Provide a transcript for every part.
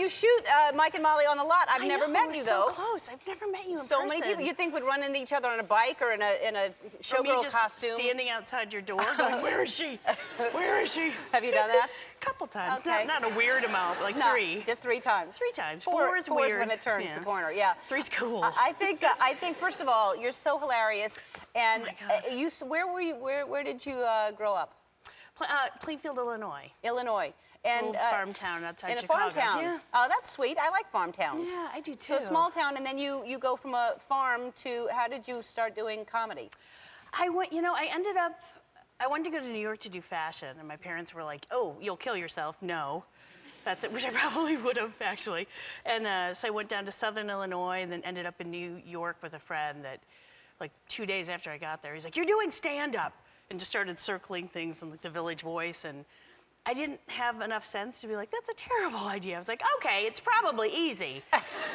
you shoot Mike and Molly on the lot. I've never met you, though. So close. I've never met you in person. So many people you think would run into each other on a bike or in a showgirl costume. Standing outside your door going, where is she? Where is she? Have you done that? A couple times. Okay. Not a weird amount, like no, 3. Just 3 times. 3 times. Four is weird. 4's when it turns the corner. Yeah. 3's cool. I think first of all, you're so hilarious. And where did you grow up? Plainfield, Illinois. Illinois. And little farm town outside in Chicago. In a farm town. Yeah. Oh, that's sweet. I like farm towns. Yeah, I do too. So a small town, and then you go from a farm to, how did you start doing comedy? I wanted to go to New York to do fashion, and my parents were like, oh, you'll kill yourself. No. That's it, which I probably would have, actually. And so I went down to Southern Illinois and then ended up in New York with a friend that, like 2 days after I got there, he's like, you're doing stand-up. And just started circling things in like the Village Voice. And I didn't have enough sense to be like, that's a terrible idea. I was like, okay, it's probably easy.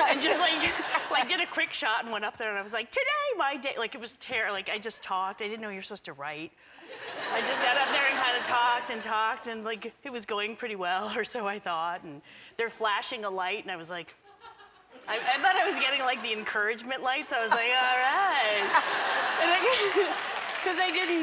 And just like did a quick shot and went up there and I was like, today my day, like it was like I just talked. I didn't know you're supposed to write. I just got up there and kind of talked and like it was going pretty well, or so I thought. And they're flashing a light and I was like, I thought I was getting like the encouragement light, so I was like, all right. Because I didn't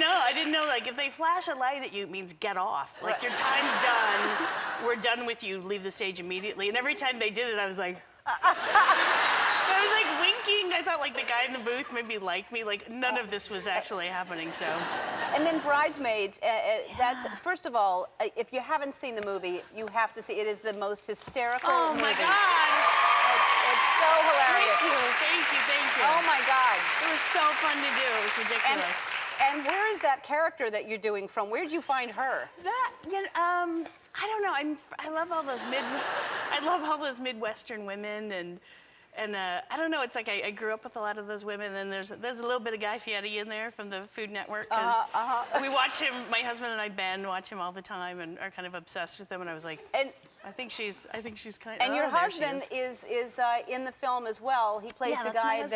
know, like, if they flash a light at you, it means get off. Like, your time's done, we're done with you, leave the stage immediately. And every time they did it, I was like, I was like winking. I thought like the guy in the booth maybe liked me. Like, none of this was actually happening, so. And then Bridesmaids, that's, first of all, if you haven't seen the movie, you have to see it. It is the most hysterical movie. Oh, my God. It's so hilarious. Thank you. Oh, my God. It was so fun to do. It was ridiculous. And where is that character that you're doing from? Where did you find her? I don't know. I love all those Midwestern women, and I don't know. It's like I grew up with a lot of those women, and there's a little bit of Guy Fieri in there from the Food Network. We watch him. My husband and I, Ben, watch him all the time, and are kind of obsessed with him. And I was like, I think she's kind of. And your husband is in the film as well. He plays the guy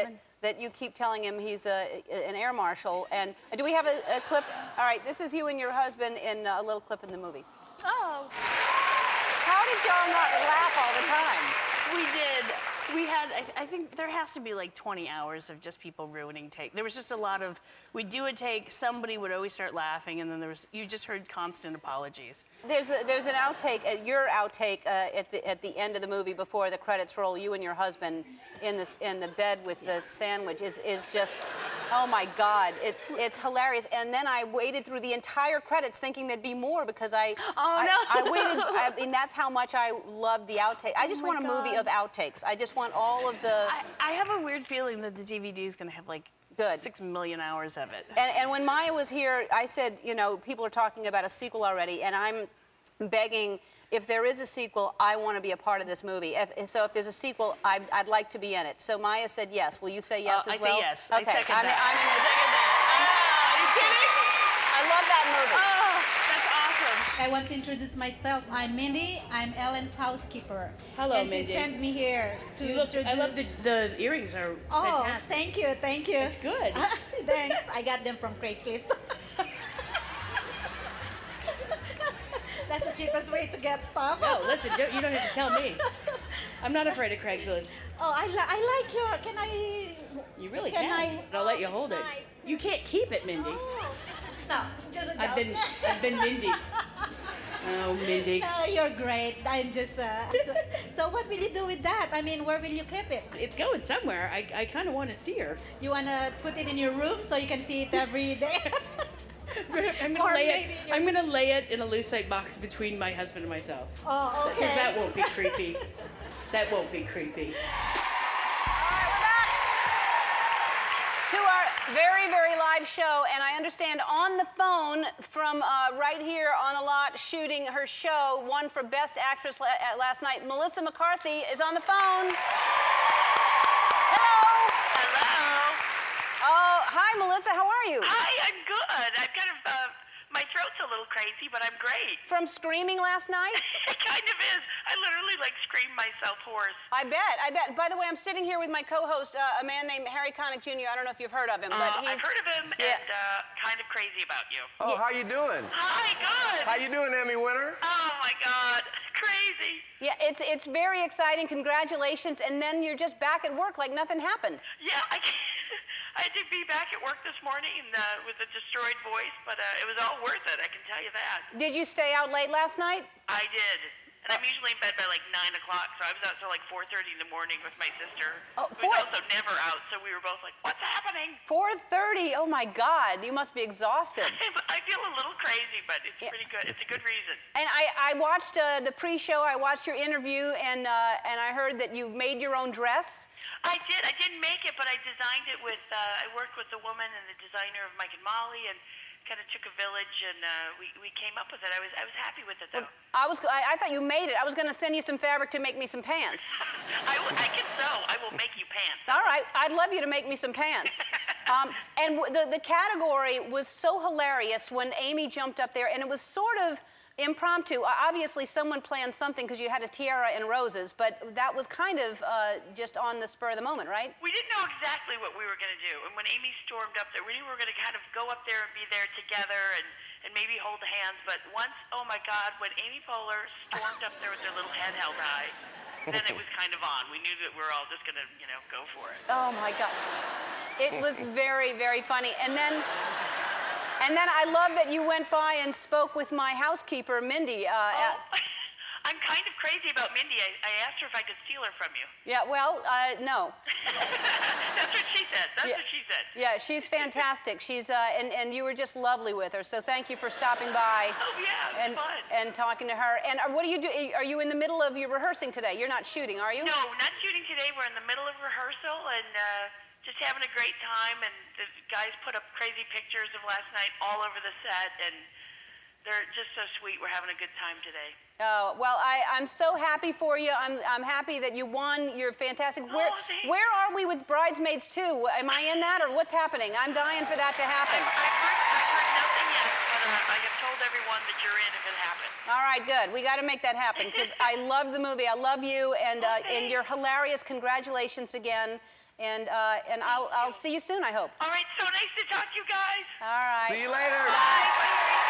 that you keep telling him he's an air marshal. And do we have a clip? All right, this is you and your husband in a little clip in the movie. Oh. How did y'all not laugh all the time? We did. We had, I think there has to be like 20 hours of just people ruining take. There was just a lot of, we'd do a take, somebody would always start laughing, and then you just heard constant apologies. There's an outtake, your outtake at the end of the movie before the credits roll, you and your husband in the bed with the sandwich is just, oh my God, it's hilarious. And then I waited through the entire credits thinking there'd be more because I waited. I mean, that's how much I loved the outtake. I just want a movie of outtakes. I just want all of the. I have a weird feeling that the DVD is going to have like 6 million hours of it. And when Maya was here, I said, you know, people are talking about a sequel already, and I'm begging. If there is a sequel, I want to be a part of this movie. So if there's a sequel, I'd like to be in it. So Maya said yes. Will you say yes as well? I say yes. Okay. I second that. Are you kidding? I love that movie. Oh, that's awesome. I want to introduce myself. I'm Mindy. I'm Ellen's housekeeper. Hello, and Mindy. She sent me here to introduce. I love the earrings are fantastic. Thank you. It's good. Thanks. I got them from Craigslist. That's the cheapest way to get stuff. No, listen, you don't have to tell me. I'm not afraid of Craigslist. Oh, I like your. Can I? You really can. But I'll let you hold it. Nice. You can't keep it, Mindy. Oh. No, just a joke. I've been Mindy. Oh, Mindy. No, you're great. I'm just. So what will you do with that? I mean, where will you keep it? It's going somewhere. I kind of want to see her. You want to put it in your room so you can see it every day? I'm gonna lay it in a lucite box between my husband and myself. Oh, okay. Because that won't be creepy. That won't be creepy. All right, we're back to our very, very live show, and I understand on the phone from right here on the lot shooting her show, won for Best Actress last night, Melissa McCarthy is on the phone. Hello. Oh, hi, Melissa. How are you? Hi, I'm good. I've kind of, my throat's a little crazy, but I'm great. From screaming last night? It kind of is. I literally, screamed myself hoarse. I bet. By the way, I'm sitting here with my co-host, a man named Harry Connick Jr. I don't know if you've heard of him, but I've heard of him and kind of crazy about you. Oh, how you doing? Hi, good. How you doing, Emmy winner? Oh, my God. crazy. Yeah, it's very exciting. Congratulations. And then you're just back at work like nothing happened. Yeah, I had to be back at work this morning with a destroyed voice, but it was all worth it, I can tell you that. Did you stay out late last night? I did. And I'm usually in bed by like 9 o'clock, so I was out till like 4:30 in the morning with my sister. Oh, who's also never out, so we were both like, what's happening? 4:30. Oh my God, you must be exhausted. I feel a little crazy, but it's pretty good. It's a good reason. And I watched the pre-show. I watched your interview, and I heard that you made your own dress. I did. I didn't make it, but I designed it with. I worked with the woman and the designer of Mike and Molly, and kind of took a village, and we came up with it. I was happy with it, though. I thought you made it. I was going to send you some fabric to make me some pants. I can sew. I will make you pants. All right, I'd love you to make me some pants. And the category was so hilarious when Amy jumped up there, and it was sort of impromptu. Obviously, someone planned something because you had a tiara and roses, but that was kind of just on the spur of the moment, right? We didn't know exactly what we were going to do. And when Amy stormed up there, we knew we were going to kind of go up there and be there together and maybe hold hands. But once, oh my God, when Amy Poehler stormed up there with her little head held high, then it was kind of on. We knew that we were all just going to, go for it. Oh my God. It was very, very funny. And then I love that you went by and spoke with my housekeeper, Mindy. I'm kind of crazy about Mindy. I asked her if I could steal her from you. Yeah, well, no. That's what she said. That's what she said. Yeah, she's fantastic. She's and you were just lovely with her. So thank you for stopping by. Oh yeah, it was fun. And talking to her. And what do you do? Are you in the middle of your rehearsing today? You're not shooting, are you? No, not shooting today. We're in the middle of rehearsal and just having a great time. And the guys put up crazy pictures of last night all over the set, and they're just so sweet. We're having a good time today. Oh, well, I'm so happy for you. I'm happy that you won. You're fantastic. Thanks. Where are we with Bridesmaids 2? Am I in that, or what's happening? I'm dying for that to happen. I've heard nothing yet, but I have told everyone that you're in if it happens. All right, good. We got to make that happen because I love the movie. I love you, and you're hilarious. Congratulations again. And I'll see you soon, I hope. All right, so nice to talk to you guys. All right. See you later. Bye.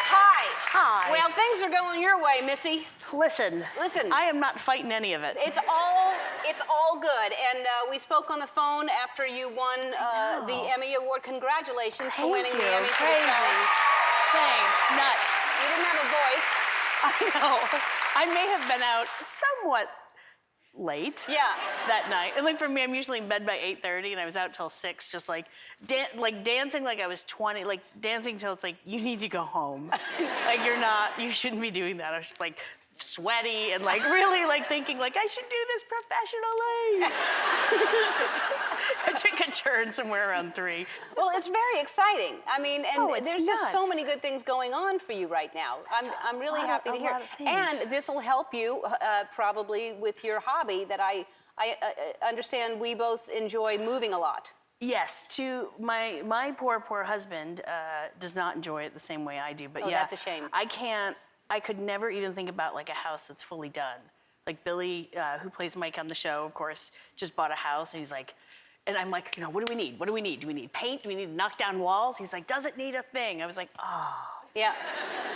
Hi. Hi. Well, things are going your way, Missy. Listen. Listen. I am not fighting any of it. It's all good. And we spoke on the phone after you won the Emmy Award. Congratulations for winning the Emmy for the show. Thanks. Nuts. You didn't have a voice. I know. I may have been out somewhat late that night. And like for me, I'm usually in bed by 8:30, and I was out till 6, just like dancing like I was 20, like dancing till it's like, you need to go home. Like you shouldn't be doing that. I was just like sweaty and like really like thinking like I should do this professionally. I took a turn somewhere around 3. Well, it's very exciting. I mean, and there's just so nuts. many good things going on for you right now. I'm really happy to hear. And this will help you probably with your hobby that I understand we both enjoy moving a lot. Yes, to my poor husband does not enjoy it the same way I do. But Oh, yeah, that's a shame. I could never even think about like a house that's fully done. Like Billy, who plays Mike on the show, of course, just bought a house, and he's like, and I'm like, what do we need? What do we need? Do we need paint? Do we need to knock down walls? He's like, does it need a thing? I was like, oh. Yeah.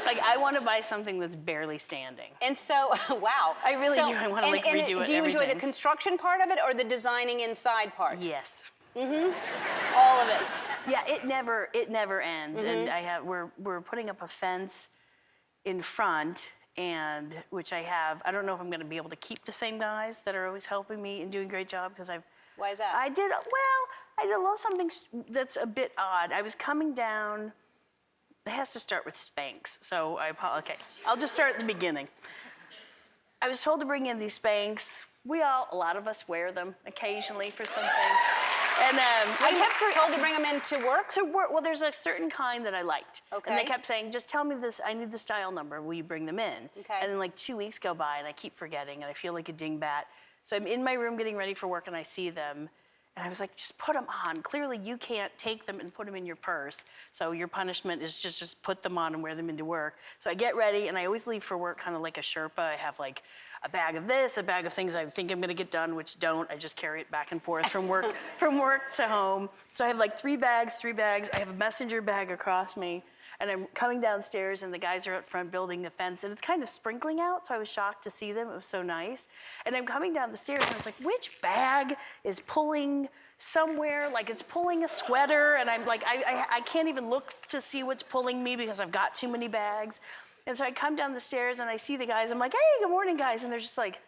Like, I want to buy something that's barely standing. And so, wow. I really do. I want to like redo it. Do you enjoy the everything. construction part of it or the designing inside part? Yes. All of it. Yeah, it never ends. And we're putting up a fence in front, and which I don't know if I'm going to be able to keep the same guys that are always helping me and doing a great job because Why is that? I did a little something that's a bit odd. I was coming down. It has to start with Spanx, so okay. I'll just start at the beginning. I was told to bring in these Spanx. A lot of us wear them occasionally for something. And I kept told to bring them in to work? To work, well, there's a certain kind that I liked. Okay. And they kept saying, just tell me this, I need the style number, will you bring them in? Okay. And then like 2 weeks go by and I keep forgetting and I feel like a dingbat. So I'm in my room getting ready for work and I see them. And I was like, just put them on. Clearly you can't take them and put them in your purse. So your punishment is just put them on and wear them into work. So I get ready and I always leave for work kind of like a Sherpa. I have like a bag of this, a bag of things I think I'm gonna get done, which don't. I just carry it back and forth from work to home. So I have like 3 bags. I have a messenger bag across me. And I'm coming downstairs, and the guys are out front building the fence, and it's kind of sprinkling out, so I was shocked to see them. It was so nice. And I'm coming down the stairs, and I was like, which bag is pulling somewhere? Like, it's pulling a sweater, and I'm like, I can't even look to see what's pulling me because I've got too many bags. And so I come down the stairs, and I see the guys. I'm like, hey, good morning, guys. And they're just like...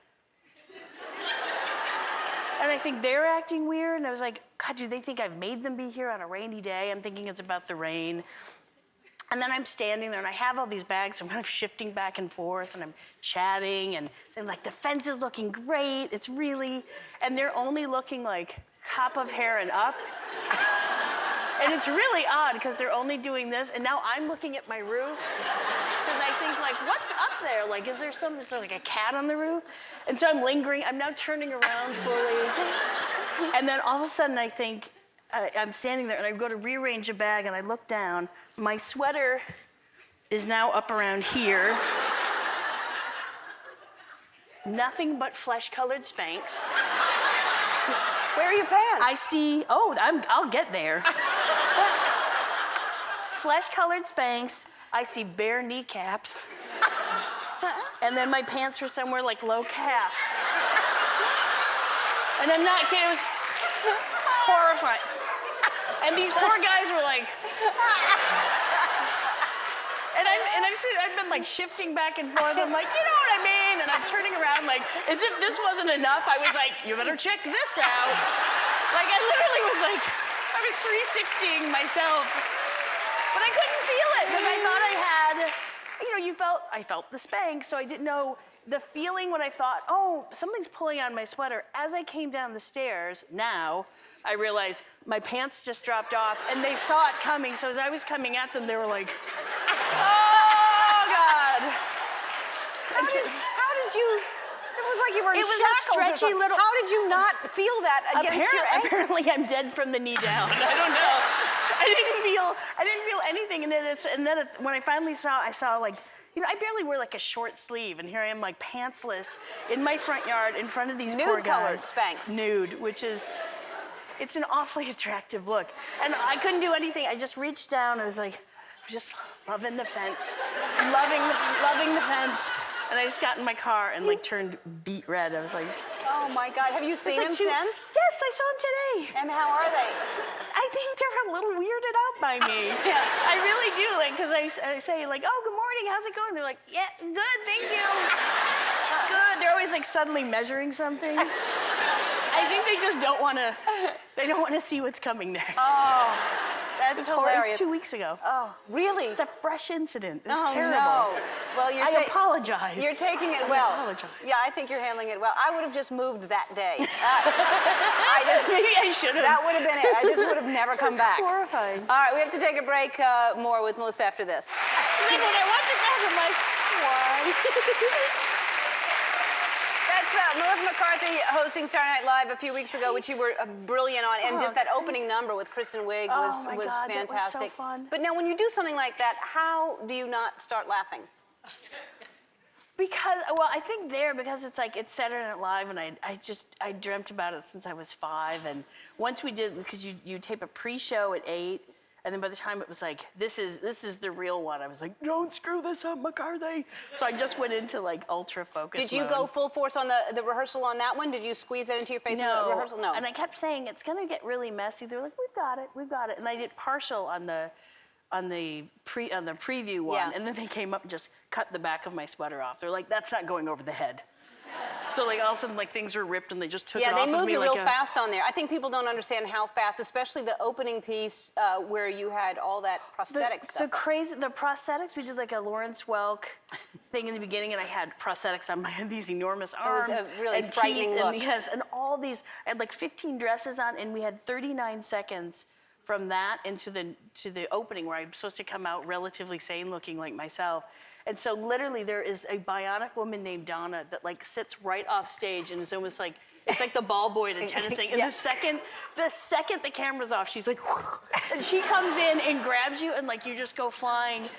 And I think they're acting weird, and I was like, God, do they think I've made them be here on a rainy day? I'm thinking it's about the rain. And then I'm standing there, and I have all these bags, so I'm kind of shifting back and forth, and I'm chatting, and like, the fence is looking great, it's really, and they're only looking like top of hair and up. And it's really odd, because they're only doing this, and now I'm looking at my roof, because I think, like, what's up there? Like, is there like a cat on the roof? And so I'm lingering, I'm now turning around fully. And then all of a sudden I think, I'm standing there and I go to rearrange a bag and I look down. My sweater is now up around here. Nothing but flesh-colored Spanx. Where are your pants? I see, I'll get there. Flesh-colored Spanx. I see bare kneecaps. And then my pants are somewhere like low calf. And I'm not kidding, it was horrifying. And these poor guys were like, I've been like shifting back and forth. I'm like, you know what I mean? And I'm turning around like, as if this wasn't enough. I was like, you better check this out. Like, I literally was like, I was 360ing myself. But I couldn't feel it because I thought I had, I felt the Spanx, so I didn't know the feeling when I thought, oh, something's pulling on my sweater. As I came down the stairs, now, I realized my pants just dropped off, and they saw it coming, so as I was coming at them, they were like, oh, God. How did you, it was like you were in It was shackles a stretchy little... How did you not feel that against your ankle? Apparently, I'm dead from the knee down. I don't know. I didn't feel anything, and then when I finally saw, I saw like, I barely wear like a short sleeve, and here I am like pantsless in my front yard in front of these poor guys. Nude-colored Spanx. Nude, which is, it's an awfully attractive look. And I couldn't do anything. I just reached down. I was like, just loving the fence, loving the fence. And I just got in my car and like turned beet red. I was like, oh my God, have you seen him since? Yes, I saw him today. And how are they? I think they're a little weirded out by me. Yeah. I really do, like, because I say, like, oh, good morning, how's it going? They're like, yeah, good, thank you. Good. They're always, like, suddenly measuring something. I think they just don't want to see what's coming next. Oh, that's hilarious. It was 2 weeks ago. Oh, really? It's a fresh incident. It's oh, terrible. No. Well, I apologize. You're taking it well. I apologize. Yeah, I think you're handling it well. I would have just moved that day. Maybe I should have. That would have been it. I just would have never come back. Horrifying. All right, we have to take a break. More with Melissa after this. Like, when I watch it back, I'm like, why? That's Melissa McCarthy hosting Saturday Night Live a few weeks ago, which you were brilliant on, and just that opening number with Kristen Wiig was fantastic. That was so fun. But now, when you do something like that, how do you not start laughing? Because, well, I think because it's like, it's Saturday Night Live, and I dreamt about it since I was 5, and once we did, because you tape a pre-show at 8, and then by the time it was like, this is the real one, I was like, don't screw this up, McCarthy. So I just went into like ultra focus Did you mode. go full force on the rehearsal on that one? Did you squeeze that into your face in the rehearsal? No. And I kept saying, it's gonna get really messy. They were like, we've got it. And I did partial on the preview one, Yeah. and then they came up and just cut the back of my sweater off. They're like, that's not going over the head. So like all of a sudden like things were ripped and they just took it off of me. Yeah, they moved you like real fast on there. I think people don't understand how fast, especially the opening piece where you had all that prosthetic stuff. The prosthetics, we did like a Lawrence Welk thing in the beginning, and I had prosthetics on these enormous arms. It was a really and frightening teeth, look. And yes, and all these, I had like 15 dresses on, and we had 39 seconds from that into the opening where I'm supposed to come out relatively sane looking like myself. And so literally there is a bionic woman named Donna that like sits right off stage and is almost like, it's like the ball boy at a tennis thing. And Yeah. the second the camera's off, she's like, and she comes in and grabs you and like you just go flying.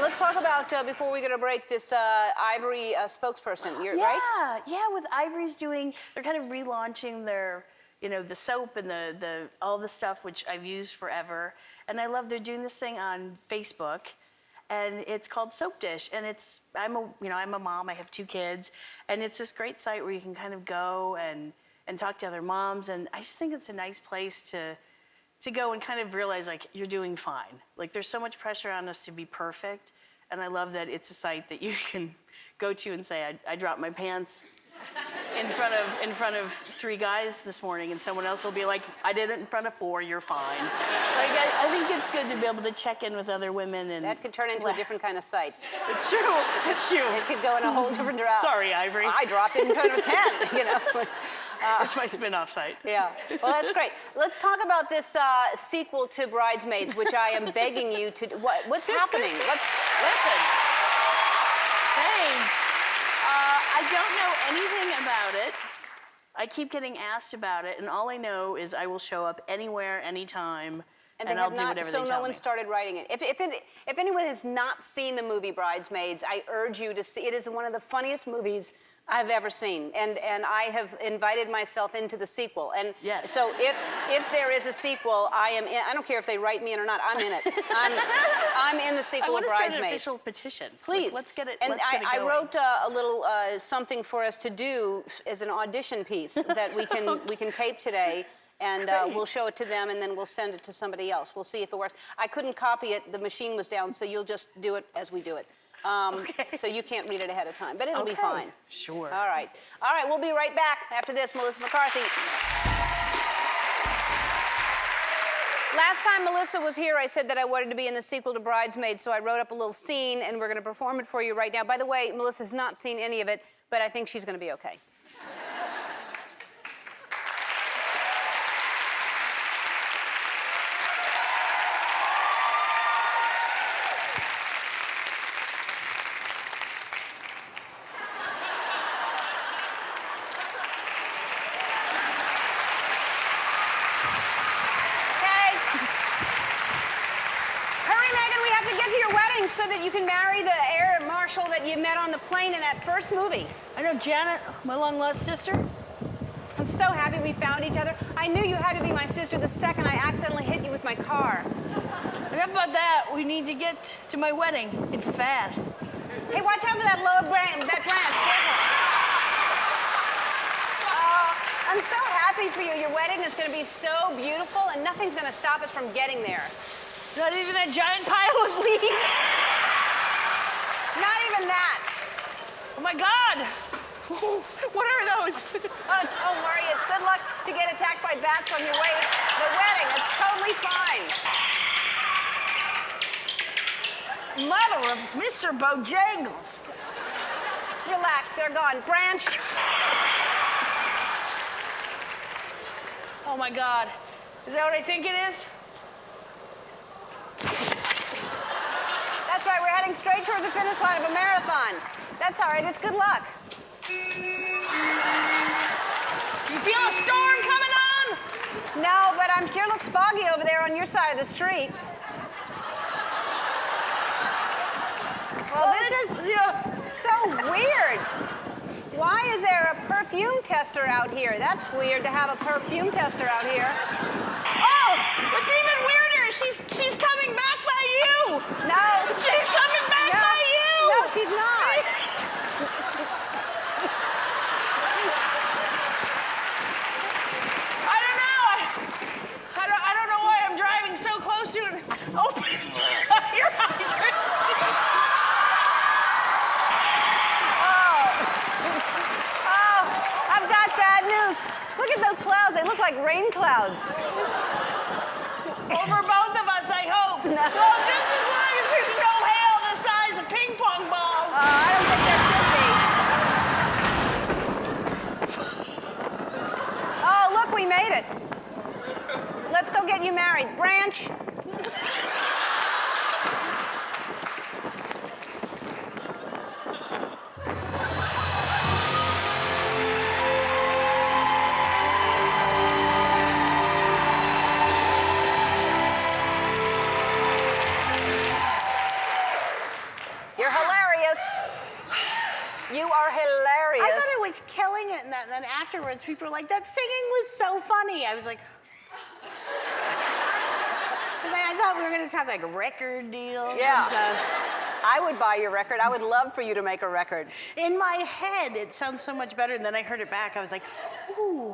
Let's talk about, before we go to break, this Ivory spokesperson, right? Yeah, with Ivory's they're kind of relaunching their the soap and the all the stuff which I've used forever. And I love they're doing this thing on Facebook, and it's called Soap Dish. And I'm a mom. I have 2 kids, and it's this great site where you can kind of go and talk to other moms. And I just think it's a nice place to go and kind of realize like you're doing fine. Like there's so much pressure on us to be perfect, and I love that it's a site that you can go to and say, I dropped my pants in front of 3 guys this morning, and someone else will be like, I did it in front of 4, you're fine. Like I think it's good to be able to check in with other women. And that could turn into a different kind of site. It's true. It's true. It could go in a whole different route. Sorry, Ivory. I dropped it in front of 10. It's my spin-off site. Yeah. Well, that's great. Let's talk about this sequel to Bridesmaids, which I am begging you to. What's happening? Listen. Thanks. I don't know anything about it. I keep getting asked about it, and all I know is I will show up anywhere, anytime, and I'll do whatever they tell me. So no one started writing it. If anyone has not seen the movie Bridesmaids, I urge you to see. It is one of the funniest movies I've ever seen, and I have invited myself into the sequel. And yes. So if there is a sequel, I am in. I don't care if they write me in or not. I'm in it. I'm in the sequel of Bridesmaids. I want to start an official petition. Please. Like, let's get it. And let's get it I going. wrote a little something for us to do as an audition piece that we can tape today. And we'll show it to them, and then we'll send it to somebody else. We'll see if it works. I couldn't copy it. The machine was down, so you'll just do it as we do it. Okay. So you can't read it ahead of time, but it'll be Okay. fine. Sure. All right. All right, we'll be right back after this. Melissa McCarthy. Last time Melissa was here, I said that I wanted to be in the sequel to Bridesmaids, so I wrote up a little scene, and we're going to perform it for you right now. By the way, Melissa's not seen any of it, but I think she's going to be okay. So that you can marry the air marshal that you met on the plane in that first movie. I know Janet, my long-lost sister. I'm so happy we found each other. I knew you had to be my sister the second I accidentally hit you with my car. Enough about that. We need to get to my wedding. And fast. Hey, watch out for that branch. Careful. I'm so happy for you. Your wedding is going to be so beautiful, and nothing's going to stop us from getting there. Not even that giant pile of leaves. Not even that. Oh my God. What are those? Oh, don't worry. It's good luck to get attacked by bats on your way to the wedding. It's totally fine. Mother of Mr. Bojangles. Relax. They're gone. Branch. Oh my God. Is that what I think it is? That's right, we're heading straight towards the finish line of a marathon. That's all right, it's good luck. You feel a storm coming on? No, but I'm sure looks foggy over there on your side of the street. Well, this is so weird. Why is there a perfume tester out here? That's weird to have a perfume tester out here. Oh, what's even weirder? She's coming back by you. No. She's coming back by you. No, she's not. I don't know. I don't know why I'm driving so close to it. Oh, you're hydrant. Oh, I've got bad news. Look at those clouds. They look like rain clouds. Over both of us, I hope. No. Well, just as long as there's no hail the size of ping pong balls. I don't think there should be. Oh, look, we made it. Let's go get you married. Branch. You're hilarious. You are hilarious. I thought I was killing it, and then afterwards afterwards, people were like, that singing was so funny. I was like, I thought we were going to have like a record deal. Yeah. And stuff. I would buy your record. I would love for you to make a record. In my head, it sounds so much better. And then I heard it back. I was like, ooh.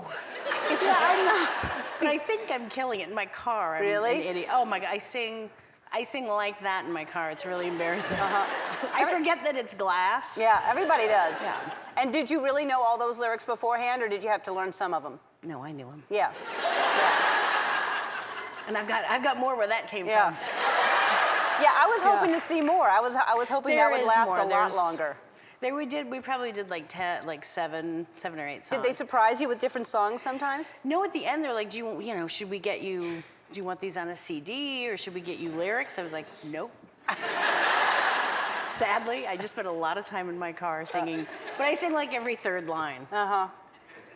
Yeah, I'm not. But I think I'm killing it in my car. Really? I'm an idiot. Oh my God, I sing like that in my car. It's really embarrassing. I forget that it's glass. Yeah, everybody does. Yeah. And did you really know all those lyrics beforehand, or did you have to learn some of them? No, I knew him. Yeah. And I've got more where that came Yeah. from. Yeah, I was hoping to see more. I was hoping that There would is last more. a lot There's- longer. We probably did like 7 or 8 songs. Did they surprise you with different songs sometimes? No, at the end they're like, should we get you, do you want these on a CD or should we get you lyrics? I was like, nope. Sadly, I just spent a lot of time in my car singing, but I sing like every third line.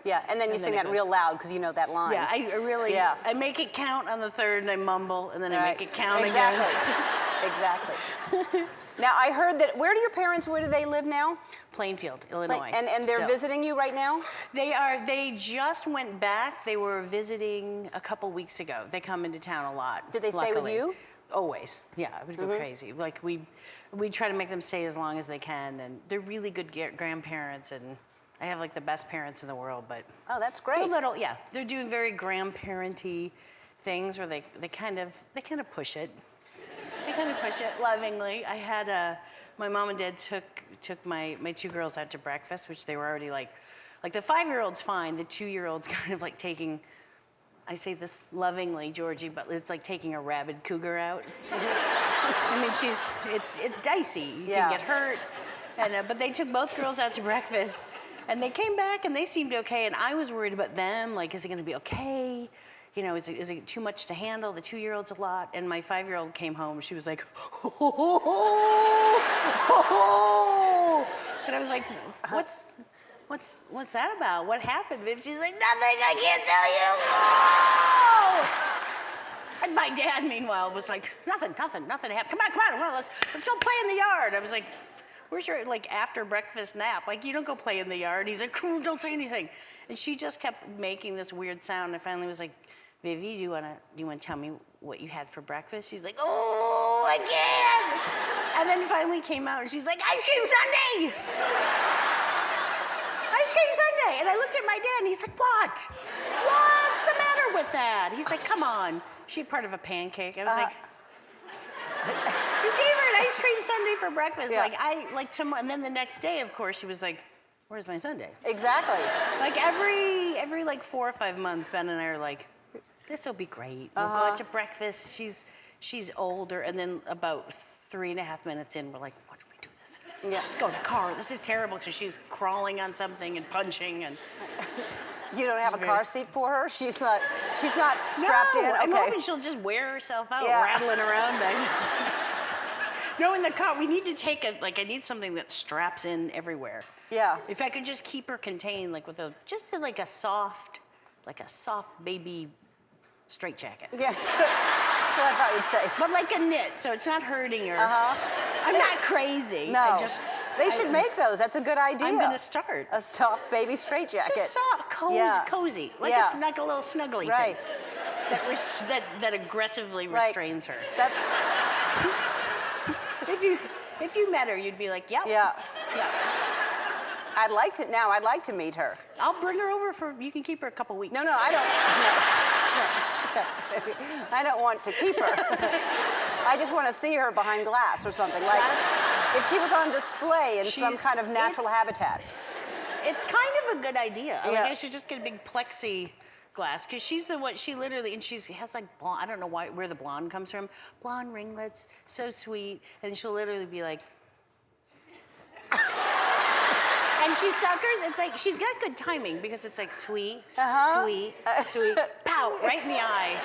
Yeah, and then you sing it that goes- real loud because you know that line. Yeah, I really, Yeah. I make it count on the third and I mumble and then I Right. make it count Exactly. again. Exactly. Now, I heard that, where do they live now? Plainfield, Illinois. And they're still. visiting you right now? They just went back. They were visiting a couple weeks ago. They come into town a lot. Did they stay with luckily. you? Always. Yeah, I would go crazy. Like we try to make them stay as long as they can, and they're really good grandparents, and I have like the best parents in the world. But Oh, that's they're great. they're doing very grandparenty things where they kind of push it. They kind of push it lovingly. I had my mom and dad took my 2 girls out to breakfast, which they were already like the 5-year-old's fine. The 2-year-old's kind of like taking, I say this lovingly, Georgie, but it's like taking a rabid cougar out. I mean, it's dicey. You Yeah. can get hurt. And but they took both girls out to breakfast, and they came back and they seemed okay. And I was worried about them. Like, is it going to be okay? You know, is it too much to handle? The 2-year-old's a lot. And my 5-year-old came home. She was like, and I was like, what's that about? What happened? And she's like, nothing. I can't tell you. And my dad, meanwhile, was like, nothing happened. Come on, well, let's go play in the yard. I was like, where's your like after breakfast nap? Like, you don't go play in the yard. He's like, don't say anything. And she just kept making this weird sound. I finally was like, Vivi, do you wanna tell me what you had for breakfast? She's like, oh, I can't. And then finally came out and she's like, ice cream sundae. Ice cream sundae. And I looked at my dad and he's like, what? What's the matter with that? He's like, come on. She had part of a pancake. I was like, you gave her an ice cream sundae for breakfast. Yeah. And then the next day, of course, she was like, where's my sundae? Exactly. Like every like 4 or 5 months, Ben and I are like, this will be great. We'll go out to breakfast. She's older, and then about 3.5 minutes in, we're like, why do we do this? Yeah. Just go in the car. This is terrible because she's crawling on something and punching and. You don't have a car seat for her? She's not strapped in? I'm Okay. hoping she'll just wear herself out, Yeah. rattling around. No, in the car, we need to take I need something that straps in everywhere. Yeah. If I could just keep her contained, like with a soft baby straight jacket. Yeah. That's what I thought you'd say. But like a knit, so it's not hurting her. I'm not crazy. No. They should make those. That's a good idea. I'm gonna start. A soft baby straitjacket. Just soft, cozy, like Yeah. like a little snuggly Right. thing. That aggressively Right. restrains her. That, If you met her, you'd be like, yep. yeah. Yeah. I'd like to meet her. I'll bring her over you can keep her a couple weeks. No, I don't. No. I don't want to keep her. I just want to see her behind glass or something. Like if she was on display in some kind of natural habitat. It's kind of a good idea. Yeah. Like I should just get a big plexiglass because she literally, and she has like blonde, I don't know where the blonde comes from. Blonde ringlets, so sweet. And she'll literally be like, and she suckers. It's like she's got good timing because it's like sweet, sweet, pow, right in the eye.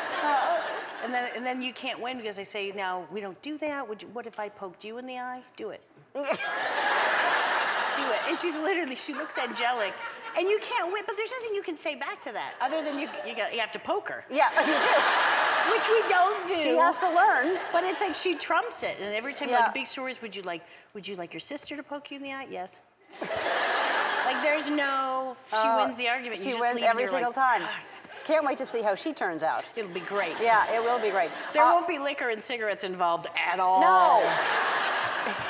And then you can't win because they say, now we don't do that. What if I poked you in the eye? Do it. Do it. And she looks angelic. And you can't win, but there's nothing you can say back to that other than you have to poke her. Yeah, you do. Which we don't do. She has to learn. But it's like she trumps it. And every time, Yeah. like big stories, would you like your sister to poke you in the eye? Yes. Like, there's no, she wins the argument. You She just wins leave and every you're single like, time. "God." Can't wait to see how she turns out. It'll be great. Yeah, it will be great. There won't be liquor and cigarettes involved at all. No.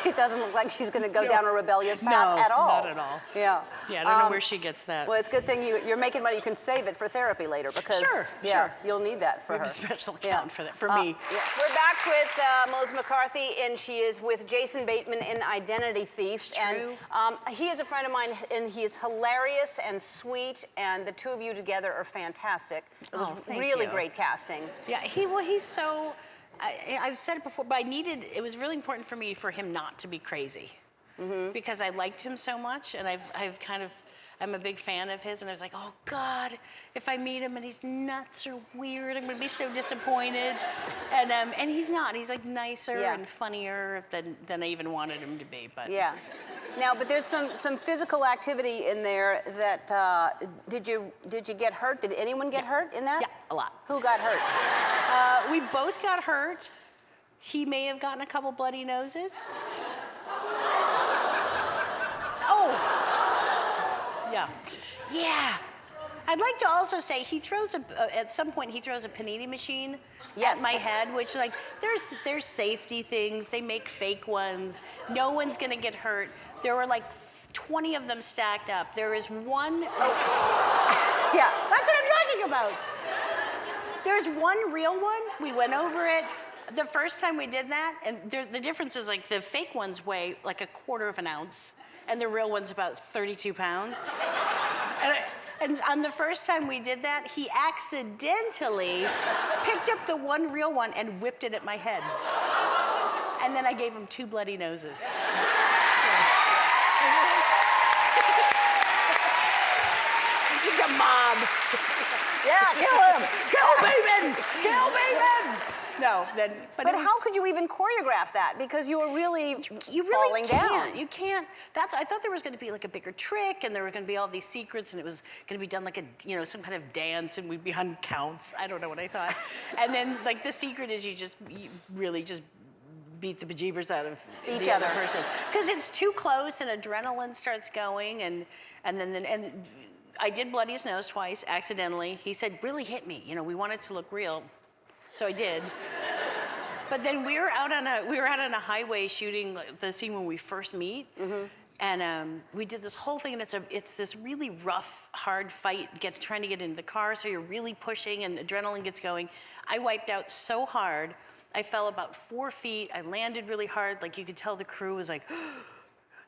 It doesn't look like she's going to go down a rebellious path at all. Not at all. Yeah. Yeah, I don't know where she gets that. Well, it's a good thing you're making money. You can save it for therapy later because Sure. You'll need that for We her. have a special account for that, for me. Yeah. We're back with Melissa McCarthy, and she is with Jason Bateman in Identity Thief. And he is a friend of mine, and he is hilarious and sweet, and the two of you together are fantastic. It was thank really you. great casting. Yeah, he's so, I've said it before, but it was really important for me for him not to be crazy. Because I liked him so much, and I'm a big fan of his, and I was like, oh God, if I meet him and he's nuts or weird, I'm gonna be so disappointed. And he's not. He's like nicer and funnier than I even wanted him to be. But Yeah. Now, but there's some physical activity in there that, did you get hurt? Did anyone get hurt in that? Yeah, a lot. Who got hurt? We both got hurt. He may have gotten a couple bloody noses. Oh. Yeah. Yeah. I'd like to also say at some point he throws a panini machine at my head, which like there's safety things. They make fake ones. No one's gonna get hurt. There were like 20 of them stacked up. There is one. Yeah. That's what I'm talking about. There's one real one. We went over it. The first time we did that, and the difference is like the fake ones weigh like a quarter of an ounce, and the real one's about 32 pounds. And on the first time we did that, he accidentally picked up the one real one and whipped it at my head. And then I gave him 2 bloody noses. It's a mob. Yeah, kill him. Kill Bateman! Kill Bateman! No, then. But how could you even choreograph that? Because you were really falling can't. down. You can't. I thought there was going to be like a bigger trick, and there were going to be all these secrets, and it was going to be done like some kind of dance, and we'd be on counts. I don't know what I thought. And then like the secret is you really just beat the bejeebers out of each the other person because it's too close, and adrenaline starts going, and then I did bloody his nose twice accidentally. He said, "Really hit me. We want it to look real." So I did. But then we were out on a highway shooting the scene when we first meet, and we did this whole thing. And it's this really rough, hard fight, trying to get into the car. So you're really pushing, and adrenaline gets going. I wiped out so hard, I fell about 4 feet. I landed really hard, like you could tell the crew was like,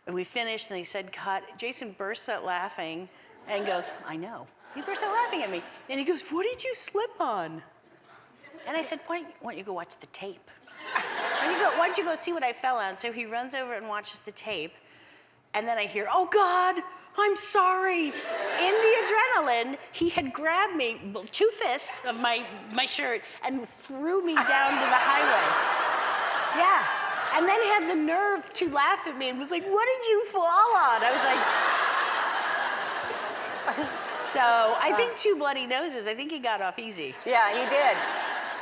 and we finished, and they said cut. Jason bursts out laughing, and goes, "I know." He burst out laughing at me, and he goes, "What did you slip on?" And I said, why don't you go watch the tape? Why don't you go see what I fell on? So he runs over and watches the tape. And then I hear, "Oh God, I'm sorry." In the adrenaline, he had grabbed me, 2 fists of my shirt, and threw me down to the highway. Yeah. And then had the nerve to laugh at me and was like, "What did you fall on?" I was like, so I think 2 bloody noses. I think he got off easy. Yeah, he did.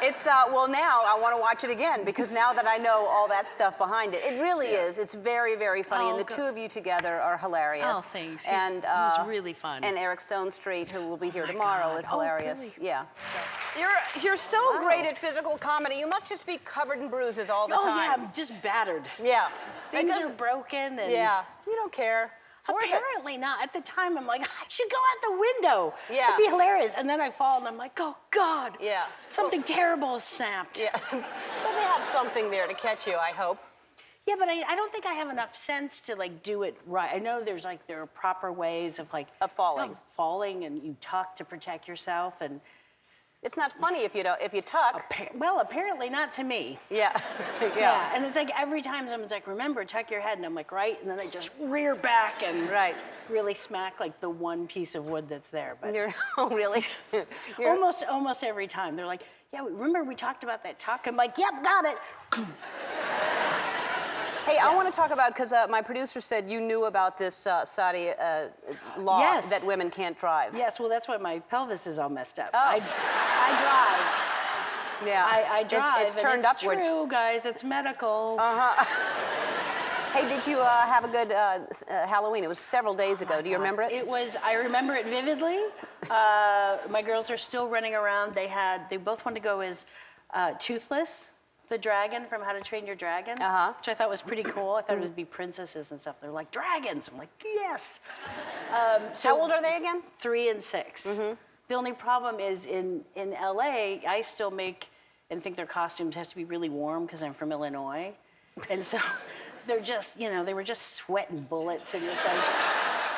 It's, well, now I want to watch it again because now that I know all that stuff behind it, it really is. It's very, very funny, and the two of you together are hilarious. Oh, thanks. And it was really fun. And Eric Stone Street, who will be here tomorrow, is hilarious. Really? Yeah. So. You're so great at physical comedy. You must just be covered in bruises all the time. Oh yeah, I'm just battered. Yeah. Things are broken, and yeah, you don't care. It's worth it. Apparently not. At the time, I'm like, I should go out the window. Yeah. It'd be hilarious. And then I fall, and I'm like, oh God. Yeah. Something terrible has snapped. Yeah. Well, they have something there to catch you, I hope. Yeah, but I don't think I have enough sense to like do it right. I know there are proper ways of like falling, and you tuck to protect yourself, and it's not funny if you tuck. Well, apparently not to me. Yeah. Yeah. And it's like every time someone's like, "Remember, tuck your head," and I'm like, "Right," and then I just rear back and really smack like the one piece of wood that's there. But oh, really? almost every time they're like, "Yeah, remember we talked about that tuck?" I'm like, "Yep, got it." Hey, I want to talk about, because my producer said you knew about this Saudi law that women can't drive. Yes, well, that's why my pelvis is all messed up. Oh. I drive. Yeah. I drive. It's turned and upwards. It's true, guys. It's medical. Hey, did you have a good Halloween? It was several days ago. Do you remember it? I remember it vividly. My girls are still running around. They both wanted to go as Toothless, the dragon from How to Train Your Dragon, which I thought was pretty cool. I thought it would be princesses and stuff. They're like, dragons. I'm like, yes. How old are they again? 3 and 6. The only problem is in LA, I still make and think their costumes have to be really warm because I'm from Illinois. And so they're just, they were just sweating bullets. And it's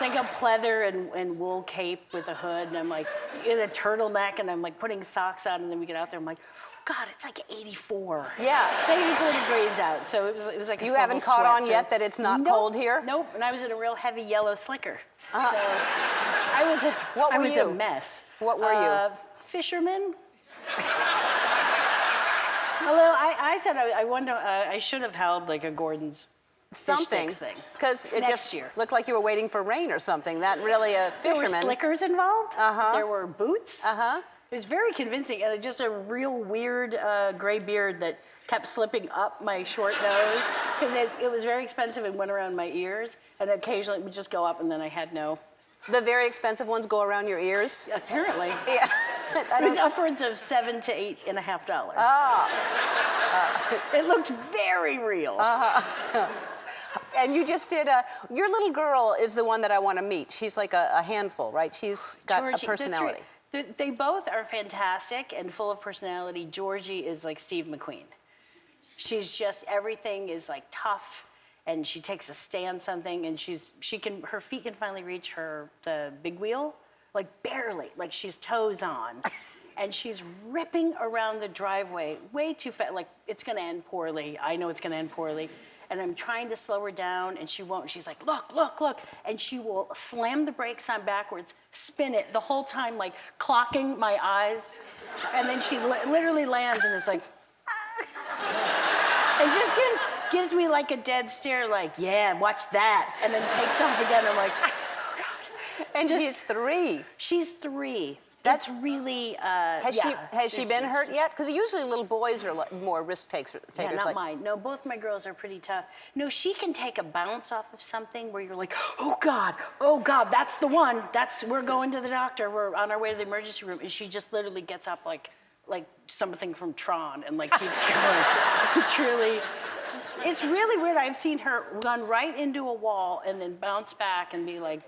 like a pleather and wool cape with a hood. And I'm like in a turtleneck and I'm like putting socks on. And then we get out there, I'm like, God, it's like 84. Yeah. It's 84 degrees out. So it was like You haven't caught on yet that it's not cold here? Nope. And I was in a real heavy yellow slicker. So I was a mess. What were you? Fisherman. Although I said I wonder I should have held like a Gordon's something fish sticks thing. Because it Next just year. looked like you were waiting for rain or something. That really a fisherman. There were slickers involved. There were boots. Uh-huh. It was very convincing, and just a real weird gray beard that kept slipping up my short nose because it was very expensive and went around my ears, and occasionally it would just go up, and then I had no. The very expensive ones go around your ears? Apparently. Yeah. It was upwards of $7 to $8.50. It looked very real. And you just did your little girl is the one that I want to meet. She's like a handful, right? She's got Georgie, a personality. They both are fantastic and full of personality. Georgie is like Steve McQueen. She's just, everything is like tough, and she takes a stance on something, and her feet can finally reach the big wheel, like barely, like she's toes on. And she's ripping around the driveway way too fast, like it's gonna end poorly. I know it's gonna end poorly. And I'm trying to slow her down, and she won't. She's like, look, look, look. And she will slam the brakes on backwards, spin it the whole time, like clocking my eyes. And then she literally lands and is like, and just gives me like a dead stare, like, yeah, watch that. And then takes off again. I'm like, oh, God. And she's 3. She's 3. That's really, Has she been hurt yet? Because usually little boys are more risk takers. Yeah, not mine. No, both my girls are pretty tough. No, she can take a bounce off of something where you're like, oh God, that's the one. We're going to the doctor. We're on our way to the emergency room. And she just literally gets up like something from Tron and like keeps going. It's really weird. I've seen her run right into a wall and then bounce back and be like,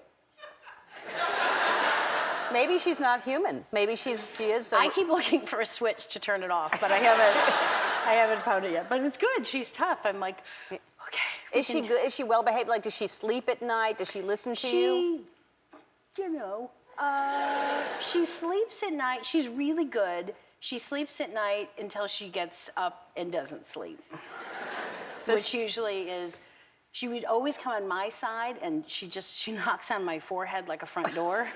Maybe she's not human. Maybe she is. I keep looking for a switch to turn it off, but I haven't found it yet. But it's good. She's tough. I'm like, okay. Is she good? Is she well behaved? Like, does she sleep at night? Does she listen to you? She sleeps at night. She's really good. She sleeps at night until she gets up and doesn't sleep. Which usually is. She would always come on my side, and she knocks on my forehead like a front door.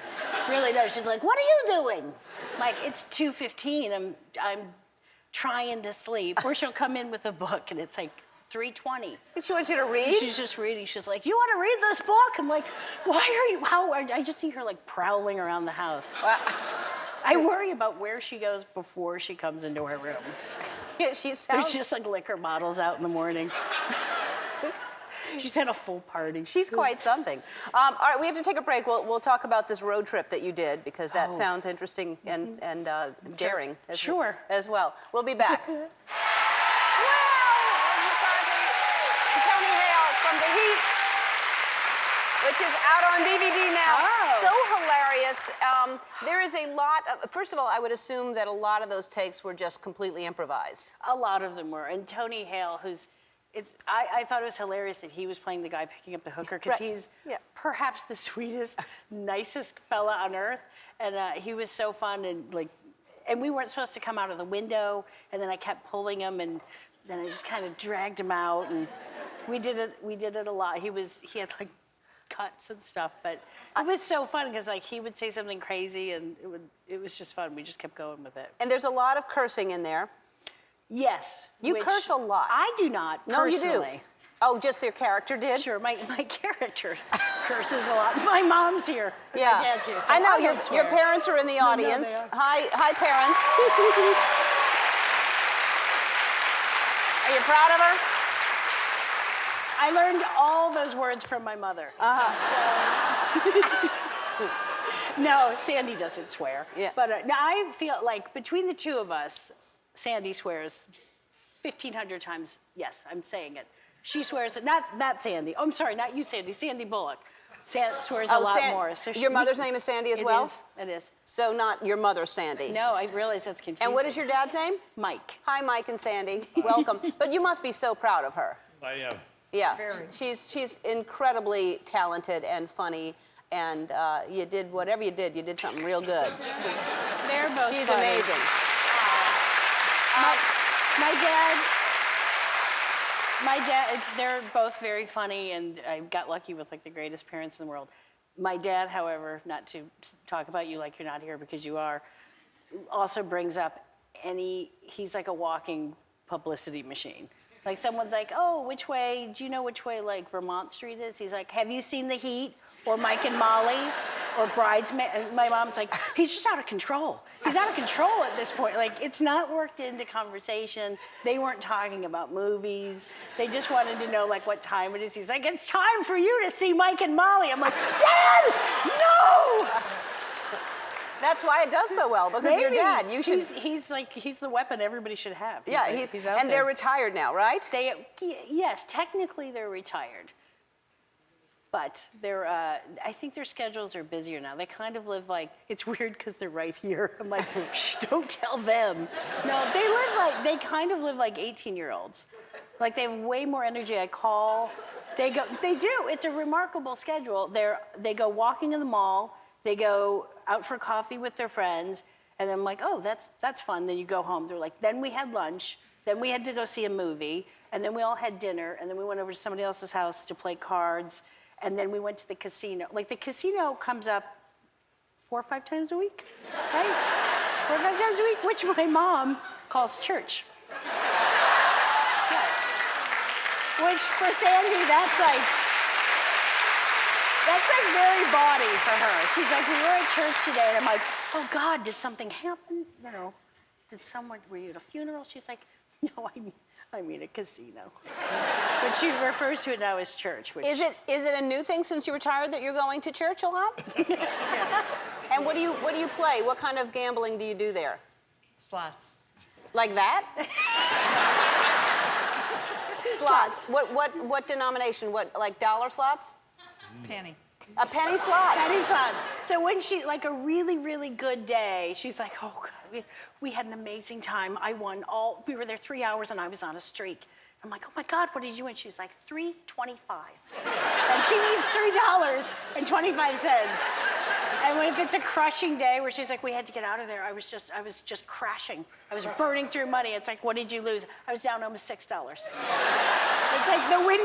Really does. She's like, "What are you doing?" Like, it's 2:15. I'm trying to sleep. Or she'll come in with a book, and it's like 3:20. She wants you to read? She's just reading. She's like, "You want to read this book?" I'm like, "Why are you? How?" I just see her like prowling around the house. I worry about where she goes before she comes into her room. There's just like liquor bottles out in the morning. She's had a full party. She's quite something. All right, we have to take a break. We'll talk about this road trip that you did because that sounds interesting and daring as well. We'll be back. Wow! McCarthy and Tony Hale from The Heat, which is out on DVD now. Oh. So hilarious. There is a lot of, first of all, I would assume that a lot of those takes were just completely improvised. A lot of them were. And Tony Hale, I thought it was hilarious that he was playing the guy picking up the hooker because he's perhaps the sweetest, nicest fella on earth. And he was so fun and we weren't supposed to come out of the window. And then I kept pulling him and then I just kind of dragged him out and we did it a lot. He had like cuts and stuff, but it was so fun because like he would say something crazy and it was just fun. We just kept going with it. And there's a lot of cursing in there. Yes. You curse a lot. I do not, personally. No, you do. Oh, just your character did? Sure, my character curses a lot. My mom's here. Yeah. My dad's here. So I know, don't your parents are in the audience. No, they are. Hi, parents. Are you proud of her? I learned all those words from my mother. No, Sandy doesn't swear. Yeah. But no, I feel like between the two of us, Sandy swears 1,500 times. Yes, I'm saying it. She swears, not Sandy. Oh, I'm sorry, not you, Sandy. Sandy Bullock. Swears a lot more. So your mother's name is Sandy as well? It is. So not your mother's Sandy? No, I realize that's confusing. And what is your dad's name? Mike. Hi, Mike and Sandy. Welcome. But you must be so proud of her. I am. Yeah. She's incredibly talented and funny, and you did whatever you did something real good. They're both She's funny. amazing. My dad, they're both very funny, and I got lucky with like the greatest parents in the world. My dad, however, not to talk about you like you're not here because you are, also brings up he's like a walking publicity machine. Like someone's like, oh, do you know which way like Vermont Street is? He's like, have you seen The Heat? Or Mike and Molly? Or Bridesmaids? And my mom's like, he's just out of control. He's out of control at this point. Like, it's not worked into conversation. They weren't talking about movies. They just wanted to know like what time it is. He's like, it's time for you to see Mike and Molly. I'm like, Dad, no! That's why it does so well, because your dad, you should... He's the weapon everybody should have. He's out and there. They're retired now, right? Yes, technically they're retired. But I think their schedules are busier now. They kind of live like, it's weird because they're right here. I'm like, shh, don't tell them. No, they kind of live like 18-year-olds. Like they have way more energy. I call, they do. It's a remarkable schedule. They go walking in the mall. They go out for coffee with their friends. And then I'm like, oh, that's fun. Then you go home. They're like, then we had lunch. Then we had to go see a movie. And then we all had dinner. And then we went over to somebody else's house to play cards. And then we went to the casino. Like the casino comes up 4 or 5 times a week, right? 4 or 5 times a week, which my mom calls church. Yeah. Which for Sandy, that's like very bawdy for her. She's like, we were at church today, and I'm like, oh God, did something happen? You know, were you at a funeral? She's like, no, I mean a casino. But she refers to it now as church. Which... Is it a new thing since you retired that you're going to church a lot? Yes. And what do you play? What kind of gambling do you do there? Slots. Like that? Slots. What denomination? What, like dollar slots? Penny. A penny slot. Penny slots. So when she, like a really, really good day, she's like, oh God, we had an amazing time. I won we were there 3 hours and I was on a streak. I'm like, oh my God, what did you win? She's like, $3.25. And she needs $3.25. And if it's a crushing day where she's like, we had to get out of there, I was just crashing. I was burning through money. It's like, what did you lose? I was down almost $6. It's like the win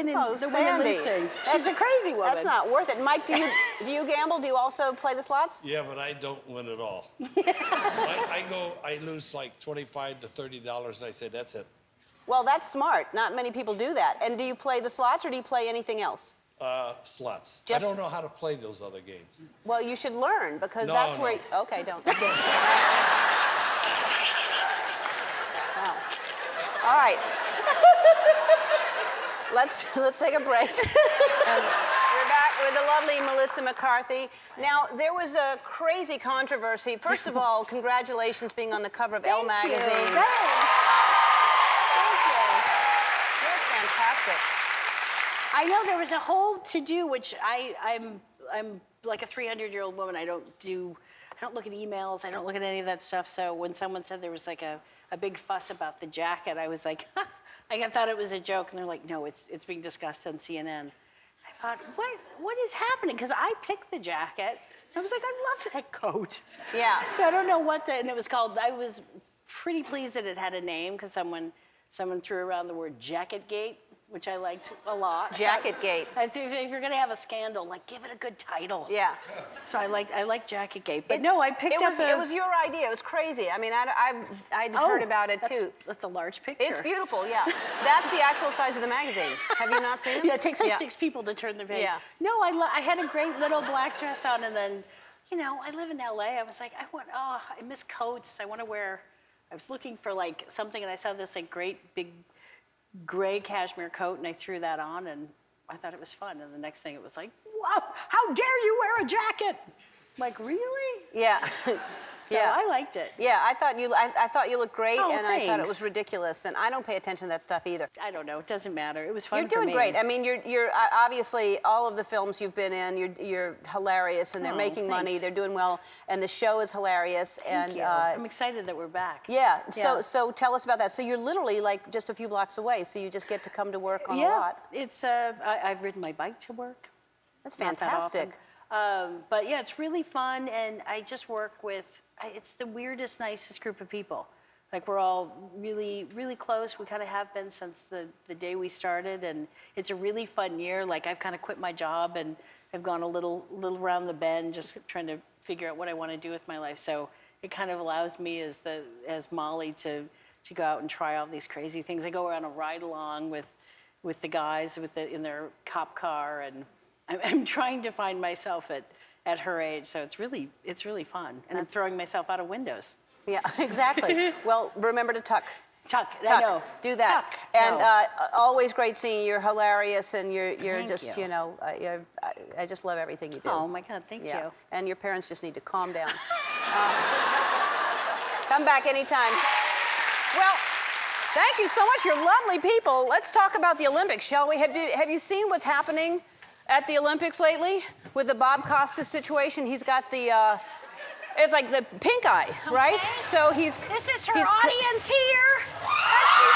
and lose thing. She's a crazy woman. That's not worth it. Mike, do you gamble? Do you also play the slots? Yeah, but I don't win at all. I lose like $25 to $30, and I say, that's it. Well, that's smart. Not many people do that. And do you play the slots or do you play anything else? Slots. Just... I don't know how to play those other games. Well, you should learn because where... Okay, don't. Wow. All right. Let's take a break. We're back with the lovely Melissa McCarthy. Now, there was a crazy controversy. First of all, congratulations being on the cover of Elle magazine. Thank you. You're fantastic. I know there was a whole to-do, which I'm like a 300-year-old woman. I don't look at emails. I don't look at any of that stuff. So when someone said there was like a big fuss about the jacket, I was like, I thought it was a joke. And they're like, no, it's being discussed on CNN. I thought, what is happening? Because I picked the jacket. I was like, I love that coat. Yeah. So I don't know and it was called, I was pretty pleased that it had a name because someone threw around the word Jacket Gate, which I liked a lot. Jacket Gate. I think if you're gonna have a scandal, like give it a good title. Yeah. So I like Jacket Gate. But no, I picked up It was your idea. It was crazy. I mean, I'd heard about it too. That's a large picture. It's beautiful, yeah. That's the actual size of the magazine. Have you not seen it? Yeah, it takes like 6 people to turn the page. Yeah. No, I had a great little black dress on, and then, I live in LA. I was like, I miss coats. I was looking for like something, and I saw this like great big gray cashmere coat, and I threw that on, and I thought it was fun. And the next thing, it was like, "Wow, how dare you wear a jacket?" I'm like, really? Yeah. So I liked it. Yeah, I thought you looked great, Oh, and I thought it was thanks. ridiculous. And I don't pay attention to that stuff either. I don't know. It doesn't matter. It was fun You're for doing me. great. I mean, you're obviously all of the films you've been in. You're hilarious, and they're Oh, making money. thanks. They're doing well, and the show is hilarious. Thank and you. I'm excited that we're back. yeah. Yeah. So tell us about that. So you're literally like just a few blocks away. So you just get to come to work on a Yeah, lot. it's. I've ridden my bike to work. That's Not that fantastic. often. But yeah, it's really fun, and I just work with. It's the weirdest, nicest group of people. Like we're all really, really close. We kind of have been since the day we started, and it's a really fun year. Like I've kind of quit my job, and I've gone a little around the bend, just trying to figure out what I want to do with my life. So it kind of allows me as Molly to go out and try all these crazy things. I go on a ride along with the guys in their cop car, and I'm trying to find myself at her age. So it's really fun, and I'm throwing myself out of windows. Yeah, exactly. Well, remember to tuck. Tuck. Tuck. I know. Do that. Tuck. And No. always great seeing you. You're hilarious, and you're Thank just, you. I just love everything you do. Oh my God, thank Yeah. you. And your parents just need to calm down. Come back anytime. Well, thank you so much. You're lovely people. Let's talk about the Olympics, shall we? Have you seen what's happening at the Olympics lately with the Bob Costas situation? He's got the, it's like the pink eye, right? Okay. So This is her he's audience here.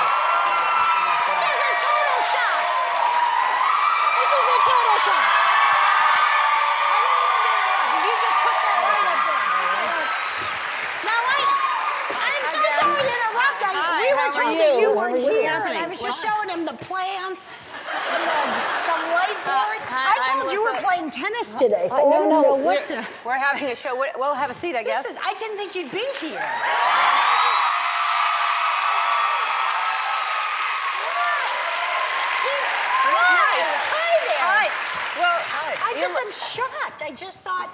This is a total shock. This is a total shock. You just put that right up there. Now, I'm so sorry to interrupt. We were how are told you? that you How weren't are you? here, and I was just showing him the plants and the whiteboard. hi, I told I'm you were Melissa. playing tennis today. no, what we're having a show. We'll have a seat, I guess. I didn't think you'd be here. Hi. Well, I just am shocked. I just thought,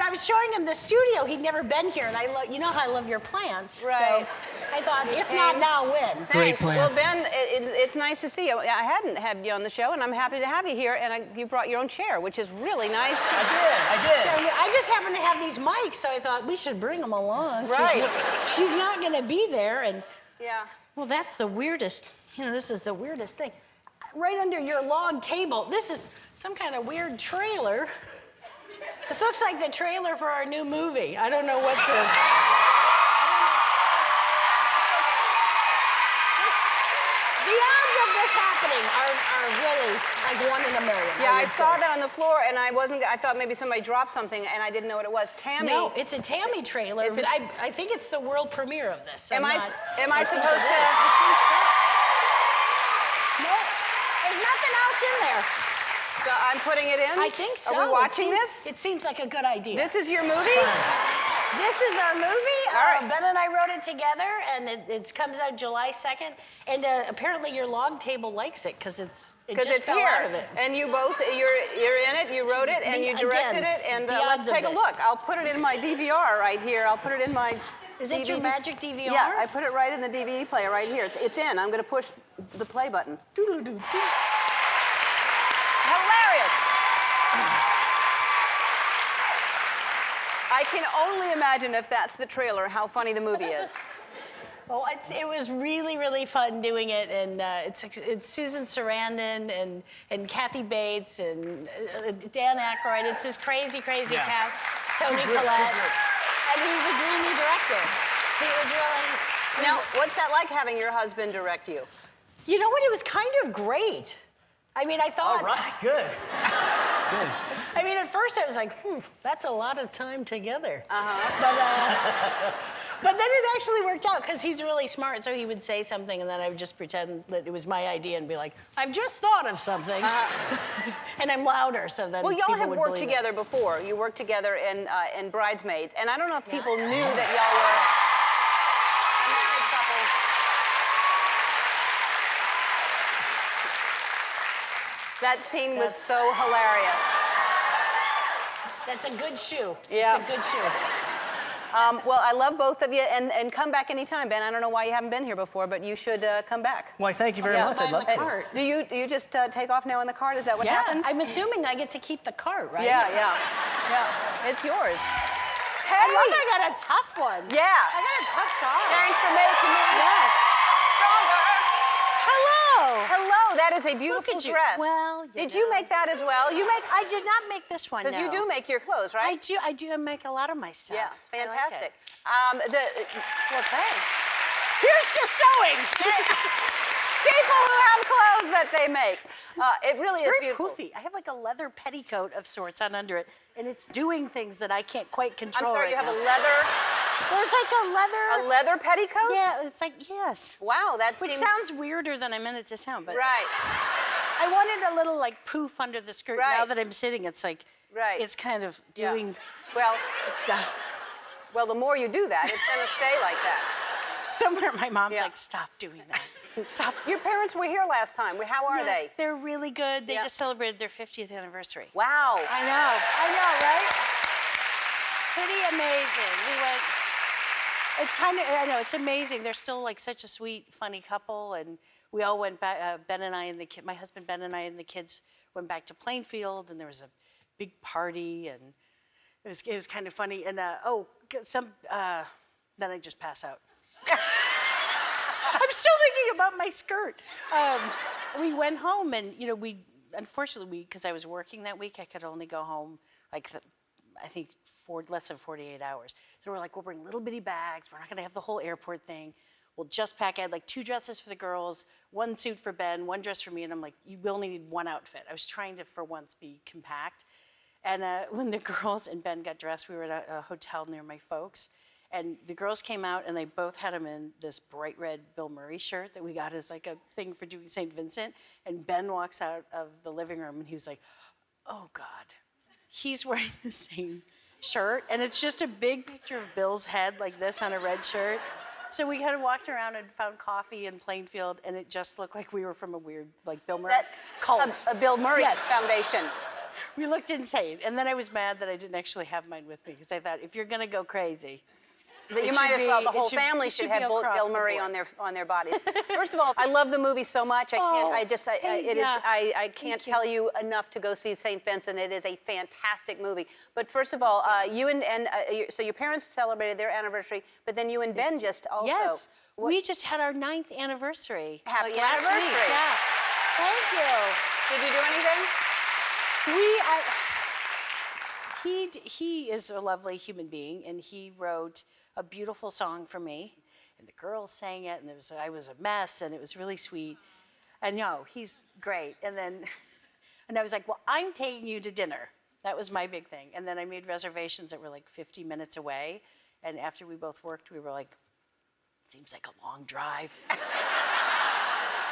I was showing him the studio. He'd never been here, and you know how I love your plants. Right. So I thought, if not now, when? Great Thanks. plants. Well, Ben, it's nice to see you. I hadn't had you on the show, and I'm happy to have you here. And you brought your own chair, which is really nice. I did. So I just happen to have these mics, so I thought we should bring them along. Right. She's not going to be there, and Yeah. well, that's the weirdest. This is the weirdest thing. Right under your log table, this is some kind of weird trailer. This looks like the trailer for our new movie. I don't know what to. The odds of this happening are really like 1 in a million. Yeah, I would saw say. that on the floor, and I thought maybe somebody dropped something, and I didn't know what it was. Tammy. No, it's a Tammy trailer. It's But a- I think it's the world premiere of this. Am I think supposed it is. to? I think so. No, there's nothing else in there. So I'm putting it in? I think so. Are we watching it this? seems, It seems like a good idea. This is your movie? This is our movie. All right. Ben and I wrote it together, and it comes out July 2nd. And apparently your log table likes it because it Because just it's fell here. out of it. And you both, you're in it, you wrote it, and you directed Again, it, and the let's odds of take a this. look. I'll put it in my DVR right here. I'll put it in my Is it your DVD. magic DVR? Yeah, I put it right in the DVD player right here. It's in. I'm going to push the play button. Doo-doo-doo-doo. Hilarious. I can only imagine if that's the trailer, how funny the movie is. Well, it was really, really fun doing it, and it's Susan Sarandon and Kathy Bates and Dan Aykroyd. It's this crazy, crazy cast. Toni Collette, and he's a dreamy director. He was really. Now, what's that like having your husband direct you? You know what? It was kind of great. I mean, I thought. All right, good. Good. I mean, at first I was like, that's a lot of time together. But then it actually worked out because he's really smart. So he would say something, and then I would just pretend that it was my idea and be like, I've just thought of something. And I'm louder, so then Well, y'all people have would worked believe together before. You worked together in Bridesmaids, and I don't know if people knew that y'all were a married couple. That scene was so hilarious. That's a good shoe. Yeah. It's a good shoe. Well, I love both of you, and come back anytime, Ben. I don't know why you haven't been here before, but you should come back. Why, thank you very much. I'd love to. Cart. Do you just take off now in the cart? Is that what happens? I'm assuming I get to keep the cart, right? Yeah. It's yours. Hey! I love I got a tough one. Yeah. I got a tough song. Thanks for making me Yes. stronger. Hello. Hello, that is a beautiful Look at you. dress. Well, Did you make that as well? You make, I did not make this one, because no. you do make your clothes, I right? do. I do make a lot of my stuff. Yeah, it's I like fantastic. it. Well, thanks. Here's to sewing. People who have clothes that they make. It really It's is very beautiful. poofy. I have like a leather petticoat of sorts on under it, and it's doing things that I can't quite control. I'm sorry, right you have now. a leather There's like a leather. petticoat? Yeah, it's like yes. Wow, that Which seems... sounds weirder than I meant it to sound, but Right. I wanted a little like poof under the skirt. Right. Now that I'm sitting, it's like it's kind of Yeah. doing. Well, It's well, the more you do that, it's going to stay like that. somewhere my mom's Yeah. like, stop doing that. Stop. Your parents were here last time. How are Yes, they? they're really good. They Yeah. just celebrated their 50th anniversary. Wow. I know, right? Pretty amazing. We went. It's kind of, I know, it's amazing. They're still like such a sweet, funny couple, and we all went back. Ben and I and my husband Ben and I and the kids went back to Plainfield, and there was a big party, and it was kind of funny. And then I just pass out. I'm still thinking about my skirt. We went home, and unfortunately, because I was working that week, I could only go home like I think less than 48 hours. So we're like, we'll bring little bitty bags. We're not gonna have the whole airport thing. We'll just pack. I had like 2 dresses for the girls, 1 suit for Ben, 1 dress for me, and I'm like, you will only need 1 outfit. I was trying to, for once, be compact. And when the girls and Ben got dressed, we were at a hotel near my folks. And the girls came out, and they both had them in this bright red Bill Murray shirt that we got as like a thing for doing St. Vincent. And Ben walks out of the living room, and he was like, oh, God. He's wearing the same shirt, and it's just a big picture of Bill's head like this on a red shirt. So we kind of walked around and found coffee in Plainfield, and it just looked like we were from a weird, like, Bill Murray cult. A Bill Murray Yes. Foundation. We looked insane. And then I was mad that I didn't actually have mine with me, because I thought, if you're going to go crazy, That you It might should as well. be- The it whole should- family it should should have be across Bill the Murray board. on their bodies. First of all, I love the movie so much. I can't tell you enough to go see St. Vincent. It is a fantastic movie. But first of all, so your parents celebrated their anniversary, but then you and Ben just also. Yes. We just had our 9th anniversary. Happy like last anniversary. Week. Yeah. Thank you. Did you do anything? He is a lovely human being, and he wrote a beautiful song for me, and the girls sang it, and I was a mess, and it was really sweet. And no, he's great. And I was like, well, I'm taking you to dinner. That was my big thing. And then I made reservations that were like 50 minutes away. And after we both worked, we were like, seems like a long drive.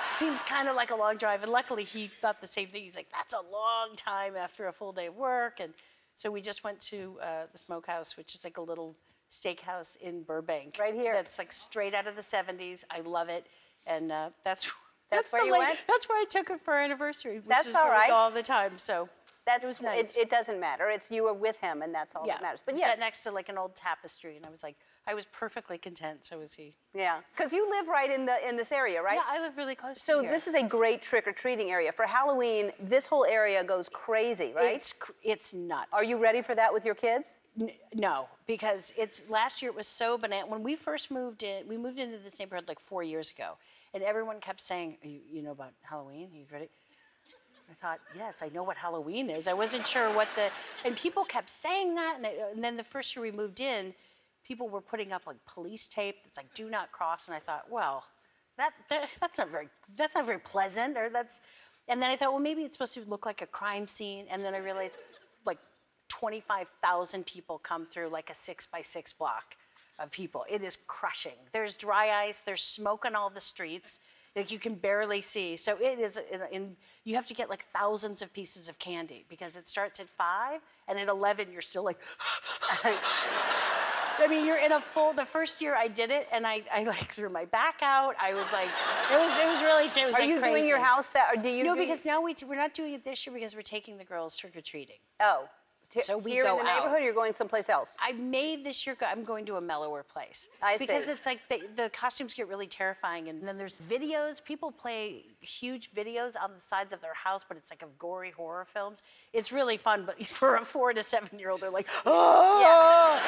Seems kind of like a long drive. And luckily, he thought the same thing. He's like, that's a long time after a full day of work. And so we just went to the Smokehouse, which is like a little steakhouse in Burbank. Right here. That's like straight out of the 70s. I love it. And that's where you went? That's where I took it for our anniversary, which That's is all where we right. go all the time. So it was nice. It doesn't matter. It's you were with him, and that's all that matters. But we yes, sat next to like an old tapestry, and I was like, I was perfectly content. So was he. yeah, because you live right in this area, right? Yeah, I live really close So to here. this is a great trick-or-treating area. For Halloween, this whole area goes crazy, right? It's nuts. Are you ready for that with your kids? No, because last year it was so banana. When we first moved in, we moved into this neighborhood like 4 years ago, and everyone kept saying, you know about Halloween? Are you ready? I thought, yes, I know what Halloween is. I wasn't sure and people kept saying that, and then the first year we moved in, people were putting up like police tape that's like, do not cross, and I thought, well, that's not very pleasant, and then I thought, well, maybe it's supposed to look like a crime scene, and then I realized, like 25,000 people come through like a 6x6 block of people. It is crushing. There's dry ice, there's smoke on all the streets. Like you can barely see. So it is, you have to get like thousands of pieces of candy because it starts at 5 and at 11 you're still like, I mean, you're in a full, the first year I did it and I like threw my back out. I would like, it was really, it was Are like you crazy. doing your house that, or do you? No, because now we're not doing it this year because we're taking the girls trick-or-treating. Oh. So we here go in the out. neighborhood, or you're going someplace else? I made this year, I'm going to a mellower place. I see. Because it's like the costumes get really terrifying. And then there's videos. People play huge videos on the sides of their house, but it's like of gory horror films. It's really fun, but for a 4 to 7-year-old, they're like, oh!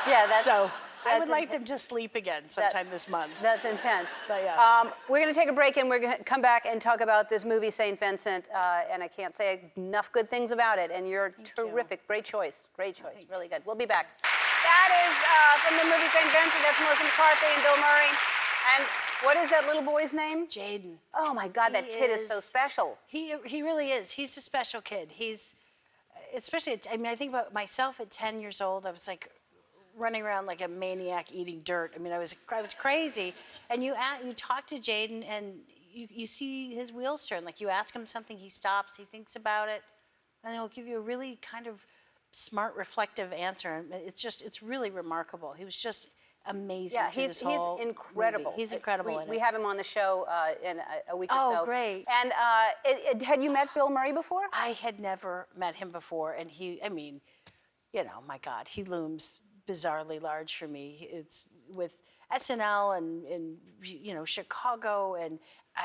Yeah, that's. So I would that's like them to sleep again sometime this month. That's intense. But yeah. We're going to take a break and we're going to come back and talk about this movie, St. Vincent. And I can't say enough good things about it. And you're terrific. Great choice. Great choice. Thanks. Really good. We'll be back. That is from the movie St. Vincent. That's Melissa McCarthy and Bill Murray. And what is that little boy's name? Jaden. Oh my God, that kid is so special. He really is. He's a special kid. He's, especially, I mean, I think about myself at 10 years old. I was like running around like a maniac eating dirt. I mean, I was crazy. And you talk to Jaden and you see his wheels turn. Like you ask him something, he stops, he thinks about it, and he'll give you a really kind of smart, reflective answer. And it's really remarkable. He was just amazing. Yeah, through he's this whole incredible. movie. He's incredible. We have him on the show in a week or so. Oh, great. And had you met Bill Murray before? I had never met him before, and I mean, you know, my God, he looms bizarrely large for me. It's with SNL and you know, Chicago, and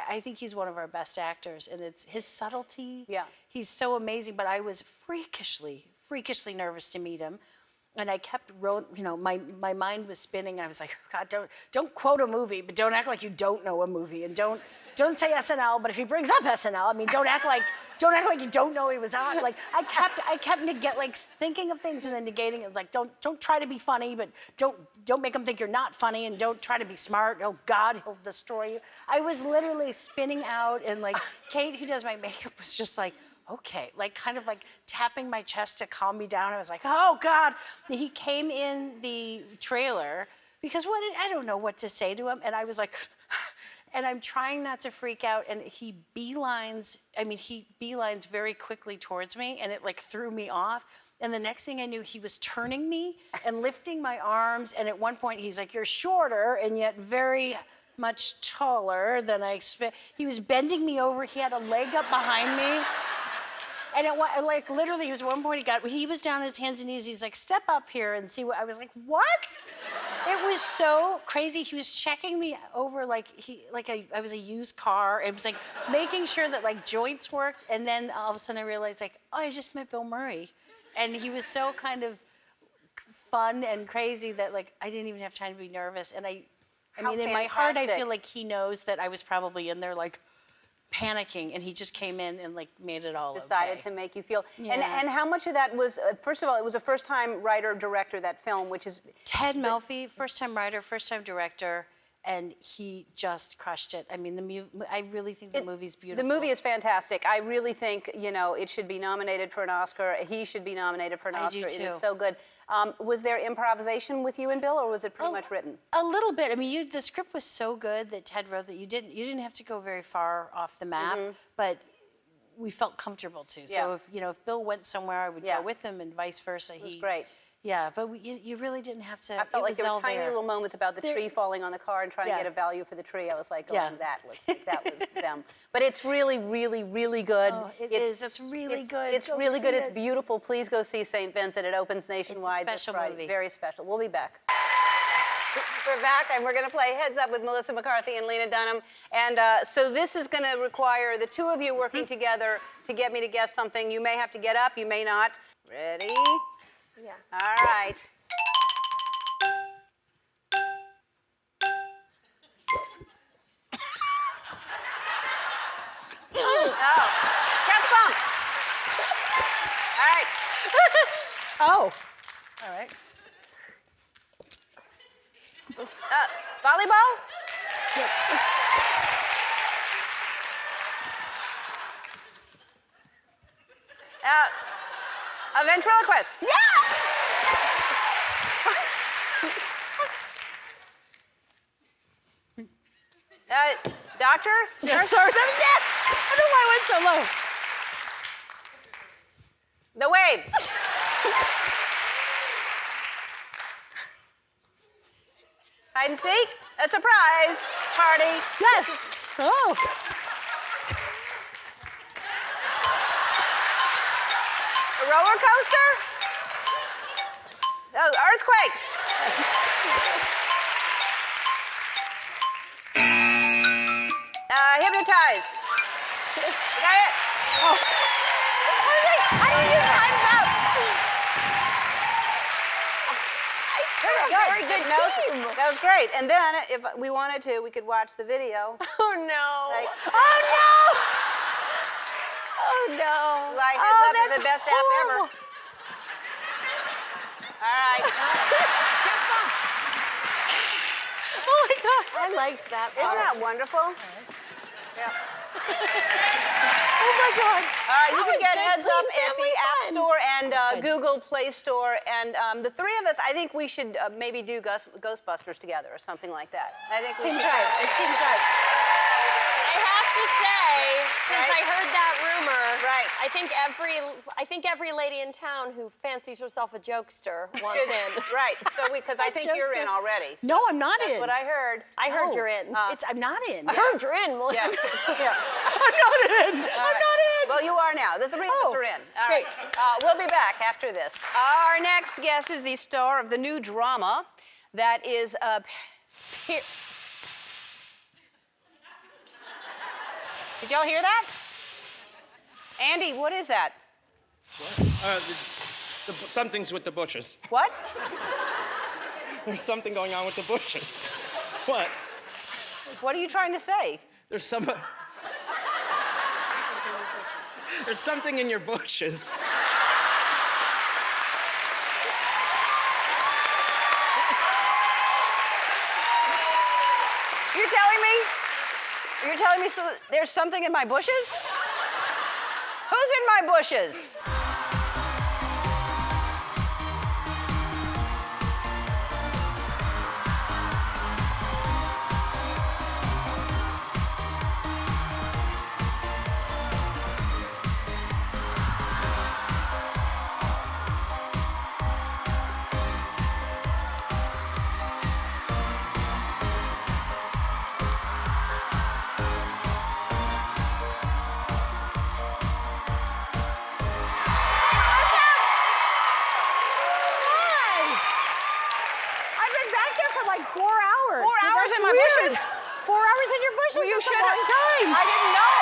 I think he's one of our best actors, and it's his subtlety. Yeah. He's so amazing, but I was freakishly nervous to meet him. And I kept, you know, my mind was spinning. I was like, God, don't quote a movie, but don't act like you don't know a movie, and don't say SNL. But if he brings up SNL, I mean, don't act like you don't know he was on. Like I kept thinking of things and then negating it. It was like, don't try to be funny, but don't make him think you're not funny, and don't try to be smart. Oh God, he'll destroy you. I was literally spinning out, and like Kate, who does my makeup, was just like, okay, like kind of like tapping my chest to calm me down. I was like, oh God. He came in the trailer because I don't know what to say to him. And I was like, and I'm trying not to freak out. And he beelines very quickly towards me, and it like threw me off. And the next thing I knew, he was turning me and lifting my arms. And at one point he's like, you're shorter and yet very much taller than I expect. He was bending me over. He had a leg up behind me. And like literally, he was at one point he was down on his hands and knees. He's like, step up here and see what. I was like, what? It was so crazy. He was checking me over I was a used car. It was like making sure that like joints worked. And then all of a sudden I realized like, oh, I just met Bill Murray, and he was so kind of fun and crazy that like I didn't even have time to be nervous. And I mean, in my heart, I feel like he knows that I was probably in there like panicking, and he just came in and like made it all Decided okay. to make you feel. Yeah. And how much of that was? First of all, it was a first-time writer director, that film, which is Ted Melfi, first-time writer, first-time director, and he just crushed it. I mean, I really think the movie's beautiful. The movie is fantastic. I really think, you know, it should be nominated for an Oscar. He should be nominated for an Oscar. do It is too. so good. Was there improvisation with you and Bill, or was it pretty much written? A little bit. I mean, the script was so good that Ted wrote that you didn't have to go very far off the map, but we felt comfortable to. So Yeah. if Bill went somewhere, I would Yeah. go with him, and vice versa. It was great. Yeah, but you really didn't have to. I felt like was there were all tiny there. little moments about the tree falling on the car and trying to Yeah. get a value for the tree. I was like, oh, Yeah. that was them. But it's really, really, really good. Oh, it is. It's really good. It's Go really good. see It's it. beautiful. Please go see St. Vincent. It opens nationwide this special Friday. movie. Very special. We'll be back. We're back, and we're going to play Heads Up with Melissa McCarthy and Lena Dunham. And so this is going to require the two of you working together to get me to guess something. You may have to get up. You may not. Ready? Yeah. All right. Oh, chest bump. All right. Oh, all right. Volleyball? Yes. A ventriloquist. Doctor? Sorry, that was it. I don't know why I went so low. The wave. Hide and seek. A surprise party. Yes. Oh. A roller coaster. Oh, earthquake. Hypnotize. You got it? Oh. How do you time up? Very good. Team. That was great. And then, if we wanted to, we could watch the video. Oh no. Like, Oh no. Oh no. like Oh, Heads Up is that's the best horrible. app ever. All right. Oh my God. I liked that Isn't part. that wonderful? Yeah. Oh my God. All right, you can was get good, Heads Up clean at the family App fun. Store and Google Play Store. And the three of us, I think we should maybe do Ghostbusters together or something like that. I think we Seems should. right. It seems right. I have to say, since I heard that rumor, Right. I think every lady in town who fancies herself a jokester wants in. Right. So because I think you're in Jokester. already. No, I'm not That's in. what I heard. I heard Oh, you're in. I'm not in. I heard you're in, Melissa. Yeah. I'm not in. I'm not in. Well, you are now. The three of us Oh, are in. All right. We'll be back after this. Our next guest is the star of the new drama that is Did y'all hear that? Andy, what is that? Something's with the bushes. What? There's something going on with the bushes. What? What are you trying to say? There's something in your bushes. You're telling me there's something in my bushes? Who's in my bushes? I've been back there for like 4 hours. 4 So hours that's in my weird. bushes? 4 hours in your bushes? Well, you That's should a long time. I didn't know.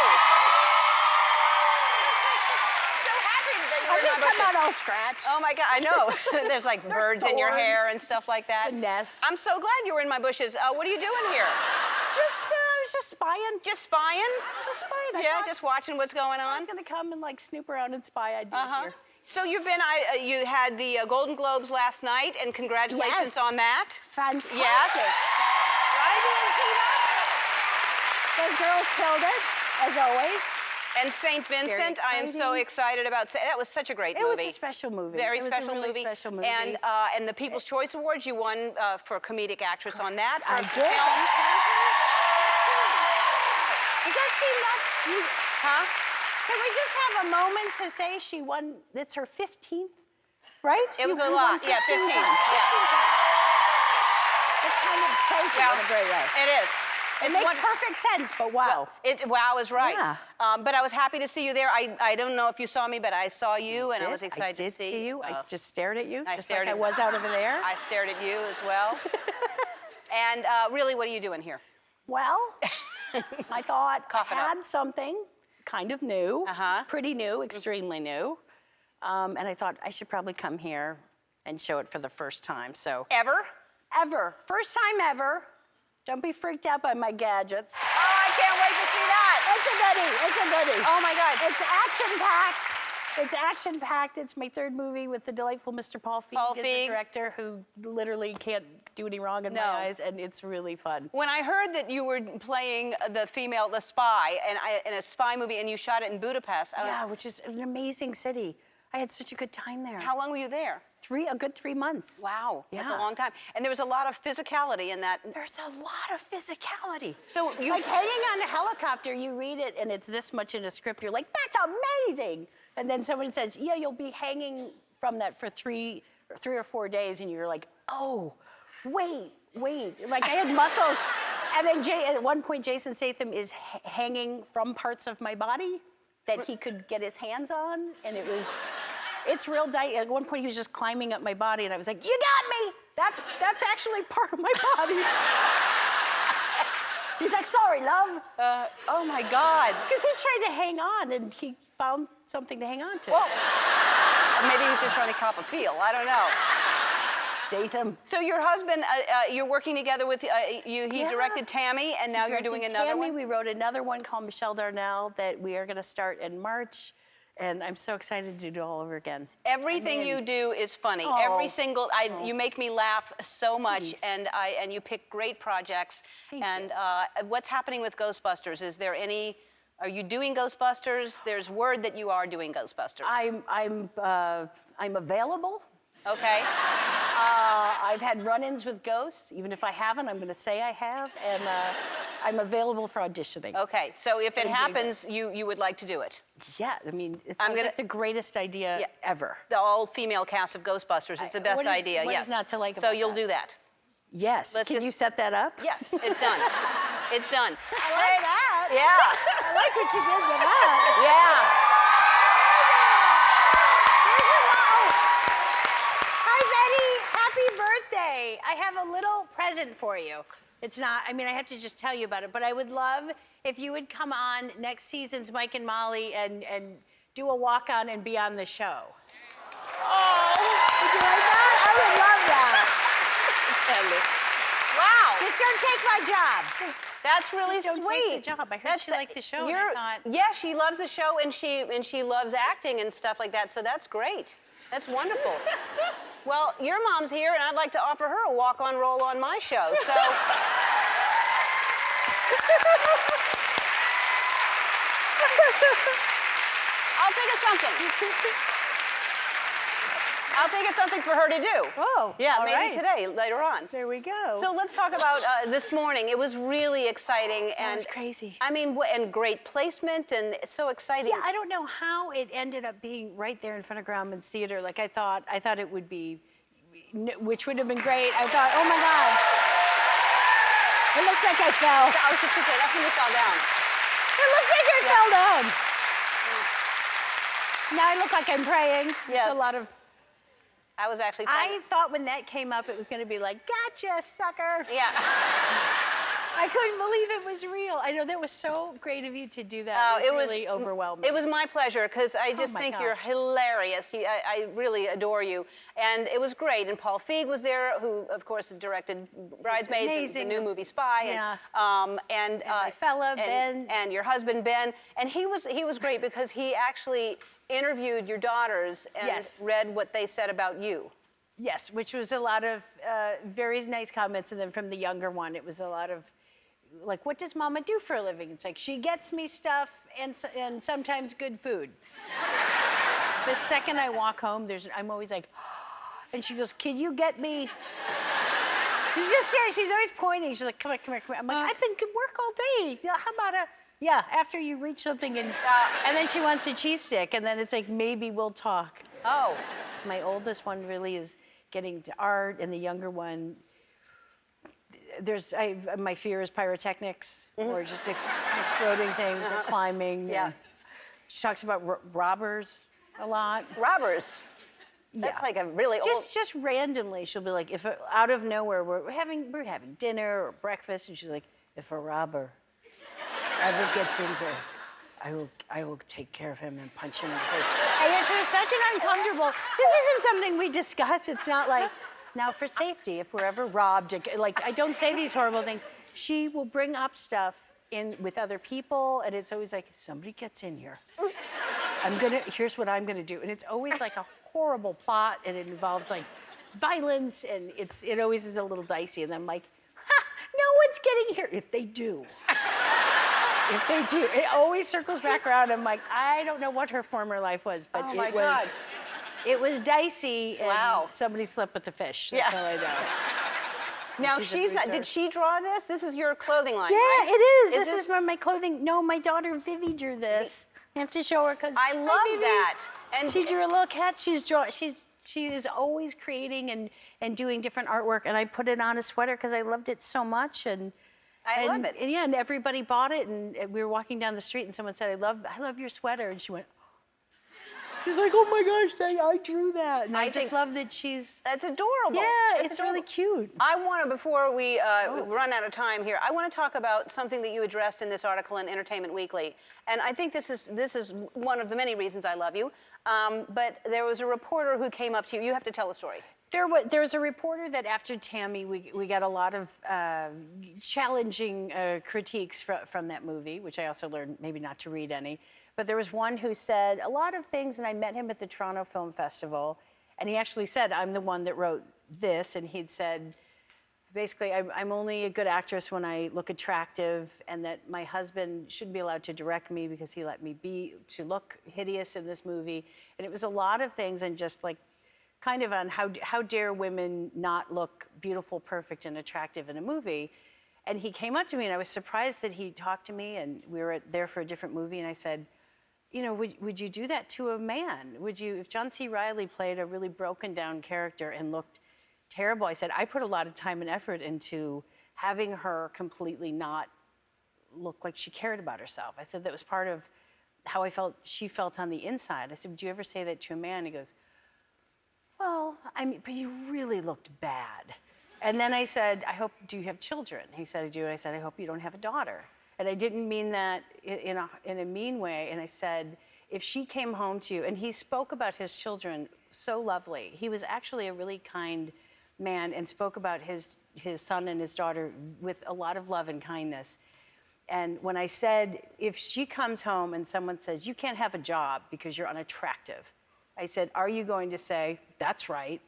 So happy that you I were in just my come bushes. out all scratched. Oh my God, I know. There's like birds in your thorns. hair and stuff like that. It's a nest. I'm so glad you were in my bushes. What are you doing here? I was just spying. Just spying? Just spying. I Yeah, thought just watching what's going I on. was gonna come and like snoop around and spy. I'd do it here. So you've been, you had the Golden Globes last night, and congratulations Yes. on that. Fantastic. Yes. Right? You didn't see that? Those girls killed it, as always. And St. Vincent, I am so excited about. That was such a great movie. It was a special movie. Very it was special a really movie. special movie. And the People's Choice Awards, you won for comedic actress on that. I for did. Film. Does that seem nuts? Huh? Can we just have a moment to say she won? It's her 15th, right? It was You a won lot. 15 Yeah, 15. times. Yeah. 15 times. It's kind of crazy in a great way. It is. It makes perfect sense, but wow. Wow is right. Yeah. But I was happy to see you there. I don't know if you saw me, but I saw you, and I was excited I did to see see you. I just stared at you, I just stared like I at- was out over there. I stared at you as well. And really, what are you doing here? Well, I thought Cough it I up. had something kind of new, Uh-huh. pretty new, extremely new. And I thought I should probably come here and show it for the first time. So, Ever? ever, first time ever. Don't be freaked out by my gadgets. Oh, I can't wait to see that. It's a goodie, it's a goodie. Oh my God. It's action-packed. It's action-packed. It's my third movie with the delightful Mr. Paul Feig, Paul as Feig. the director, who literally can't do any wrong in No. my eyes, and it's really fun. When I heard that you were playing the spy, in a spy movie, and you shot it in Budapest, Yeah, which is an amazing city. I had such a good time there. How long were you there? A good 3 months. Wow, that's a Yeah. long time. And there was a lot of physicality in that. There's a lot of physicality. So you like hanging on a helicopter, you read it and it's this much in a script. You're like, that's amazing. And then someone says, yeah, you'll be hanging from that for three or 4 days, and you're like, oh, wait. Like I had muscles. And then at one point, Jason Statham is hanging from parts of my body that he could get his hands on, and it's real At one point, he was just climbing up my body, and I was like, you got me! That's actually part of my body. He's like, sorry, love. oh my God. Because he's trying to hang on, and he found something to hang on to. Well, maybe he's just trying to cop a feel. I don't know. Statham. So your husband, you're working together with you. He directed Tammy, and now you're doing another Tammy. one. We wrote another one called Michelle Darnell that we are going to start in March, and I'm so excited to do it all over again. Everything you do is funny. Oh. Every single, you make me laugh so much, Please. and you pick great projects. Thank and what's happening with Ghostbusters? Is there any? Are you doing Ghostbusters? There's word that you are doing Ghostbusters. I'm available. Okay. I've had run-ins with ghosts. Even if I haven't, I'm going to say I have, and I'm available for auditioning. Okay. So if it doing happens, you would like to do it. Yeah, I mean, it sounds like the greatest idea ever. The all-female cast of Ghostbusters. It's the best What is- idea. what yes. is not to like So about you'll that? do that. Yes. Let's Can just- you set that up? Yes. It's done. It's done. I like that. Yeah. I like what you did with that. Yeah. Hi, Betty. Happy birthday. I have a little present for you. It's not, I mean, I have to just tell you about it, but I would love if you would come on next season's Mike and Molly and do a walk-on and be on the show. Oh, would you like that? I would love that. Wow. Just don't take my job. That's really Just don't sweet. take the job. I heard she liked the show, and I thought- Yeah, she loves the show, and she loves acting and stuff like that. So that's great. That's wonderful. Well, your mom's here, and I'd like to offer her a walk-on role on my show. So. I'll think of something. I'll think of something for her to do. Oh, yeah, all maybe right. today, later on. There we go. So let's talk about this morning. It was really exciting. That and was crazy. I mean, and great placement, and it's so exciting. Yeah, I don't know how it ended up being right there in front of Grauman's Theater. Like I thought it would be, which would have been great. I thought, oh my God. It looks like I fell. I was just gonna say, that's when you fell down. It looks like I fell down. Now I look like I'm praying. Yes. It's a lot of. I was actually. I thought when that came up, it was going to be like, gotcha, sucker. Yeah. I couldn't believe it was real. I know that was so great of you to do that. It was really overwhelming. It was my pleasure because I just my think you're gosh. hilarious. I really adore you, and it was great. And Paul Feig was there, who of course has directed Bridesmaids, and the amazing. new movie Spy, Yeah. and my fella, Ben. and your husband Ben, and he was great because he actually interviewed your daughters and Yes. read what they said about you. Yes, which was a lot of very nice comments. And then from the younger one, it was a lot of, like, what does Mama do for a living? It's like, she gets me stuff and sometimes good food. The second I walk home, I'm always like, and she goes, can you get me? She's just there, she's always pointing. She's like, come here, come here, come here. I'm like, I've been good work all day. How about after you reach something and then she wants a cheese stick, and then it's like, maybe we'll talk. Oh. My oldest one really is getting to art, and the younger one, my fear is pyrotechnics, or just exploding things, or climbing. Yeah. and She talks about robbers a lot. Robbers. That's like a really old. Just randomly, she'll be like, if out of nowhere we're having dinner or breakfast, and she's like, if a robber ever gets in here, I will take care of him and punch him in the face. And it's such an uncomfortable. This isn't something we discuss. It's not like, now for safety, if we're ever robbed, like I don't say these horrible things. She will bring up stuff in with other people, and it's always like, if somebody gets in here, here's what I'm gonna do. And it's always like a horrible plot, and it involves like violence, and it always is a little dicey. And I'm like, no one's getting here. If they do. If they do, it always circles back around. I'm like, I don't know what her former life was, but Oh my it was God. It was dicey, and Wow. somebody slept with the fish. That's all I know. Now She's a she's not. producer. Did she draw this? This is your clothing line. Yeah, right? it is. Is This is from my clothing. No, my daughter Vivi drew this. I have to show her because I love that. And she drew a little cat. She is always creating and doing different artwork, and I put it on a sweater because I loved it so much. And I love it. And yeah, and everybody bought it, and we were walking down the street, and someone said, I love your sweater," and she went. She's like, "Oh my gosh, I drew that," and I just love that she's. That's adorable. Yeah, That's it's really cute. I want to, before we run out of time here, I want to talk about something that you addressed in this article in Entertainment Weekly, and I think this is one of the many reasons I love you. But there was a reporter who came up to you. You have to tell the story. There's a reporter that after Tammy, we got a lot of challenging critiques from that movie, which I also learned maybe not to read any. But there was one who said a lot of things, and I met him at the Toronto Film Festival, and he actually said, "I'm the one that wrote this," and he'd said, basically, I'm only a good actress when I look attractive, and that my husband shouldn't be allowed to direct me because he let me look hideous in this movie. And it was a lot of things, and just like, kind of on how dare women not look beautiful, perfect, and attractive in a movie. And he came up to me, and I was surprised that he talked to me, and we were there for a different movie, and I said, "You know, would you do that to a man? Would you, if John C. Reilly played a really broken down character and looked terrible?" I said, "I put a lot of time and effort into having her completely not look like she cared about herself." I said that was part of how she felt on the inside. I said, "Would you ever say that to a man?" He goes, "Well, I mean, but you really looked bad." And then I said, "Do you have children?" He said, "I do." And I said, "I hope you don't have a daughter." And I didn't mean that in a mean way. And I said, if she came home to you, and he spoke about his children so lovely. He was actually a really kind man and spoke about his son and his daughter with a lot of love and kindness. And when I said, if she comes home and someone says, "You can't have a job because you're unattractive," I said, "Are you going to say, 'That's right'?"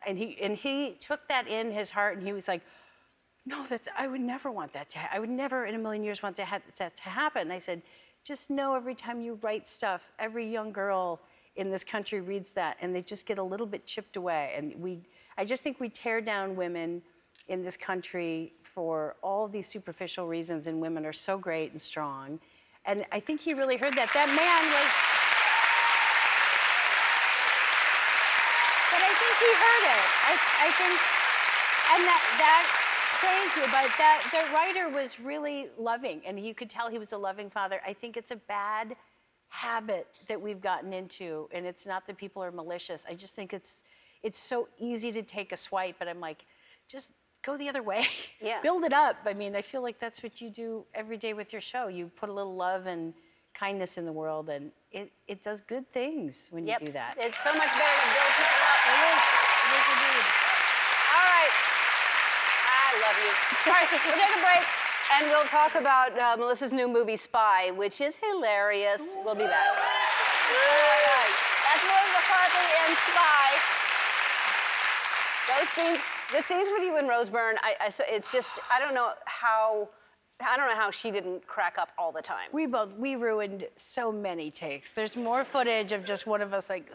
And he took that in his heart, and he was like, "No, I would never want that to happen. I would never in a million years want that to happen." And I said, "Just know every time you write stuff, every young girl in this country reads that, and they just get a little bit chipped away." And I just think we tear down women in this country for all of these superficial reasons, and women are so great and strong. And I think he really heard that. That man was... But I think he heard it. I think... And that thank you, but the writer was really loving, and you could tell he was a loving father. I think it's a bad habit that we've gotten into, and it's not that people are malicious. I just think it's so easy to take a swipe, and I'm like, just go the other way. Yeah. Build it up. I mean, I feel like that's what you do every day with your show. You put a little love and kindness in the world, and it does good things when you do that. It's so much better to build people up. It is. It is indeed. All right. I love you. All right, we'll take a break, and we'll talk about Melissa's new movie, Spy, which is hilarious. We'll be back. All right. That's Melissa McCarthy and Spy. Those scenes, the scenes with you and Roseburn, it's just, I don't know how she didn't crack up all the time. We ruined so many takes. There's more footage of just one of us like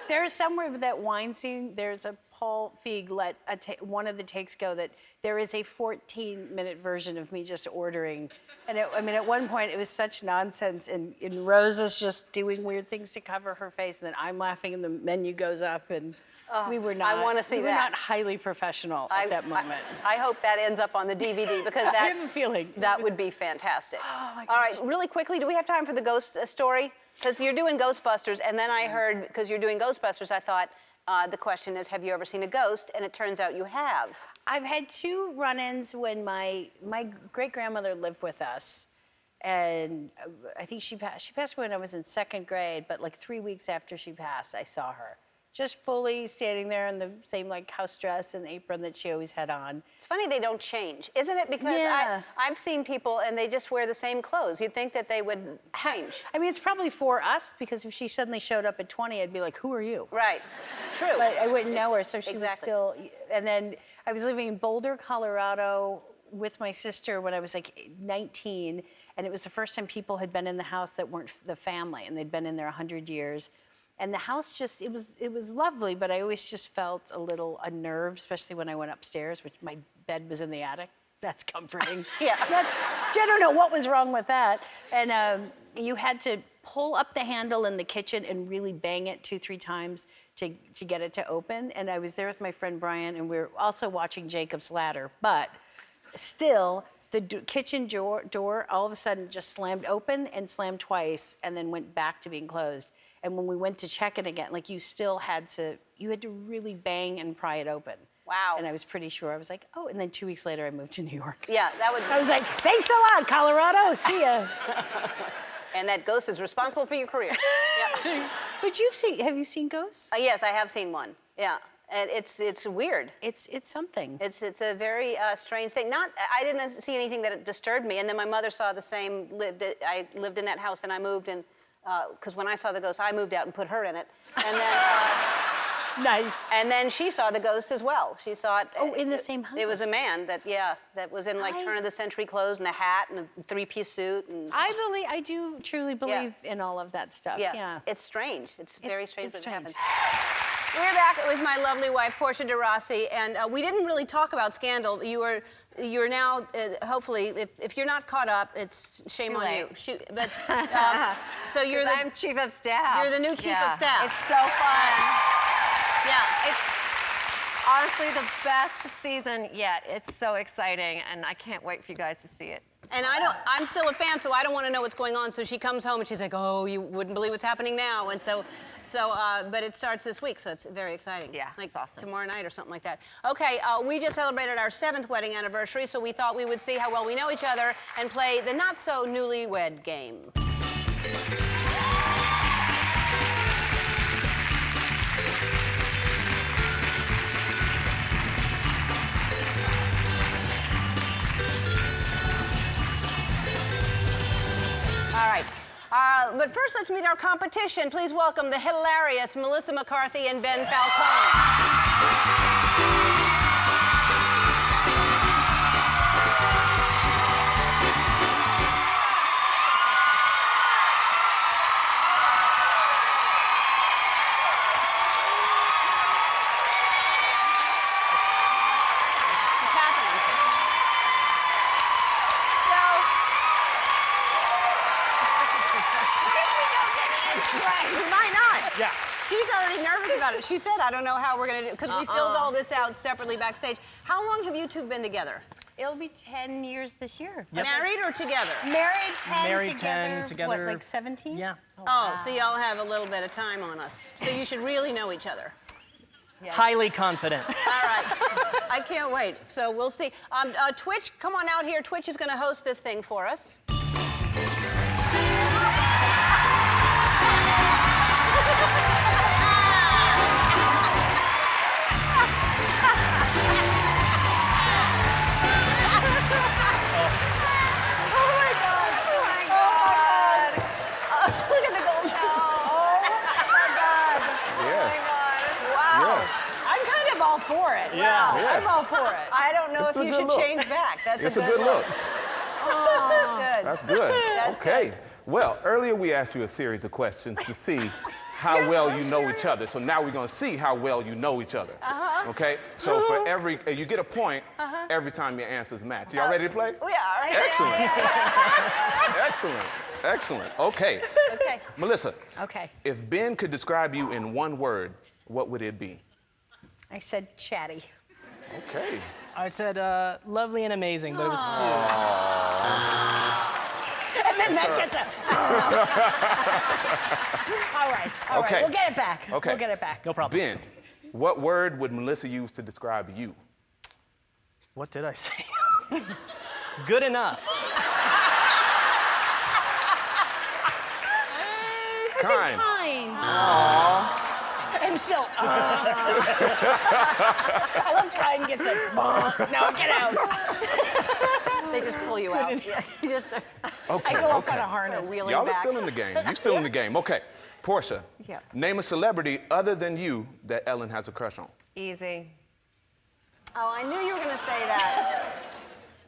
there's somewhere with that wine scene, there's a Paul Feig let one of the takes go that there is a 14-minute version of me just ordering. And at one point it was such nonsense, and Rose is just doing weird things to cover her face, and then I'm laughing and the menu goes up, and we were not. I want to see we that. were not highly professional at that moment. I hope that ends up on the DVD because I have a feeling that would be fantastic. Oh my All right, gosh. really quickly, do we have time for the ghost story? Because you're doing Ghostbusters, and then I heard, because you're doing Ghostbusters, I thought the question is, have you ever seen a ghost? And it turns out you have. I've had 2 run-ins when my great-grandmother lived with us, and I think she passed away when I was in 2nd grade, but like 3 weeks after she passed, I saw her. Just fully standing there in the same like house dress and apron that she always had on. It's funny they don't change, isn't it? Because I've seen people and they just wear the same clothes. You'd think that they would change. I mean, it's probably for us, because if she suddenly showed up at 20, I'd be like, "Who are you?" Right, true. But I wouldn't know her, so she was Exactly. still. And then I was living in Boulder, Colorado, with my sister when I was like 19, and it was the first time people had been in the house that weren't the family, and they'd been in there 100 years. And the house just, it was lovely, but I always just felt a little unnerved, especially when I went upstairs, which my bed was in the attic. That's comforting. Yeah. I don't know what was wrong with that. And you had to pull up the handle in the kitchen and really bang it 2-3 times to get it to open. And I was there with my friend Brian, and we were also watching Jacob's Ladder. But still, the kitchen door all of a sudden just slammed open and slammed twice, and then went back to being closed. And when we went to check it again, like you had to really bang and pry it open. Wow. And I was pretty sure. I was like, oh, and then 2 weeks later I moved to New York. Yeah, that would. I was like, thanks a lot, Colorado. See ya. And that ghost is responsible for your career. Yeah. But have you seen Ghosts? Yes, I have seen one. Yeah. And it's weird. It's something. It's a very strange thing. I didn't see anything that disturbed me. And then my mother saw the same. I lived in that house, and I moved, and because when I saw the ghost, I moved out and put her in it. And then. Nice. And then she saw the ghost as well. She saw it. Oh, in the same house. It was a man that was in like turn of the century clothes and a hat and a 3-piece suit. And I do truly believe in all of that stuff. Yeah. It's strange. It's very strange It's when it strange. happens. We're back with my lovely wife, Portia de Rossi, and we didn't really talk about Scandal. You're now, hopefully, if you're not caught up, it's shame Too on late. you. But so you're I'm chief of staff. You're the new chief of staff. It's so fun. Yeah. It's honestly the best season yet. It's so exciting, and I can't wait for you guys to see it. And I'm still a fan, so I don't want to know what's going on. So she comes home and she's like, oh, you wouldn't believe what's happening now. And but it starts this week, so it's very exciting. Yeah, like it's awesome. Tomorrow night or something like that. Okay, we just celebrated our 7th wedding anniversary, so we thought we would see how well we know each other and play the not so newlywed game. All right. But first, let's meet our competition. Please welcome the hilarious Melissa McCarthy and Ben Falcone. What's happening? You might not. Yeah. She's already nervous about it. She said, I don't know how we're going to do it, because we filled all this out separately backstage. How long have you two been together? It'll be 10 years this year. Married or together? Married 10 Married together. 10 together. What, like 17? Yeah. Oh, so y'all have a little bit of time on us. So you should really know each other. Highly confident. All right. I can't wait. So we'll see. Twitch, come on out here. Twitch is going to host this thing for us. For it. Yeah. Wow. I'm all for it. I don't know if you should change back. That's It's a good look. Oh, good. That's good. That's Okay. good. Well, earlier we asked you a series of questions to see how well you know each other. So now we're going to see how well you know each other. Okay? So for you get a point every time your answers match. Y'all ready to play? We are. Excellent. Excellent. Excellent. Okay. Okay. Melissa. Okay. If Ben could describe you in one word, what would it be? I said chatty. Okay. I said lovely and amazing, but it was cute. And then that gets a. All right. All Okay. right. We'll get it back. Okay. We'll get it back. No problem. Ben, what word would Melissa use to describe you? What did I say? Good enough. Kind. Fine. Aww. And still, I love kind gets a, no, get out. They just pull you out. Yeah, you just Okay. I go up okay. on a harness. wheeling Y'all are back. still in the game. You're still in the game. Okay. Portia, Yeah. name a celebrity other than you that Ellen has a crush on. Easy. Oh, I knew you were going to say that.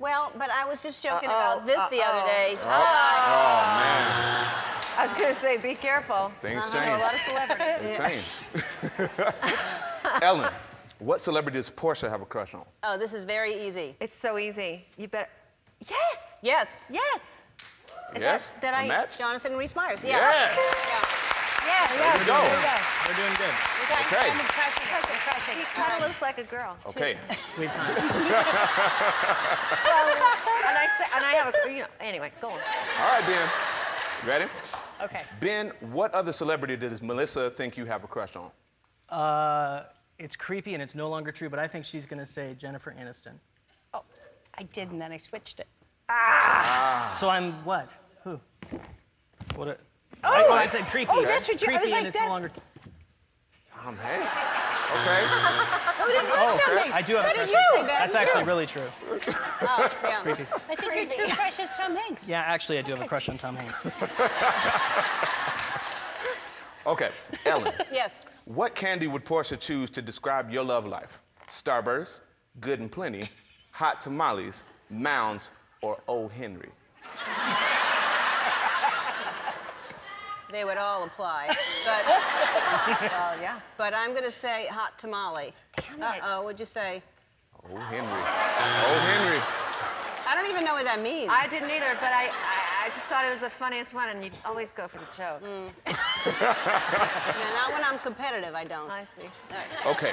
Well, but I was just joking about this the other day. Oh, man. I was going to say, be careful. Things I know a change. lot of celebrities. Things change. Ellen, what celebrity does Portia have a crush on? Oh, this is very easy. It's so easy. You better. Yes. Yes. Yes. Yes? that A I- match? Jonathan Rhys-Meyers. Yes. Yes. There you go. We're doing good. Okay. I'm crushing it. I'm crushing He it. kind of looks like a girl. Okay. Sweet time. And I have a, anyway, go on. All right, Ben. Ready? Okay. Ben, what other celebrity does Melissa think you have a crush on? It's creepy and it's no longer true, but I think she's gonna say Jennifer Aniston. Oh, I did, and then I switched it. So I'm what? Who? What? I said creepy. Oh, that's what you- I Creepy was like and it's that. no longer. Tom Hanks. Okay. I do have a crush. you? That's actually really true. Oh, yeah. Creepy. I think your true crush is Tom Hanks. Yeah, actually, I do have a crush on Tom Hanks. Okay. Ellen, Yes. what candy would Portia choose to describe your love life? Starburst, Good and Plenty, Hot Tamales, Mounds, or O. Henry? They would all apply. But, Well, yeah. but I'm going to say hot tamale. Damn it. Uh-oh, what'd you say? O. Henry. O. Henry. I don't even know what that means. I didn't either, but I just thought it was the funniest one, and you always go for the joke. Yeah, not when I'm competitive, I don't. I see. Okay.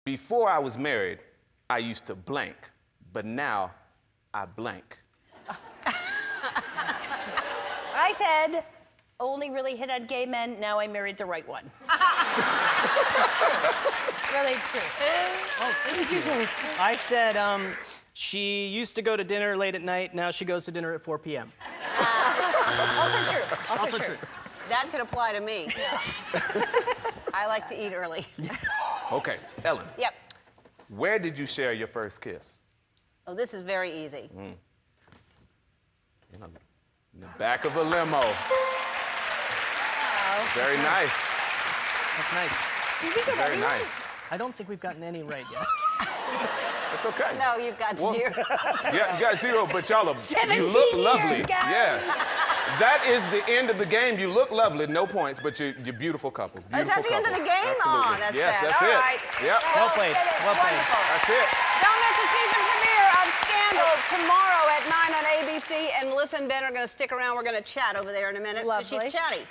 Before I was married, I used to blank, but now I blank. I said, only really hit on gay men. Now I married the right one. Really true. Oh, what did you say? I said she used to go to dinner late at night. Now she goes to dinner at 4 p.m. Also true. Also true. That could apply to me. I like to eat early. Okay, Ellen, Yep. where did you share your first kiss? Oh, this is very easy. In the back of a limo. Very nice. That's nice. Very nice. I don't think we've gotten any right yet. It's okay. No, you've got Well, zero. Yeah, you got zero, but y'all are, 17 you look lovely. years, guys. Yes. That is the end of the game. You look lovely, no points, but you're beautiful couple. Is that the end of the game? Absolutely. Oh, that's yes, sad. that's All it. right. Yep. Well played. Well played. Wonderful. That's it. Don't miss the season premiere of Scandal tomorrow at 9 on ABC. And Melissa and Ben are going to stick around. We're going to chat over there in a minute. Lovely. She's chatty.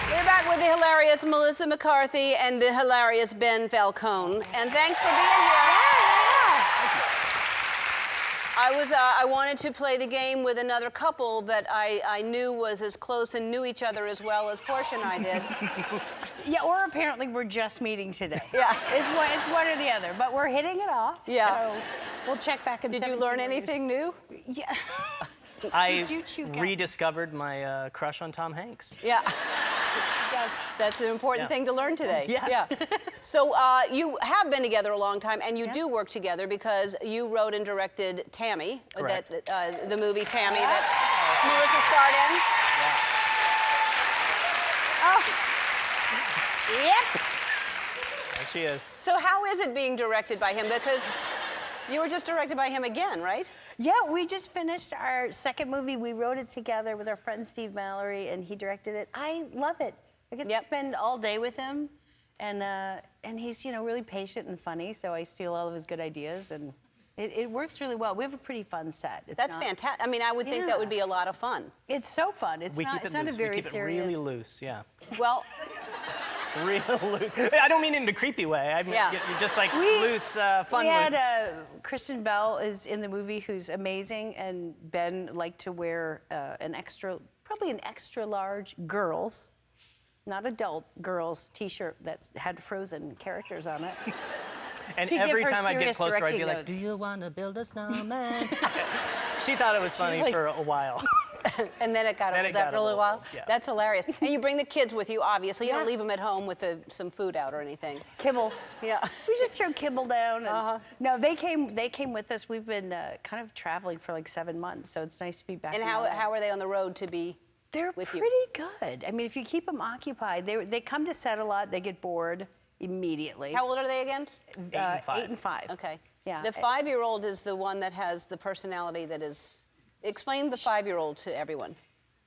We're back with the hilarious Melissa McCarthy and the hilarious Ben Falcone. And thanks for being here. I wanted to play the game with another couple that I knew was as close and knew each other as well as Portia and I did. Yeah, or apparently we're just meeting today. Yeah. It's one or the other, but we're hitting it off. Yeah. So we'll check back in Did you 17 learn years. anything new? Yeah. I you chew gum? rediscovered my crush on Tom Hanks. Yeah. Yes. That's an important Yeah. thing to learn today. Yeah. So you have been together a long time, and you do work together because you wrote and directed Tammy, Correct. the movie Tammy that Melissa starred in. Oh. Yep. There she is. So how is it being directed by him? Because you were just directed by him again, right? Yeah, we just finished our second movie. We wrote it together with our friend Steve Mallory, and he directed it. I love it. I get to spend all day with him, and he's really patient and funny. So I steal all of his good ideas, and it works really well. We have a pretty fun set. That's fantastic. I mean, I would think that would be a lot of fun. It's so fun. It's We not. keep it It's not loose. a very We keep serious. it really loose. Yeah. Well, Real loose. I don't mean in a creepy way. I mean you're just like loose, fun. We had loose. Kristen Bell is in the movie, who's amazing, and Ben liked to wear probably an extra large girls, not adult girls, T-shirt that had Frozen characters on it. And to every give her time I'd get serious closer, I'd be directing like, notes. "Do you want to build a snowman?" She thought it was funny like- for a while. and then it got Then old it got after a little old, while. yeah. That's hilarious. And you bring the kids with you, obviously. You don't Yeah. leave them at home with some food out or anything. Kibble. Yeah. We just throw kibble down. And, No, they came with us. We've been kind of traveling for like 7 months, so it's nice to be back. And in how LA. are they on the road to be They're with pretty you? good. I mean, if you keep them occupied, they come to set a lot. They get bored immediately. How old are they again? 8 and 5. 8 and 5. Okay. Yeah. The 5-year-old is the one that has the personality that is. Explain the 5-year-old to everyone.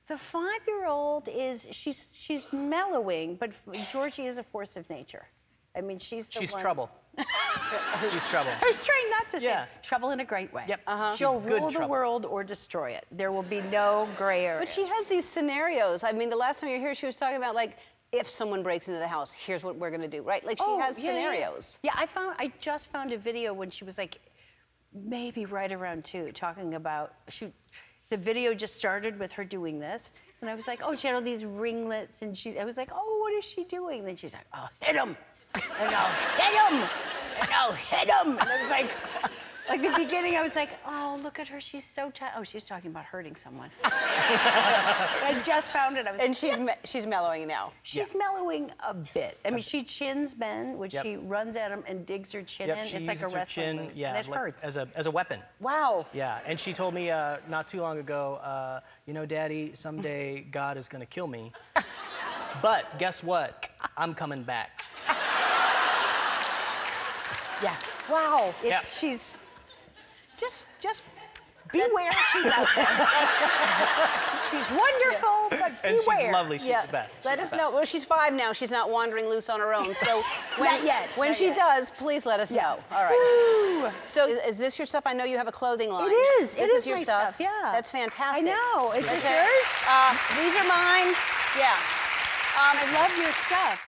The 5-year-old is she's mellowing, but Georgie is a force of nature. I mean, she's the She's one. trouble. She's trouble. I was trying not to say Yeah. trouble in a great way. Yep. She'll She's good rule the trouble. world or destroy it. There will be no gray areas. But she has these scenarios. I mean, the last time you were here, she was talking about like, if someone breaks into the house, here's what we're gonna do, right? Like she has scenarios. Yeah, I just found a video when she was like, maybe right around 2, talking about the video just started with her doing this, and I was like, oh, she had all these ringlets, and I was like, oh, what is she doing? And then she's like, oh, hit him, and I'll hit him, and I'll hit him, and I was like the beginning, I was like, oh, look at her, she's so tired. Oh, she's talking about hurting someone. I just found it. I was And she's mellowing now. She's mellowing a bit. I mean, she chins Ben, which she runs at him and digs her chin in. She It's like a uses her wrestling chin, move, yeah, and it like, hurts. as a weapon. Wow. Yeah, and she told me not too long ago, you know, Daddy, someday God is gonna kill me. But guess what? I'm coming back. Yeah. Wow. She's just beware. She's out there. She's wonderful, but And beware. she's lovely. She's the best. Let us know. Well, she's 5 now. She's not wandering loose on her own. So Not yet. When Not she yet. does, please let us know. All right. So is this your stuff? I know you have a clothing line. It is. This It is your my stuff. stuff, yeah. That's fantastic. I know. Is this Okay. yours? These are mine. Yeah. I love your stuff.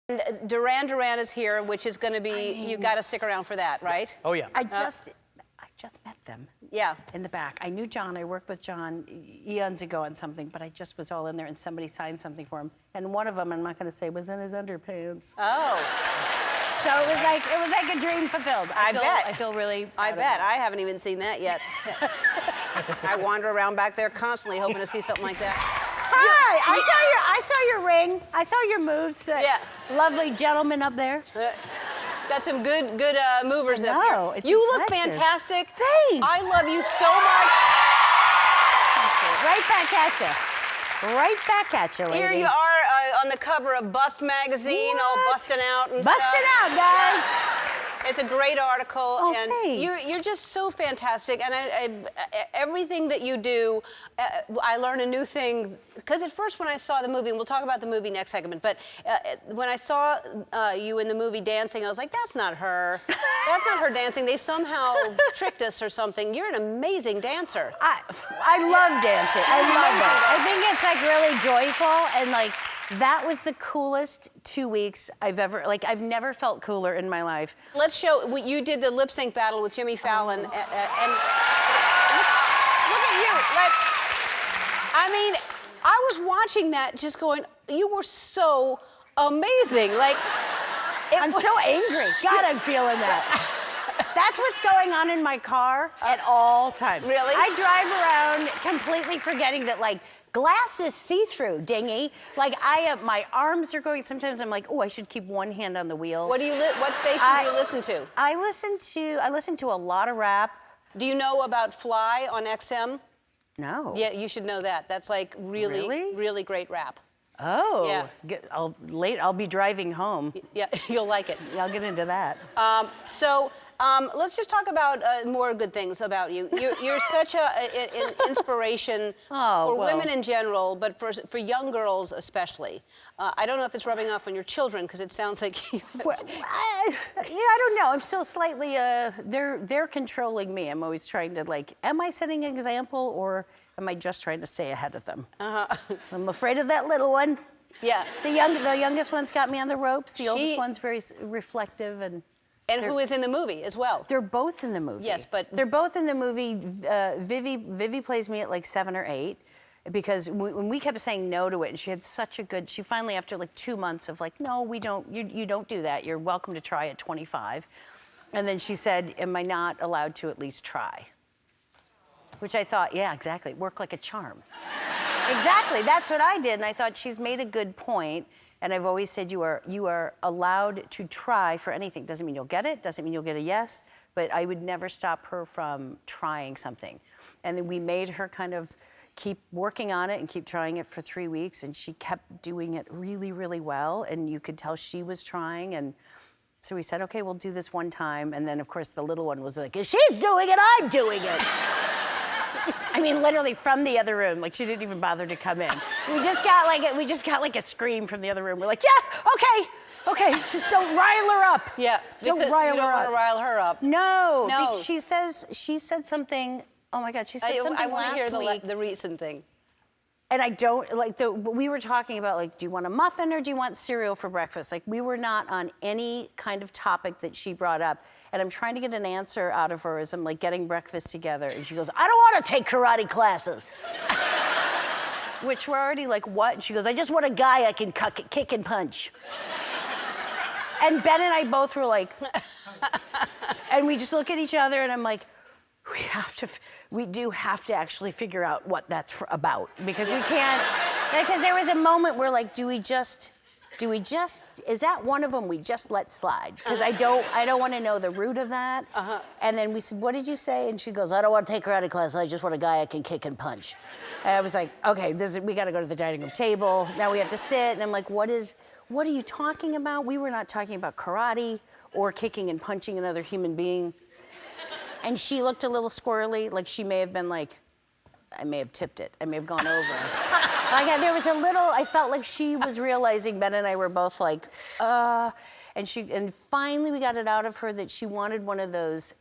And Duran Duran is here, which is going to be. You got to stick around for that, right? Oh yeah. I just met them. Yeah. In the back. I knew John. I worked with John eons ago on something, but I just was all in there, and somebody signed something for him. And one of them, I'm not going to say, was in his underpants. Oh. So it was like a dream fulfilled. I bet. I feel really. I proud of bet. them. I haven't even seen that yet. I wander around back there constantly hoping to see something like that. Hi. I saw your ring. I saw your moves. That lovely gentleman up there. Got some good movers up know, here. it's You look impressive. fantastic. Thanks. I love you so much. Right back at you. Right back at you, lady. Here you are on the cover of Bust magazine, all busting out and Busting stuff. out, guys. It's a great article, Oh, and thanks. you're just so fantastic. And everything that you do, I learn a new thing. Because at first, when I saw the movie, and we'll talk about the movie next segment, but when I saw you in the movie dancing, I was like, that's not her. That's not her dancing. They somehow tricked us or something. You're an amazing dancer. I love dancing. I love it. I think it's like really joyful, and like that was the coolest 2 weeks I've never felt cooler in my life. Let's show. You did the lip sync battle with Jimmy Fallon, and look at you. Like, I mean, I was watching that, just going, you were so amazing. Like, I'm so angry. God, I'm feeling that. That's what's going on in my car at all times. Really? I drive around completely forgetting that, like, glass is see-through, dingy. Like, my arms are going. Sometimes I'm like, oh, I should keep one hand on the wheel. What station do you listen to? I listen to a lot of rap. Do you know about Fly on XM? No. Yeah, you should know that. That's like really great rap. Oh. Yeah. I'll be driving home. Yeah, you'll like it. I'll get into that. Let's just talk about more good things about you. You're such an inspiration for women in general, but for young girls especially. I don't know if it's rubbing off on your children, because it sounds like you... I don't know. I'm still slightly, they're controlling me. I'm always trying to, like, am I setting an example, or am I just trying to stay ahead of them? I'm afraid of that little one. Yeah. The youngest one's got me on the ropes. The oldest one's very reflective and... And who is in the movie as well? They're both in the movie. Yes, but... They're both in the movie. Vivi plays me at like 7 or 8, because when we kept saying no to it, and she had such a good... She finally, after like 2 months of like, no, we don't, you don't do that. You're welcome to try at 25. And then she said, am I not allowed to at least try? Which I thought, yeah, exactly. Work like a charm. Exactly. That's what I did. And I thought, she's made a good point. And I've always said you are allowed to try for anything. Doesn't mean you'll get it, doesn't mean you'll get a yes, but I would never stop her from trying something. And then we made her kind of keep working on it and keep trying it for 3 weeks, and she kept doing it really, really well, and you could tell she was trying, and So we said, okay, we'll do this one time. And then, of course, the little one was like, if she's doing it, I'm doing it. I mean, literally from the other room. Like, she didn't even bother to come in. We just got like a scream from the other room. We're like, yeah, okay, just don't rile her up. Yeah, don't because rile you don't her want up. to rile her up. No, No. she said something. Oh my God, she said something I want to last hear week. the recent thing. And I don't, like, we were talking about, like, do you want a muffin or do you want cereal for breakfast? Like, we were not on any kind of topic that she brought up. And I'm trying to get an answer out of her as I'm, like, getting breakfast together. And she goes, I don't want to take karate classes. Which we're already like, what? And she goes, I just want a guy I can kick and punch. And Ben and I both were like, and we just look at each other and I'm like, we do have to actually figure out what that's about, because we can't, because there was a moment where, like, do we just, is that one of them we just let slide? Because I don't want to know the root of that. And then we said, what did you say? And she goes, I don't want to take karate class, I just want a guy I can kick and punch. And I was like, okay, we got to go to the dining room table. Now we have to sit. And I'm like, what are you talking about? We were not talking about karate or kicking and punching another human being. And she looked a little squirrely, like she may have been like, I may have tipped it. I may have gone over. There was a little, I felt like she was realizing, Ben and I were both like, and finally we got it out of her that she wanted one of those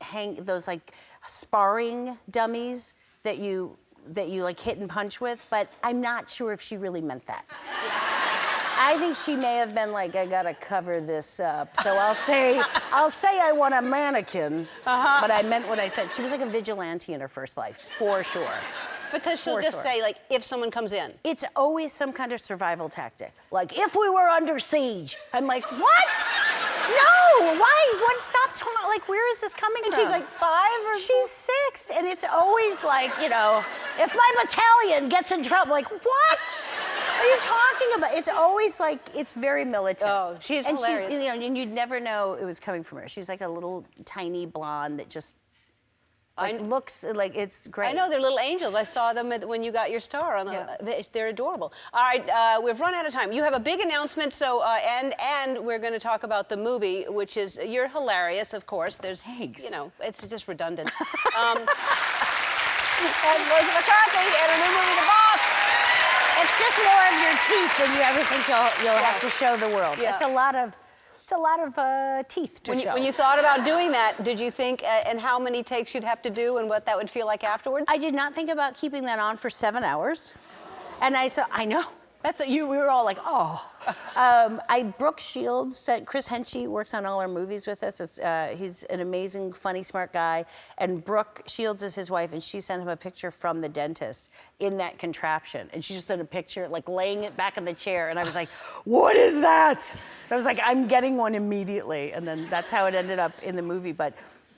like sparring dummies that you like hit and punch with, but I'm not sure if she really meant that. I think she may have been like, I gotta cover this up. So I'll say I want a mannequin, but I meant what I said. She was like a vigilante in her first life, for sure. Because she'll just say, like, if someone comes in. It's always some kind of survival tactic. Like, if we were under siege. I'm like, what? No, why? What? Stop talking. Like, where is this coming from? And she's like 5 or She's 6, and it's always like, if my battalion gets in trouble, like, what? What are you talking about? It's always like, it's very militant. Oh, she's hilarious. And you'd never know it was coming from her. She's like a little tiny blonde that just looks like it's great. I know, they're little angels. I saw them when you got your star on they're adorable. All right, we've run out of time. You have a big announcement, so and we're going to talk about the movie, which is, you're hilarious, of course. Thanks. It's just redundant. And Jason McCarthy and a new movie, The Boss. It's just more of your teeth than you ever think you'll have to show the world. Yeah. It's a lot of teeth to show. When you thought about doing that, did you think, and how many takes you'd have to do and what that would feel like afterwards? I did not think about keeping that on for 7 hours. And I know. We were all like, oh. Brooke Shields sent, Chris Henchy works on all our movies with us. He's an amazing, funny, smart guy. And Brooke Shields is his wife, and she sent him a picture from the dentist in that contraption. And she just sent a picture, like laying it back in the chair. And I was like, what is that? And I was like, I'm getting one immediately. And then that's how it ended up in the movie. But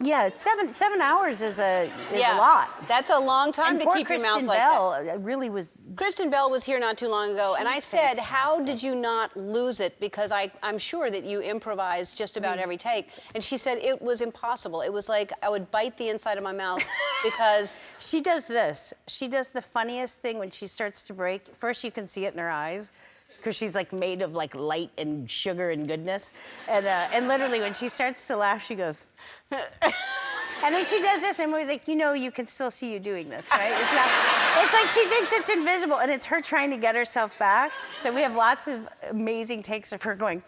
yeah, 7 hours is a lot. That's a long time to keep your mouth like that. Kristen Bell really was. Kristen Bell was here not too long ago, and I said, fantastic. how did you not lose it? Because I'm sure that you improvised just about every take. And she said it was impossible. It was like I would bite the inside of my mouth because... She does this. She does the funniest thing when she starts to break. First, you can see it in her eyes, because she's like made of like light and sugar and goodness. And literally when she starts to laugh, she goes, and then she does this, and I'm always like, you can still see you doing this, right? It's like she thinks it's invisible, and it's her trying to get herself back. So we have lots of amazing takes of her going.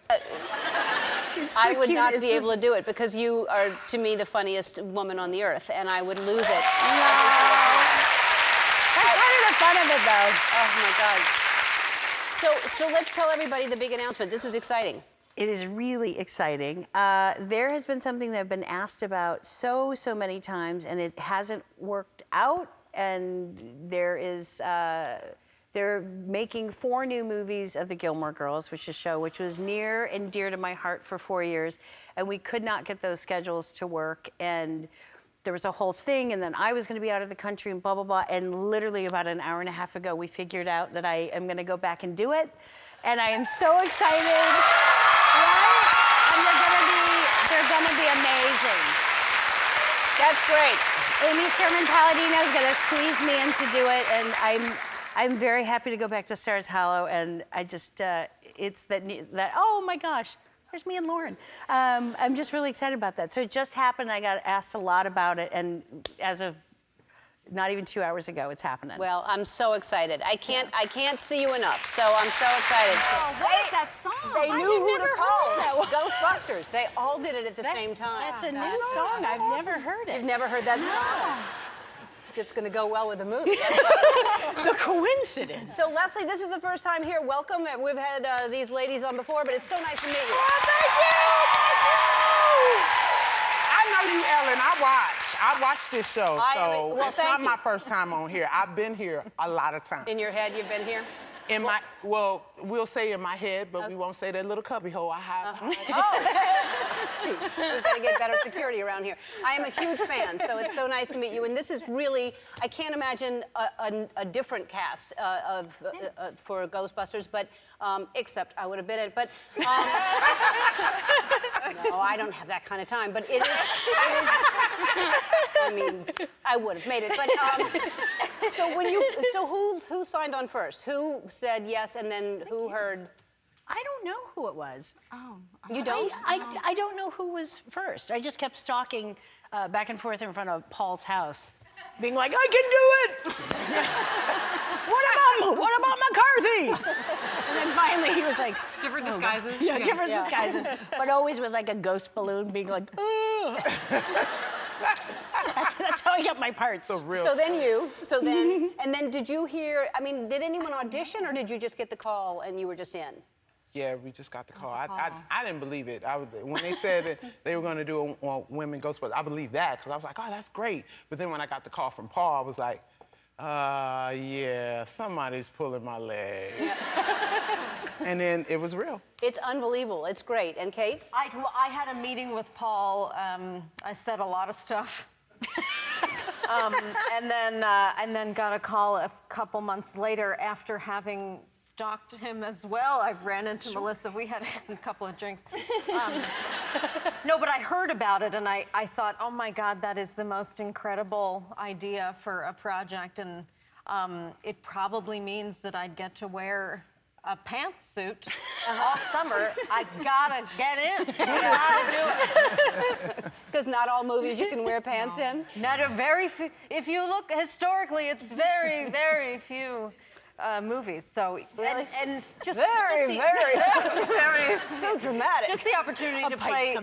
So I would cute. not be able to do it because you are, to me, the funniest woman on the earth, and I would lose it. No. That's part of the fun of it, though. Oh, my God. So let's tell everybody the big announcement. This is exciting. It is really exciting. There has been something that I've been asked about so many times, and it hasn't worked out. And they're making 4 new movies of the Gilmore Girls, which was near and dear to my heart for 4 years, and we could not get those schedules to work. And there was a whole thing, and then I was going to be out of the country and blah, blah, blah. And literally about an hour and a half ago, we figured out that I am going to go back and do it. And I am so excited. Right? And they're going to be amazing. That's great. Amy Sherman-Palladino is going to squeeze me in to do it. And I'm very happy to go back to Stars Hollow. And I just, it's that, oh my gosh. there's me and Lauren. I'm just really excited about that. So it just happened. I got asked a lot about it, and as of not even 2 hours ago, it's happening. Well, I'm so excited. I can't see you enough, so I'm so excited. Oh, what is that song? They I knew who never to heard call. that one. Ghostbusters. They all did it at the same time. That's a new song. I've never heard it. You've never heard that song? It's going to go well with the movie. The coincidence. So, Leslie, this is the first time here. Welcome. We've had these ladies on before, but it's so nice to meet you. Oh, thank you! I know you, Ellen. I watch this show, so it's not my first time on here. I've been here a lot of times. In your head, you've been here? Well, we'll say in my head, but we won't say that little cubby hole I have. We've got to get better security around here. I am a huge fan, so it's so nice to meet you. And this is really, I can't imagine a different cast for Ghostbusters, but except I would have been in it. But no, I don't have that kind of time. But it is I mean, I would have made it. But so who signed on first? Who said yes, and then who heard? I don't know who it was. Oh. You don't? I don't know who was first. I just kept stalking back and forth in front of Paul's house, being like, I can do it! What about McCarthy? And then finally he was like... Different disguises. Yeah, different disguises. But always with like a ghost balloon being like, oh. That's how I get my parts. And then did you hear, I mean, did anyone audition or did you just get the call and you were just in? Yeah, we just got the call. I didn't believe it. When they said that they were going to do a women Ghostbusters, I believed that because I was like, oh, that's great. But then when I got the call from Paul, I was like, yeah, somebody's pulling my leg. Yeah. And then it was real. It's unbelievable. It's great. And Kate? I had a meeting with Paul. I said a lot of stuff. and then got a call a couple months later after having stalked him as well. I ran into Melissa. We had a couple of drinks. No, but I heard about it and I thought, oh my God, that is the most incredible idea for a project. And it probably means that I'd get to wear a pantsuit all summer. I gotta get in. Gotta do it. Because not all movies you can wear pants in. Not a very few. If you look historically, it's very, very few movies. So really? and just very so dramatic. Just the opportunity to play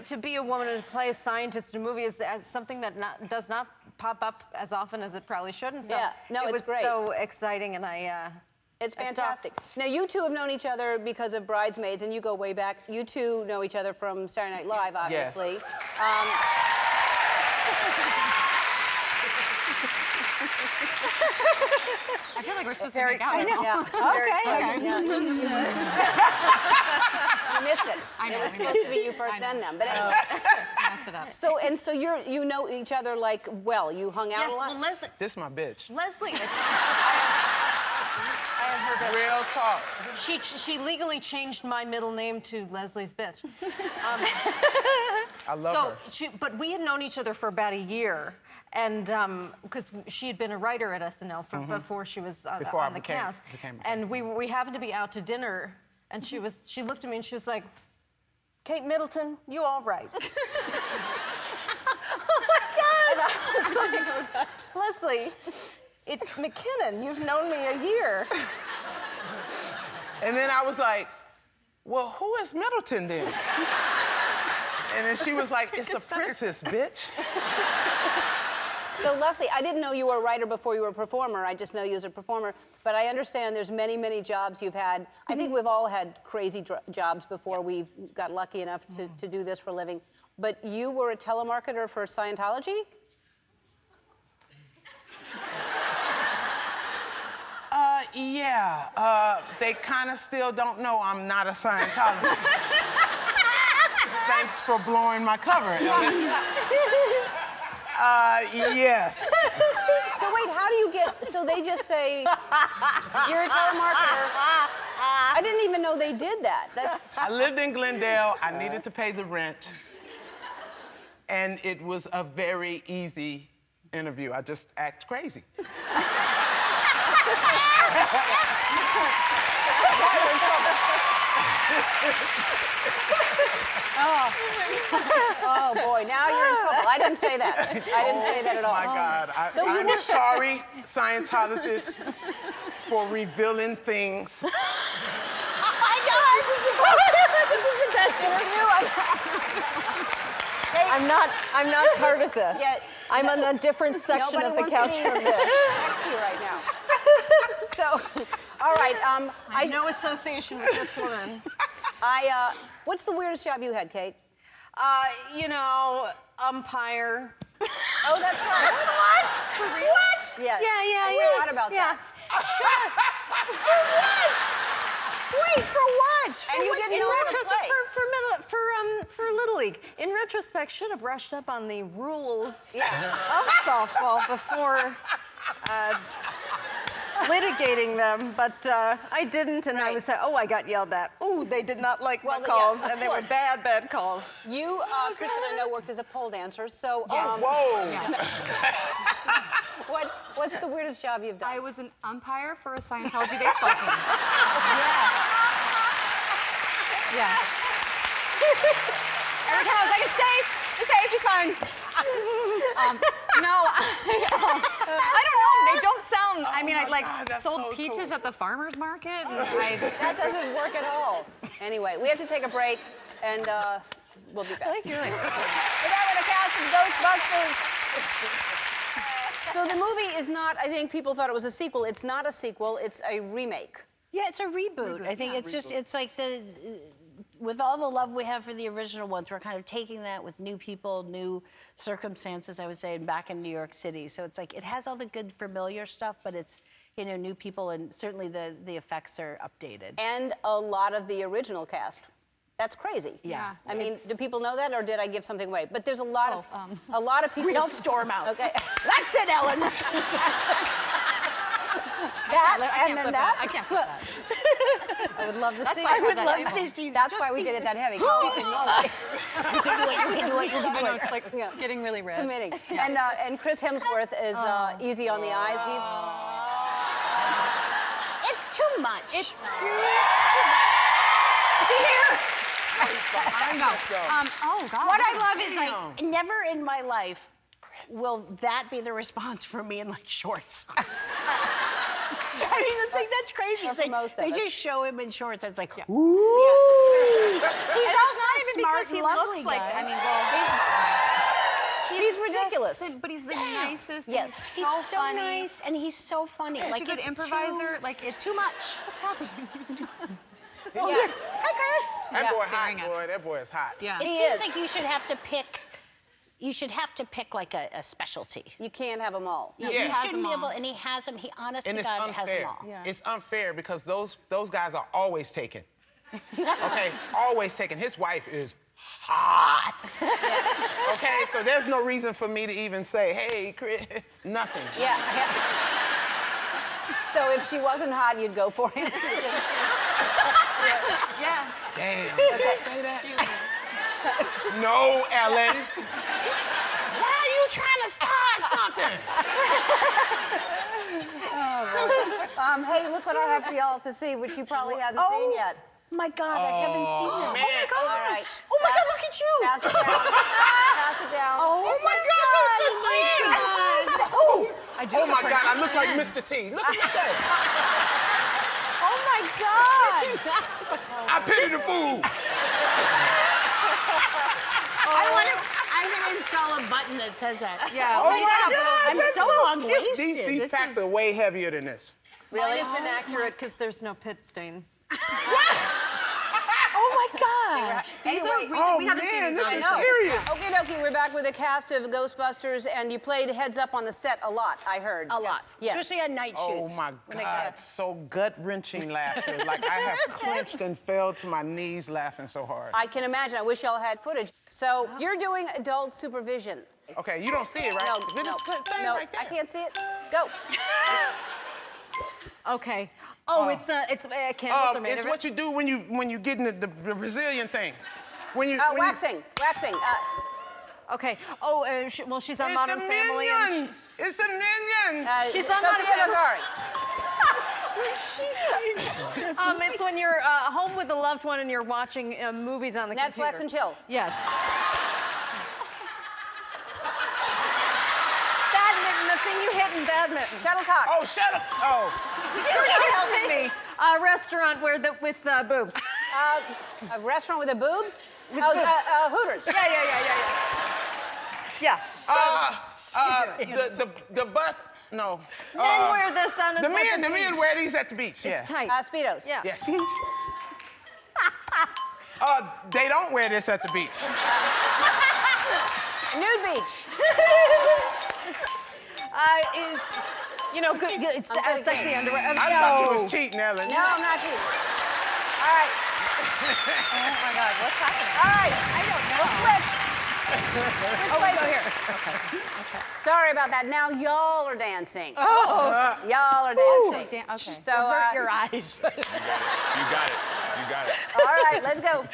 to be a woman and play a scientist in a movie is something that does not pop up as often as it probably should. And so yeah, no, it it's was great. So exciting, and it's fantastic. Now, you two have known each other because of Bridesmaids, and you go way back. You two know each other from Saturday Night Live, obviously. Yes. I feel like we're supposed to make out. Yeah. Okay. You missed it. I know. It was supposed to be you first, then them. But anyway. Messed it up. So you know each other like well. You hung out a lot. Well, Leslie. This is my bitch. Leslie. I have heard Real talk. She legally changed my middle name to Leslie's bitch. I love her. But we had known each other for about a year, and because she had been a writer at SNL before she was on the cast, and we happened to be out to dinner, and she looked at me and she was like, "Kate Middleton, you all right?" Oh my God! And I was like, Leslie, it's McKinnon. You've known me a year. And then I was like, well, who is Middleton then? And then she was like, it's a princess, bitch. So, Leslie, I didn't know you were a writer before you were a performer. I just know you as a performer. But I understand there's many, many jobs you've had. I think we've all had crazy jobs before we got lucky enough to do this for a living. But you were a telemarketer for Scientology? Yeah. They kind of still don't know I'm not a Scientologist. Thanks for blowing my cover. Yes. So wait, how do you get, so they just say, you're a telemarketer. I didn't even know they did that. I lived in Glendale. I needed to pay the rent. And it was a very easy interview. I just act crazy. Oh boy, now you're in trouble. I didn't say that. I didn't say that at all. Oh my God. I'm sorry, Scientologists, for revealing things. Oh my God! This is the best interview I've had. I'm not part of this. Yeah, I'm on a different section of the couch from this. Next to you right now. So, all right. I have no association with this woman. What's the weirdest job you had, Kate? You know, umpire. Oh, that's right. What? What? Yeah. Yeah. I forgot about that. For what? Wait, for what? And you didn't know how to play. For Little League. In retrospect, should have brushed up on the rules of softball before litigating them, but I didn't, and I was I got yelled at. Ooh, they did not like my calls, and they were bad calls. You, Kristen, I know, worked as a pole dancer, so Whoa! what's the weirdest job you've done? I was an umpire for a Scientology baseball team. Yes. Every time I was like, it's safe, he's fine. No, I don't know. They don't sound. I mean, I sold peaches at the farmer's market. That doesn't work at all. Anyway, we have to take a break, and we'll be back. We're back with the cast of Ghostbusters. So the movie is not. I think people thought it was a sequel. It's not a sequel. It's a remake. Yeah, it's a reboot. I think it's like with all the love we have for the original ones, we're kind of taking that with new people, new circumstances, I would say, and back in New York City. So it's like, it has all the good familiar stuff, but it's, new people, and certainly the effects are updated. And a lot of the original cast. That's crazy. Yeah. I mean, do people know that, or did I give something away? But there's a lot of people. We all storm out. Okay. That's it, Ellen. That, and then that. I can't put that. I would love to see it. I would love to see. That's why we did it that heavy. You can do it. It's like getting really red. Committing. And Chris Hemsworth is easy on the eyes. It's too much. It's too much. Is he here? Behind us, though. Oh, God. What I love is, like, never in my life will that be the response for me in, like, shorts. I mean, it's like, that's crazy. It's like, they just show him in shorts. It's like, ooh. He's also not even smart because he and lovely looks like, guy. I mean, well, he's ridiculous. But he's the nicest. Yes. He's so so funny. nice, and he's so funny. Like, a good improviser. It's too much. What's happening? Oh, yeah. Hi, Chris. That boy staring hot, at boy. That boy is hot. Yeah. It seems like you should have to pick. You should have to pick like a specialty. You can't have them all. No, he shouldn't be able, and he has them. He honest to God has them all. Yeah. It's unfair because those guys are always taken. Okay, always taken. His wife is hot. Okay, so there's no reason for me to even say, hey, Chris, nothing. Yeah. So if she wasn't hot, you'd go for him. Yeah. Damn. Did I say that? No, Ellen. Why are you trying to start something? Hey, look what I have for y'all to see, which you probably haven't seen yet. My God, I haven't seen it. Man. Oh my gosh. All right. Oh my God, look at you. Pass it down. Pass it down. Oh my God, Oh my God, I look like Mr. T. Look at this thing. Oh my God. I pity the fool. I'm gonna install a button that says that. Yeah. Oh my God. I'm so long-waisted. These packs are way heavier than this. Really? Mine is inaccurate because there's no pit stains. Oh my God. These are really, Oh we haven't seen man, these. this I is know. serious. Okie dokie, we're back with the cast of Ghostbusters, and you played heads up on the set a lot, I heard. A lot. Yes. Especially on night Oh shoots. my God, so gut-wrenching laughter. Like I have clenched and fell to my knees laughing so hard. I can imagine. I wish y'all had footage. So you're doing adult supervision. Okay, you don't see it, right? No, This no, thing no, right there. I can't see it. Go. Okay. Oh, it's candles are made It's of it. what you do when you get in the Brazilian thing. When you Waxing. Okay. Oh, well, she's on It's Modern the Family. Minions. It's the Minions. She's on Sofia Modern Family. Vergara. It's when you're home with a loved one and you're watching movies on the computer. Netflix and chill. Yes. Badminton, the thing you hit in badminton. Shuttlecock. Oh, oh. You're helping me. A restaurant with boobs. A restaurant with the boobs? With boobs. Hooters. Yes. The bus. No. Men wear this on the men wear these at the beach. Yeah. It's tight. Speedos. Yeah. Yes. They don't wear this at the beach. Nude beach. It's sexy underwear. I thought you was cheating, Ellen. No, I'm not cheating. All right. Oh my God, what's happening? All right. I don't know. We'll switch. Which way? Here. Okay. Sorry about that. Now y'all are dancing. Oh. Y'all are dancing. Okay. So Avert your eyes. You got it. all right, let's go.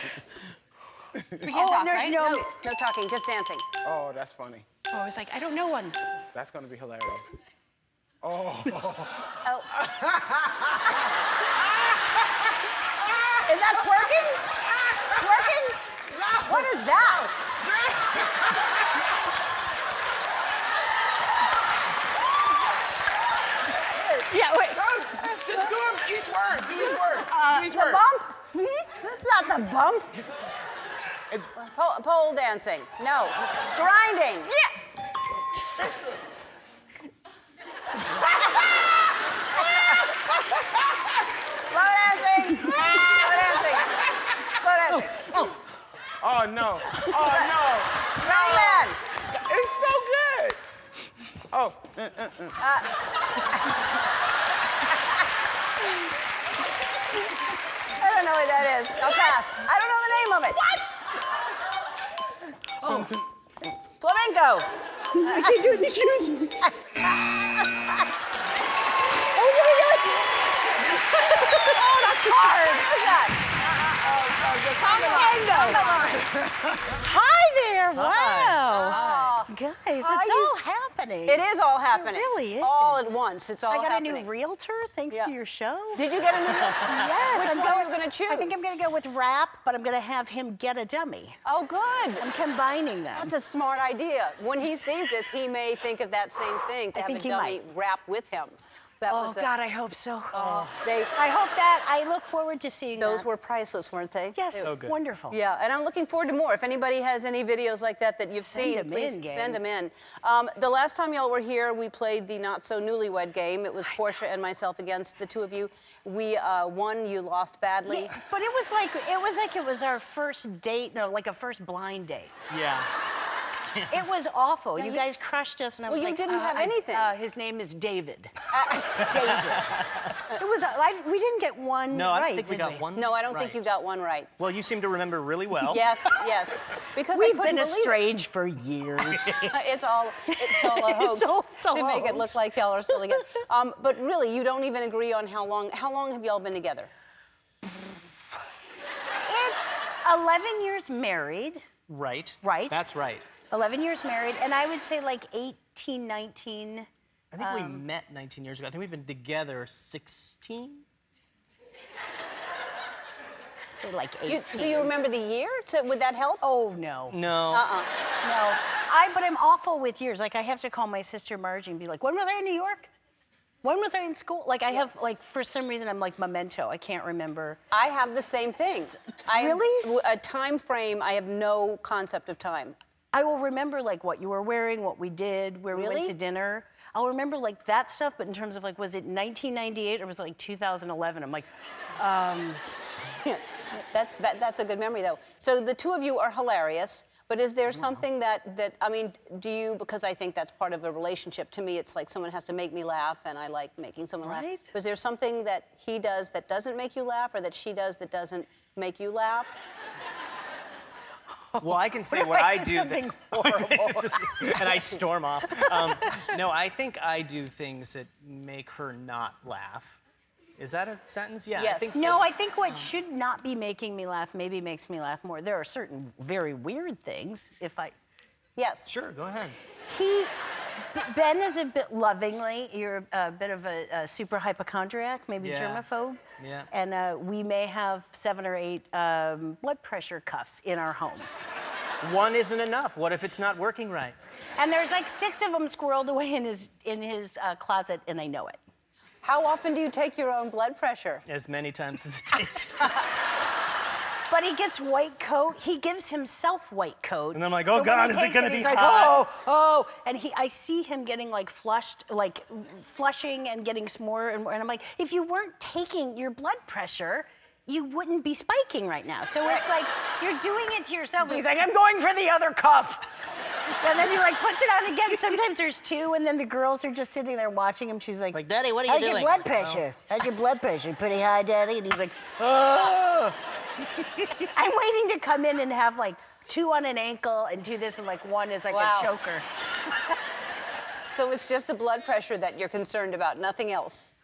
We can't talk, there's right? no. No talking, just dancing. Oh, that's funny. Oh, I was like, I don't know one. That's gonna be hilarious. Oh. Is that twerking? Twerking? What is that? Yeah, wait. Just do them each word. Do each word. Do each The word. bump? That's not the bump. Pole dancing. No. Grinding. Yeah. Slow dancing. Slow dancing. Slow dancing. Oh no. Oh no. Running Man. It's so good. Oh. I don't know what that is. I'll pass. I don't know the name of it. What? Flamenco. I can't do it in the shoes. Oh, that's hard. What is that? Hi there. Wow. Oh. Guys, it's all happening. It is all happening. It really is. All at once. It's all I got happening. a new realtor thanks to your show. Did you get a new realtor? Yes. Which one are you going to choose? I think I'm going to go with rap, but I'm going to have him get a dummy. Oh, good. I'm combining them. That's a smart idea. When he sees this, he may think of that same thing, to have a dummy rap with him. That was God, I hope so. I hope that. I look forward to seeing Those that. were priceless, weren't they? Yes, wonderful. Yeah, and I'm looking forward to more. If anybody has any videos like that you've seen, please send them in. The last time y'all were here, we played the Not So Newlywed game. It was Portia and myself against the two of you. We won, you lost badly. Yeah, but it was like it was our first date, like a first blind date. Yeah. It was awful. You guys crushed us, and I was you like, didn't have anything. His name is David. David. It was. We didn't get one No, right. I don't think we got one. No, I don't think you got one right. Well, you seem to remember really well. Yes, yes. Because We've I couldn't been believe estranged for years. it's all a hoax to make it look like y'all are still together. But really, you don't even agree on how long. How long have y'all been together? It's 11 years married. Right. Right. That's right. 11 years married, and I would say like 18, 19. I think we met 19 years ago. I think we've been together 16. Say like 18. Do you remember the year? Would that help? Oh, no. No. No. But I'm awful with years. Like, I have to call my sister Margie and be like, when was I in New York? When was I in school? Like, I have, like, for some reason, I'm like memento. I can't remember. I have the same thing. Really? A time frame, I have no concept of time. I will remember, like, what you were wearing, what we did, where we went to dinner. I'll remember, like, that stuff, but in terms of, like, was it 1998 or was it, like, 2011? I'm like, That's a good memory, though. So the two of you are hilarious, but is there something that I mean, do you, because I think that's part of a relationship. To me, it's like someone has to make me laugh, and I like making someone laugh. Is there something that he does that doesn't make you laugh, or that she does that doesn't make you laugh? Well, I can say what I do. Something horrible. And I storm off. No, I think I do things that make her not laugh. Is that a sentence? Yeah. Yes. I think so. No, I think what should not be making me laugh maybe makes me laugh more. There are certain very weird things. Yes. Sure, go ahead. Ben is a bit lovingly. You're a bit of a super hypochondriac, maybe germaphobe. Yeah. And we may have 7 or 8 blood pressure cuffs in our home. One isn't enough. What if it's not working right? And there's like 6 of them squirreled away in his closet, and I know it. How often do you take your own blood pressure? As many times as it takes. But he gets white coat. He gives himself white coat. And I'm like, oh God, is it gonna be he's like, hot? oh. And I see him getting like flushed, like flushing and getting more. And I'm like, if you weren't taking your blood pressure, you wouldn't be spiking right now. So it's like, you're doing it to yourself. And he's like, I'm going for the other cuff. And then he like puts it on again. Sometimes there's 2, and then the girls are just sitting there watching him. She's like, Daddy, what are you doing? How's your blood pressure? How's your blood pressure? Pretty high, Daddy? And he's like, oh. I'm waiting to come in and have like 2 on an ankle and 2 this, and like 1 is like a choker. So it's just the blood pressure that you're concerned about, nothing else.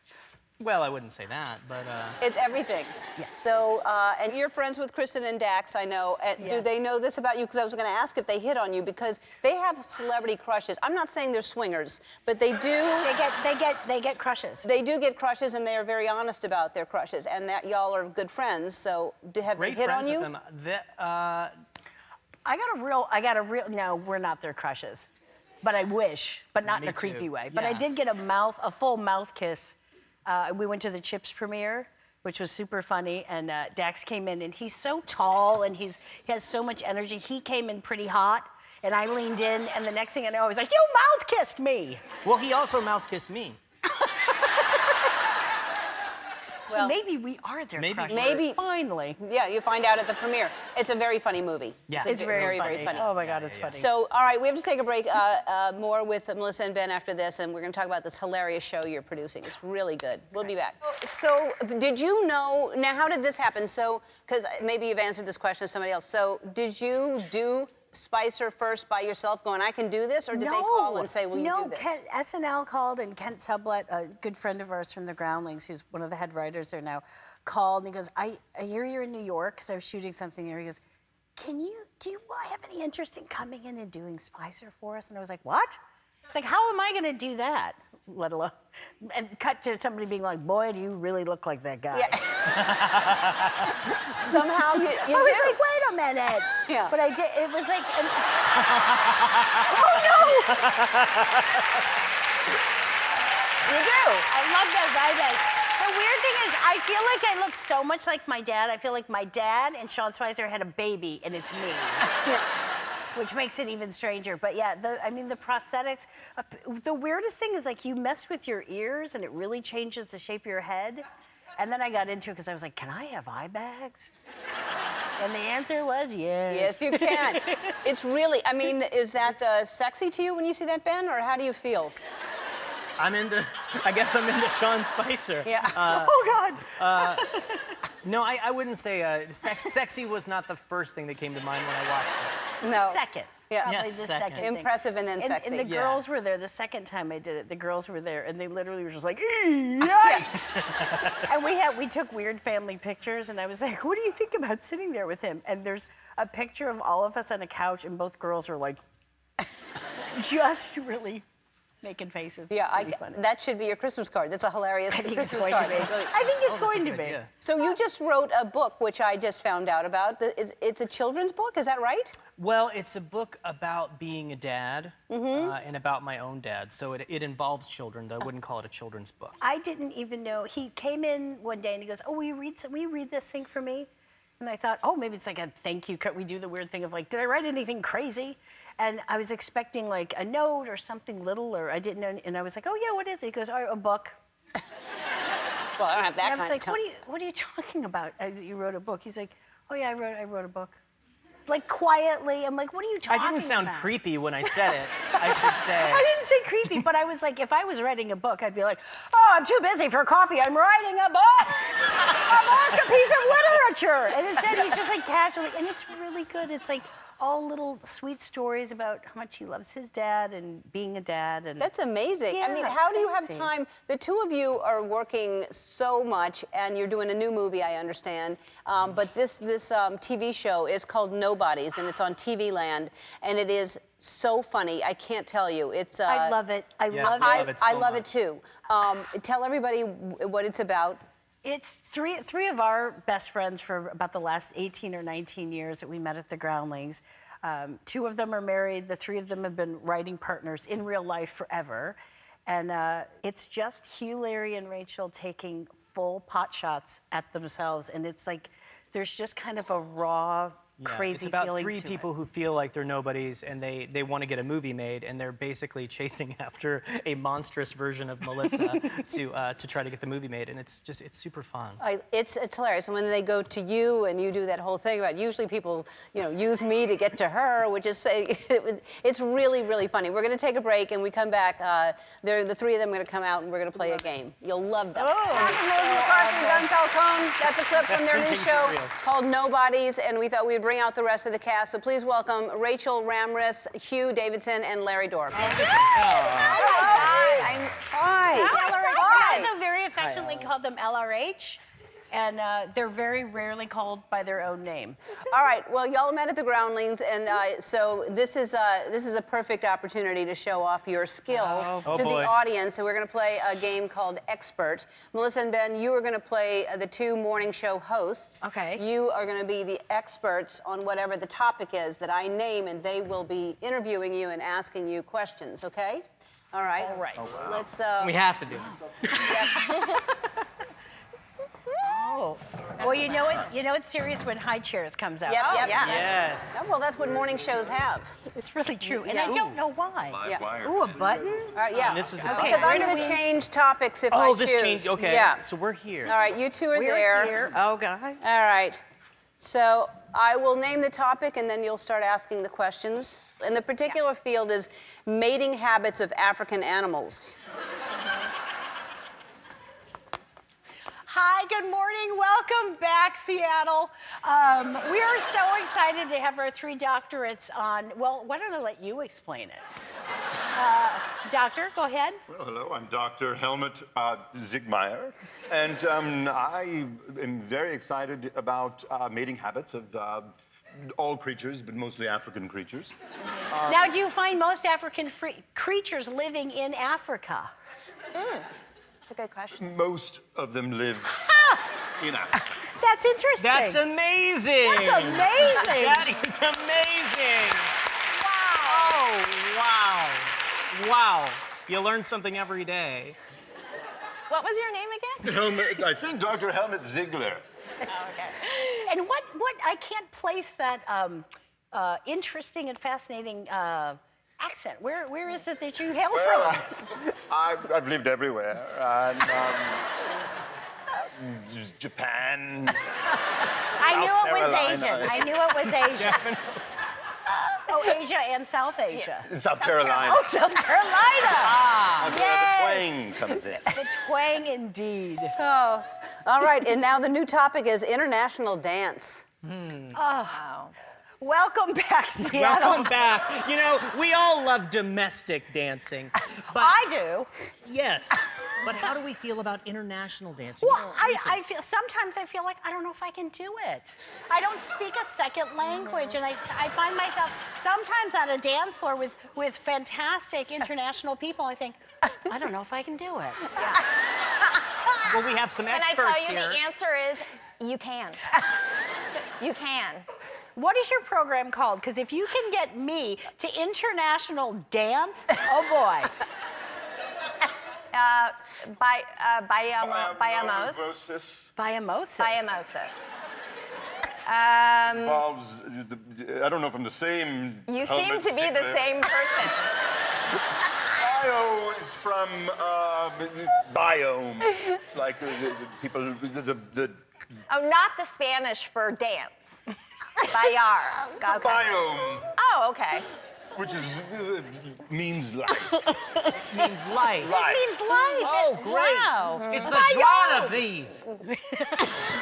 Well, I wouldn't say that, but... It's everything. Yes. So, and you're friends with Kristen and Dax, I know. Do they know this about you? Because I was going to ask if they hit on you, because they have celebrity crushes. I'm not saying they're swingers, but they do. They get crushes. They do get crushes, and they are very honest about their crushes, and that y'all are good friends. So, have they hit on you? I got a real. No, we're not their crushes, but I wish, but not in a creepy way. But I did get a full mouth kiss. We went to the Chips premiere, which was super funny, and Dax came in, and he's so tall, and he has so much energy. He came in pretty hot, and I leaned in, and the next thing I know, I was like, you mouth kissed me. Well, he also mouth kissed me. So maybe we are their crushes. Maybe. Finally. Yeah, you find out at the premiere. It's a very funny movie. Yeah. It's very funny. Oh my God, it's funny. So, all right, we have to take a break. More with Melissa and Ben after this, and we're going to talk about this hilarious show you're producing. It's really good. We'll be back. So, did you know, now how did this happen? So, because maybe you've answered this question to somebody else. So, did you do Spicer first by yourself going, I can do this? Or did they call and say, will you do this? No, SNL called, and Kent Sublett, a good friend of ours from the Groundlings, who's one of the head writers there now, called, and he goes, I hear you're in New York, because I was shooting something there. He goes, do you have any interest in coming in and doing Spicer for us? And I was like, what? It's like, how am I going to do that? Let alone, and cut to somebody being like, boy, do you really look like that guy. Yeah. Somehow you I was like, wait a minute. Yeah. But I did, it was like, oh no! You do. I love those eyebrows. The weird thing is, I feel like I look so much like my dad. I feel like my dad and Sean Spicer had a baby, and it's me. Which makes it even stranger. But yeah, the prosthetics, the weirdest thing is like you mess with your ears and it really changes the shape of your head. And then I got into it because I was like, can I have eye bags? And the answer was yes. Yes, you can. It's really, I mean, is that sexy to you when you see that, Ben, or how do you feel? I guess I'm into Sean Spicer. Yeah. Oh God. No, I wouldn't say sexy was not the first thing that came to mind when I watched it. No. Second. Yeah. Probably the second thing. Impressive and then sexy. And the girls were there the second time I did it. The girls were there, and they literally were just like, yikes! And we took weird family pictures, and I was like, what do you think about sitting there with him? And there's a picture of all of us on a couch, and both girls were like, just really making faces. Yeah, funny. that should be your Christmas card. That's a hilarious Christmas card. I think it's going to be. So you just wrote a book, which I just found out about. It's a children's book, is that right? Well, it's a book about being a dad and about my own dad. So it involves children, though I wouldn't call it a children's book. I didn't even know. He came in one day and he goes, oh, will you read this thing for me? And I thought, oh, maybe it's like a thank you. Could we do the weird thing of like, did I write anything crazy? And I was expecting like a note or something little, or I didn't know. And I was like, oh yeah, what is it? He goes, oh, a book. Well, I don't have that and I was kind like, of time. what are you talking about? You wrote a book. He's like, oh yeah, I wrote a book. Like quietly, I'm like, what are you talking about? I didn't sound creepy when I said it, I should say. I didn't say creepy, but I was like, if I was writing a book, I'd be like, oh, I'm too busy for coffee. I'm writing a book. A book, a piece of literature. And instead, he's just like casually, and it's really good. It's like all little sweet stories about how much he loves his dad and being a dad. And That's amazing. I mean, Yeah, it's how do you have crazy. time? The two of you are working so much, and you're doing a new movie, I understand. But this TV show is called Nobodies, and it's on TV Land, and it is so funny. I can't tell you. It's. I love it. I love it. I love it too. Tell everybody what it's about. It's three of our best friends for about the last 18 or 19 years that we met at the Groundlings. Two of them are married. The three of them have been writing partners in real life forever. And it's just Hugh, Larry, and Rachel taking full pot shots at themselves. And it's like, there's just kind of a raw, crazy it's about feeling three to people it. who feel like they're nobodies and they want to get a movie made, and they're basically chasing after a monstrous version of Melissa to try to get the movie made, and it's super fun. It's hilarious. And when they go to you and you do that whole thing about usually people, use me to get to her, which is it's really, really funny. We're going to take a break, and we come back. The three of them are going to come out, and we're going to play a game. You'll love them. McCarthy, Don Falcone. That's a clip from their new show called Nobodies, and we thought we'd bring out the rest of the cast. So please welcome Rachel Ramris, Hugh Davidson, and Larry Dorff. Hi. We also very affectionately call them LRH. And they're very rarely called by their own name. All right. Well, y'all met at the Groundlings, and so this is a perfect opportunity to show off your skill to the audience. So we're going to play a game called Expert. Melissa and Ben, you are going to play the two morning show hosts. Okay. You are going to be the experts on whatever the topic is that I name, and they will be interviewing you and asking you questions. Okay? All right. All right. Oh, wow. Let's. We have to do it. Well, you know it's serious when High Chairs comes out. Yep. Yes. Oh, well, that's what morning shows have. It's really true, and I don't know why. Live wire. Ooh, a button? All right, yeah. This is Okay, Because I'm where going do to we- change topics if I choose. this changed. Okay. Yeah. So we're here. All right, you two are We're there. here. Oh, guys. All right. So I will name the topic, and then you'll start asking the questions. And the particular field is mating habits of African animals. Hi, good morning. Welcome back, Seattle. We are so excited to have our three doctorates on. Well, why don't I let you explain it? Doctor, go ahead. Well, hello, I'm Dr. Helmut Zigmeyer, and I am very excited about mating habits of all creatures, but mostly African creatures. Now, do you find most African creatures living in Africa? That's a good question. Most of them live in Africa. That's interesting. That's amazing. That's amazing. That is amazing. Wow. Oh, wow. You learn something every day. What was your name again? I think Dr. Helmut Ziegler. Oh, okay. And what I can't place that interesting and fascinating accent. Where is it that you hail from? I've lived everywhere. And, Japan. I knew it was Carolina. Asian. I knew it was Asian. Oh, Asia and South Asia. In South Carolina. Oh, South Carolina. That's where the twang comes in. The twang indeed. Oh, all right. And now the new topic is international dance. Oh. Welcome back, Seattle. Welcome back. You know, we all love domestic dancing. But I do. yes. But how do we feel about international dancing? Well, I feel sometimes I feel like I don't know if I can do it. I don't speak a second language, and I find myself sometimes on a dance floor with fantastic international people. I think I don't know if I can do it. Well, we have some Can I experts tell you here. the answer is you can. You can. What is your program called? Because if you can get me to international dance, oh boy. Biomosis. Biomosis. Biomosis. Involves, I don't know if I'm the same. You seem Helmut to be the Ziegler. same person. Bio is from biome, like the people, the Oh, not the Spanish for dance. Bayar. Okay. biome. Oh, okay. which means life. Means life. Life. It means life. Oh, great. Wow. It's the joie de vivre.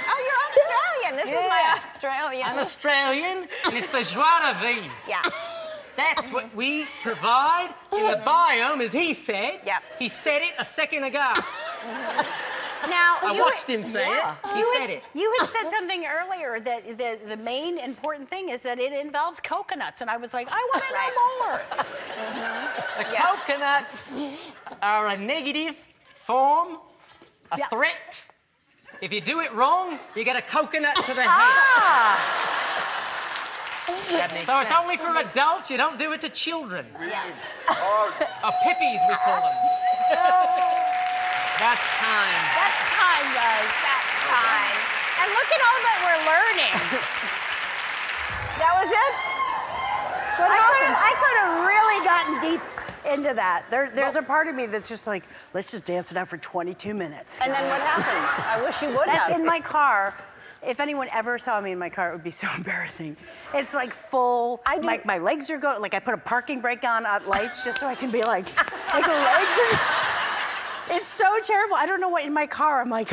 Oh, you're Australian. This is my Australian. I'm Australian, and it's the joie de vivre. Yeah. That's what we provide in the biome, as he said. Yeah. He said it a second ago. Now, I watched him say it. He said it. You had said something earlier that the main important thing is that it involves coconuts, and I was like, I want to know more. The coconuts are a negative form, a threat. If you do it wrong, you get a coconut to the head. That makes So it's sense. only for adults, you don't do it to children. Yeah. Or pippies, we call them. That's time. That's time, guys. That's time. And look at all that we're learning. That was it? What I could have really gotten deep into that. There's a part of me that's just like, let's just dance it out for 22 minutes. And then what happened? I wish you would That's have. in my car. If anyone ever saw me in my car, it would be so embarrassing. It's like full, my legs are going, like I put a parking brake on at lights just so I can be like the legs are, it's so terrible. I don't know what, in my car, I'm like,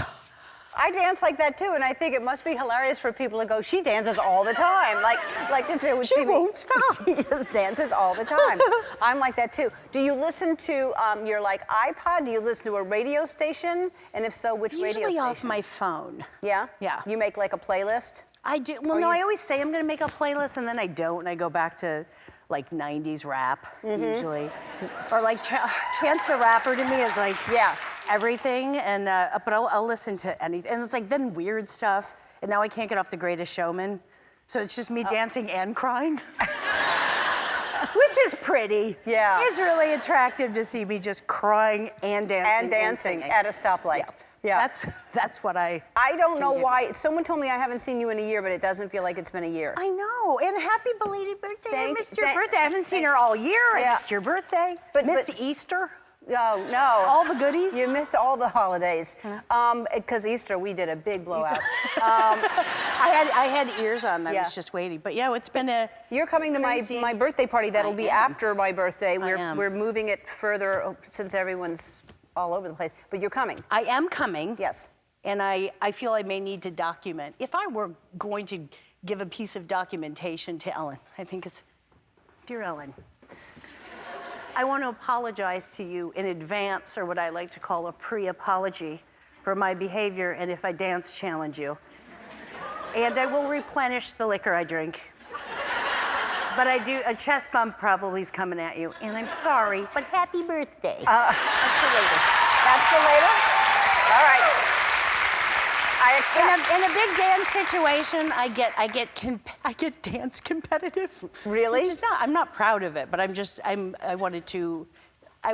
I dance like that too, and I think it must be hilarious for people to go, she dances all the time. Like if it would she won't stop. She just dances all the time. I'm like that too. Do you listen to your like iPod? Do you listen to a radio station? And if so, which radio station? Usually off my phone. Yeah? Yeah. You make like a playlist? I do. Well, no, I always say I'm going to make a playlist, and then I don't, and I go back to like 90s rap, usually. Or like Chance the Rapper to me is like everything, and but I'll listen to anything. And it's like then weird stuff, and now I can't get off The Greatest Showman. So it's just me dancing and crying. Which is pretty. Yeah. It's really attractive to see me just crying and dancing. And dancing singing. at a stoplight. Yeah. That's what I don't know do. why. Someone told me I haven't seen you in a year, but it doesn't feel like it's been a year. I know. And happy belated birthday. I missed your thank- birthday. I haven't seen her all year. Yeah. I missed your birthday. But- missed Easter. No. All the goodies. You missed all the holidays. Because Easter, we did a big blowout. I had ears on. I Yeah. was just waiting. But yeah, it's been a. You're coming to my birthday party. That'll be after my birthday. am. We're moving it further since everyone's all over the place. But you're coming. I am coming. Yes. And I feel I may need to document. If I were going to give a piece of documentation to Ellen, I think it's, dear Ellen, I want to apologize to you in advance, or what I like to call a pre-apology, for my behavior and if I dance challenge you. And I will replenish the liquor I drink. But I do, a chest bump probably is coming at you. And I'm sorry, but happy birthday. That's for later. That's for later? All right. I accept. In a big dance situation, I get dance competitive. Really? Which is not. I'm not proud of it, but I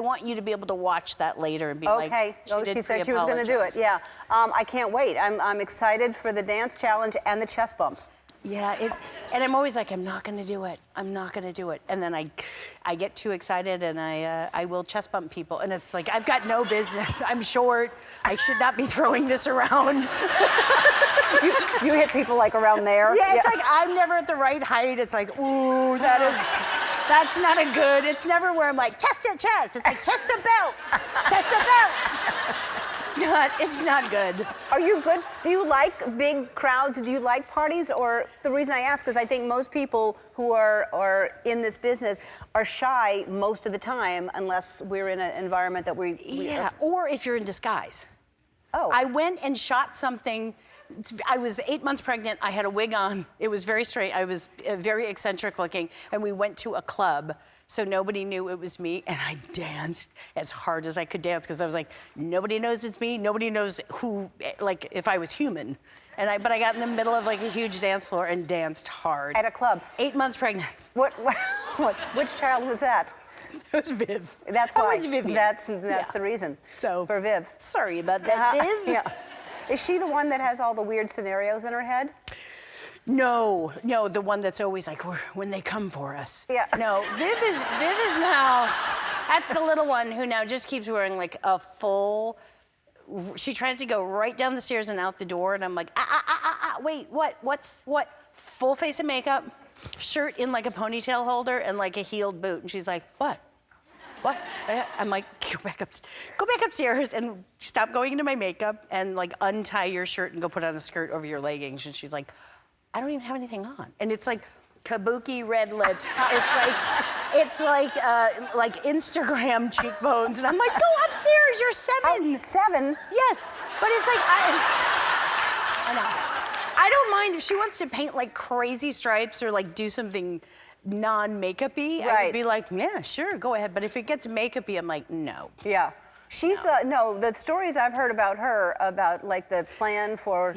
want you to be able to watch that later and be like, Okay. She said she was going to do it. pre-apologize. Yeah. I can't wait. I'm excited for the dance challenge and the chest bump. Yeah, and I'm always like, I'm not gonna do it. I'm not gonna do it. And then I get too excited and I will chest bump people. And it's like, I've got no business. I'm short. I should not be throwing this around. You hit people like around there. Yeah, it's like I'm never at the right height. It's like, ooh, that's not a good. It's never where I'm like, chest to chest. It's like chest to belt. Chest to belt. It's not good. Are you good? Do you like big crowds? Do you like parties? Or the reason I ask is I think most people who are in this business are shy most of the time unless we're in an environment that we Yeah, or if you're in disguise. Oh. I went and shot something. I was 8 months pregnant. I had a wig on. It was very straight. I was very eccentric looking. And we went to a club. So nobody knew it was me, and I danced as hard as I could dance because I was like, nobody knows it's me. Nobody knows who, like, if I was human. But I got in the middle of like a huge dance floor and danced hard. At a club. 8 months pregnant. Which child was that? It was Viv. That's why. Oh, it's Vivian. That's the reason. So for Viv. Sorry about that, Viv. Yeah. Is she the one that has all the weird scenarios in her head? No, the one that's always like, when they come for us. Yeah. No, Viv is now, that's the little one who now just keeps wearing like a full, she tries to go right down the stairs and out the door, and I'm like, wait, what? Full face of makeup, shirt in like a ponytail holder and like a heeled boot. And she's like, what? What? I'm like, go back upstairs and stop going into my makeup and like untie your shirt and go put on a skirt over your leggings. And she's like, I don't even have anything on. And it's like kabuki red lips. It's like Instagram cheekbones. And I'm like, go upstairs, you're 7. 7? Yes, but it's like, I know. I don't mind if she wants to paint like crazy stripes or like do something non-makeup-y. I would be like, yeah, sure, go ahead. But if it gets makeup-y, I'm like, no. Yeah. She's, no, the stories I've heard about her, about like the plan for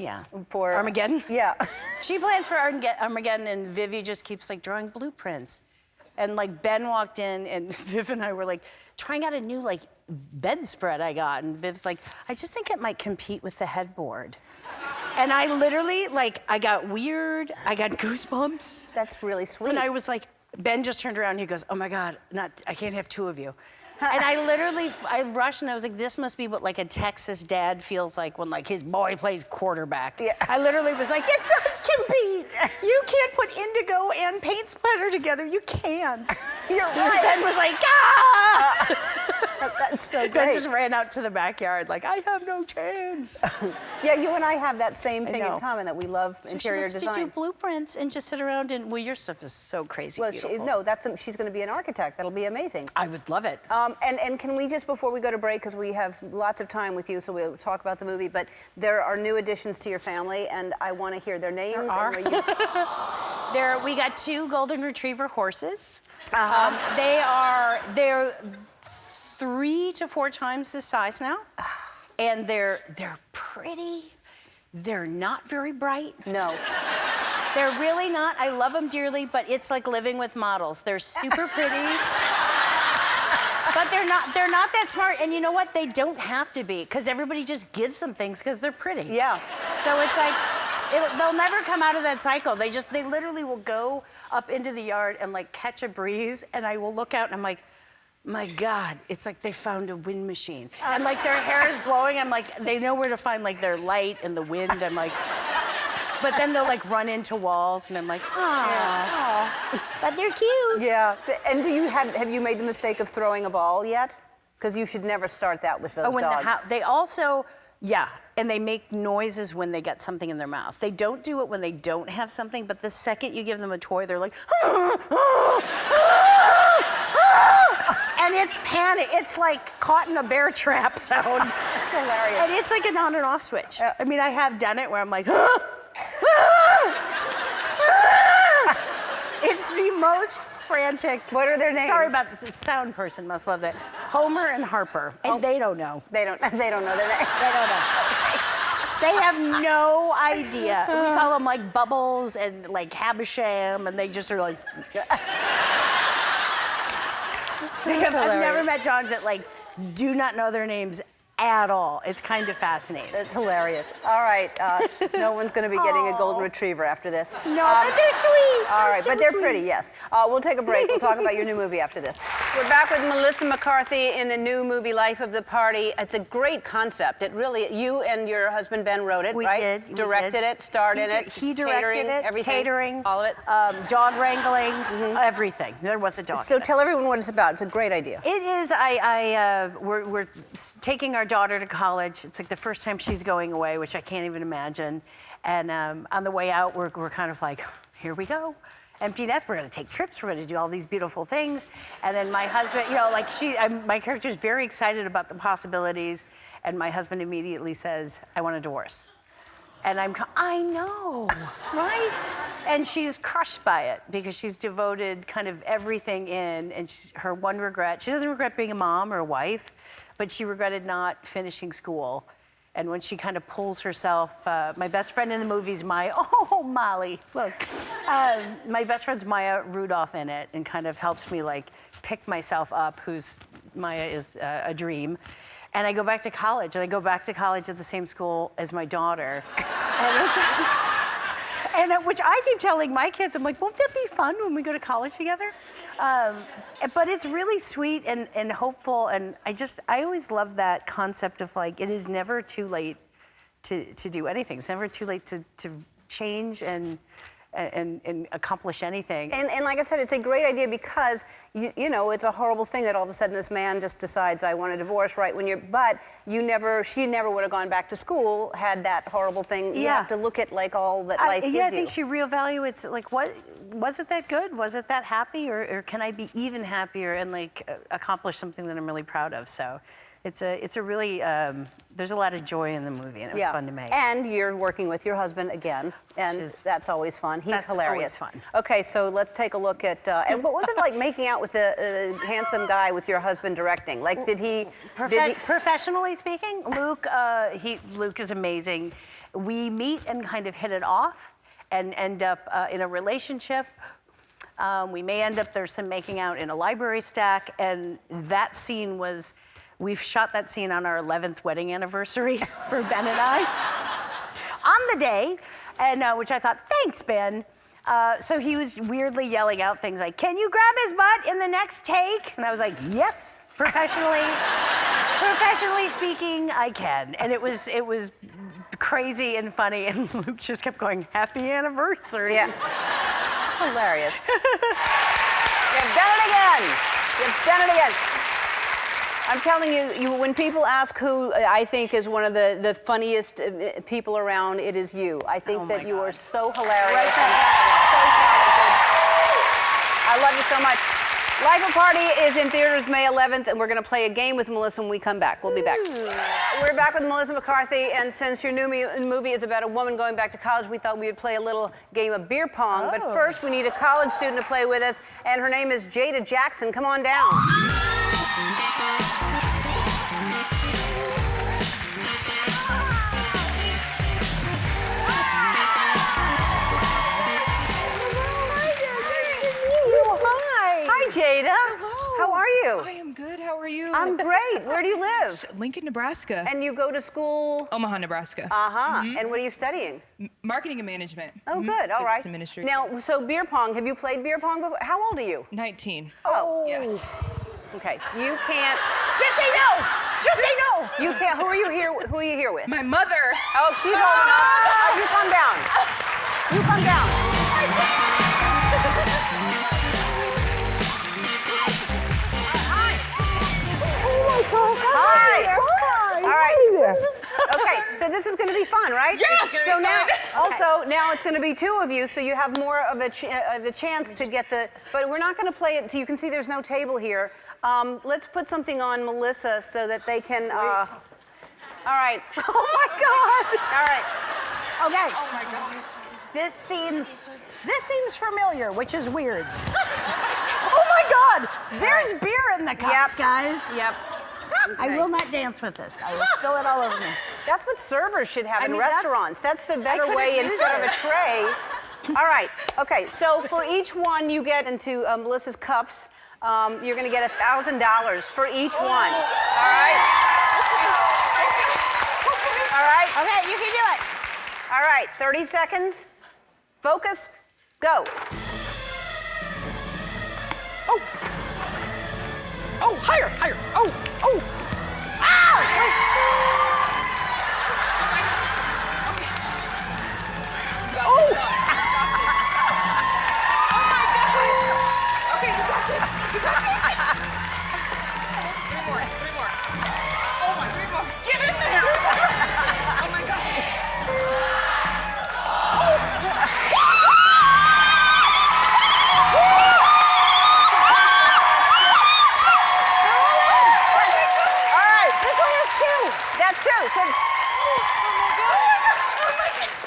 Armageddon? Yeah. She plans for Armageddon, and Vivi just keeps like drawing blueprints. And like Ben walked in, and Viv and I were like trying out a new like bedspread I got, and Viv's like, I just think it might compete with the headboard. And I literally, like, I got weird, I got goosebumps. That's really sweet. And I was like, Ben just turned around and he goes, oh my God, I can't have 2 of you. And I literally, I rushed and I was like, this must be what like a Texas dad feels like when like his boy plays quarterback. Yeah. I literally was like, it does compete. You can't put indigo and paint splatter together. You can't. You're right. Ben was like, ah! That's so great. Ben just ran out to the backyard like, I have no chance. Yeah, you and I have that same thing in common, that we love interior she design. to do blueprints and just sit around and, well, your stuff is so crazy beautiful. No, she's going to be an architect. That'll be amazing. I would love it. And can we just, before we go to break, because we have lots of time with you, so we'll talk about the movie, but there are new additions to your family, and I want to hear their names. There are. And where you... We got 2 golden retriever horses. They're 3 to 4 times this size now, and they're pretty. They're not very bright. No. They're really not. I love them dearly, but it's like living with models. They're super pretty. But they're not that smart, and you know what? They don't have to be, because everybody just gives them things because they're pretty. Yeah. So it's like, they'll never come out of that cycle. They literally will go up into the yard and like catch a breeze, and I will look out and I'm like, my God, it's like they found a wind machine. And like their hair is blowing, I'm like, they know where to find like their light and the wind, I'm like, but then they'll like run into walls, and I'm like, oh, but they're cute. Yeah. And have you made the mistake of throwing a ball yet? Because you should never start that with those dogs. They also, yeah, and they make noises when they get something in their mouth. They don't do it when they don't have something, but the second you give them a toy, they're like, and it's panic. It's like caught in a bear trap sound. It's hilarious. And it's like an on and off switch. I mean, I have done it where I'm like, it's the most frantic. What are their names? Sorry about the sound person must love that. Homer and Harper, and they don't know. They don't know their name. They don't know. They have no idea. We call them like Bubbles and like Habisham, and they just are like. I've never met dogs that like do not know their names at all. It's kind of fascinating. That's hilarious. All right, no one's going to be getting a golden retriever after this. No, but they're sweet. All right, but they're pretty, yes. We'll take a break. We'll talk about your new movie after this. We're back with Melissa McCarthy in the new movie Life of the Party. It's a great concept. It really, you and your husband Ben wrote it, right? We directed it, starred in it. He directed it, everything, catering, all of it. dog wrangling, everything. There was a dog. So tell everyone what it's about. It's a great idea. It is. We're taking our daughter to college. It's like the first time she's going away, which I can't even imagine. And on the way out, we're kind of like, here we go. Empty nest, we're gonna take trips, we're gonna do all these beautiful things. And then my husband, you know, like my character's very excited about the possibilities, and my husband immediately says, I want a divorce. And I know, right? And she's crushed by it because she's devoted kind of everything in, and her one regret, she doesn't regret being a mom or a wife, but she regretted not finishing school. And when she kind of pulls herself, my best friend in the movie's Molly, look. My best friend's Maya Rudolph in it, and kind of helps me like pick myself up, Maya is a dream. And I go back to college, at the same school as my daughter. Which I keep telling my kids, I'm like, won't that be fun when we go to college together? But it's really sweet and hopeful, and I always love that concept of like, it is never too late to do anything. It's never too late to change and and accomplish anything. And like I said, it's a great idea because, you know, it's a horrible thing that all of a sudden this man just decides, I want a divorce right when but she never would have gone back to school had that horrible thing. You have to look at like all that life gives you. I think she reevaluates like, what, was it that good? Was it that happy? Or can I be even happier and like accomplish something that I'm really proud of? So it's a really, there's a lot of joy in the movie, and it was fun to make. And you're working with your husband again, and that's always fun. He's hilarious. Always fun. Okay, so let's take a look at, and what was it like making out with the handsome guy with your husband directing? Like, did he... Professionally speaking, Luke is amazing. We meet and kind of hit it off and end up in a relationship. We may end up, there's some making out in a library stack, and that scene was... We've shot that scene on our 11th wedding anniversary for Ben and I on the day, and which I thought, thanks, Ben. So he was weirdly yelling out things like, can you grab his butt in the next take? And I was like, yes, professionally speaking, I can. And it was crazy and funny, and Luke just kept going, happy anniversary. Yeah, hilarious. You've done it again. You've done it again. I'm telling you, when people ask who I think is one of the funniest people around, it is you. I think that you are so hilarious. And so talented. I love you so much. Life of Party is in theaters May 11th, and we're going to play a game with Melissa when we come back. We'll be back. We're back with Melissa McCarthy, and since your new movie is about a woman going back to college, we thought we would play a little game of beer pong. But first, we need a college student to play with us, and her name is Jada Jackson. Come on down. Jada. Hello. How are you? I am good. How are you? I'm great. Where do you live? Lincoln, Nebraska. And you go to school? Omaha, Nebraska. Uh-huh. And what are you studying? Marketing and management. Oh, good. All right. Administration. Now, so beer pong. Have you played beer pong before? How old are you? 19. Oh. Yes. Okay. You can't. Just say no. Just say no. You can't. Who are you here with? My mother. Oh, she's old enough. You come down. You come down. Hi. All right. Okay, so this is going to be fun, right? Yes. So now, also, now it's going to be two of you, so you have more of a chance to get the. But we're not going to play it. So you can see there's no table here. Let's put something on Melissa so that they can. All right. Oh my God. All right. Okay. Oh my God. This seems familiar, which is weird. Oh my God! There's beer in the cups, guys. Yep. I will not dance with this. I will spill it all over me. That's what servers should have in restaurants. That's the better way instead of a tray. All right. Okay. So for each one you get into Melissa's cups, you're going to get $1,000 for each one. All right. All right. Okay, you can do it. All right. 30 seconds. Focus. Go. Oh. Oh, higher, higher. Oh, oh. Oh! Okay, you got this. You got this. Three more. Oh my, 3 more. Get in there. Oh my God.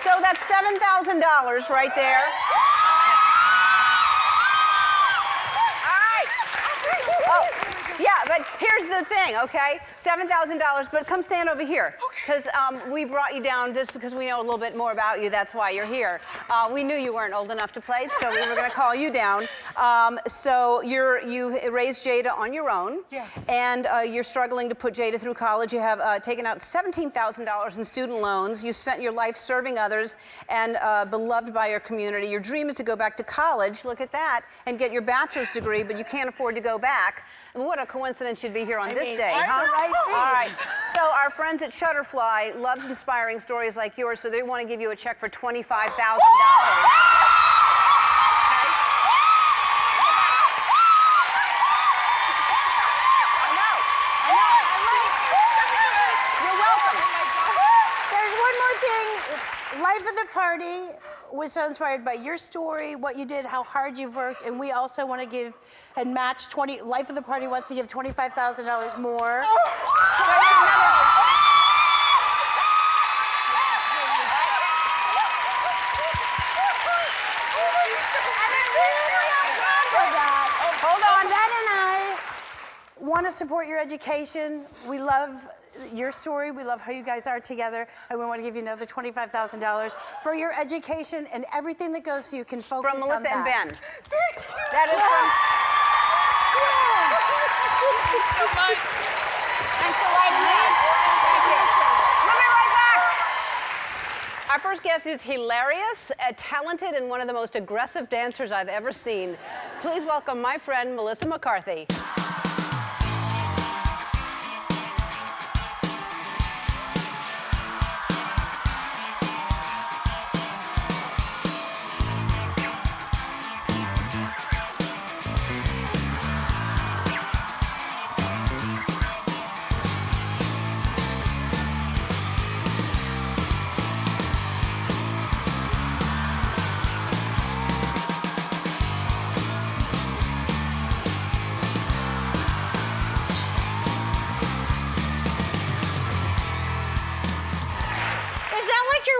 So that's $7,000 right there. All right. Oh, yeah, but here's the thing, okay? $7,000, but come stand over here. Because we brought you down just because we know a little bit more about you. That's why you're here. We knew you weren't old enough to play, so we were going to call you down. So you raised Jada on your own. Yes. And you're struggling to put Jada through college. You have taken out $17,000 in student loans. You spent your life serving others and beloved by your community. Your dream is to go back to college, look at that, and get your bachelor's degree, but you can't afford to go back. And what a coincidence you'd be here on this day, huh? All right. So our friends at Shutterfly love inspiring stories like yours, so they want to give you a check for $25,000. was so inspired by your story, what you did, how hard you've worked, and we also want to give and match Life of the Party wants to give $25,000 more. Hold on, Dad and I want to support your education. We love your story. We love how you guys are together, and we want to give you another $25,000 for your education and everything that goes so you can focus on that. From Melissa and Ben. That is from... Thanks so much. Thanks for writing that. We'll be right back. Our first guest is hilarious, talented, and one of the most aggressive dancers I've ever seen. Please welcome my friend, Melissa McCarthy.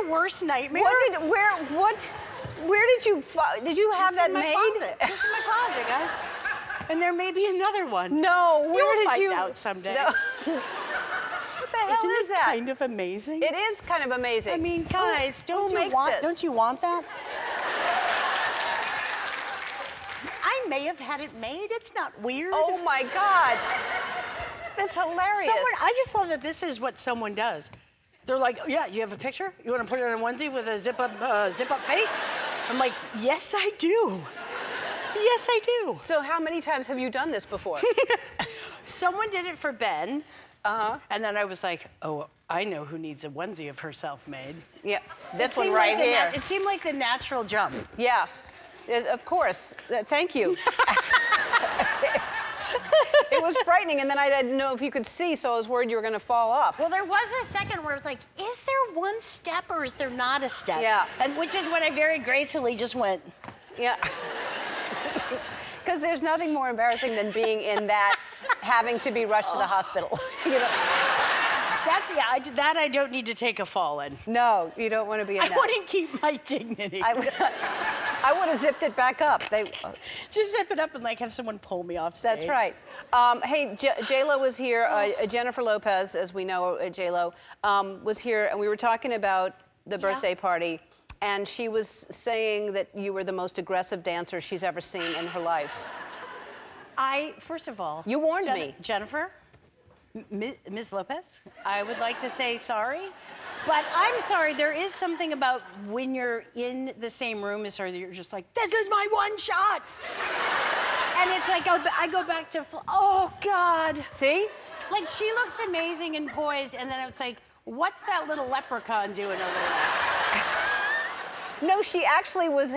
Worst nightmare. Where did you have Just that in my made? Closet. Just in my closet, guys. And there may be another one. No, where You'll did you? find out someday. No. What the hell Isn't is it that? kind of amazing? It is kind of amazing. I mean, guys, Who makes this? don't you want that? I may have had it made. It's not weird. Oh my God, that's hilarious. I just love that this is what someone does. They're like, yeah, you have a picture? You want to put it in a onesie with a zip up face? I'm like, yes, I do. Yes, I do. So how many times have you done this before? Someone did it for Ben. And then I was like, oh, I know who needs a onesie of herself made. Yeah, this one right here. It seemed like the natural jump. Yeah, of course. Thank you. It was frightening, and then I didn't know if you could see, so I was worried you were going to fall off. Well, there was a second where it's like, is there one step or is there not a step? Yeah. And which is when I very gracefully just went. Yeah. Because there's nothing more embarrassing than being in that, having to be rushed to the hospital. You know? That I don't need to take a fall in. No, you don't want to be in that. I want to keep my dignity. I would have zipped it back up. Just zip it up and like have someone pull me off stage. That's right. Hey, J-Lo was here. Jennifer Lopez, as we know, J-Lo, was here, and we were talking about the birthday party, and she was saying that you were the most aggressive dancer she's ever seen in her life. First of all, you warned me. Jennifer, Ms. Lopez, I would like to say sorry. But I'm sorry, there is something about when you're in the same room as her that you're just like, this is my one shot. And it's like, I go back to, oh God. See? Like she looks amazing and poised, and then it's like, what's that little leprechaun doing over there? No, she actually was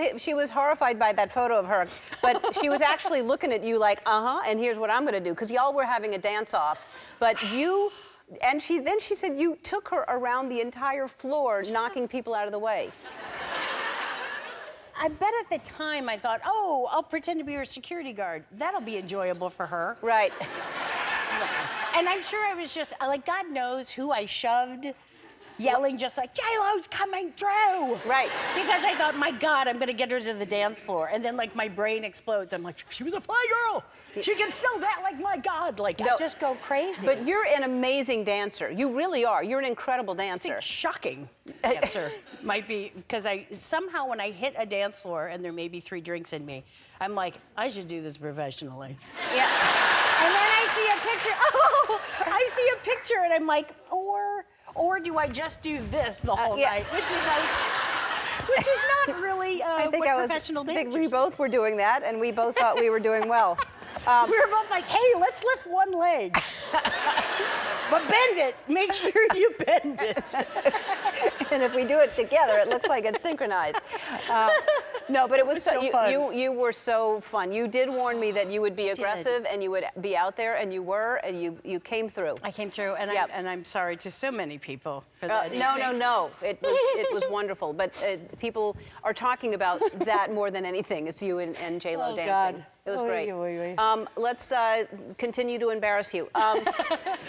horrified by that photo of her, but she was actually looking at you like, and here's what I'm gonna do, because y'all were having a dance off, but you, and then she said you took her around the entire floor, knocking people out of the way. I bet at the time I thought, oh, I'll pretend to be her security guard. That'll be enjoyable for her. Right. And I'm sure I was just, like, God knows who I shoved, yelling just like, J-Lo's coming through. Right. Because I thought, my God, I'm gonna get her to the dance floor. And then like my brain explodes. I'm like, she was a fly girl. She can still that, like, my God. Like, I just go crazy. But you're an amazing dancer. You really are. You're an incredible dancer. I think shocking dancer might be, because somehow when I hit a dance floor and there may be 3 drinks in me, I'm like, I should do this professionally. Yeah. And then I see a picture and I'm like, or do I just do this the whole night? Which is not really what professional dancers I think we both were doing that, and we both thought we were doing well. We were both like, hey, let's lift one leg. But bend it. Make sure you bend it. And if we do it together, it looks like it's synchronized. No, but it was so fun. you were so fun. You did warn me that you would be aggressive and you would be out there, and you were, and you came through. I came through, and, I'm sorry to so many people for that. No. It was wonderful. But people are talking about that more than anything. It's you and J-Lo dancing. God. It was great. Oy, oy, oy. Let's continue to embarrass you.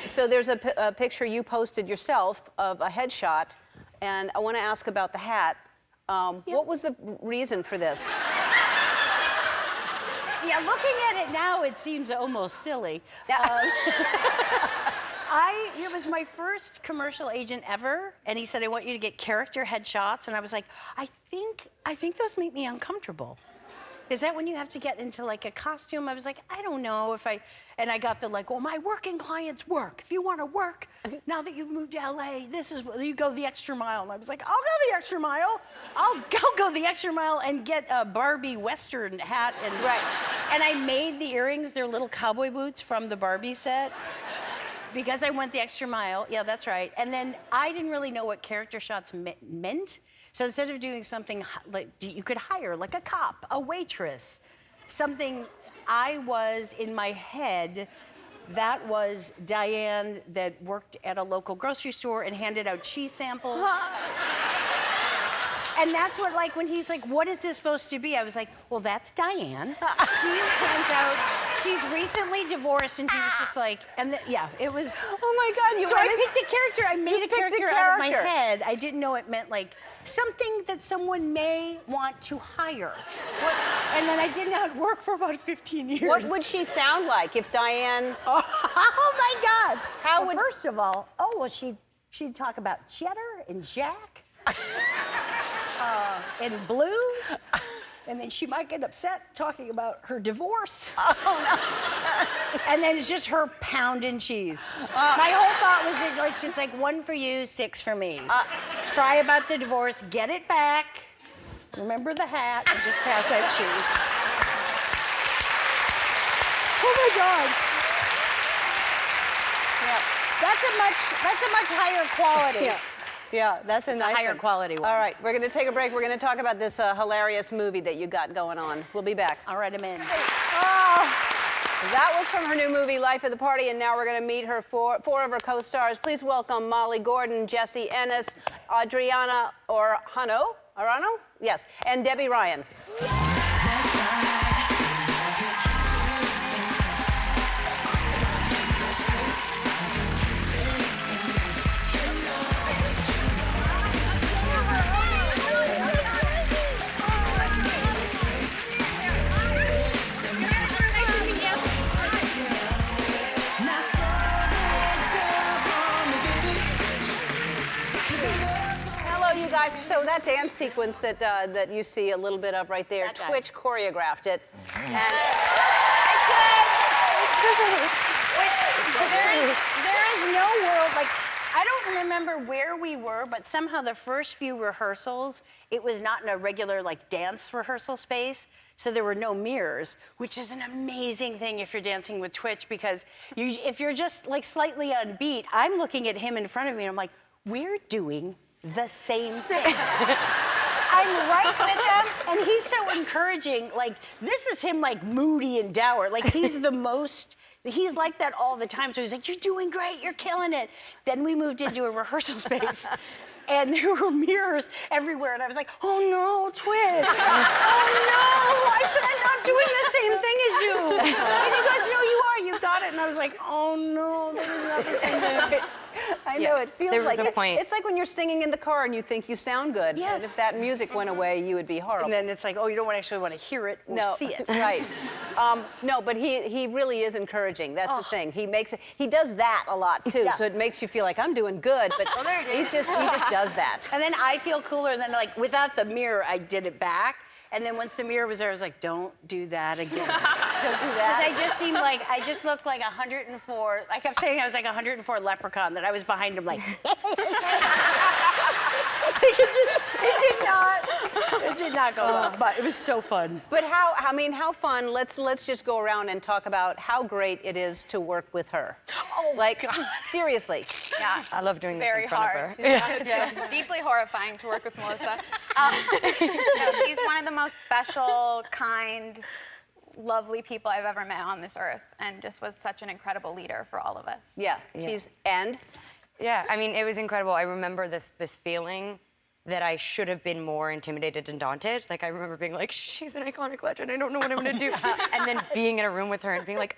So there's a picture you posted yourself of a headshot, and I want to ask about the hat. What was the reason for this? Yeah, looking at it now, it seems almost silly. It was my first commercial agent ever, and he said, I want you to get character headshots, and I was like, I think those make me uncomfortable. Is that when you have to get into like a costume? I was like, I don't know if and I got the like, well, my working clients work. If you want to work, now that you've moved to LA, you go the extra mile. And I was like, I'll go the extra mile. I'll go the extra mile and get a Barbie Western hat. And I made the earrings, they're little cowboy boots from the Barbie set. Because I went the extra mile. Yeah, that's right. And then I didn't really know what character shots meant. So instead of doing something like you could hire, like a cop, a waitress, something I was in my head, that was Diane that worked at a local grocery store and handed out cheese samples. And that's what, like, when he's like, what is this supposed to be? I was like, well, that's Diane. She hands out, she's recently divorced, and he was just like, it was. Oh my God, So I picked a character, I made a character out of my head. I didn't know it meant, like, something that someone may want to hire. And then I did not work for about 15 years. What would she sound like if Diane? Oh my God. First of all, she'd talk about cheddar and Jack. And blue, and then she might get upset talking about her divorce. Oh, no. And then it's just her pounding cheese. My whole thought was it's like 1 for you, 6 for me. Cry about the divorce, get it back, remember the hat, and just pass that cheese. Oh my God. Yeah. That's a much higher quality. Yeah. Yeah, that's a nice higher quality one. All right, we're going to take a break. We're going to talk about this hilarious movie that you got going on. We'll be back. All right, I'm in. That was from her new movie, Life of the Party, and now we're going to meet her four of her co-stars. Please welcome Molly Gordon, Jesse Ennis, Adriana Arano? Yes, and Debbie Ryan. Guys, so that dance sequence that you see a little bit of right there, Twitch choreographed it. And there is no world, like, I don't remember where we were, but somehow the first few rehearsals, it was not in a regular, like, dance rehearsal space. So there were no mirrors, which is an amazing thing if you're dancing with Twitch, because if you're just, like, slightly on beat, I'm looking at him in front of me, and I'm like, we're doing the same thing. I'm right with him, and he's so encouraging. Like, this is him, like, moody and dour. Like, he's like that all the time. So he's like, you're doing great, you're killing it. Then we moved into a rehearsal space, and there were mirrors everywhere, and I was like, oh no, Twitch. Oh no, I said, I'm not doing the same thing as you. And he goes, no, you are, you got it. And I was like, oh no, that is not the same thing. I know, it feels like it's like when you're singing in the car and you think you sound good. Yes. And if that music went away, you would be horrible. And then it's like, oh, you don't actually want to hear it or see it. Right. No, but he really is encouraging. That's the thing. He does that a lot too. Yeah. So it makes you feel like I'm doing good, but he just does that. And then I feel cooler. And then, like, without the mirror, I did it back. And then once the mirror was there, I was like, don't do that again. Don't do Because that. I just looked like 104. I kept saying I was like 104 leprechaun, that I was behind him like. It did not go well, but it was so fun. But how fun, let's just go around and talk about how great it is to work with her. Oh, like, seriously. Yeah, I love doing this Very in front hard. of her. It's deeply horrifying to work with Melissa. No, she's one of the most special, kind, lovely people I've ever met on this earth, and just was such an incredible leader for all of us. Yeah, Yeah, I mean, it was incredible. I remember this feeling that I should have been more intimidated and daunted. Like, I remember being like, she's an iconic legend, I don't know what I'm gonna do. And then being in a room with her and being like,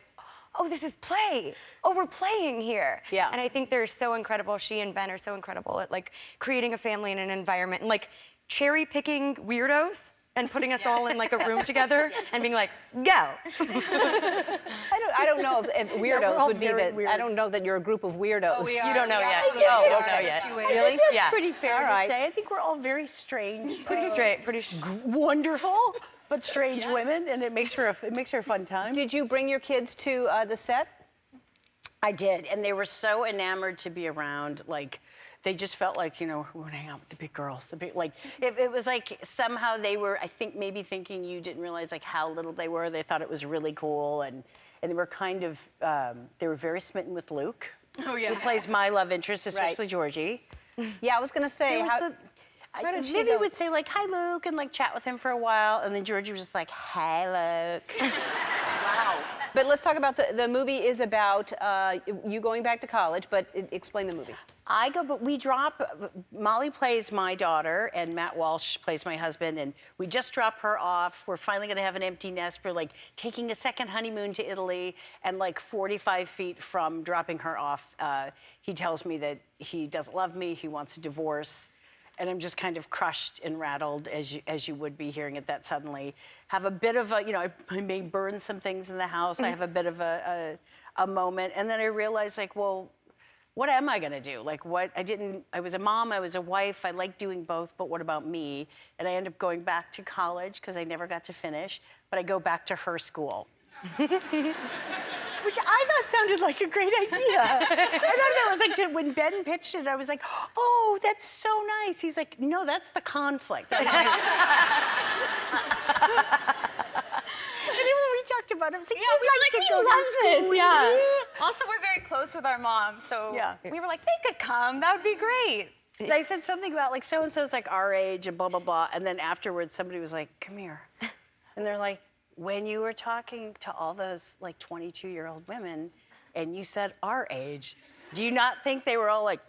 oh, this is play. Oh, we're playing here. Yeah. And I think they're so incredible. She and Ben are so incredible at like creating a family and an environment and like cherry picking weirdos and putting us all in like a room together and being like, go. I don't know if weirdos would be that. I don't know that you're a group of weirdos. Oh, we are. You don't know We yet. absolutely Oh, are. okay, yet. Really? That's pretty fair All right. to say. I think we're all very strange. Pretty straight, Wonderful, but strange women, and it makes for a fun time. Did you bring your kids to the set? I did, and they were so enamored to be around. Like, they just felt like, we're gonna hang out with the big girls. It was like somehow they were, I think, maybe thinking you didn't realize like how little they were. They thought it was really cool, and they were kind of, they were very smitten with Luke. Oh, yeah. Who plays my love interest, especially Georgie. Yeah, I was gonna say. Vivi would say like, hi, Luke, and like chat with him for a while, and then Georgie was just like, hi, Luke. Wow. But let's talk about the movie is about you going back to college, but explain the movie. But we drop, Molly plays my daughter and Matt Walsh plays my husband, and we just drop her off. We're finally gonna have an empty nest. We're like taking a second honeymoon to Italy, and like 45 feet from dropping her off, he tells me that he doesn't love me, he wants a divorce. And I'm just kind of crushed and rattled, as you would be hearing it that suddenly. Have a bit of a, I may burn some things in the house. I have a bit of a moment. And then I realized, like, well, what am I gonna do? Like, I was a mom, I was a wife, I like doing both, but what about me? And I end up going back to college, because I never got to finish, but I go back to her school. Which I thought sounded like a great idea. I thought that was like, when Ben pitched it, I was like, oh, that's so nice. He's like, no, that's the conflict. And then when we talked about it, I was like, Yeah, we were like, we love this. Yeah. Also, we're very close with our mom, so we were like, they could come. That would be great. And I said something about like so-and-so's like our age and blah, blah, blah. And then afterwards, somebody was like, come here. And they're like, when you were talking to all those like 22-year-old women and you said our age, do you not think they were all like,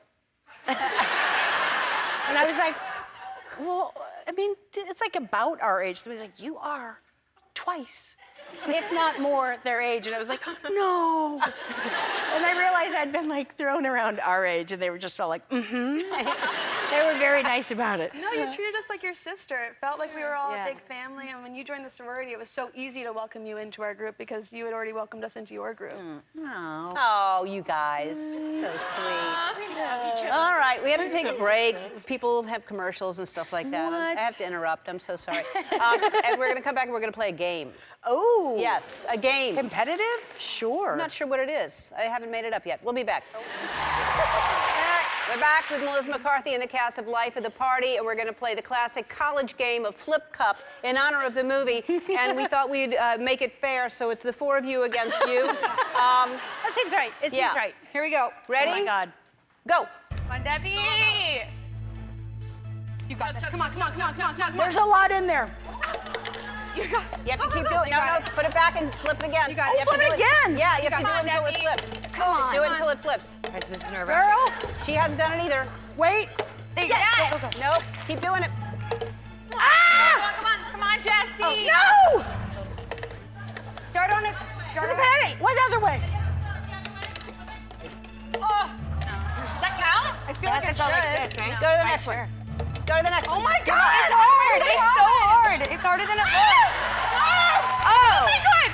and I was like, well, I mean, it's like about our age. Somebody's like, you are twice, if not more, their age. And I was like, no. And I realized I'd been like thrown around our age, and they were just all like, mm-hmm. They were very nice about it. No, you treated us like your sister. It felt like we were all a big family, and when you joined the sorority, it was so easy to welcome you into our group because you had already welcomed us into your group. Oh, you guys, so sweet. All right, we have to take a break. People have commercials and stuff like that. I have to interrupt. I'm so sorry. And we're gonna come back and we're gonna play a game. Oh. Yes, a game. Competitive? Sure. I'm not sure what it is. I haven't made it up yet. We'll be back. We're back with Melissa McCarthy and the cast of Life of the Party, and we're going to play the classic college game of Flip Cup in honor of the movie. And we thought we'd make it fair, so it's the four of you against you. That seems right. It seems right. Here we go. Ready? Oh my God. Go. Come on, Debbie. You got this. Come on, come on, come on, come on, come on. There's a lot in there. You got You have to keep doing it. No, put it back and flip it again. You got it. You have to flip it do again. Yeah, you have to do Come it on, until it Debbie. flips. Come on. Do it until it flips. This is nerve Girl. She hasn't done it either. Wait. There you go. Nope. Keep doing it. Ah! Come on, Jessie. No! Start on it. Start It's a on it. penny. What other way? Does that count? I feel like it should. like this, right? Go to the next one. Go to the next one. Oh my God. It's hard. It's so hard. It's harder than it looks. Oh my God.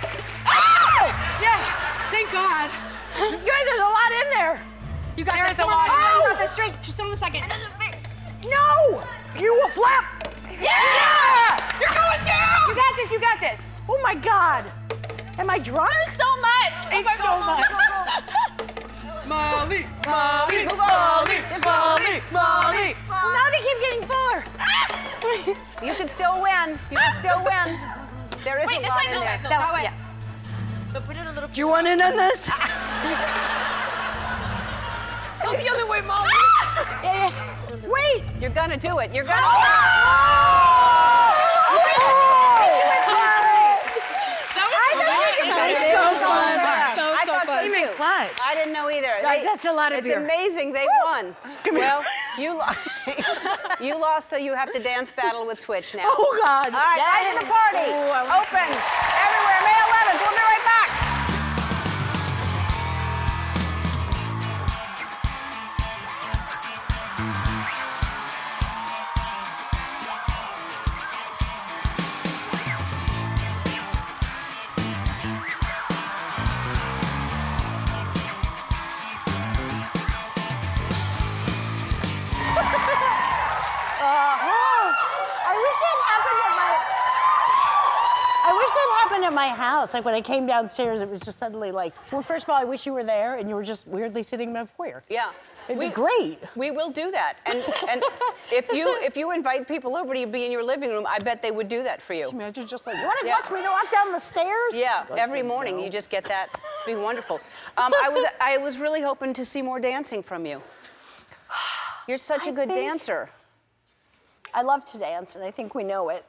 Oh! Yeah. Thank God. You guys, there's a lot in there. You got There's this. a Come on. lot. You Oh! got this. Straight. Just on the second. No! You will flip. Yeah! You're going down. You got this. You got this. Oh my God. Am I drunk? So much. It's so much. Molly, Molly, Molly, Molly, Molly. Now they keep getting fuller. You can still win. You can still win. There is Wait, a this lot way, in this there. way, that way. Yeah. But put it a little. Do you want in on this? Go the other way, Molly. Yeah. Wait. You're gonna do it. You're gonna. I didn't know either. That's a lot of beer. It's amazing they won. Well, you lost, so you have to dance battle with Twitch now. Oh, God. All right, Night of the Party opens everywhere May 11th. We'll be right back. I wish that happened at my house. Like when I came downstairs, it was just suddenly like, well, first of all, I wish you were there and you were just weirdly sitting in my foyer. Yeah. It'd be great. We will do that. And if you invite people over to be in your living room, I bet they would do that for you. Imagine just like, you want to watch me to walk down the stairs? Yeah, Like, every morning you just get that. It'd be wonderful. I was really hoping to see more dancing from you. You're such a good dancer. I love to dance, and I think we know it.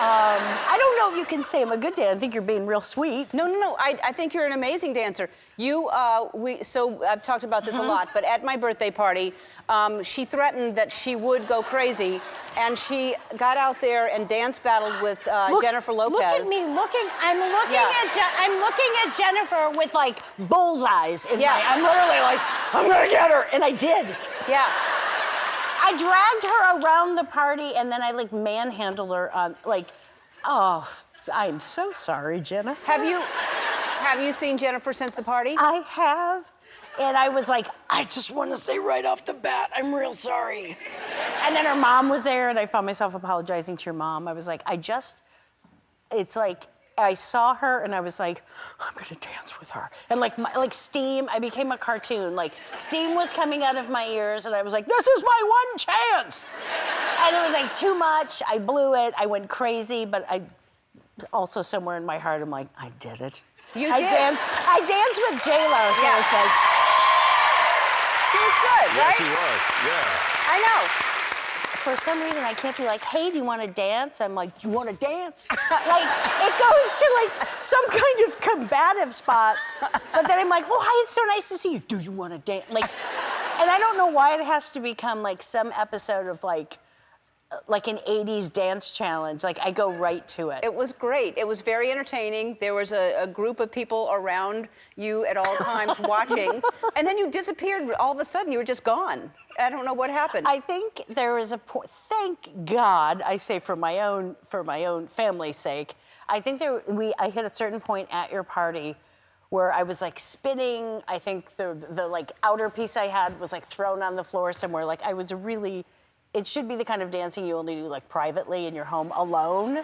I don't know if you can say I'm a good dancer. I think you're being real sweet. No. I think you're an amazing dancer. So I've talked about this a lot, but at my birthday party, she threatened that she would go crazy, and she got out there and dance battled with Jennifer Lopez. Look at me looking. I'm looking at Jennifer with like bullseyes in my. I'm literally like, I'm gonna get her, and I did. Yeah. I dragged her around the party, and then I like manhandled her on oh, I'm so sorry, Jennifer. Have you seen Jennifer since the party? I have. And I was like, I just want to say right off the bat, I'm real sorry. And then her mom was there, and I found myself apologizing to your mom. I was like, it's like, I saw her, and I was like, I'm gonna dance with her. And like steam, I became a cartoon. Like steam was coming out of my ears, and I was like, this is my one chance. And it was like too much. I blew it. I went crazy, but I also somewhere in my heart, I'm like, I did it. I danced with J-Lo, so it's like. She was good, right? Yes, she was. Yeah. I know. For some reason, I can't be like, hey, do you want to dance? I'm like, you want to dance? Like, it goes to like some kind of combative spot. But then I'm like, oh, hi, it's so nice to see you. Do you want to dance? Like, and I don't know why it has to become like some episode of like an 80s dance challenge. Like, I go right to it. It was great. It was very entertaining. There was a group of people around you at all times watching. And then you disappeared all of a sudden. You were just gone. I don't know what happened. I think there was a point, thank God, I say for my own family's sake, I think I hit a certain point at your party where I was like spinning. I think the like outer piece I had was like thrown on the floor somewhere. Like I was really, it should be the kind of dancing you only do like privately in your home alone.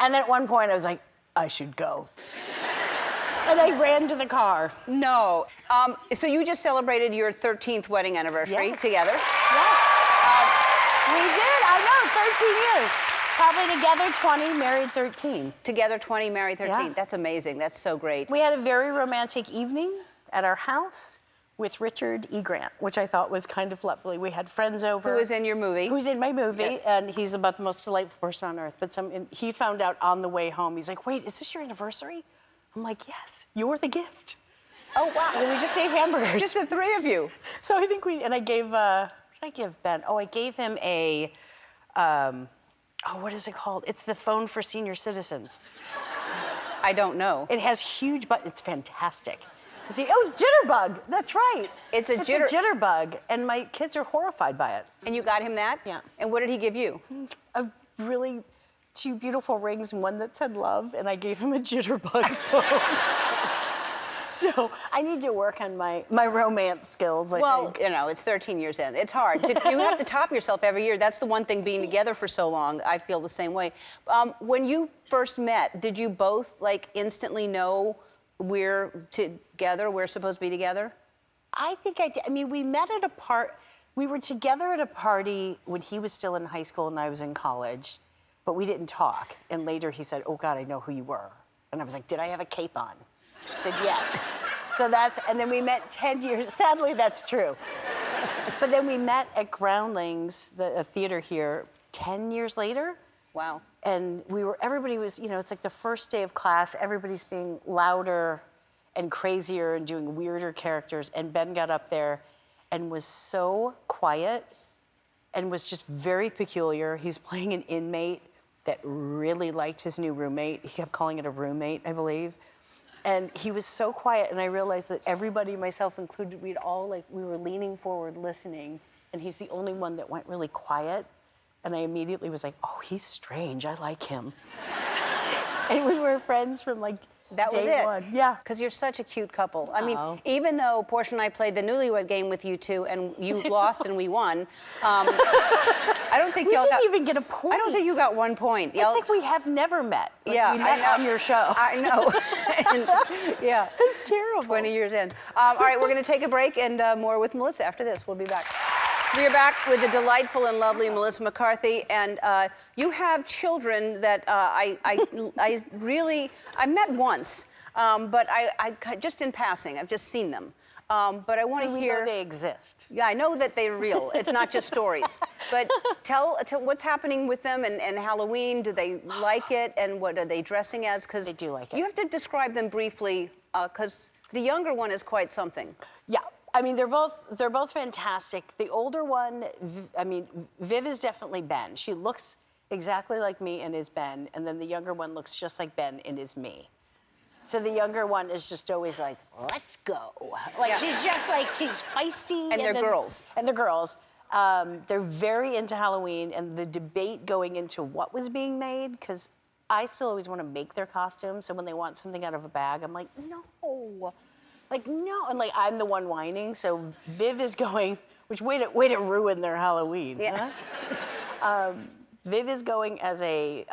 And then at one point I was like, I should go. And I ran to the car. No. So you just celebrated your 13th wedding anniversary together. Yes. We did. I know, 13 years. Probably together 20, married 13. Together 20, married 13. Yeah. That's amazing. That's so great. We had a very romantic evening at our house with Richard E. Grant, which I thought was kind of lovely. We had friends over. Who is in your movie? Who's in my movie, Yes. and he's about the most delightful person on earth. But he found out on the way home. He's like, wait, is this your anniversary? I'm like, yes, you're the gift. Oh, wow. And we just ate hamburgers. Just the three of you. So I think I gave, what did I give Ben? Oh, I gave him a, what is it called? It's the phone for senior citizens. I don't know. It has huge buttons. It's fantastic. See, oh, jitterbug. That's right. It's a jitterbug, and my kids are horrified by it. And you got him that? Yeah. And what did he give you? Really 2 beautiful rings, and one that said love, and I gave him a jitterbug phone. So I need to work on my romance skills, I think. You know, it's 13 years in. It's hard. You have to top yourself every year. That's the one thing, being together for so long. I feel the same way. When you first met, did you both, like, instantly know we're together, we're supposed to be together? I think I did. I mean, we met at we were together at a party when he was still in high school and I was in college, but we didn't talk. And later he said, "Oh God, I know who you were." And I was like, "Did I have a cape on?" I said, "Yes." So and then we met 10 years, sadly that's true. But then we met at Groundlings, a theater here, 10 years later. Wow. And everybody was, you know, it's like the first day of class, everybody's being louder and crazier and doing weirder characters. And Ben got up there and was so quiet and was just very peculiar. He's playing an inmate that really liked his new roommate. He kept calling it a roommate, I believe. And he was so quiet, and I realized that everybody, myself included, we were leaning forward listening, and he's the only one that went really quiet. And I immediately was like, "Oh, he's strange, I like him." And we were friends from like That was day it. one. Yeah. Because you're such a cute couple. I mean, even though Portia and I played the Newlywed game with you two, and you lost and we won, I don't think y'all didn't even get a point. I don't think you got 1 point. It's like we have never met. Like, Yeah, we met on your show. I know. And, yeah. It's terrible. 20 years in. All right, we're going to take a break and more with Melissa after this. We'll be back. We are back with the delightful and lovely Melissa McCarthy, and you have children that I met once, but I just in passing. I've just seen them. But I want to hear. We know they exist. Yeah, I know that they're real. It's not just stories. But tell what's happening with them and Halloween. Do they like it? And what are they dressing as? Because they do like it. You have to describe them briefly, because the younger one is quite something. Yeah. I mean, they're both fantastic. The older one, Viv is definitely Ben. She looks exactly like me and is Ben, and then the younger one looks just like Ben and is me. So the younger one is just always like, "Let's go." Like, she's just like, she's feisty. And they're girls. And they're girls. They're very into Halloween, and the debate going into what was being made, because I still always want to make their costumes, so when they want something out of a bag, I'm like, no. Like, no, and like, I'm the one whining, so Viv is going, which way to ruin their Halloween, huh? Viv is going as I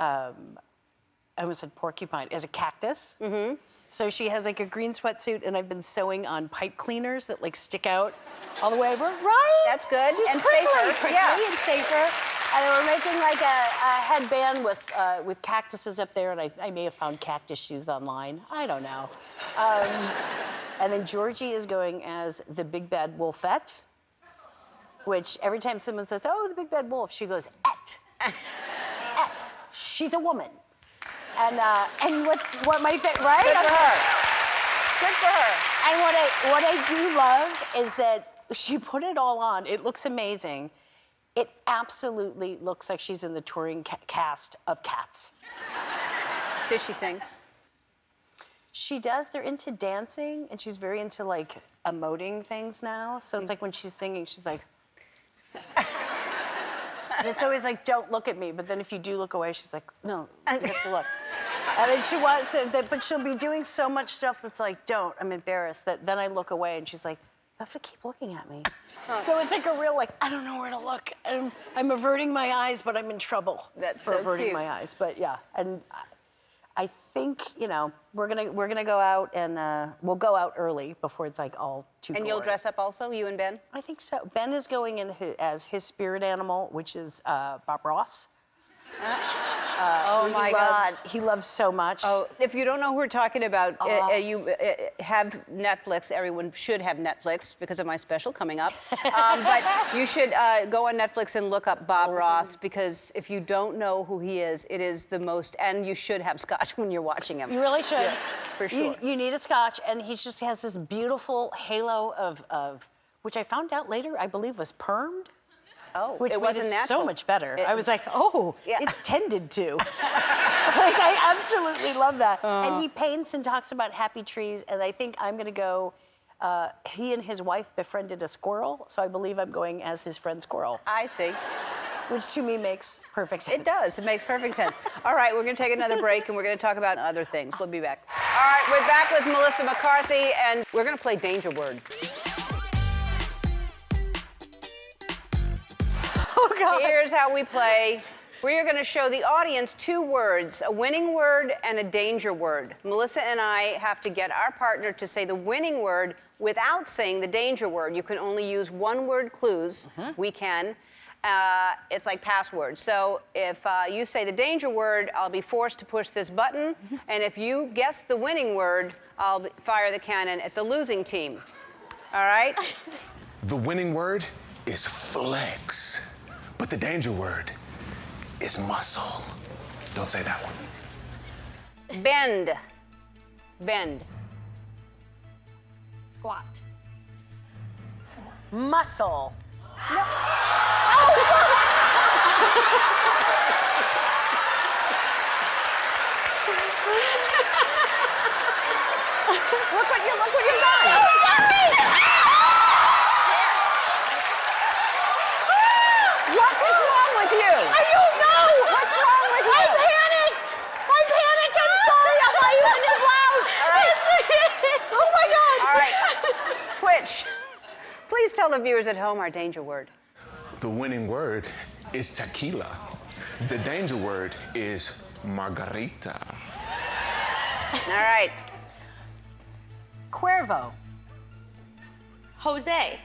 almost said porcupine, as a cactus. Mm-hmm. So she has like a green sweatsuit, and I've been sewing on pipe cleaners that like stick out all the way over. Right? That's good. She's and prickly, safer. And safer. And we're making like a headband with cactuses up there, and I may have found cactus shoes online. I don't know. And then Georgie is going as the big bad wolfette, which every time someone says, "Oh, the big bad wolf," she goes, "Et." Et. She's a woman. And what my right? Good for her. Good for her. And what I do love is that she put it all on. It looks amazing. It absolutely looks like she's in the touring cast of Cats. Does she sing? She does. They're into dancing, and she's very into like emoting things now. So it's like when she's singing, she's like, and it's always like, "Don't look at me." But then if you do look away, she's like, "No, you have to look." And then she wants it, but she'll be doing so much stuff that's like, "Don't, I'm embarrassed." That then I look away, and she's like, "You have to keep looking at me." So it's like a real like, I don't know where to look. I'm averting my eyes, but I'm in trouble for averting my eyes. But yeah, and I think, you know, we're gonna go out, and we'll go out early before it's like all too. And you'll dress up also, you and Ben? I think so. Ben is going in as his spirit animal, which is Bob Ross. Oh my God. He loves so much. Oh, if you don't know who we're talking about, you have Netflix. Everyone should have Netflix because of my special coming up. But you should go on Netflix and look up Bob Ross, because if you don't know who he is, it is the most, and you should have scotch when you're watching him. You really should. Yeah, for sure. You need a scotch, and he just has this beautiful halo of which I found out later, I believe was permed. Oh, which it made wasn't it natural. so much better. I was like, oh, it's tended to. Like, I absolutely love that. And he paints and talks about happy trees, and I think I'm gonna go, he and his wife befriended a squirrel, so I believe I'm going as his friend squirrel. I see. Which to me makes perfect sense. It does, it makes perfect sense. All right, we're gonna take another break, and we're gonna talk about other things. We'll be back. All right, we're back with Melissa McCarthy, and we're going to play Danger Word. Oh, God. Here's how we play. We are going to show the audience 2 words, a winning word and a danger word. Melissa and I have to get our partner to say the winning word without saying the danger word. You can only use one-word clues. We can. It's like passwords. So if you say the danger word, I'll be forced to push this button. And if you guess the winning word, I'll fire the cannon at the losing team. All right? The winning word is flex, but the danger word is muscle. Don't say that one. Bend. Bend. Squat. Muscle. Look what you've done. I'm sorry! What is wrong with you? I don't know! What's wrong with you? I'm panicked! I'm sorry! I'll buy you a new blouse! All right. Oh my God! All right. Twitch. Please tell the viewers at home our danger word. The winning word is tequila. The danger word is margarita. All right. Cuervo. Jose.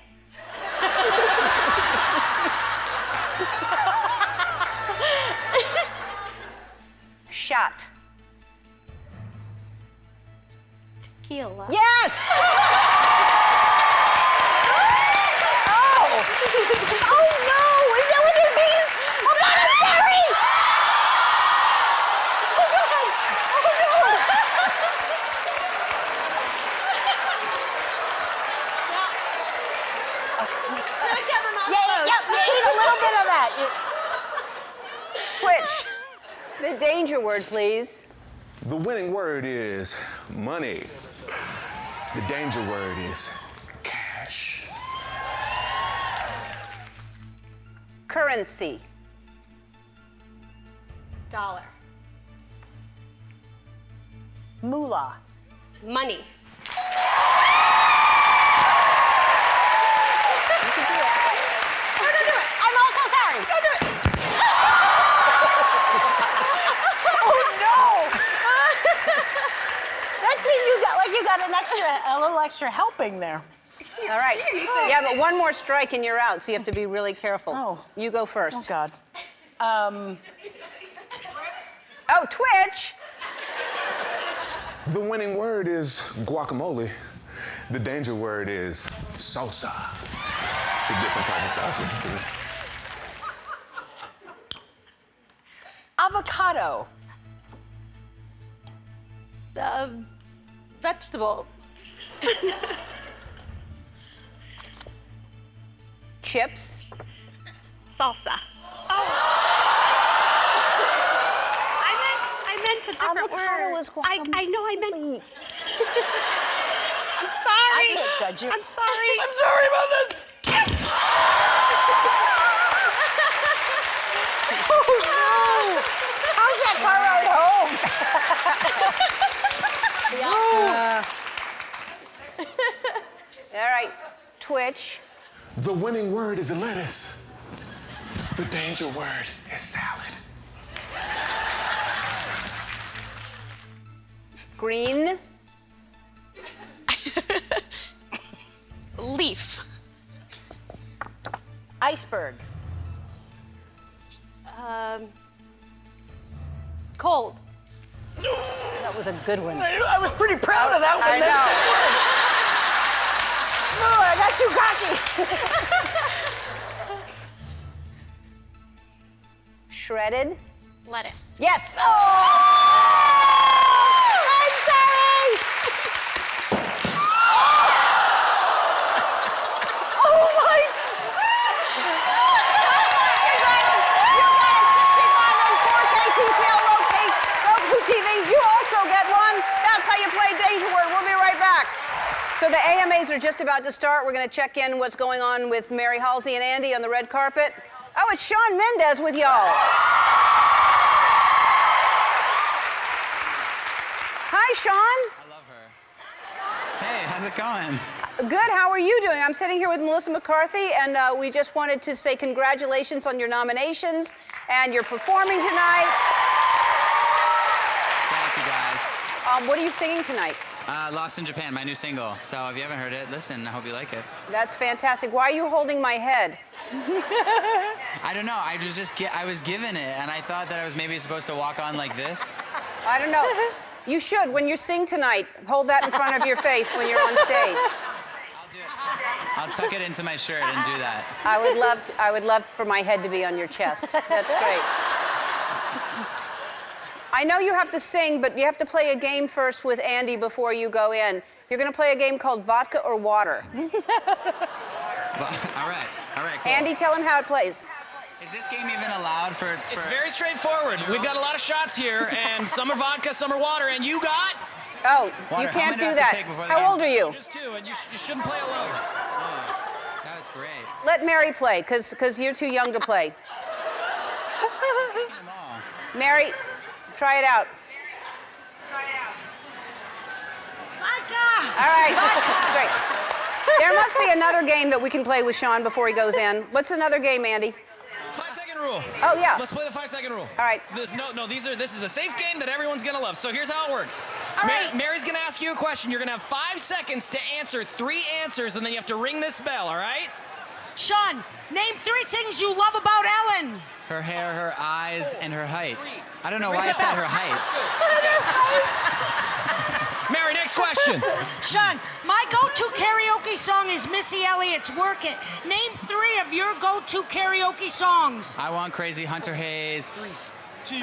Shot. Tequila. Yes! Oh! Oh no! Is that what it means? Oh God, I'm sorry! Oh God! Oh no! Yeah, eat a little bit of that. Twitch. The danger word, please. The winning word is money. The danger word is cash. Currency. Dollar. Moolah. Money. I'm also sorry. Don't do it. Oh no! That's it. You got a little extra helping there. All right. Yeah, but one more strike and you're out, so you have to be really careful. Oh. You go first. Oh God. Oh, Twitch. The winning word is guacamole. The danger word is salsa. It's a different type of salsa. Avocado. Vegetable. Chips. Salsa. I meant a different Avocado word. is guacamole. I know I meant. I'm sorry. I can't judge you. I'm sorry. I'm sorry about this. Oh no! How's that car ride home? All right. Twitch. The winning word is lettuce. The danger word is salad. Green. Leaf. Iceberg. Cold. That was a good one. I was pretty proud of that one. I know. Oh, I got too cocky. Shredded. Lettuce. Yes. I'm sorry. Oh my! You got a 65-inch 4K TCL Roku TV. You also get one. That's how you play Danger Word. We'll be right back. So the AMAs are just about to start. We're going to check in what's going on with Mary Halsey and Andy on the red carpet. Oh, it's Shawn Mendes with y'all. Hi, Sean. I love her. Hey, how's it going? Good. How are you doing? I'm sitting here with Melissa McCarthy, and we just wanted to say congratulations on your nominations and your performing tonight. Thank you, guys. What are you singing tonight? Lost in Japan, my new single. So if you haven't heard it, listen. I hope you like it. That's fantastic. Why are you holding my head? I don't know. I was given it, and I thought that I was maybe supposed to walk on like this. I don't know. You should. When you sing tonight, hold that in front of your face when you're on stage. I'll tuck it into my shirt and do that. I would love for my head to be on your chest. That's great. I know you have to sing, but you have to play a game first with Andy before you go in. You're going to play a game called Vodka or Water. All right, cool. Andy, tell him how it plays. Is this game even allowed for... It's very straightforward. We've got a lot of shots here, and some are vodka, some are water, and you got... Oh, water. You can't do How that. How old are you? Just two, and you shouldn't play alone. Oh, that was great. Let Mary play, because you're too young to play. Mary, try it out. All right, great. There must be another game that we can play with Sean before he goes in. What's another game, Andy? 5-second rule. Oh, yeah. Let's play the 5-second rule. All right. This is a safe game that everyone's gonna love. So here's how it works. All right. Mary's gonna ask you a question. You're gonna have 5 seconds to answer 3 answers, and then you have to ring this bell, all right? Sean, name 3 things you love about Ellen. Her hair, her eyes, and her height. I don't know why I said her height. Mary, next question. Sean, my go-to karaoke song is Missy Elliott's Work It. Name 3 of your go-to karaoke songs. I Want Crazy, Hunter Hayes.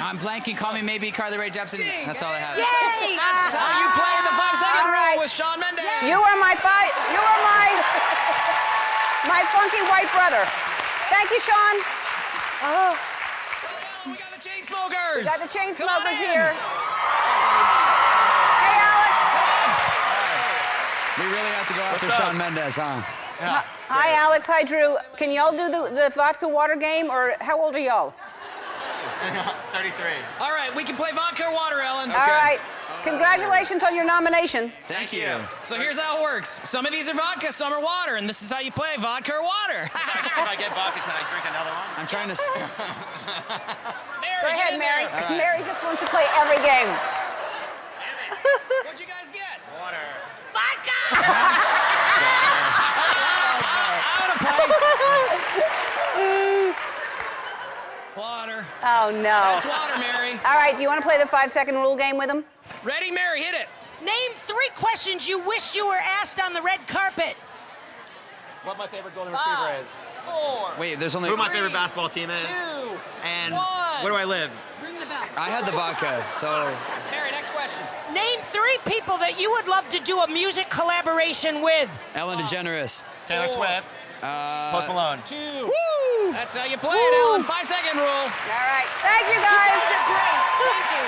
I'm blanking, Call Me Maybe, Carly Rae Jepsen. That's all I have. Yay! That's how you play the 5-second rule with Shawn Mendes. You are my funky white brother. Thank you, Sean. Oh, we got the Chainsmokers. We got the Chainsmokers in. here. Hey, Alex. We really have to go after Shawn Mendes, huh? Yeah. Hi, Alex. Hi, Drew. Can y'all do the vodka water game, or how old are y'all? 33. All right, we can play vodka or water, Ellen. All right. Congratulations on your nomination. Thank you. So here's how it works. Some of these are vodka, some are water, and this is how you play vodka or water. If I get vodka, can I drink another one? I'm trying to... Go ahead, Mary. Right. Mary just wants to play every game. What'd you guys get? Water. Vodka! Out of play. Water. Oh, no. That's water, Mary. All right, do you want to play the 5-second rule game with him? Ready, Mary, hit it. Name 3 questions you wish you were asked on the red carpet. What my favorite golden retriever is. 4. Wait, there's only... Who my favorite basketball team is. 2. And 1. where do I live? Ring the bell. I had the vodka, so... Mary, next question. Name 3 people that you would love to do a music collaboration with. Ellen DeGeneres. Taylor Four. Swift. Post Malone. 2. Woo! That's how you play it, Ellen. 5-second rule. All right. Thank you, guys. You guys are great. Thank you.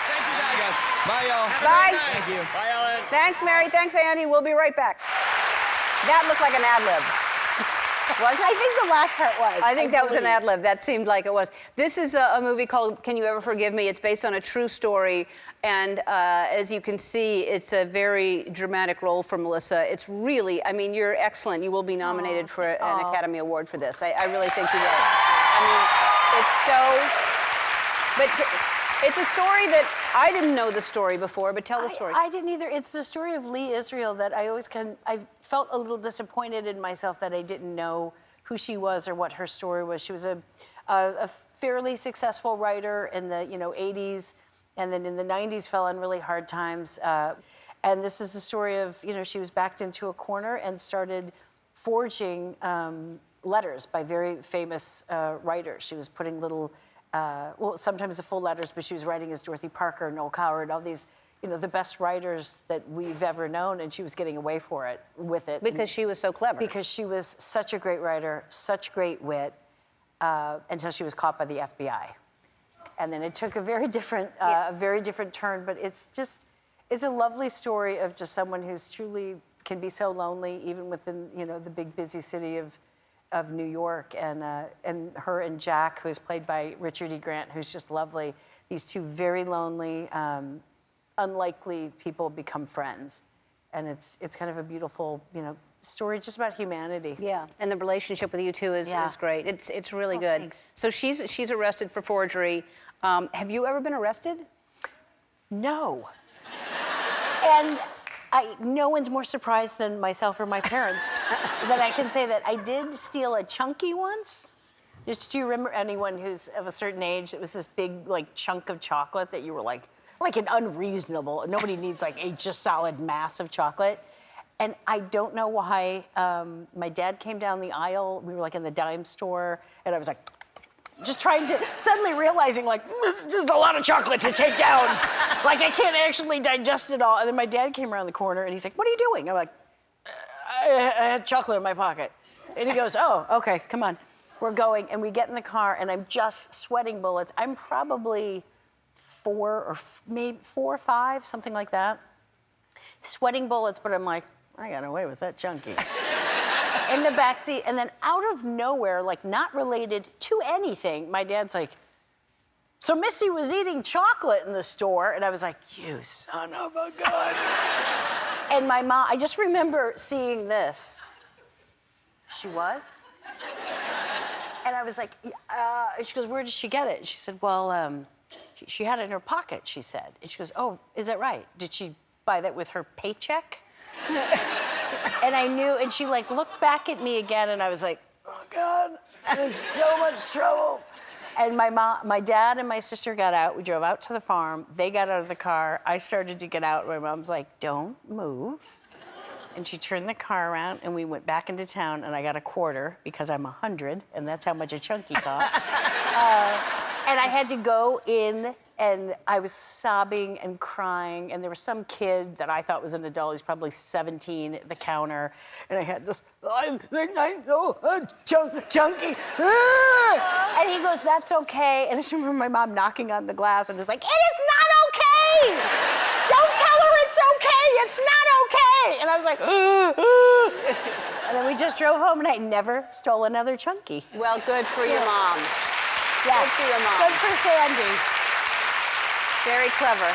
Thank you, guys. Bye, y'all. Bye. Thank you. Bye, Ellen. Thanks, Mary. Thanks, Andy. We'll be right back. That looked like an ad lib. Was it? I think the last part was. I think that was an ad lib. That seemed like it was. This is a movie called Can You Ever Forgive Me? It's based on a true story. And as you can see, it's a very dramatic role for Melissa. It's really, I mean, you're excellent. You will be nominated for an Academy Award for this. I really think you will. I mean, it's so, but it's a story that I didn't know the story before, but tell the story. I didn't either. It's the story of Lee Israel that I always I felt a little disappointed in myself that I didn't know who she was or what her story was. She was a fairly successful writer in the 80s, and then in the 90s fell on really hard times. And this is the story of, she was backed into a corner and started forging letters by very famous writers. She was putting little, sometimes the full letters, but she was writing as Dorothy Parker, Noel Coward, all these, the best writers that we've ever known, and she was getting away with it. Because she was so clever. Because she was such a great writer, such great wit, until she was caught by the FBI. And then it took a very different turn, but it's a lovely story of just someone who's truly can be so lonely, even within, the big busy city of New York, and her and Jack, who's played by Richard E. Grant, who's just lovely. These two very lonely, unlikely people become friends. And it's kind of a beautiful, story just about humanity. Yeah, and the relationship with you two is great. It's really good. Thanks. So she's arrested for forgery. Have you ever been arrested? No. And no one's more surprised than myself or my parents that I can say that I did steal a chunky once. Do you remember anyone who's of a certain age? It was this big chunk of chocolate that you were like an unreasonable. Nobody needs a just solid mass of chocolate. And I don't know why. My dad came down the aisle. We were in the dime store, and I was just trying to, suddenly realizing there's a lot of chocolate to take down. I can't actually digest it all. And then my dad came around the corner, and he's like, "What are you doing?" I'm like, I had chocolate in my pocket. And he goes, "Oh, okay, come on." We're going, and we get in the car, and I'm just sweating bullets. I'm probably 4 or 5, something like that. Sweating bullets, but I'm like, I got away with that chunky. In the backseat, and then out of nowhere, not related to anything, my dad's like, "So Missy was eating chocolate in the store," and I was like, "You son of a gun." And my mom, I just remember seeing this. "She was?" And I was like, and she goes, "Where did she get it?" And she said, "Well, she had it in her pocket," she said. And she goes, "Oh, is that right? Did she buy that with her paycheck?" And I knew, and she looked back at me again, and I was like, "Oh God, I'm in so much trouble." And my dad and my sister got out. We drove out to the farm. They got out of the car. I started to get out. My mom's like, "Don't move." And she turned the car around, and we went back into town, and I got a quarter because I'm 100, and that's how much a chunky costs. And I had to go in, and I was sobbing and crying, and there was some kid that I thought was an adult. He's probably 17 at the counter, and I had this, "I think I know a chunky." And he goes, "That's okay." And I just remember my mom knocking on the glass and just like, "It is not okay! Don't tell her it's okay! It's not okay!" And I was like, And then we just drove home, and I never stole another chunky. Well, good for your mom. Yeah. Good for your mom. Good for Sandy. Very clever.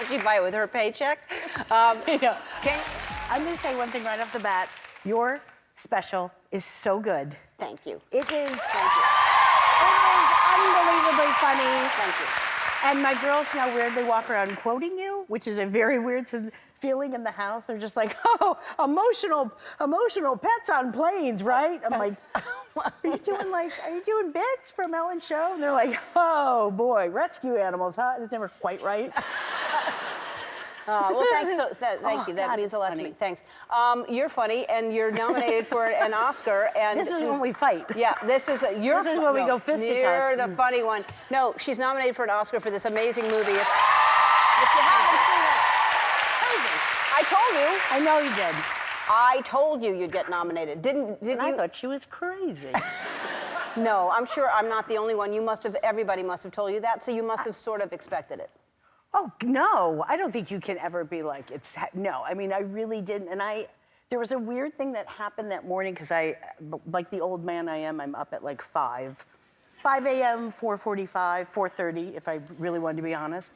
She'd buy it with her paycheck. I'm going to say one thing right off the bat. Your special is so good. Thank you. It is. Thank you. It is unbelievably funny. Thank you. And my girls now weirdly walk around quoting you, which is a very weird feeling in the house. They're just like, "Oh, emotional pets on planes, right?" I'm like, "Are you doing bits from EllenShow?" And they're like, "Oh boy, rescue animals, huh?" And it's never quite right. Well, thanks. Thank you. That God, means a lot to me. funny. Thanks. You're funny, and you're nominated for an Oscar. And This is when we fight. Yeah, this is when we go fisticuffs. You're the funny one. No, she's nominated for an Oscar for this amazing movie. If you haven't seen it, crazy. I told you. I know you did. I told you you'd get nominated. Didn't you? I thought she was crazy. No, I'm sure I'm not the only one. Everybody must have told you that, so you must have sort of expected it. Oh, no, I don't think you can ever be like, no. I mean, I really didn't. And there was a weird thing that happened that morning because like the old man I am, I'm up at 5 a.m., 4:45, 4:30, if I really wanted to be honest.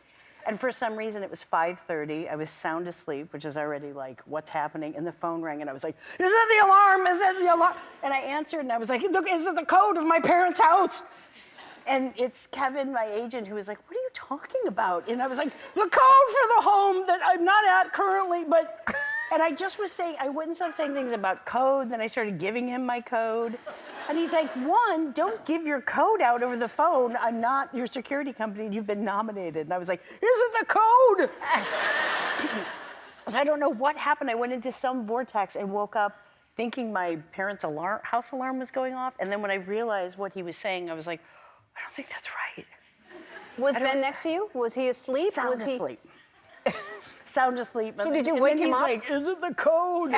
And for some reason, it was 5:30. I was sound asleep, which is already what's happening? And the phone rang, and I was like, "Is that the alarm? Is that the alarm?" And I answered, and I was like, "Look, is it the code of my parents' house?" And it's Kevin, my agent, who was like, "What are you talking about?" And I was like, "The code for the home that I'm not at currently, but..." And I just was saying, I wouldn't stop saying things about code. Then I started giving him my code. And he's like, "One, don't give your code out over the phone. I'm not your security company. You've been nominated." And I was like, "Isn't the code?" So I don't know what happened. I went into some vortex and woke up thinking my parents' house alarm was going off. And then when I realized what he was saying, I was like, I don't think that's right. Was Ben next to you? Was he asleep? Sound asleep. Sound asleep. So did you wake him up? He's like, "Is it the code?"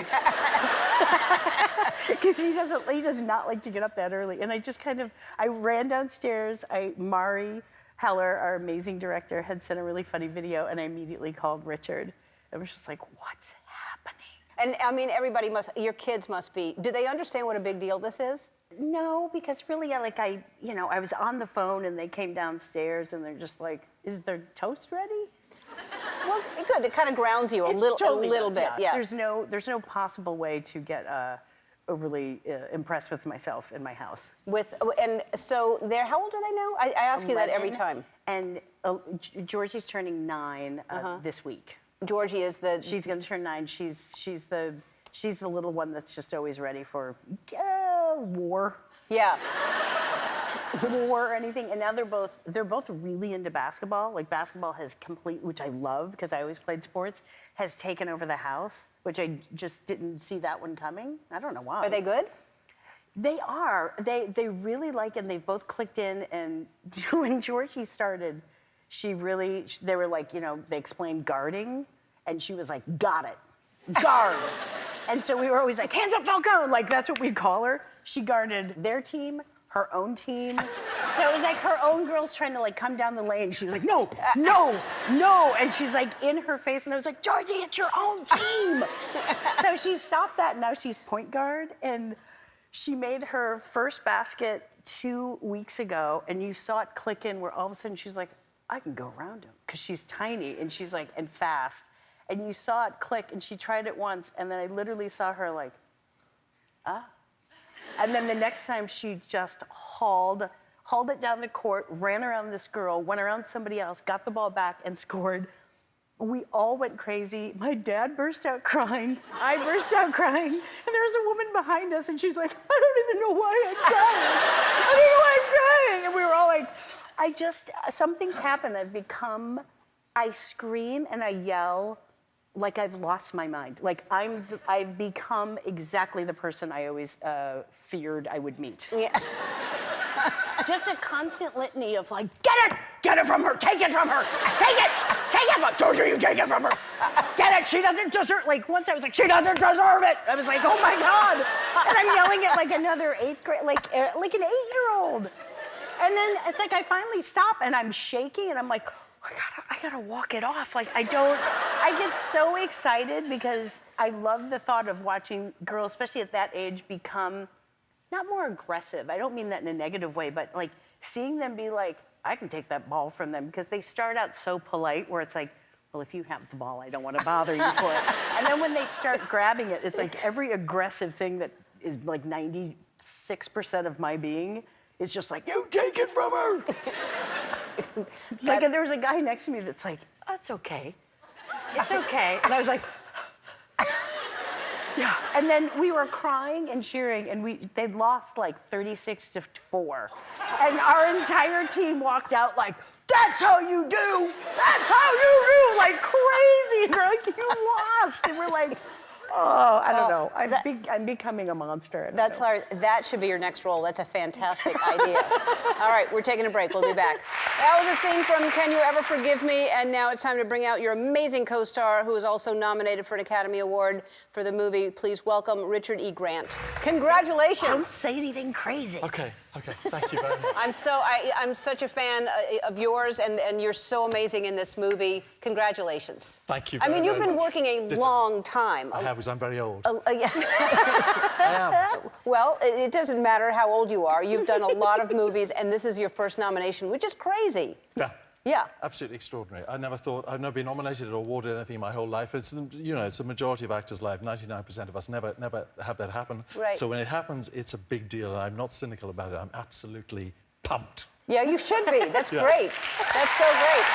Because he does not like to get up that early. And I just I ran downstairs. Mari Heller, our amazing director, had sent a really funny video, and I immediately called Richard. I was just like, "What's happening?" And I mean, your kids must be, do they understand what a big deal this is? No, because really, I was on the phone, and they came downstairs, and they're just like, "Is their toast ready?" Well, good. It kind of grounds you a little Totally bit. does, Yeah. There's no possible way to get overly impressed with myself in my house. And so they're, how old are they now? I ask you that every 11, time. And Georgie's turning 9 this week. Georgie is the. She's going to turn 9. She's the little one that's just always ready for war. Yeah. War or anything. And now they're both really into basketball. Like basketball has which I love because I always played sports, has taken over the house, which I just didn't see that one coming. I don't know why. Are they good? They are. They really like it, and they've both clicked in. And when Georgie started, they were like, they explained guarding, and she was like, got it, guard. And so we were always like, hands up, Falcone, like that's what we'd call her. She guarded their team, her own team. So it was like her own girls trying to like come down the lane. She's like, no, no, no. And she's like in her face, and I was like, Georgie, it's your own team. So she stopped that, and now she's point guard, and she made her first basket 2 weeks ago, and you saw it click in where all of a sudden she's like, I can go around him, because she's tiny, and she's like, and fast. And you saw it click, and she tried it once, and then I literally saw her like, ah. And then the next time she just hauled it down the court, ran around this girl, went around somebody else, got the ball back, and scored. We all went crazy. My dad burst out crying. I burst out crying. And there was a woman behind us, and she's like, I don't even know why I'm crying. I don't know why I'm crying. And we were all like, something's happened. I scream and I yell like I've lost my mind. Like I've become exactly the person I always feared I would meet. Yeah. Just a constant litany of like, get it from her, take it from her, take it, but Georgia, you take it from her. Get it, she doesn't deserve, like once I was like, she doesn't deserve it. I was like, oh my God. And I'm yelling at like another 8th grade, like an 8-year-old. And then it's like I finally stop and I'm shaking and I'm like, I gotta walk it off. Like I get so excited because I love the thought of watching girls, especially at that age, become not more aggressive. I don't mean that in a negative way, but like seeing them be like, I can take that ball from them, because they start out so polite where it's like, well, if you have the ball, I don't want to bother you for it. And then when they start grabbing it, it's like every aggressive thing that is like 96% of my being is just like, you take it from her. Like, and there was a guy next to me that's like, oh, it's okay. It's okay. And I was like, yeah. And then we were crying and cheering, and they'd lost like 36-4. And our entire team walked out like, that's how you do! That's how you do! Like crazy. And they're like, you lost. And we're like, oh, I don't know. I'm becoming a monster. That's hilarious. That should be your next role. That's a fantastic idea. All right, we're taking a break. We'll be back. That was a scene from Can You Ever Forgive Me? And now it's time to bring out your amazing co-star, who is also nominated for an Academy Award for the movie. Please welcome Richard E. Grant. Congratulations. Don't say anything crazy. Okay. Thank you very much. I'm such a fan of yours, and you're so amazing in this movie. Congratulations. Thank you. I mean, you've been much. working a long time. I have, because I'm very old. Yeah. I am. Well, it doesn't matter how old you are. You've done a lot of movies, and this is your first nomination, which is crazy. Yeah. Yeah. Absolutely extraordinary. I never thought I've never been nominated or awarded anything in my whole life. It's it's a majority of actors' life. 99% of us never have that happen. Right. So when it happens, it's a big deal, and I'm not cynical about it. I'm absolutely pumped. Yeah, you should be. That's Yeah. great. That's so great.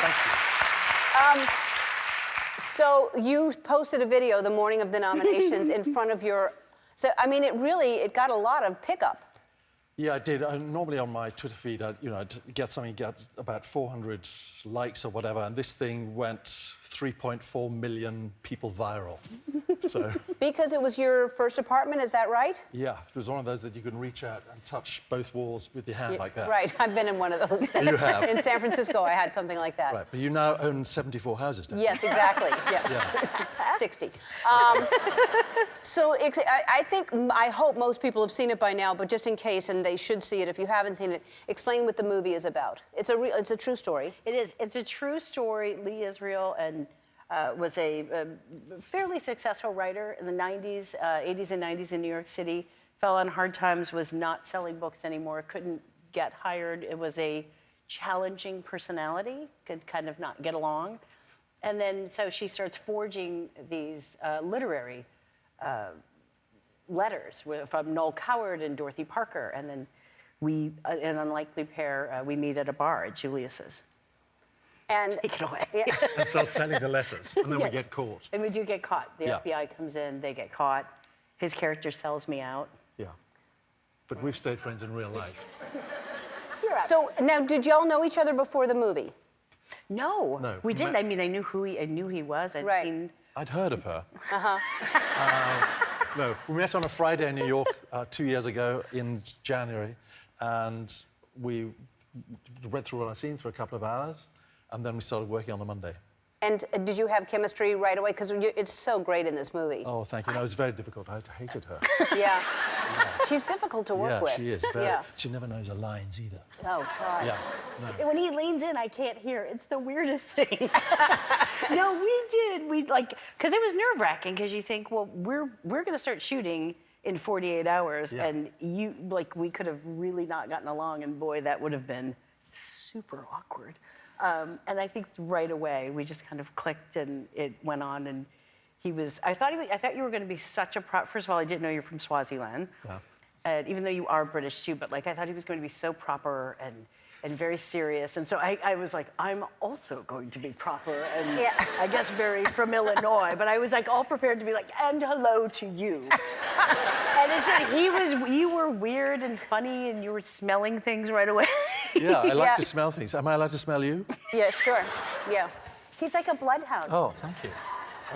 Thank you. So you posted a video the morning of the nominations in front of your. So I mean, it got a lot of pickup. Yeah, I did. Normally on my Twitter feed, I'd get something, get about 400 likes or whatever, and this thing went 3.4 million people viral. So. Because it was your first apartment, is that right? Yeah, it was one of those that you can reach out and touch both walls with your hand like that. Right, I've been in one of those. You have? In San Francisco, I had something like that. Right, but you now own 74 houses, don't you? Yes, exactly. Yes. Yeah. 60. So I hope most people have seen it by now, but just in case, and they should see it if you haven't seen it, explain what the movie is about. It's a true story. It is. It's a true story. Lee Israel was a fairly successful writer in the 90s, 80s and 90s in New York City. Fell on hard times, was not selling books anymore, couldn't get hired. It was a challenging personality, could kind of not get along. And then so she starts forging these literary letters from Noel Coward and Dorothy Parker. And then we, an unlikely pair, we meet at a bar at Julius's. And take it away. And start sending the letters, and then we Yes. get caught. And we do get caught. The Yeah. FBI comes in, they get caught. His character sells me out. Yeah. But we've stayed friends in real life. So now, did y'all know each other before the movie? No, No, we we didn't. met- I mean, I knew who he was. I'd seen. I'd heard of her. Uh-huh. No, we met on a Friday in New York 2 years ago in January, and we read through all our scenes for a couple of hours, and then we started working on the Monday. And did you have chemistry right away? Because it's so great in this movie. Oh, thank you. No, it was very difficult. I hated her. Yeah. She's difficult to work yeah, with. she is. Very, Yeah. She never knows her lines either. Oh God. Yeah. No. When he leans in, I can't hear. It's the weirdest thing. No, we did. We like because it was nerve-wracking because you think, well, we're going to start shooting in 48 hours, Yeah. and we could have really not gotten along, and boy, that would have been super awkward. And I think right away we just kind of clicked, and it went on. And he was. I thought you were going to be such a First of all, I didn't know you were from Swaziland. Yeah. Even though you are British too, but like I thought he was going to be so proper and very serious. And so I was like, I'm also going to be proper and I guess very from Illinois. But I was like all prepared to be like, and hello to you. And it's like you were weird and funny and you were smelling things right away. Yeah, I like to smell things. Am I allowed to smell you? Yeah, sure. Yeah. He's like a bloodhound. Oh, thank you.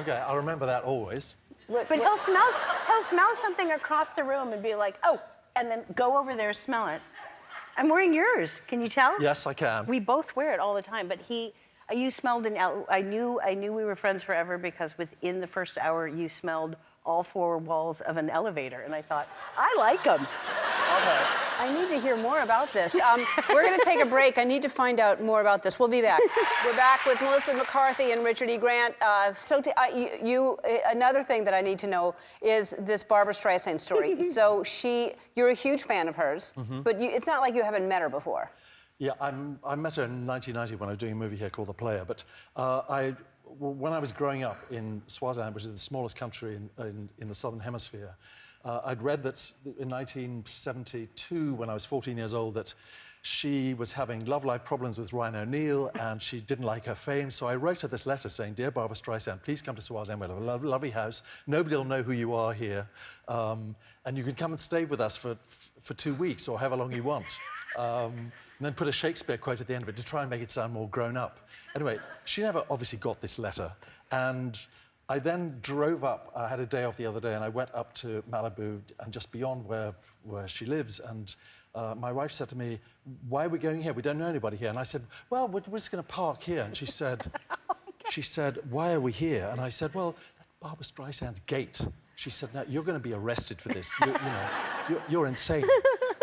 Okay, I'll remember that always. But he'll smell something across the room and be like, oh, and then go over there, smell it. I'm wearing yours. Can you tell? Yes, I can. We both wear it all the time. But you smelled I knew we were friends forever because within the first hour you smelled all four walls of an elevator, and I thought, I like them. Okay. I need to hear more about this. We're going to take a break. I need to find out more about this. We'll be back. We're back with Melissa McCarthy and Richard E. Grant. Another thing that I need to know is this Barbra Streisand story. So you're a huge fan of hers, but it's not like you haven't met her before. Yeah, I met her in 1990 when I was doing a movie here called The Player. But when I was growing up in Swaziland, which is the smallest country in the Southern Hemisphere, I'd read that in 1972, when I was 14 years old, that she was having love life problems with Ryan O'Neill and she didn't like her fame. So I wrote her this letter saying, Dear Barbra Streisand, please come to Swaziland. We have a lovely house. Nobody will know who you are here. And you can come and stay with us for 2 weeks or however long you want. And then put a Shakespeare quote at the end of it to try and make it sound more grown up. Anyway, she never obviously got this letter. And I then drove up. I had a day off the other day, and I went up to Malibu and just beyond where she lives. And my wife said to me, why are we going here? We don't know anybody here. And I said, well, we're just going to park here. And she said, why are we here? And I said, well, that's Barbra Streisand's gate. She said, no, you're going to be arrested for this. You're insane.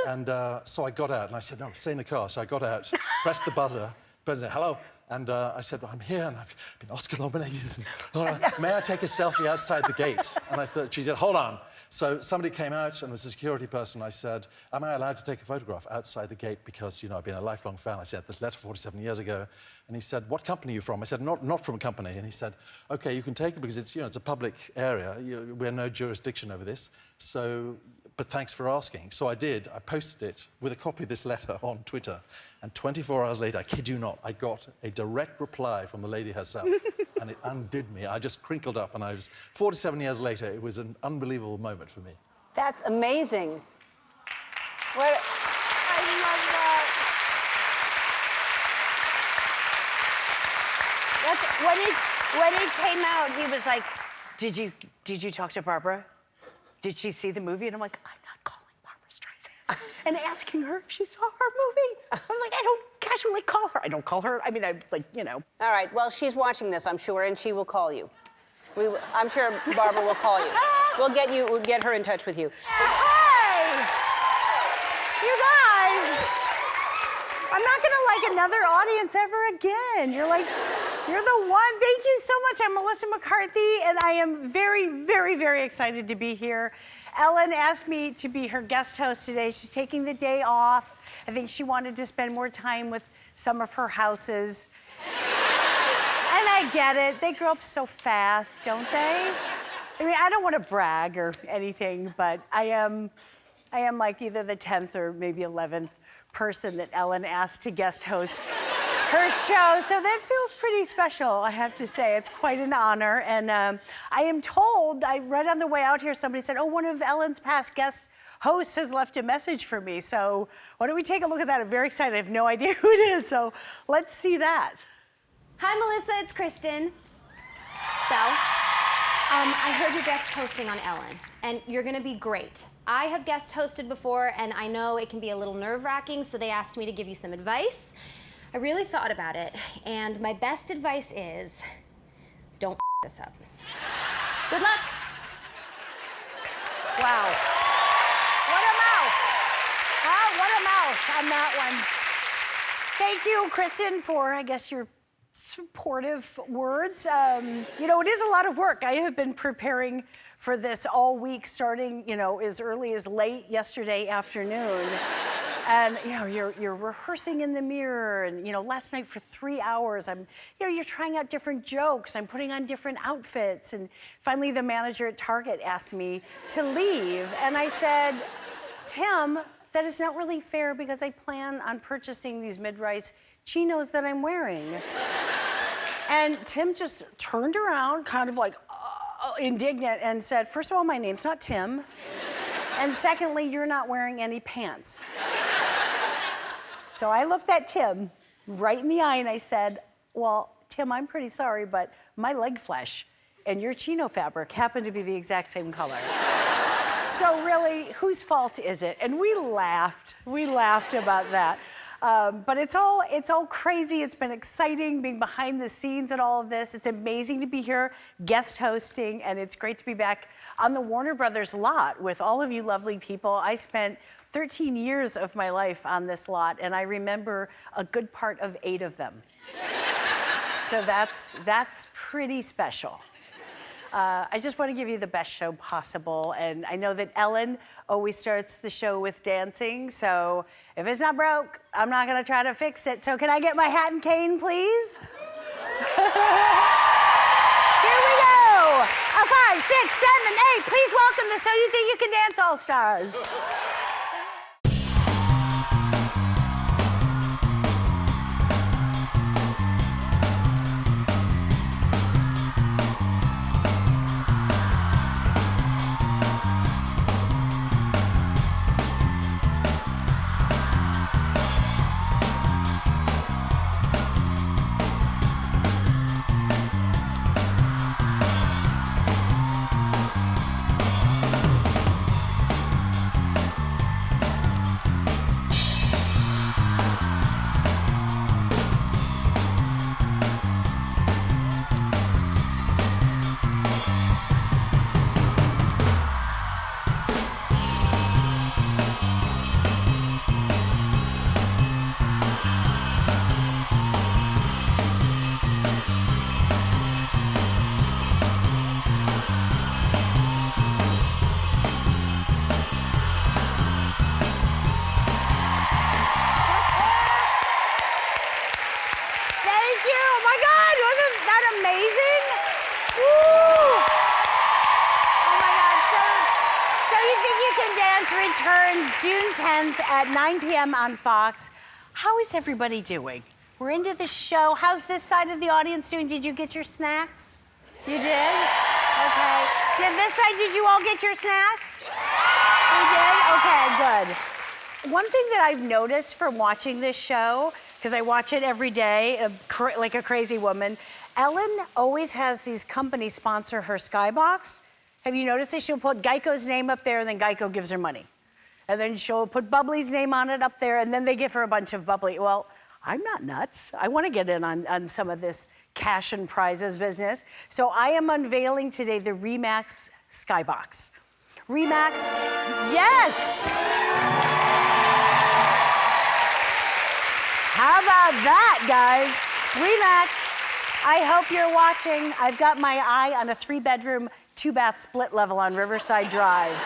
And so I got out, and I said, no, stay in the car. So I got out, pressed the buzzer, said, hello. And I said, well, I'm here, and I've been Oscar nominated. May I take a selfie outside the gate? And she said, hold on. So somebody came out, and it was a security person. I said, am I allowed to take a photograph outside the gate? Because, I've been a lifelong fan. I said, this letter 47 years ago. And he said, what company are you from? I said, not from a company. And he said, OK, you can take it because it's, it's a public area. We're no jurisdiction over this. So, but thanks for asking. So I did. I posted it with a copy of this letter on Twitter. And 24 hours later, I kid you not, I got a direct reply from the lady herself. And it undid me. I just crinkled up, and 47 years later, it was an unbelievable moment for me. That's amazing. I love that. When he came out, he was like, did you talk to Barbara? Did she see the movie? And I'm like, I'm not calling Barbra Streisand. And asking her if she saw our movie. I was like, I don't casually call her. I don't call her. I mean, All right, well, she's watching this, I'm sure, and she will call you. I'm sure Barbara will call you. We'll get her in touch with you. Hey! You guys! I'm not gonna like another audience ever again. You're the one. Thank you so much. I'm Melissa McCarthy, and I am very, very, very excited to be here. Ellen asked me to be her guest host today. She's taking the day off. I think she wanted to spend more time with some of her houses. And I get it. They grow up so fast, don't they? I mean, I don't want to brag or anything, but I am like either the 10th or maybe 11th person that Ellen asked to guest host her show. So that feels pretty special, I have to say. It's quite an honor. And I am told, I read on the way out here, somebody said, oh, one of Ellen's past guest hosts has left a message for me. So why don't we take a look at that? I'm very excited. I have no idea who it is. So let's see that. Hi, Melissa, it's Kristen. Belle. I heard you're guest hosting on Ellen, and you're gonna be great. I have guest hosted before, and I know it can be a little nerve-wracking, so they asked me to give you some advice. I really thought about it, and my best advice is, don't this up. Good luck. Wow. What a mouth. Huh? What a mouth on that one. Thank you, Kristen, for, I guess, your supportive words. You know, it is a lot of work. I have been preparing for this all week, starting, you know, as early as late yesterday afternoon. And, you know, you're rehearsing in the mirror, and, you know, last night for 3 hours, you're trying out different jokes. I'm putting on different outfits. And finally, the manager at Target asked me to leave. And I said, Tim, that is not really fair because I plan on purchasing these mid-rise chinos that I'm wearing. And Tim just turned around, kind of like indignant, and said, first of all, my name's not Tim. And secondly, you're not wearing any pants. So I looked at Tim right in the eye and I said, well, Tim, I'm pretty sorry, but my leg flesh and your chino fabric happen to be the exact same color. So really, whose fault is it? And we laughed about that. But it's all crazy. It's been exciting being behind the scenes at all of this. It's amazing to be here guest hosting, and it's great to be back on the Warner Brothers lot with all of you lovely people. I spent 13 years of my life on this lot, and I remember a good part of 8 of them. So that's pretty special. I just want to give you the best show possible, and I know that Ellen always starts the show with dancing, so if it's not broke, I'm not going to try to fix it. So can I get my hat and cane, please? Here we go. A 5, 6, 7, 8. Please welcome the So You Think You Can Dance All-Stars. Returns June 10th at 9 p.m. on Fox. How is everybody doing? We're into the show. How's this side of the audience doing? Did you get your snacks? You did? Okay. Did this side, did you all get your snacks? You did? Okay, good. One thing that I've noticed from watching this show, because I watch it every day, like a crazy woman, Ellen always has these companies sponsor her Skybox. Have you noticed this? She'll put Geico's name up there, and then Geico gives her money. And then she'll put Bubbly's name on it up there, and then they give her a bunch of Bubbly. Well, I'm not nuts. I want to get in on some of this cash and prizes business. So I am unveiling today the Remax Skybox. Remax, yes! How about that, guys? Remax, I hope you're watching. I've got my eye on a 3-bedroom, 2-bath split level on Riverside Drive.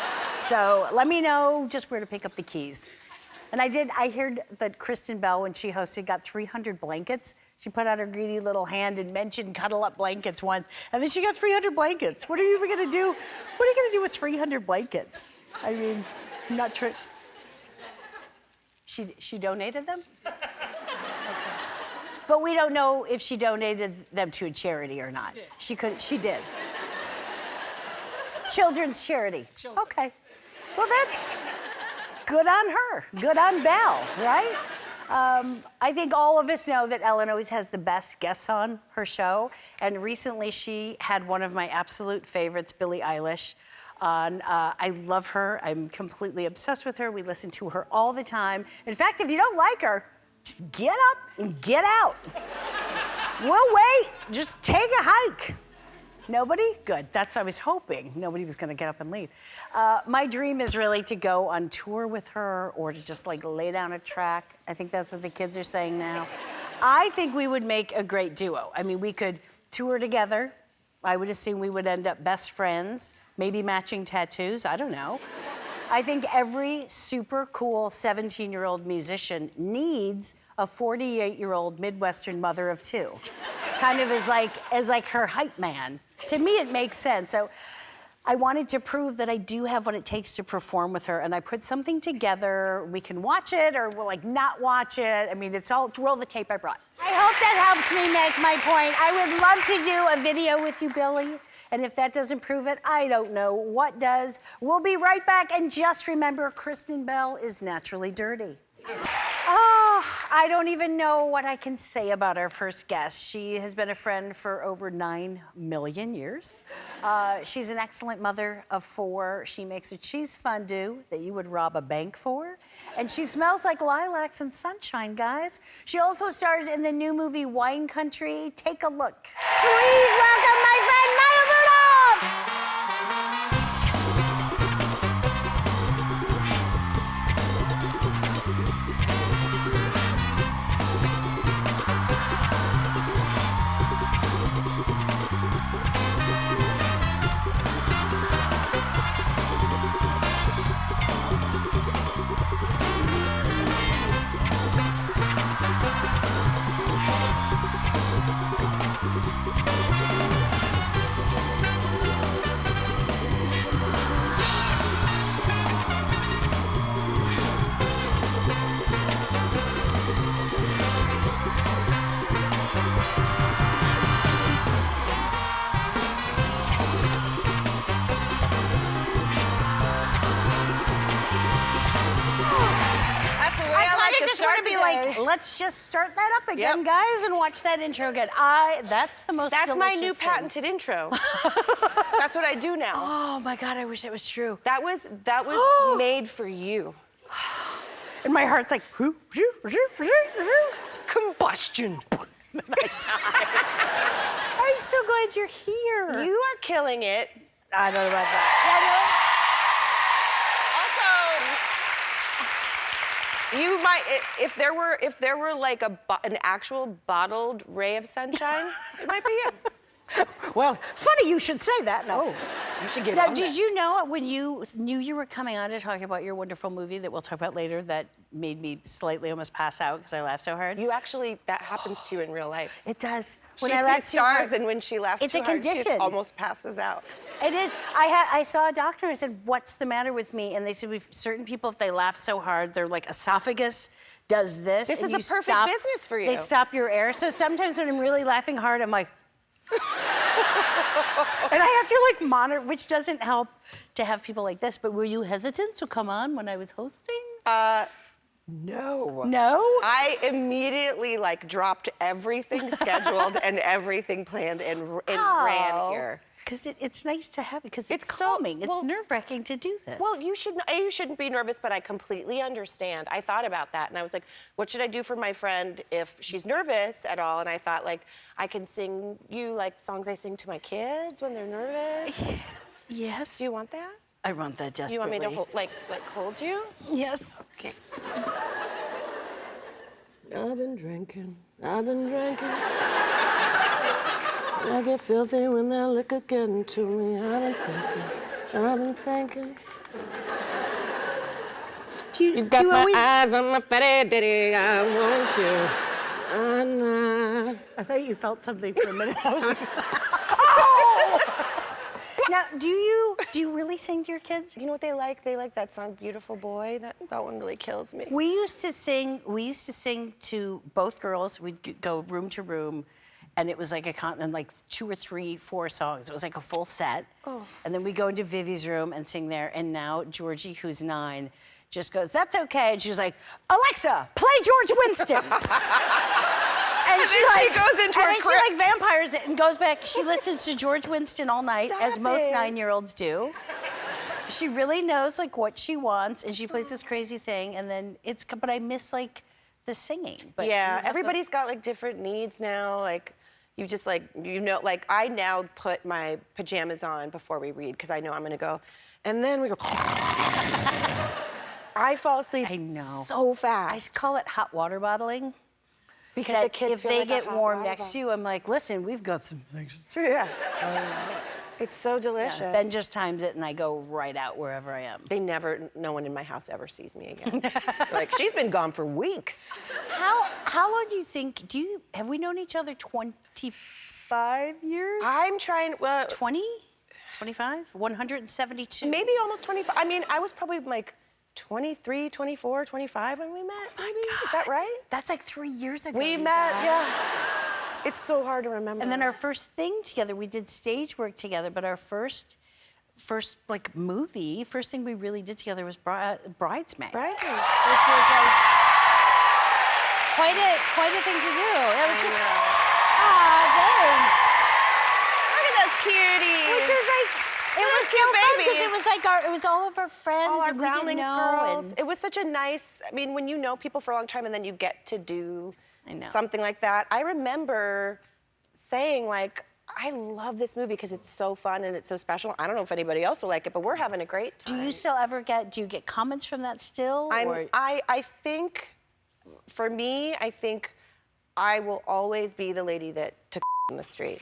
So let me know just where to pick up the keys. And I heard that Kristen Bell, when she hosted, got 300 blankets. She put out her greedy little hand and mentioned cuddle up blankets once. And then she got 300 blankets. What are you even gonna do? What are you gonna do with 300 blankets? I mean, I'm not sure. She donated them? Okay. But we don't know if she donated them to a charity or not. She did. Children's charity. Okay. Well, that's good on her. Good on Belle, right? I think all of us know that Ellen always has the best guests on her show. And recently she had one of my absolute favorites, Billie Eilish, on. I love her. I'm completely obsessed with her. We listen to her all the time. In fact, if you don't like her, just get up and get out. We'll wait. Just take a hike. Nobody? Good. I was hoping nobody was going to get up and leave. My dream is really to go on tour with her or to just like lay down a track. I think that's what the kids are saying now. I think we would make a great duo. I mean, we could tour together. I would assume we would end up best friends, maybe matching tattoos. I don't know. I think every super cool 17-year-old musician needs a 48-year-old Midwestern mother of two. Kind of as like her hype man. To me, it makes sense. So I wanted to prove that I do have what it takes to perform with her, and I put something together. We can watch it, or we'll like not watch it. I mean, roll the tape I brought. I hope that helps me make my point. I would love to do a video with you, Billy. And if that doesn't prove it, I don't know what does. We'll be right back, and just remember, Kristen Bell is naturally dirty. Oh, I don't even know what I can say about our first guest. She has been a friend for over 9 million years. She's an excellent mother of 4. She makes a cheese fondue that you would rob a bank for. And she smells like lilacs and sunshine, guys. She also stars in the new movie Wine Country. Take a look. Please welcome my friend, Maya Rudolph! Let's just start that up again, guys, and watch that intro again. That's the most That's my new thing. patented intro. That's what I do now. Oh my God, I wish it was true. That was made for you. And my heart's like, combustion. And I die. I'm so glad you're here. You are killing it. I don't know about that. You might, if there were like an actual bottled ray of sunshine, it might be you. Well, funny you should say that. No, you should get now, on did that. you know when you knew you were coming on to talk about your wonderful movie that we'll talk about later that made me slightly almost pass out because I laughed so hard? That happens to you in real life. It does. When I laugh stars, and when she laughs it's too a hard, condition. she almost passes out. It is. I saw a doctor and I said, "What's the matter with me?" And they said, certain people, if they laugh so hard, their like esophagus does this. This and is a perfect stop, business for you. They stop your air. So sometimes when I'm really laughing hard, I'm like, and I have to like monitor, which doesn't help to have people like this. But were you hesitant to come on when I was hosting? No. No? I immediately like dropped everything scheduled and everything planned and ran here. Because it's nice to have it, because it's calming. It's nerve-wracking to do this. Well, you shouldn't be nervous, but I completely understand. I thought about that, and I was like, what should I do for my friend if she's nervous at all? And I thought, like, I can sing you, like, songs I sing to my kids when they're nervous. Yes. Do you want that? I want that desperately. Do you want me to hold you? Yes. Okay. I've been drinking. I get filthy when that liquor getting to me. I've been thinking. Do You got my eyes on my fatty daddy, I want you. I thought you felt something for a minute. I was like, oh! Now, do you really sing to your kids? You know what they like? They like that song "Beautiful Boy." That one really kills me. We used to sing to both girls. We'd go room to room, and it was like a continent, like 2 or 3, 4 songs. It was like a full set. Oh. And then we go into Vivi's room and sing there. And now Georgie, who's 9, just goes, "That's okay." And she's like, "Alexa, play George Winston." And she goes into her she like vampires it and goes back. She listens to George Winston all night, as most 9-year-olds do. She really knows like what she wants, and she plays this crazy thing, and then but I miss like the singing. But yeah, everybody's got like different needs now. Like, you just like, like I now put my pajamas on before we read because I know I'm gonna go, and then we go. I fall asleep. I know. So fast. I call it hot water bottling. Because that the kids if feel they like get a hot warm water next bottle. to you, I'm like, listen, we've got some things. Yeah. It's so delicious. Yeah, Ben just times it, and I go right out wherever I am. No one in my house ever sees me again. Like, she's been gone for weeks. How long do you think? Have we known each other 25 years? I'm trying. 20, 25, 172. Maybe almost 25. I mean, I was probably like 23, 24, 25 when we met. Maybe is that right? That's like 3 years ago. We you met. guys. Yeah. It's so hard to remember. And then our first thing together, we did stage work together, but our first like movie, first thing we really did together was Bridesmaids. Right. Which was like quite a thing to do. It was just thanks. Look at those cuties. Which was like it was so fun because it was like it was all of our friends all our and we didn't Groundlings know, girls. and It was such a nice. I mean, when you know people for a long time and then you get to do I know. something like that. I remember saying like, I love this movie because it's so fun and it's so special. I don't know if anybody else will like it, but we're having a great time. Do you still ever do you get comments from that still? I think, for me, I think I will always be the lady that took in the street.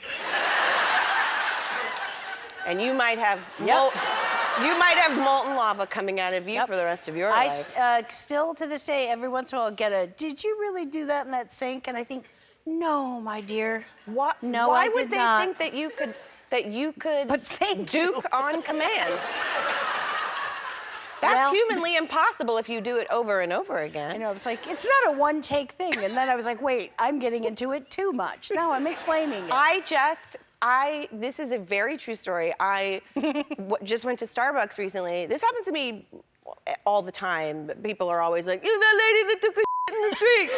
And you might have molten lava coming out of you for the rest of your life. I still to this day, every once in a while, get a, "Did you really do that in that sink?" And I think, no, my dear. What? No, Why I would did they not. think that you could But thank duke on command? That's Well- humanly impossible if you do it over and over again. I know, it's like, it's not a one-take thing. And then I was like, wait, I'm getting into it too much. No, I'm explaining it. This is a very true story. I just went to Starbucks recently. This happens to me all the time. People are always like, "You're that lady that took a in the street."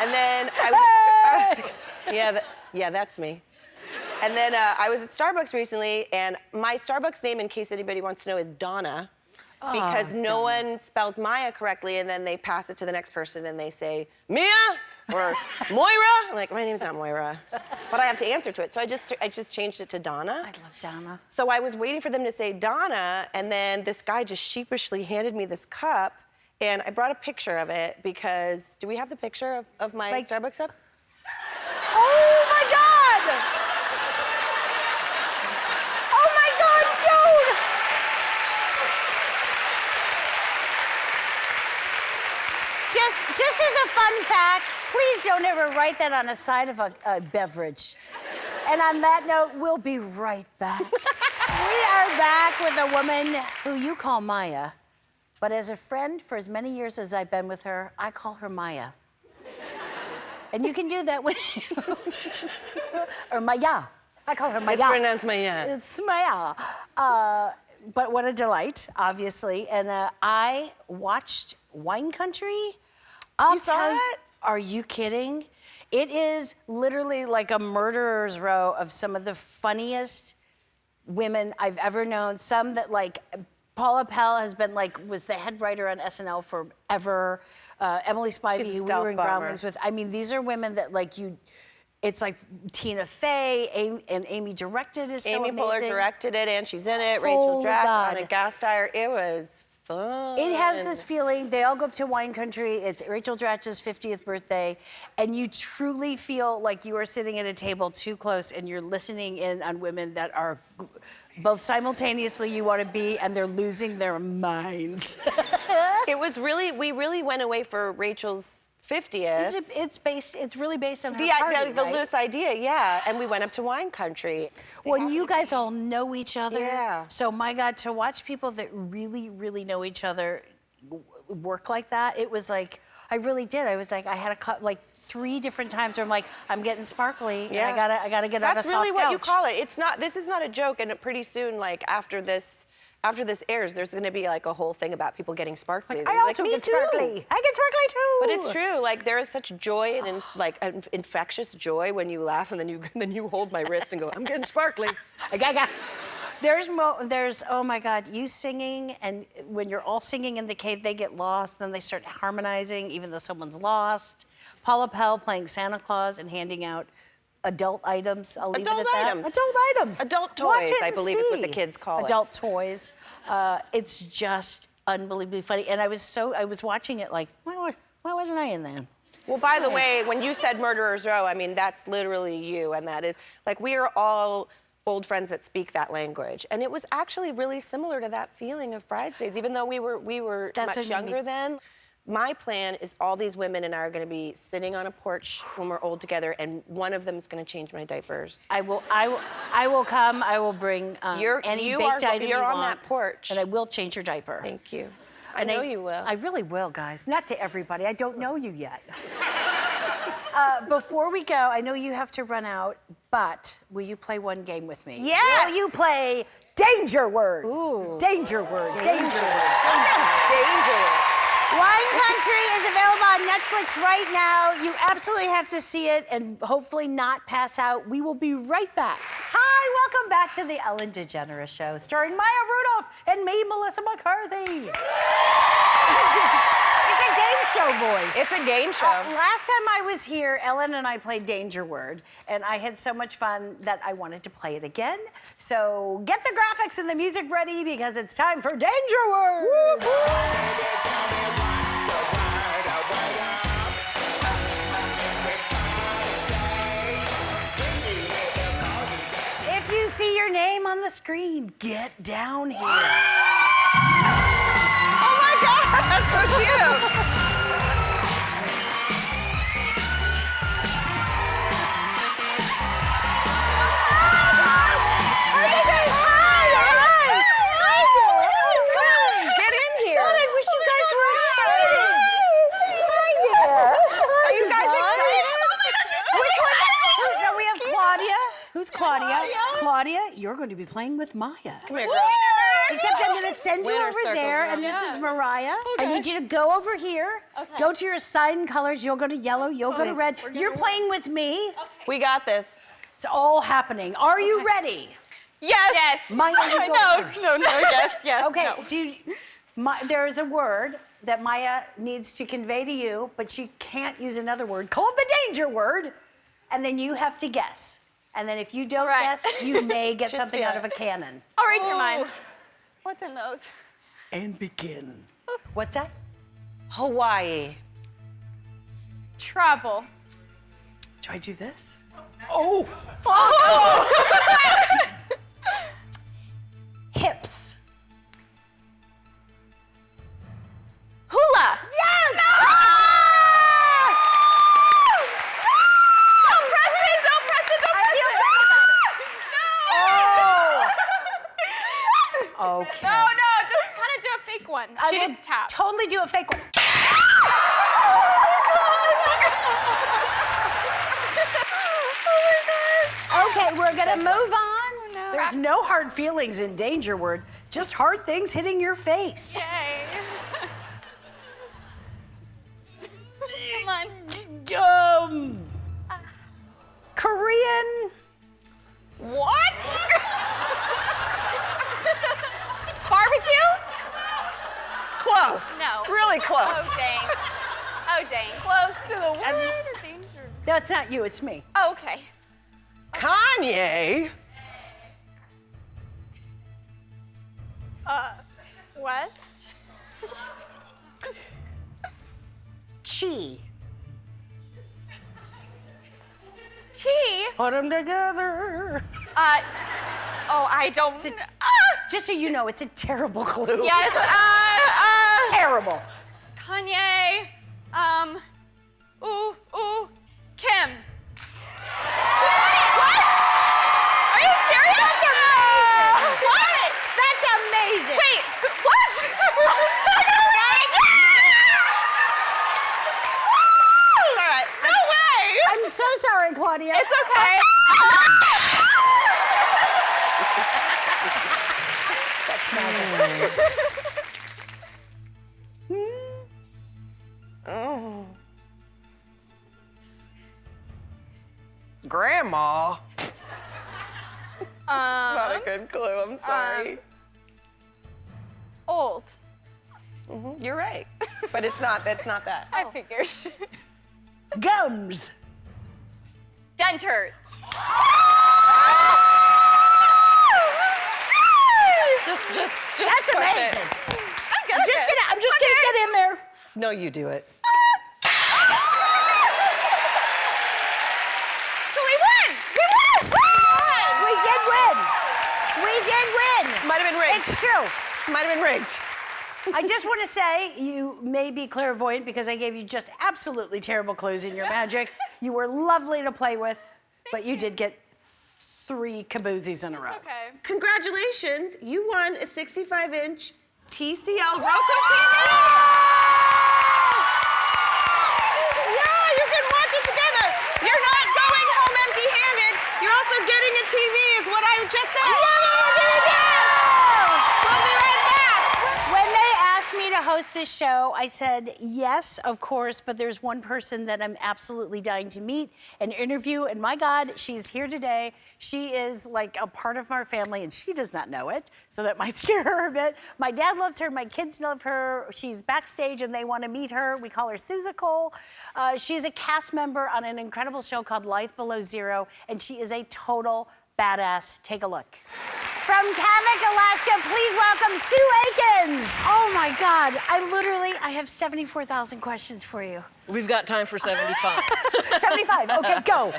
And then I was like, yeah, that's me. And then I was at Starbucks recently, and my Starbucks name, in case anybody wants to know, is Donna. Because no one spells Maya correctly, and then they pass it to the next person and they say, "Mia?" or "Moira?" I'm like, my name's not Moira. But I have to answer to it. So I just changed it to Donna. I love Donna. So I was waiting for them to say Donna, and then this guy just sheepishly handed me this cup, and I brought a picture of it because, do we have the picture of my Starbucks cup? Oh my God! Oh my God, dude! Just as a fun fact, please don't ever write that on the side of a beverage. And on that note, we'll be right back. We are back with a woman who you call Maya, but as a friend for as many years as I've been with her, I call her Maya. And you can do that when or Maya. I call her Maya. It's pronounced Maya. It's Maya. But what a delight, obviously. And I watched Wine Country. You saw it? Are you kidding? It is literally like a murderer's row of some of the funniest women I've ever known. Some that like Paula Pell has been was the head writer on SNL forever. Emily Spivey, who we were in Groundlings with. I mean, these are women that it's like Tina Fey, and Amy directed is so Amy amazing. Poehler directed it, and she's in it. Rachel Dratch on a guest star. It was fun. It has this feeling, they all go up to Wine Country, it's Rachel Dratch's 50th birthday, and you truly feel like you are sitting at a table too close and you're listening in on women that are both simultaneously you want to be and they're losing their minds. It was really, we really went away for Rachel's 50th. It's really based on her the party, the right? loose idea, yeah. And we went up to wine country. When you guys all know each other. Yeah. So my God, to watch people that really, really know each other work like that, it was like, I really did. I was like, I had like 3 different times where I'm like, I'm getting sparkly. Yeah. And I gotta get on a That's soft really what you couch. call it. It's not, this is not a joke, and pretty soon, like after this airs, there's gonna be like a whole thing about people getting sparkly. I also get sparkly. I get sparkly too. But it's true. Like there is such joy and infectious joy when you laugh, and then you hold my wrist and go, I'm getting sparkly. There's oh my God, you singing, and when you're all singing in the cave, they get lost, then they start harmonizing even though someone's lost. Paula Pell playing Santa Claus and handing out adult items. I'll leave it at that. Adult items. Adult Watch toys, it I and believe is what the see. kids call it. Adult toys. It's just unbelievably funny. And I was watching it like, why wasn't I in there? Well, by the way, when you said Murderer's Row, I mean, that's literally you, and that is, like, we are all old friends that speak that language. And it was actually really similar to that feeling of Bridesmaids, even though we were much younger then. My plan is all these women and I are gonna be sitting on a porch when we're old together, and one of them is gonna change my diapers. I will come, I will bring any baked item you You're on want, that porch. and I will change your diaper. Thank you. I know you will. I really will, guys. Not to everybody. I don't know you yet. Before we go, I know you have to run out, but will you play one game with me? Yes! Will you play Danger Word? Ooh. Danger Word. Danger Word. Danger Word. Wine Country is available on Netflix right now. You absolutely have to see it and hopefully not pass out. We will be right back. Hi, welcome back to The Ellen DeGeneres Show, starring Maya Rudolph and me, Melissa McCarthy. It's a game show, boys. It's a game show. Last time I was here, Ellen and I played Danger Word, and I had so much fun that I wanted to play it again. So get the graphics and the music ready because it's time for Danger Word. If you see your name on the screen, get down here. Oh my God, that's so cute. Get in here. God, I wish you guys were excited. Are you guys excited? Which one? No, we have Claudia. Who's Claudia? Claudia, you're going to be playing with Maya. Come here, girl. Except I'm going to send you Winner over circle, there, girl. and this is Mariah. Okay. I need you to go over here. Okay. Go to your assigned colors. You'll go to yellow. You'll go to red. You're playing with me. We got this. It's all happening. Are you ready? Yes. Yes. Maya, you go first. No, yes. Okay. No. There is a word that Maya needs to convey to you, but she can't use another word called the danger word, and then you have to guess. And then if you don't guess, you may get something out of a cannon. I'll read your mind. What's in those? And begin. What's that? Hawaii. Travel. Do I do this? Oh! Hips. Hula. Yes! No! Don't press it. Don't press it. Don't press it. Oh! Okay. No, just kind of do a fake one. I would tap. totally do a fake one. Okay, we're gonna move on. no. There's no hard feelings in Danger Word, just hard things hitting your face. Yay. Come on. Korean. What? Barbecue? Close. No. Really close. Oh, dang. Oh, dang. Close to the word or danger? That's not you, it's me. Oh, okay. Kanye. West? Chi. Chi? Put them together. I don't. Just so you know, it's a terrible clue. Yes, Terrible. Kanye. Kim. What? Are you serious? What? That's amazing. Wait, what? All right. No way! I'm so sorry, Claudia. It's okay. That's magic. Grandma. Not a good clue. I'm sorry. Old. You're right, but it's not. That's not that. I figured. Gums. Denters. Just That's push amazing. it. I'm just gonna get in there. No, you do it. So we won! We won! We did win. We did win. Might have been rigged. It's true. Might have been rigged. I just want to say you may be clairvoyant because I gave you just absolutely terrible clues in your magic. You were lovely to play with, but you did get 3 kaboozies in a row. Okay. Congratulations, you won a 65-inch TCL Roku TV. Yeah, you can watch it together. You're not going home empty-handed. You're also getting a TV, is what I just said. We'll be right back. When they asked me to host this show, I said, yes, of course, but there's one person that I'm absolutely dying to meet and interview, and my God, she's here today. She is like a part of our family, and she does not know it, so that might scare her a bit. My dad loves her, my kids love her. She's backstage, and they want to meet her. We call her Susical. She's a cast member on an incredible show called Life Below Zero, and she is a total badass. Take a look. From Kavik, Alaska, please welcome Sue Akins. Oh my God, I have 74,000 questions for you. We've got time for 75. 75, okay, go.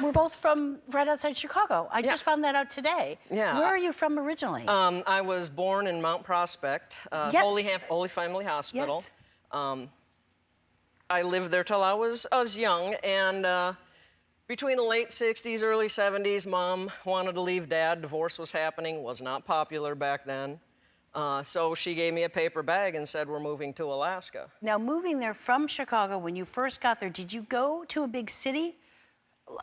We're both from right outside Chicago. I just found that out today. Yeah. Where are you from originally? I was born in Mount Prospect, Yep. Holy Family Hospital. Yes. I lived there till I was young, and between the late 60s, early 70s, Mom wanted to leave Dad. Divorce was happening, was not popular back then. So she gave me a paper bag and said, we're moving to Alaska. Now, moving there from Chicago, when you first got there, did you go to a big city?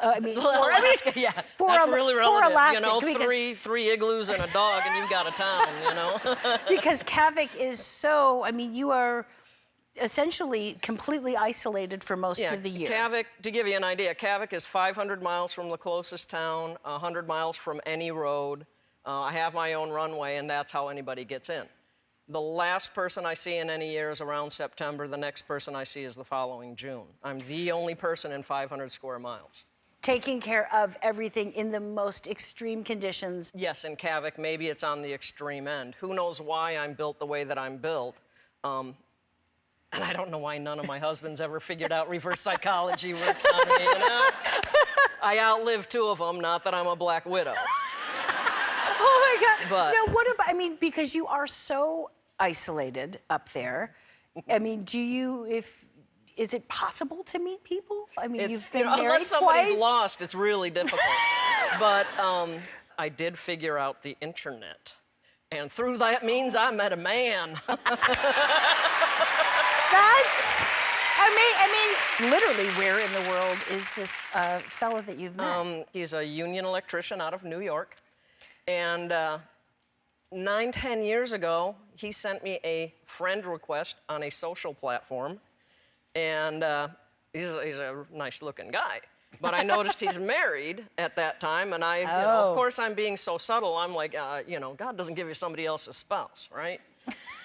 I mean, Alaska, yeah. That's really for relative. Alaska, You know, because- three igloos and a dog, and you've got a town, you know? Because Kavik is so, I mean, you are essentially completely isolated for most of the year. Kavik, to give you an idea, Kavik is 500 miles from the closest town, 100 miles from any road. I have my own runway, and that's how anybody gets in. The last person I see in any year is around September. The next person I see is the following June. I'm the only person in 500 square miles. Taking care of everything in the most extreme conditions. Yes, in Kavik, maybe it's on the extreme end. Who knows why I'm built the way that I'm built. And I don't know why none of my husbands ever figured out reverse psychology works on me, you know? I outlived 2 of them, not that I'm a black widow. Oh my God. But- now, what about, I mean, because you are so isolated up there, I mean, is it possible to meet people? I mean, you've been married unless somebody's twice. lost, it's really difficult. But I did figure out the internet. And through that means I met a man. I mean, literally, where in the world is this fellow that you've met? He's a union electrician out of New York. And 9-10 years ago, he sent me a friend request on a social platform. And he's a nice-looking guy. But I noticed he's married at that time, and you know, of course, I'm being so subtle. I'm like, you know, God doesn't give you somebody else's spouse, right?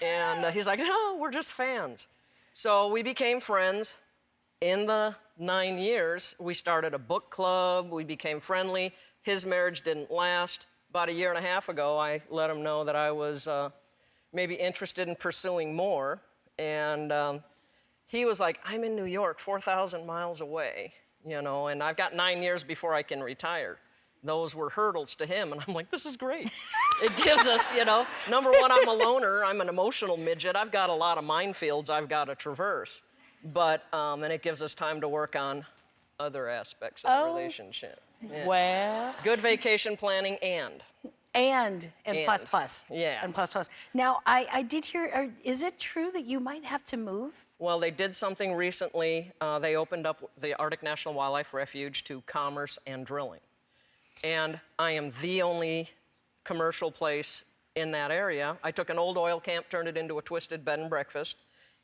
And he's like, no, we're just fans. So we became friends. In the 9 years, we started a book club. We became friendly. His marriage didn't last. About 1.5 years ago, I let him know that I was maybe interested in pursuing more. And he was like, I'm in New York, 4,000 miles away, you know, and I've got 9 years before I can retire. those were hurdles to him. And I'm like, this is great. It gives us, you know, number one, I'm a loner. I'm an emotional midget. I've got a lot of minefields I've got to traverse. But, and it gives us time to work on other aspects of the relationship. Yeah. Well. Good vacation planning And plus plus. Yeah. And plus plus. Now, I did hear, is it true that you might have to move? Well, they did something recently. They opened up the Arctic National Wildlife Refuge to commerce and drilling. And I am the only commercial place in that area. I took an old oil camp, turned it into a twisted bed and breakfast.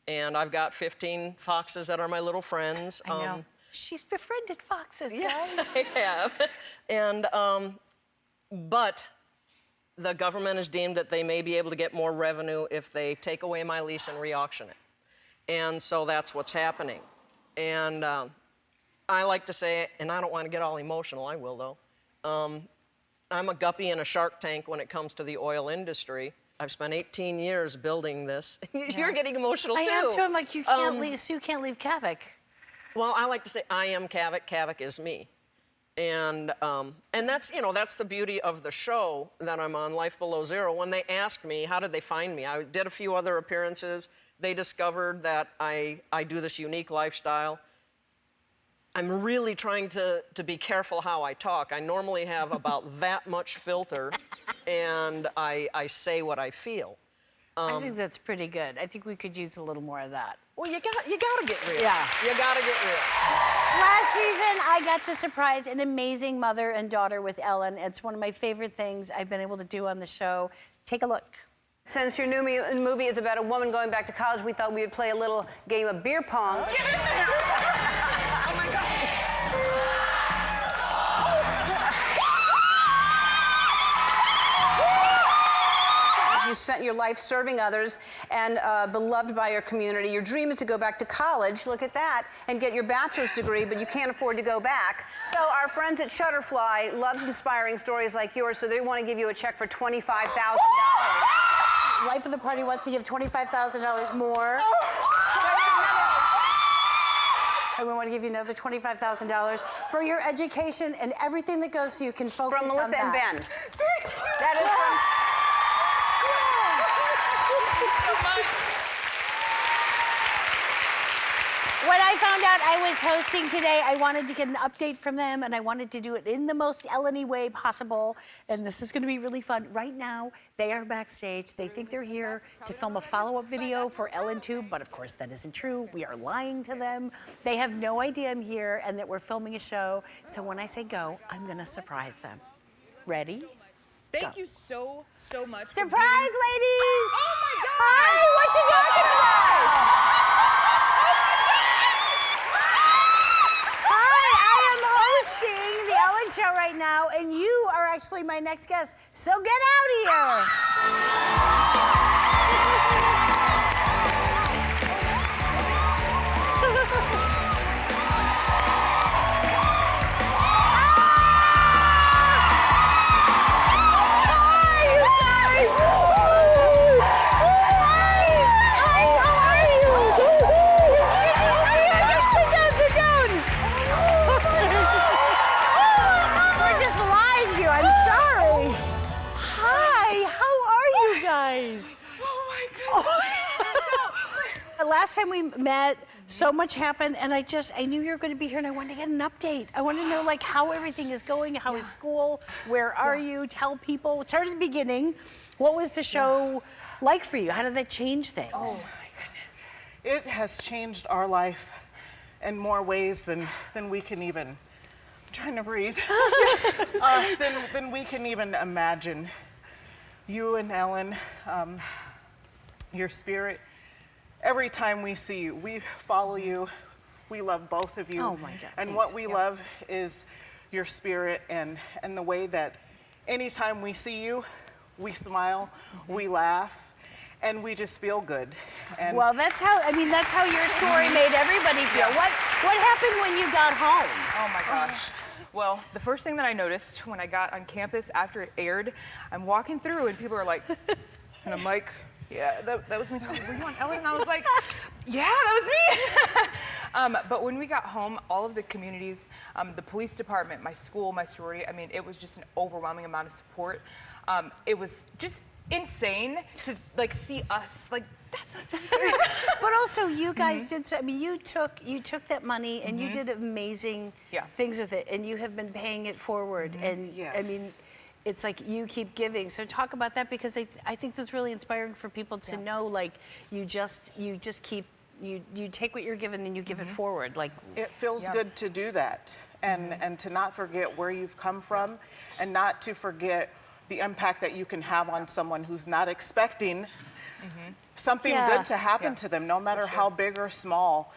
And I've got 15 foxes that are my little friends. I know. She's befriended foxes, yes, guys. I have. And, but the government has deemed that they may be able to get more revenue if they take away my lease and re-auction it. And so that's what's happening. And I like to say, and I don't want to get all emotional, I will though. I'm a guppy in a shark tank when it comes to the oil industry. I've spent 18 years building this. You're getting emotional too. I am too. I'm like, you can't leave, Sue can't leave Kavik. Well, I like to say I am Kavik, Kavik is me. And that's, you know, that's the beauty of the show that I'm on, Life Below Zero. When they asked me, how did they find me? I did a few other appearances. They discovered that I do this unique lifestyle. I'm really trying to be careful how I talk. I normally have about that much filter, and I say what I feel. I think that's pretty good. I think we could use a little more of that. Well, you gotta get real. Yeah. You gotta get real. Last season, I got to surprise an amazing mother and daughter with Ellen. It's one of my favorite things I've been able to do on the show. Take a look. Since your new movie is about a woman going back to college, we thought we would play a little game of beer pong. Get in there! Oh my God! You spent your life serving others and beloved by your community. Your dream is to go back to college, look at that, and get your bachelor's degree, but you can't afford to go back. So our friends at Shutterfly love inspiring stories like yours, so they want to give you a check for $25,000. Life of the Party wants to give $25,000 more. And we want to give you another $25,000 for your education and everything that goes so you can focus on that. From Melissa and Ben. That is from... When I found out I was hosting today, I wanted to get an update from them, and I wanted to do it in the most Ellen-y way possible. And this is going to be really fun. Right now, they are backstage. They think they're here to film a follow-up video for Ellen Tube, but of course that isn't true. We are lying to them. They have no idea I'm here and that we're filming a show. So when I say go, I'm going to surprise them. Ready? Thank you so much. Surprise, ladies! Oh my God! Hi, what you talking about? The Ellen Show right now, and you are actually my next guest. So get out Last time we met, so much happened, and I knew you were going to be here, and I wanted to get an update. I want to know, like, how everything is going, how is school, where are you, tell people. Start at the beginning. What was the show like for you? How did that change things? Oh, my goodness. It has changed our life in more ways than we can even, I'm trying to breathe, than we can even imagine. You and Ellen, your spirit, every time we see you, we follow you. We love both of you. Oh my God. And thanks. what we love is your spirit and the way that anytime we see you, we smile, we laugh, and we just feel good. And well, that's how your story made everybody feel. What happened when you got home? Oh my gosh. Well, the first thing that I noticed when I got on campus after it aired, I'm walking through and people are like, and I'm like, Yeah, that was me. Were you on Ellen? And I was like, yeah, that was me. But when we got home, all of the communities, the police department, my school, my sorority, I mean, it was just an overwhelming amount of support. It was just insane to like see us, like, that's us. But also, you guys did. I mean, you took that money and you did amazing things with it, and you have been paying it forward. And I mean, it's like you keep giving. So talk about that, because I think that's really inspiring for people to know. Like, you just keep you take what you're given and you give it forward. Like, it feels good to do that, and to not forget where you've come from, and not to forget the impact that you can have on someone who's not expecting something good to happen to them, no matter how big or small,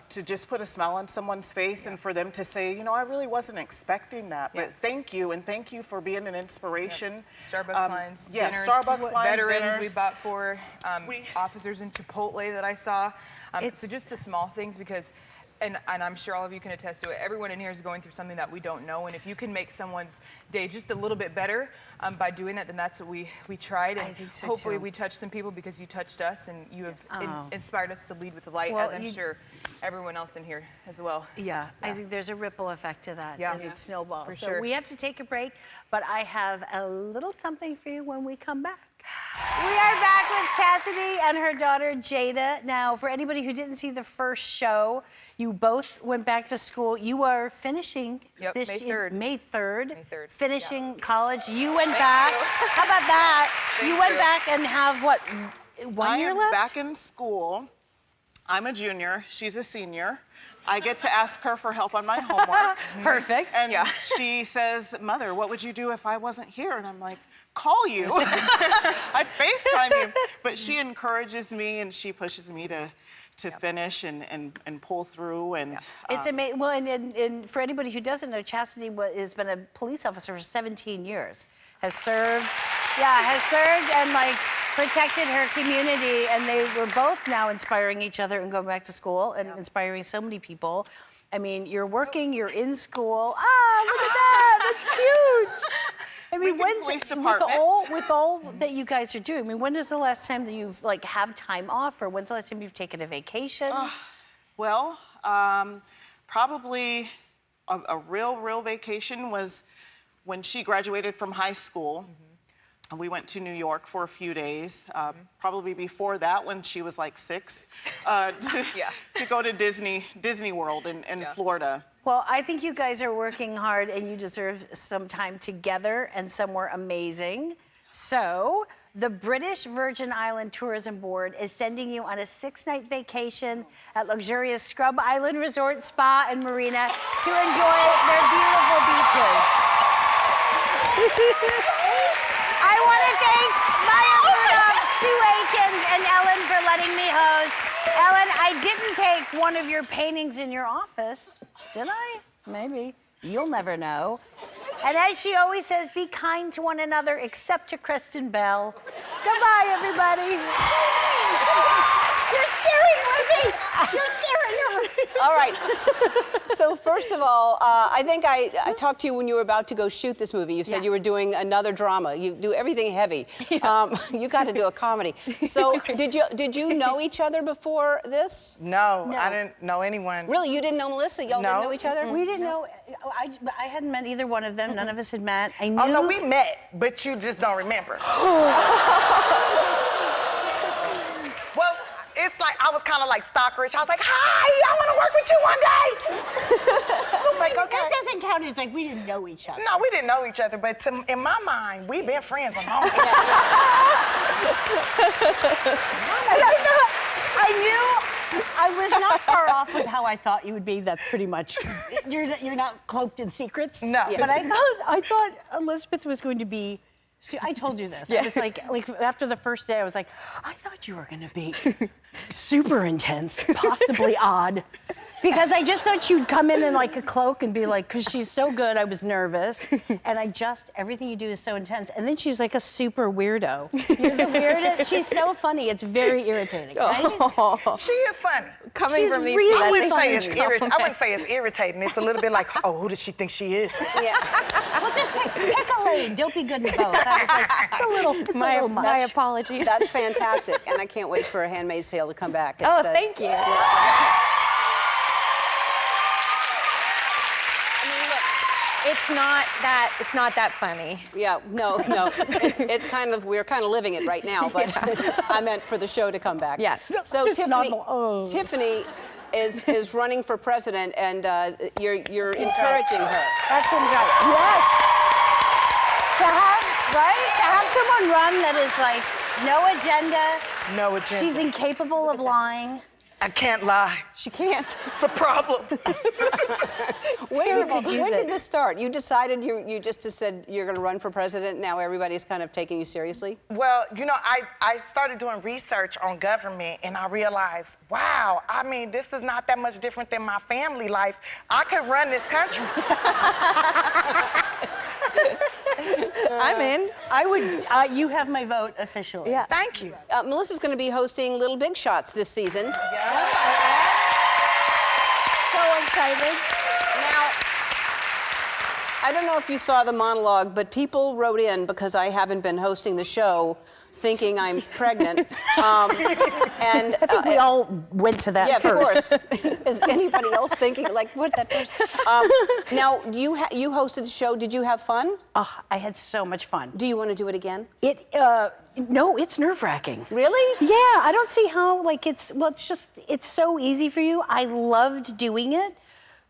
to just put a smile on someone's face and for them to say, you know, I really wasn't expecting that, but thank you, and thank you for being an inspiration. Starbucks lines, yeah, dinners, Starbucks lines, veterans dinners. we bought for, officers in Chipotle that I saw. So just the small things, because, and I'm sure all of you can attest to it, everyone in here is going through something that we don't know, and if you can make someone's day just a little bit better by doing that, then that's what we tried, and I think so hopefully too. we touched some people, because you touched us, and you have inspired us to lead with the light, Well, as I'm sure everyone else in here as well. Yeah, I think there's a ripple effect to that, Yeah. and it snowballs. For so sure. we have to take a break, but I have a little something for you when we come back. We are back with Cassidy and her daughter, Jada. Now, for anybody who didn't see the first show, you both went back to school. You are finishing this May 3rd. May 3rd. May 3rd. Finishing college. You went back. How about that? You went back and have, what, 1 year I am left? back in school. I'm a junior, she's a senior. I get to ask her for help on my homework. Perfect. And she says, Mother, what would you do if I wasn't here? And I'm like, call you. I'd FaceTime you. But she encourages me and she pushes me to finish and pull through. And It's amazing. Well, and for anybody who doesn't know, Chastity has been a police officer for 17 years. Has served and like protected her community, and they were both now inspiring each other and going back to school and inspiring so many people. I mean, you're working, you're in school. Ah, look at that, that's cute. I mean, with all that you guys are doing, I mean, when is the last time that you've like have time off, or when's the last time you've taken a vacation? Well, probably a real vacation was when she graduated from high school. And we went to New York for a few days, probably before that when she was like 6, to go to Disney World in Florida. Well, I think you guys are working hard and you deserve some time together and somewhere amazing. So, the British Virgin Island Tourism Board is sending you on a 6-night vacation at luxurious Scrub Island Resort, Spa, and Marina to enjoy their beautiful beaches. I want to thank Maya Rudolph, Sue Akins, and Ellen for letting me host. Ellen, I didn't take one of your paintings in your office, did I? Maybe. You'll never know. And as she always says, be kind to one another, except to Kristen Bell. Goodbye, everybody. You're scaring Lizzie. You're scaring her. All right. So first of all, I think I talked to you when you were about to go shoot this movie. You said you were doing another drama. You do everything heavy. You got to do a comedy. So did you know each other before this? No, I didn't know anyone. Really, you didn't know Melissa? Y'all didn't know each other? We didn't know. I hadn't met either one of them. None of us had met. I knew. Oh no, we met, but you just don't remember. Well, it's like I was kind of like stalkerish. I was like, hi, I want to work with you one day. I was like, okay. That doesn't count as like we didn't know each other. No, we didn't know each other, but in my mind, we've been friends a long time. I knew I was not far off with how I thought you would be. That's pretty much. You're not cloaked in secrets. No. But I thought Elizabeth was going to be. See, I told you this. I was like after the first day, I was like, I thought you were going to be super intense, possibly odd. Because I just thought she'd come in like a cloak and be like, because she's so good, I was nervous. And everything you do is so intense. And then she's like a super weirdo. You're the weirdest. She's so funny. It's very irritating, right? She is funny. Coming from me, I wouldn't say it's irritating. I wouldn't say it's irritating. It's a little bit like, oh, who does she think she is? Yeah. Well, just pick a lane. Don't be good in both. I was like, it's a little much. My apologies. That's fantastic, and I can't wait for Handmaid's Tale to come back. Oh, thank you. It's not that funny. Yeah, no. It's kind of, we're kind of living it right now, but I meant for the show to come back. Yeah. So Just Tiffany, normal. Tiffany is running for president, and you're encouraging her. That seems right. Yes. To have someone run that is like no agenda. No agenda. She's incapable of lying. I can't lie. She can't. It's a problem. When did this start? You decided you just said you're going to run for president. Now everybody's kind of taking you seriously? Well, you know, I started doing research on government, and I realized, wow, I mean, this is not that much different than my family life. I could run this country. I'm in. I would. You have my vote officially. Yeah. Thank you. Melissa's going to be hosting Little Big Shots this season. Yeah. So excited. Now, I don't know if you saw the monologue, but people wrote in because I haven't been hosting the show, thinking I'm pregnant. And I think we all went to that first. Yeah, of course. Is anybody else thinking like what that person? Now you hosted the show. Did you have fun? Oh, I had so much fun. Do you want to do it again? No, it's nerve-wracking. Really? Yeah, I don't see how. Like it's so easy for you. I loved doing it,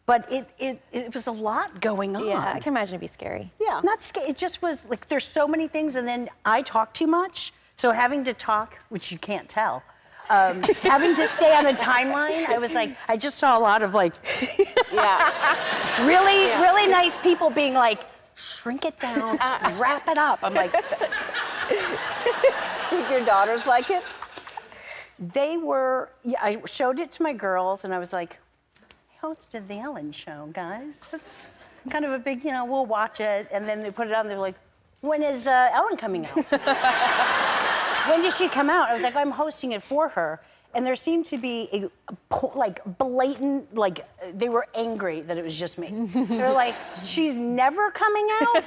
but it was a lot going on. Yeah, I can imagine it'd be scary. Yeah. Not scary. It just was like there's so many things, and then I talk too much. So having to talk, which you can't tell, having to stay on a timeline, I was like, I just saw a lot of like, really nice people being like, shrink it down, wrap it up. I'm like, did your daughters like it? They were. Yeah, I showed it to my girls, and I was like, I hosted The Ellen Show, guys. That's kind of a big, we'll watch it, and then they put it on. They're like, when is Ellen coming out? When did she come out? I was like, I'm hosting it for her. And there seemed to be a blatant, they were angry that it was just me. They're like, she's never coming out?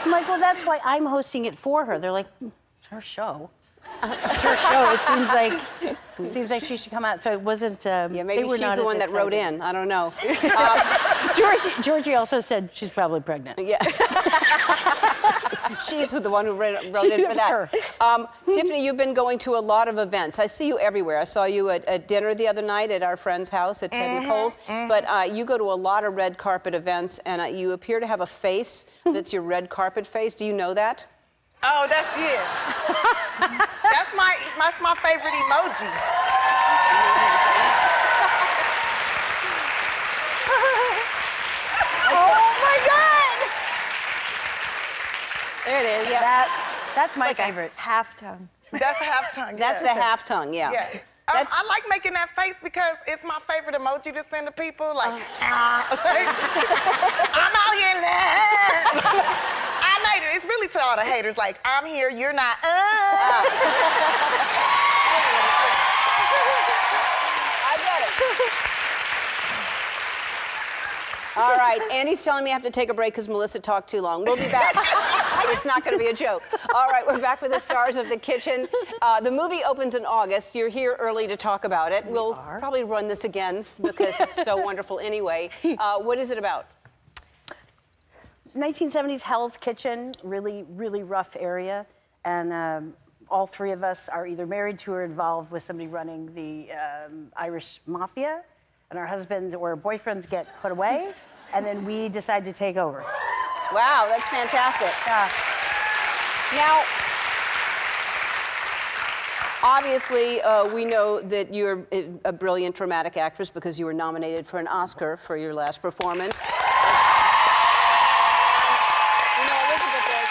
I'm like, well, that's why I'm hosting it for her. They're like, it's her show. It's her show. It seems like she should come out. So it wasn't. Maybe she's the one that wrote in. I don't know. Georgie also said she's probably pregnant. Yeah. She's the one who wrote in for that. Tiffany, you've been going to a lot of events. I see you everywhere. I saw you at dinner the other night at our friend's house at Ted and Cole's. But you go to a lot of red carpet events, and you appear to have a face that's your red carpet face. Do you know that? Oh, that's my favorite emoji. Oh my God! There it is. Yeah. That's my favorite. Half tongue. That's a half tongue. That's the half tongue, yeah. I like making that face because it's my favorite emoji to send to people. Like, I'm out here now. I made it. It's really to all the haters. Like, I'm here, you're not. I get it. All right, Andy's telling me I have to take a break because Melissa talked too long. We'll be back. It's not going to be a joke. All right, we're back with the stars of The Kitchen. The movie opens in August. You're here early to talk about it. We'll probably run this again because it's so wonderful anyway. What is it about? 1970s Hell's Kitchen, really, really rough area. And all three of us are either married to or involved with somebody running the Irish mafia. And our husbands or boyfriends get put away, and then we decide to take over. Wow, that's fantastic. Now, obviously, we know that you're a brilliant dramatic actress because you were nominated for an Oscar for your last performance. Elizabeth is.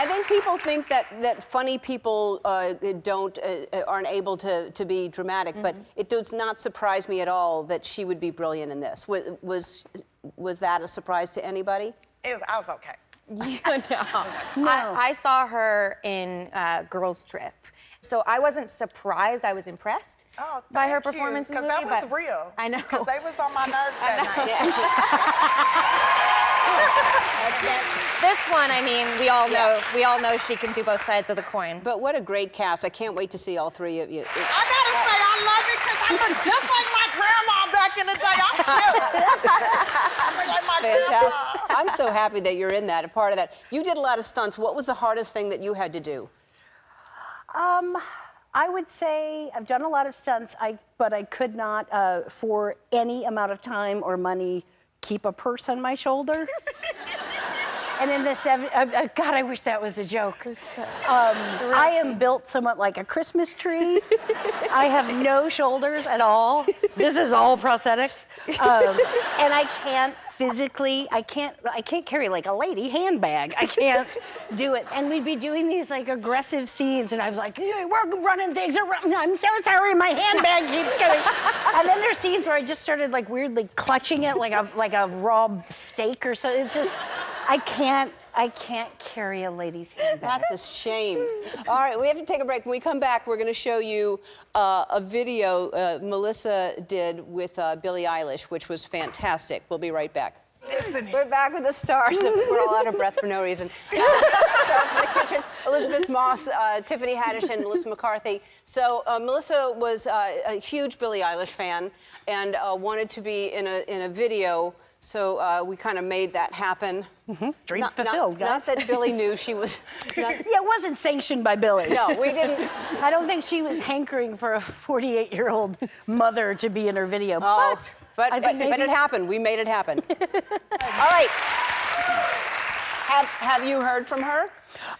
I think people think that funny people aren't able to be dramatic, but it does not surprise me at all that she would be brilliant in this. Was that a surprise to anybody? I was okay. No. I saw her in Girls Trip. So I wasn't surprised, I was impressed by her performance in the movie. Because that was real. I know. Because they was on my nerves that night. This one, I mean, we all know she can do both sides of the coin. But what a great cast. I can't wait to see all three of you. I gotta say, I love it because I look just like my grandma back in the day. I'm cute. I look like my Fantastic. grandma. I'm so happy that you're in that, a part of that. You did a lot of stunts. What was the hardest thing that you had to do? I would say I've done a lot of stunts, but I could not, for any amount of time or money, keep a purse on my shoulder. And in the 70s, God, I wish that was a joke. I am built somewhat like a Christmas tree. I have no shoulders at all. This is all prosthetics. And I can't physically, I can't carry like a lady handbag. I can't do it. And we'd be doing these like aggressive scenes, and I was like, hey, we're running things around. I'm so sorry, my handbag keeps going. And then there's scenes where I just started like weirdly clutching it like a raw steak or something. It just, I can't carry a lady's handbag. That's a shame. All right, we have to take a break. When we come back, we're going to show you a video Melissa did with Billie Eilish, which was fantastic. We'll be right back. We're back with the stars. We're all out of breath for no reason. Stars from the kitchen: Elizabeth Moss, Tiffany Haddish, and Melissa McCarthy. So Melissa was a huge Billie Eilish fan and wanted to be in a video. So we kind of made that happen. Dream fulfilled, guys. Not that Billie knew she was. Yeah, it wasn't sanctioned by Billie. No, we didn't. I don't think she was hankering for a 48-year-old mother to be in her video. Oh, but maybe... it happened. We made it happen. All right. Have you heard from her?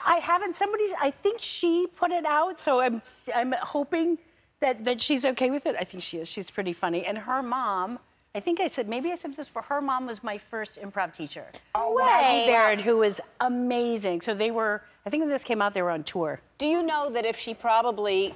I haven't. I think she put it out, so I'm hoping that she's okay with it. I think she is. She's pretty funny. And her mom, I think maybe I said this, for her mom was my first improv teacher. Oh, Maggie Baird, who was amazing. So they were, I think when this came out, they were on tour. Do you know that if she probably...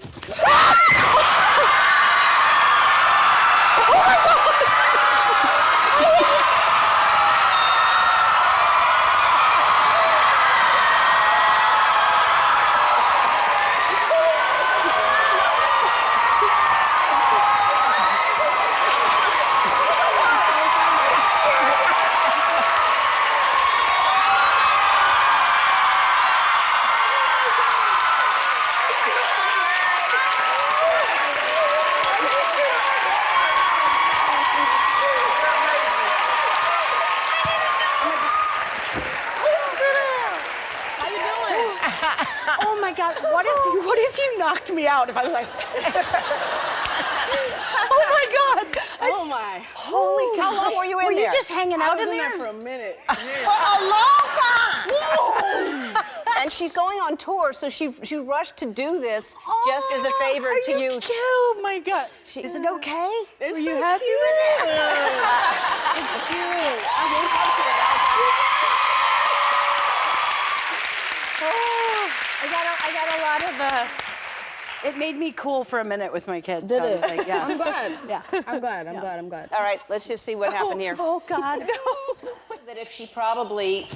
Oh my God, what if you knocked me out if I was like... Oh my God. Oh my. Holy cow. How long were you in there? Were you just hanging out in there? for a minute. For a long time. And she's going on tour, so she rushed to do this just as a favor to you. Oh my God. Is it okay? Were you happy with it? It's cute. I got a lot of. It made me cool for a minute with my kids. Did so I was it? like, yeah. I'm glad. Yeah. I'm glad. I'm glad. All right, let's just see what happened here. Oh God. That if she probably...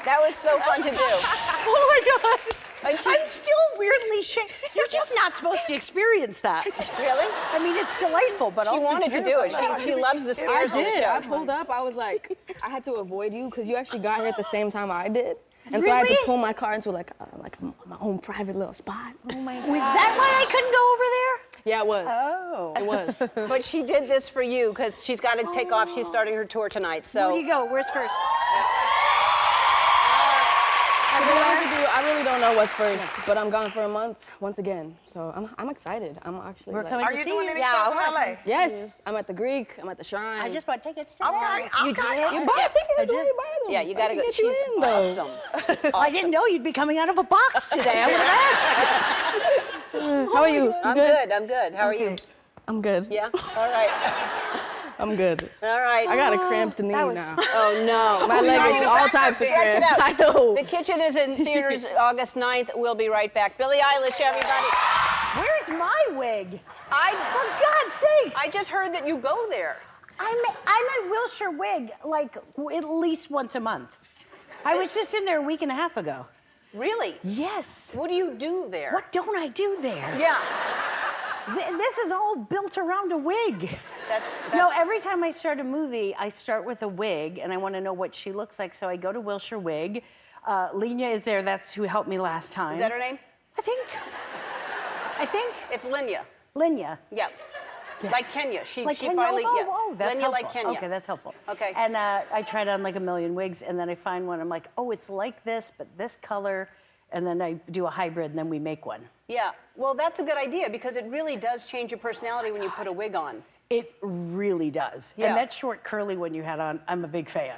That was so fun to do. Oh my God. I'm still weirdly shaken. You're just not supposed to experience that. Really? I mean, it's delightful, but She also wanted to do it. She loves the scares I on the did. show. I pulled up. I was like, I had to avoid you because you actually got here at the same time I did. And so I had to pull my car into like my own private little spot. Oh my God. Was that why I couldn't go over there? Yeah, it was. Oh. It was. But she did this for you because she's got to take off. She's starting her tour tonight. So Where do you go? Where's first? To be honest with you, I really don't know what's first, but I'm gone for a month once again. So I'm excited. I'm actually. We're coming Are to you see doing you. any shows in LA? Yes, I'm at the Greek. I'm at the Shrine. I just bought tickets to I'm that. going. I'm coming. You bought tickets? I did. Where you buy them? yeah, you got to go. Get you She's in, though. awesome. She's I didn't know you'd be coming out of a box today. I would have asked you. How are you? I'm good. I'm good. How are you? I'm good. Yeah. All right. I'm good. All right. I got a cramped knee That was now. Oh no. My leg is all types of Stretch it cramps. out. I know. The Kitchen is in theaters August 9th. We'll be right back. Billie Eilish, everybody. Where's my wig? For God's sakes. I just heard that you go there. I'm at Wilshire Wig like at least once a month. I was just in there a week and a half ago. Really? Yes. What do you do there? What don't I do there? Yeah. This is all built around a wig. No, every time I start a movie, I start with a wig, and I want to know what she looks like, so I go to Wilshire Wig. Lena is there. That's who helped me last time. Is that her name? I think. It's Linya. Linya. Yeah. Yes. Like Kenya. She Like Kenya? finally. Oh, yeah. oh, that's Linya helpful. like Kenya. Okay, that's helpful. Okay. And I tried on like a million wigs, and then I find one. I'm like, oh, it's like this, but this color. And then I do a hybrid, and then we make one. Yeah. Well, that's a good idea because it really does change your personality when you put a wig on. It really does. Yeah. And that short curly one you had on, I'm a big fan.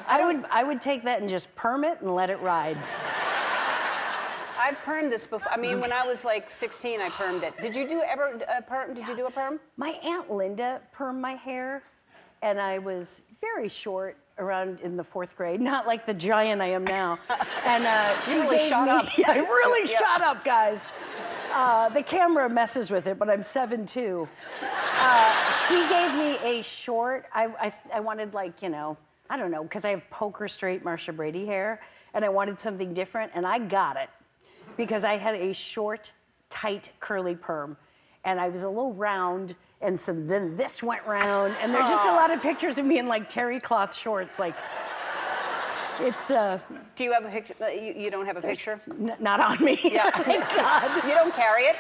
I would take that and just perm it and let it ride. I've permed this before. I mean, when I was like 16, I permed it. Did you do ever a perm? Did you do a perm? My Aunt Linda permed my hair, and I was very short around in the 4th grade, not like the giant I am now. And she really gave shot me, up. Yeah, I really Yeah. shot up, guys. The camera messes with it, but I'm 7'2". She gave me a short, I wanted like, I don't know, because I have poker straight Marsha Brady hair, and I wanted something different, and I got it because I had a short, tight, curly perm, and I was a little round, and so then this went round, and there's just a lot of pictures of me in like terry cloth shorts, like, it's, Do you have a picture? You don't have a picture? Not on me. Yeah. Thank God. You don't carry it?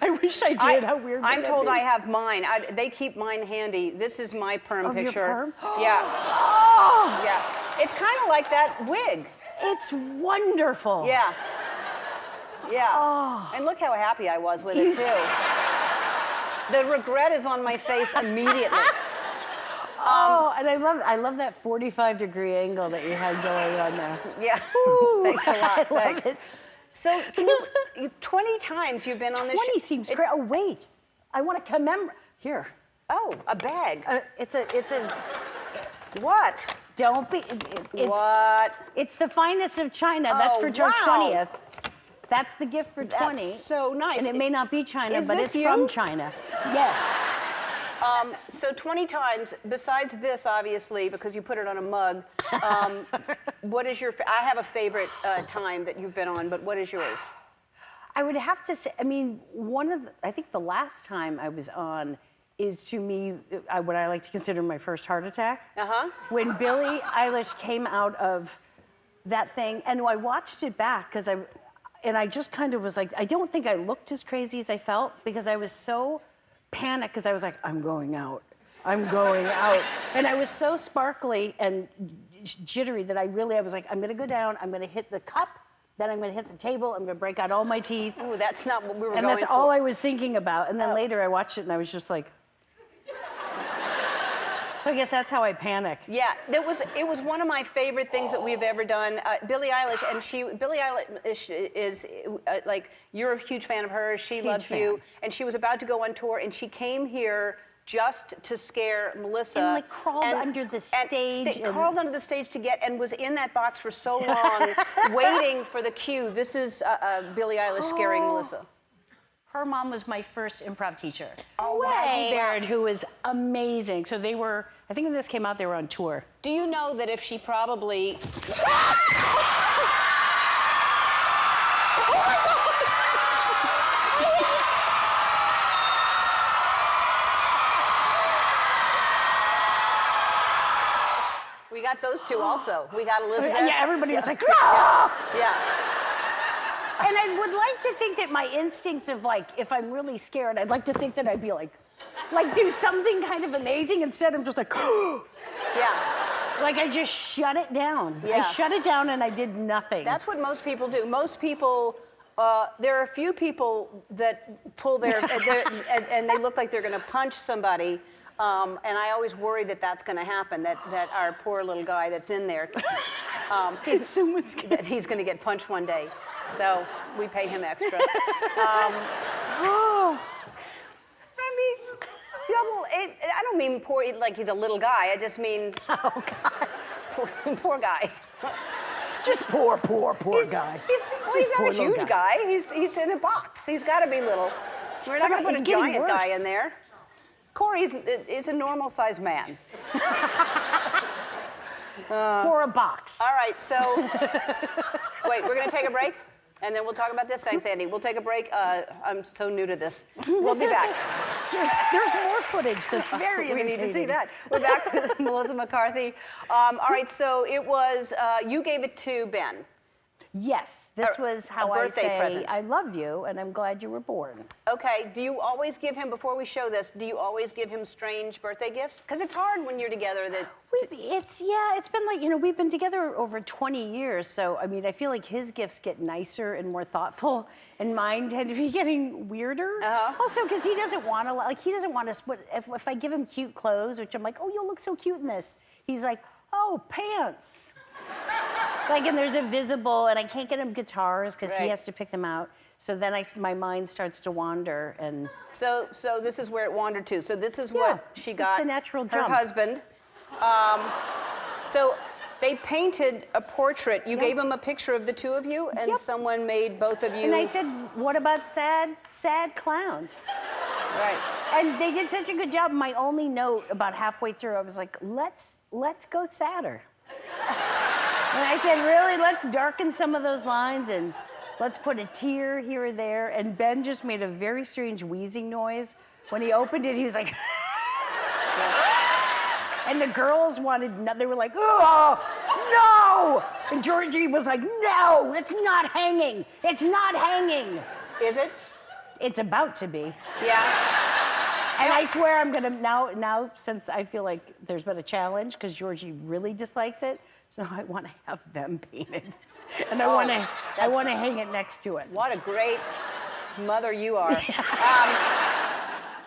I wish I did. How weird would I'm that told be? I have mine. They keep mine handy. This is my perm Of your picture. perm? Yeah. Oh! Yeah. It's kind of like that wig. It's wonderful. Yeah. Yeah. Oh. And look how happy I was with it, too. The regret is on my face immediately. And I love that 45-degree angle that you had going on there. Yeah. Ooh, Thanks a lot. I love Thanks. it. So, 20 times you've been on this show. 20 seems great. Oh, wait. I want to commemorate. Here. Oh, a bag. It's a. What? Don't be. It's, What? It's the finest of China. That's Oh, for your wow. 20th. That's the gift for 20. That's so nice. And it may not be China, Is but this it's you? from China. Yes. So 20 times, besides this, obviously, because you put it on a mug, what is your, I have a favorite time that you've been on, but what is yours? I would have to say, I mean, I think the last time I was on is, to me, what I like to consider my first heart attack. Uh-huh. When Billie Eilish came out of that thing, and I watched it back, because I just kind of was like, I don't think I looked as crazy as I felt, because I was so panicked, because I was like, I'm going out. I'm going out. And I was so sparkly and jittery that I was like, I'm gonna go down, I'm gonna hit the cup, then I'm gonna hit the table, I'm gonna break out all my teeth. Ooh, that's not what we were And going that's for. all I was thinking about. And then later I watched it and I was just like, so I guess that's how I panic. Yeah, it was one of my favorite things that we've ever done. Billie Eilish, and Billie Eilish is like, you're a huge fan of hers. She loves you, and she was about to go on tour, and she came here just to scare Melissa. And like crawled under the stage. Crawled under the stage to get, and was in that box for so long, waiting for the cue. This is Billie Eilish scaring Melissa. Her mom was my first improv teacher. Oh, Maggie Baird, who was amazing. So they were, I think when this came out, they were on tour. Do you know that if she probably... We got those two also. We got Elizabeth. Yeah, everybody was like, yeah. And I would like to think that my instincts of like, if I'm really scared, I'd like to think that I'd be like do something kind of amazing. Instead, I'm just like, yeah. Like I just shut it down. Yeah. I shut it down and I did nothing. That's what most people do. Most people, there are a few people that pull their, and they look like they're gonna punch somebody. And I always worry that that's going to happen, that our poor little guy that's in there, that he's going to get punched one day. So we pay him extra. Yeah, well, I don't mean poor like he's a little guy. I just mean. Oh, God. Poor guy. Just poor guy. He's Just not poor a little huge guy. guy. He's in a box. He's got to be little. We're not going to put a It's getting giant guy worse. in there. Corey is a normal-sized man. For a box. All right, so wait, we're going to take a break, and then we'll talk about this. Thanks, Andy. We'll take a break. I'm so new to this. We'll be back. There's more footage that's very We need to see entertaining. that. We're back with Melissa McCarthy. All right, so it was, you gave it to Ben. Yes, this was how I birthday say present. I love you and I'm glad you were born. Okay, do you always give him, before we show this, do you always give him strange birthday gifts? Because it's hard when you're together that... It's been like, we've been together over 20 years, so I mean, I feel like his gifts get nicer and more thoughtful, and mine tend to be getting weirder. Also, because he doesn't want to split, if I give him cute clothes, which I'm like, oh, you'll look so cute in this, he's like, oh, pants. Like, and there's a visible, and I can't get him guitars because he has to pick them out. So then my mind starts to wander, and so this is where it wandered to. So this is what she got. This is the natural her jump. husband. So they painted a portrait. You gave him a picture of the two of you, and someone made both of you. And I said, what about sad clowns? Right. And they did such a good job. My only note about halfway through, I was like, let's go sadder. And I said, really, let's darken some of those lines and let's put a tear here or there. And Ben just made a very strange wheezing noise. When he opened it, he was like, and the girls they were like, oh, no! And Georgie was like, no, it's not hanging. It's not hanging. Is it? It's about to be. Yeah. And I swear I'm gonna, now since I feel like there's been a challenge, because Georgie really dislikes it, so I want to have them painted. And I want to hang it next to it. What a great mother you are.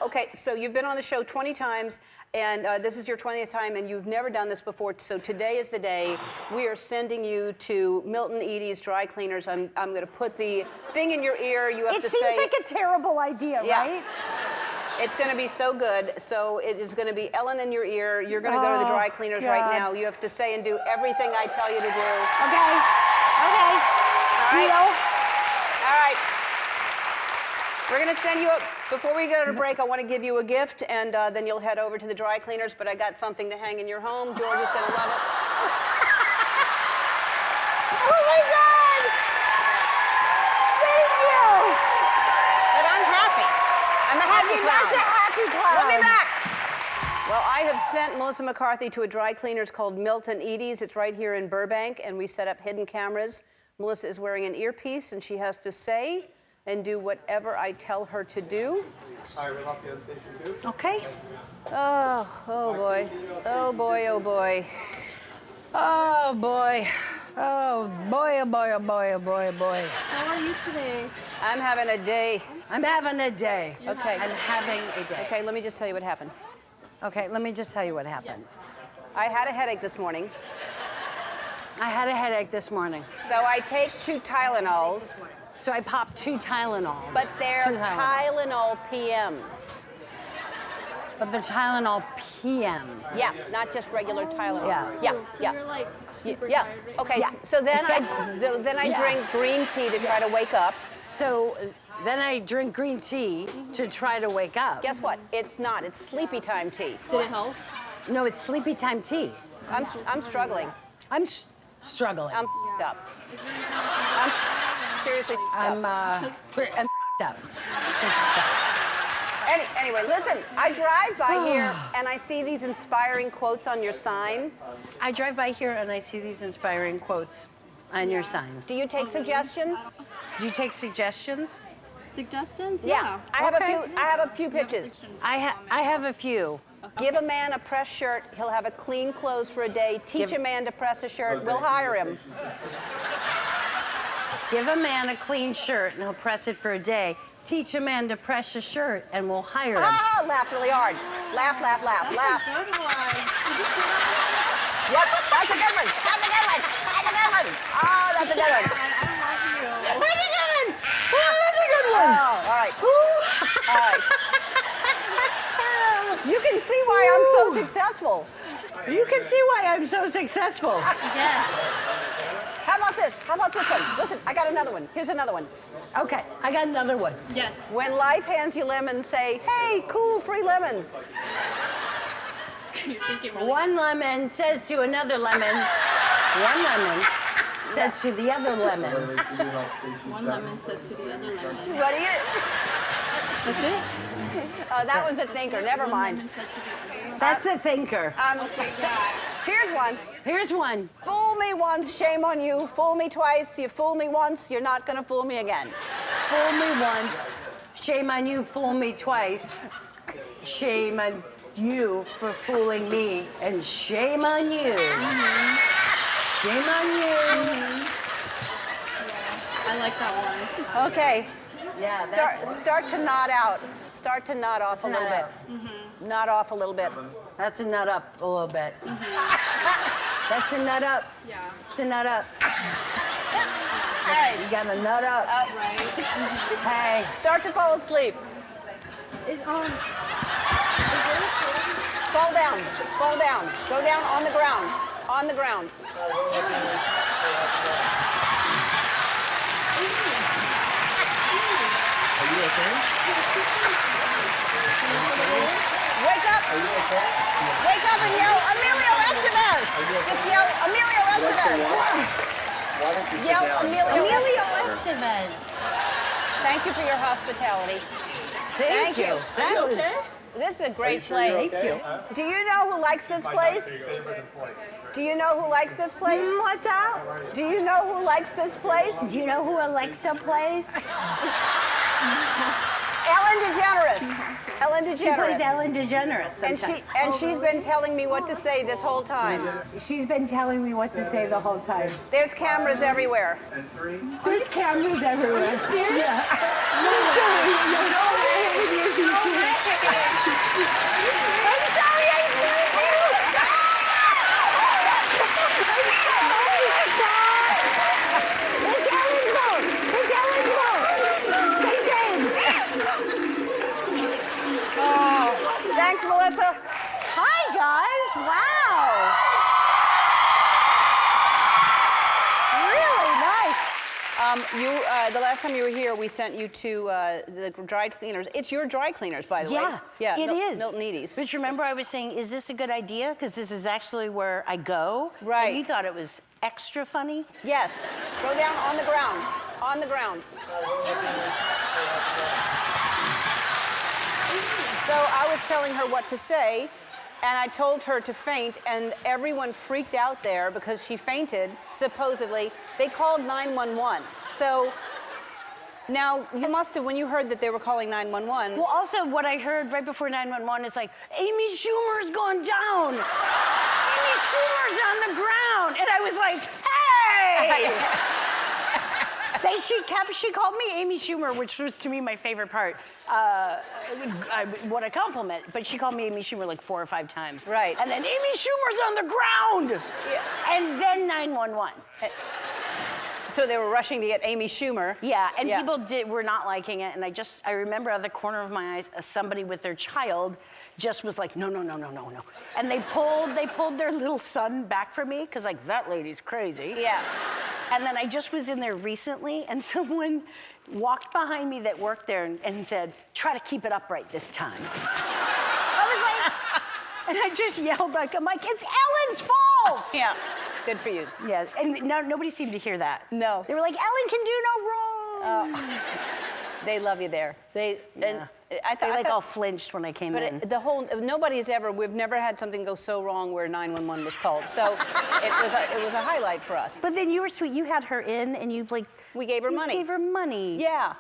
Okay, so you've been on the show 20 times, and this is your 20th time, and you've never done this before, so today is the day. We are sending you to Milton Edie's Dry Cleaners. I'm going to put the thing in your ear. You have to say... It seems like a terrible idea, right? It's going to be so good. So it is going to be Ellen in your ear. You're going to go to the dry cleaners right now. You have to say and do everything I tell you to do. Okay. Deal. All right. We're going to send you up. Before we go to break, I want to give you a gift, and then you'll head over to the dry cleaners. But I got something to hang in your home. George is going to love it. Oh my God! Thank you. But I'm happy. I'm a happy clown. That's a happy clown. We'll be back. Well, I have sent Melissa McCarthy to a dry cleaners called Milton Edie's. It's right here in Burbank, and we set up hidden cameras. Melissa is wearing an earpiece, and she has to say and do whatever I tell her to do. All right, we'll help you on station too. Okay. Oh boy. Oh boy, oh boy. Oh boy. Oh boy, oh boy, oh boy, oh boy, oh boy. How are you today? I'm having a day. I'm having a day. Okay. I'm having a day. Okay, let me just tell you what happened. Okay, let me just tell you what happened. I had a headache this morning. I had a headache this morning. So I take 2 Tylenols. So I popped 2 Tylenol. But they're 2 Tylenol PMs. But they're Tylenol PM. Yeah, not just regular Tylenol. Yeah. Yeah. You're like super Yeah. tired. Okay. Yeah. So then I drink green tea to try to wake up. So then I drink green tea to try to wake up. Guess what? It's not. It's sleepy time tea. Did it help? No, it's sleepy time tea. I'm struggling. I'm struggling. I'm up. I'm seriously I'm up. up. Anyway, listen, I drive by here and I see these inspiring quotes on your sign. I drive by here and I see these inspiring quotes on your sign. Do you take suggestions? Do you take suggestions? Suggestions? Yeah. I have a few pitches. I have a few. Give a man a press shirt, he'll have a clean clothes for a day. Teach a man to press a shirt, we'll hire him. Give a man a clean shirt and he'll press it for a day. Teach a man to press a shirt and we'll hire him. Ah, laughed really hard. Laugh, laugh, laugh, laugh. Yep, that's a good one. That's a good one. That's a good one. Oh, that's a good one. That's a good one. Oh, that's a good one. Oh, all right. All right. You can see why I'm so successful. You can see why I'm so successful. Yeah. How about this? How about this one? Listen, I got another one. Here's another one. Okay, I got another one. Yes. When life hands you lemons, say, hey, cool, free lemons. One lemon says to another lemon, one lemon said to the other lemon. One lemon said to the other lemon. What do you? That's it? Oh, that one's a thinker. Never mind. That's a thinker. Here's one. Here's one. Fool me once, shame on you. Fool me twice, you fool me once, you're not gonna fool me again. Fool me once, shame on you. Fool me twice, shame on you for fooling me, and shame on you. Shame on you. I like that one. Okay. Yeah, Start to nod out. Start to nod off a little bit. Nod off a little bit. That's a nut up a little bit. That's a nut up. Yeah. It's a nut up. All right. You got a nut up. Right. Hey. Start to fall asleep. Fall down. Fall down. Go down on the ground. On the ground. Are you okay? Wake up! Are you okay? Wake up and yell, Emilio Estevez! Just yell, Emilio Estevez! Why don't you sit Yell, down? Emilio Estevez. Thank you for your hospitality. Thank you. That was, this is a great place. Thank you. Do you know who likes this place? Do you know who likes this place? What's up? Do you know who likes this place? Do you know who Alexa plays? Ellen DeGeneres. Ellen DeGeneres. She plays Ellen DeGeneres And sometimes. she's been telling me what to say this whole time. She's been telling me what to say the whole time. There's cameras everywhere. There's cameras everywhere. Are you serious? Yeah. I'm sorry, I scared you. It's Ellen's fault. It's Ellen's fault. Say shame. Oh, thanks, Melissa. Hi, guys. Wow. Really nice. The last time you were here, we sent you to the dry cleaners. It's your dry cleaners, by the way. Yeah, it is. Milton Eady's. But remember I was saying, is this a good idea? Because this is actually where I go. Right. And you thought it was extra funny? Yes. Go down on the ground. On the ground. So I was telling her what to say, and I told her to faint, and everyone freaked out there because she fainted, supposedly. They called 911. So now you must have, when you heard that they were calling 911. Well, also what I heard right before 911 is like, Amy Schumer's gone down. Amy Schumer's on the ground. And I was like, hey! She called me Amy Schumer, which was to me my favorite part. What a compliment. But she called me Amy Schumer like 4 or 5 times. Right. And then Amy Schumer's on the ground. Yeah. And then 911. So they were rushing to get Amy Schumer. Yeah, and people were not liking it. And I remember out of the corner of my eyes, somebody with their child just was like, no. And they pulled their little son back from me, because like, that lady's crazy. Yeah. And then I just was in there recently, and someone walked behind me that worked there and said, try to keep it upright this time. I was like, and I just yelled, I'm like, it's Ellen's fault! Yeah, good for you. Yeah, and nobody seemed to hear that. No. They were like, Ellen can do no wrong. They love you there. They all flinched when I came in. But we've never had something go so wrong where 911 was called. So it was a highlight for us. But then you were sweet. You had her in, and we gave her money. Gave her money. Yeah.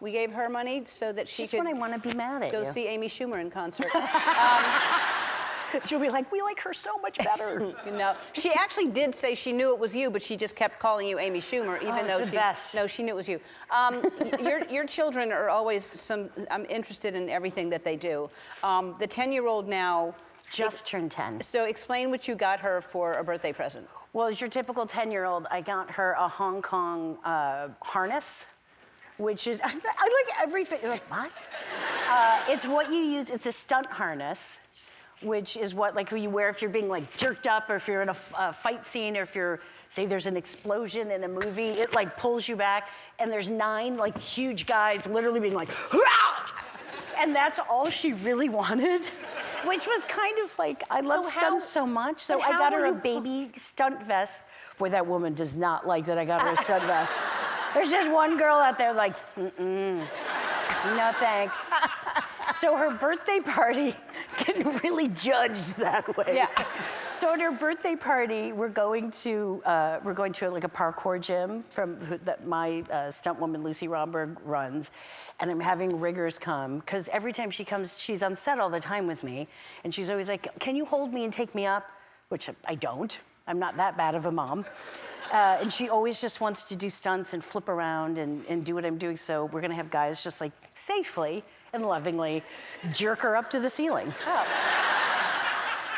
We gave her money so that she just could. When I want to be mad at go you. see Amy Schumer in concert. She'll be like, we like her so much better. No, she actually did say she knew it was you, but she just kept calling you Amy Schumer, even though she knew it was you. Your children are always I'm interested in everything that they do. The 10-year-old now just turned 10. So explain what you got her for a birthday present. Well, as your typical 10-year-old, I got her a Hong Kong harness which is, I like everything. You're like, what? It's what you use, it's a stunt harness, which is what like you wear if you're being like jerked up or if you're in a fight scene or if you're, say there's an explosion in a movie, it like pulls you back and there's 9 like huge guys literally being like, hurrah! And that's all she really wanted, which was kind of like, I love stunts so much, so I got her a baby stunt vest. Boy, that woman does not like that I got her a stunt vest. There's just one girl out there like, no thanks. So her birthday party getting really judged that way. Yeah. So at her birthday party, we're going to like a parkour gym that my stunt woman Lucy Romberg runs, and I'm having riggers come because every time she comes, she's on set all the time with me, and she's always like, "Can you hold me and take me up?" Which I don't. I'm not that bad of a mom. And she always just wants to do stunts and flip around and do what I'm doing. So we're gonna have guys just like safely and lovingly jerk her up to the ceiling. Oh.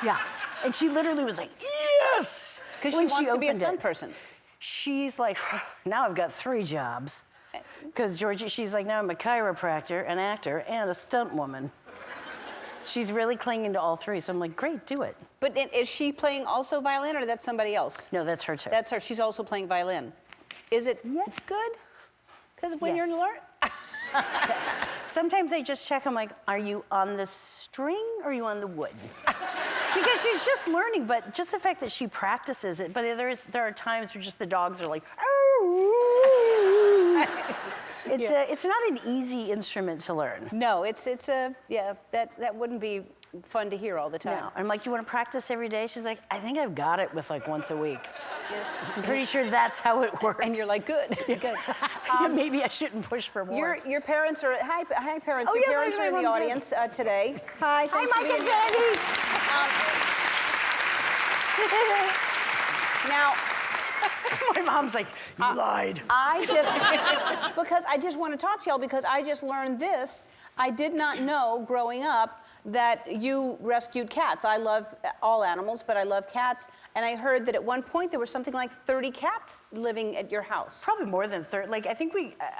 Yeah. And she literally was like, yes! Because she wants to be a stunt person. She's like, now I've got 3 jobs. Because Georgie, she's like, now I'm a chiropractor, an actor, and a stunt woman. She's really clinging to all 3, so I'm like, great, do it. But is she playing also violin, or that's somebody else? No, that's her too. That's her. She's also playing violin. Is it good? Because when you're learning. Yes. Sometimes I just check, I'm like, are you on the string or are you on the wood? Because she's just learning, but just the fact that she practices it, but there are times where just the dogs are like, oh. It's not an easy instrument to learn. No, that wouldn't be fun to hear all the time. No. I'm like, do you want to practice every day? She's like, I think I've got it with like once a week. Yes. I'm pretty sure that's how it works. And you're like, good, good. Maybe I shouldn't push for more. Your parents are, hi parents, oh, your yeah, parents are in the audience today. Hi, hi Mike and Sandy. Now, my mom's like, you lied. Because I just want to talk to y'all because I just learned this. I did not know growing up that you rescued cats. I love all animals, but I love cats. And I heard that at one point there were something like 30 cats living at your house. Probably more than 30. Like, I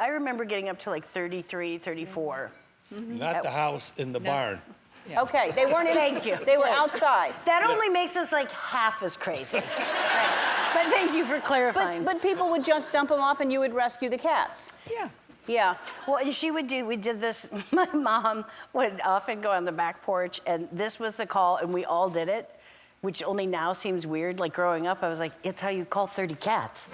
remember getting up to like 33, 34. Mm-hmm. Not the house, in the barn. Yeah. Okay, they weren't in. Thank you. They were outside. That only makes us like half as crazy. But thank you for clarifying. But people would just dump them off and you would rescue the cats. Yeah. Yeah. Well, and we did this, my mom would often go on the back porch and this was the call and we all did it, which only now seems weird. Like growing up, I was like, it's how you call 30 cats.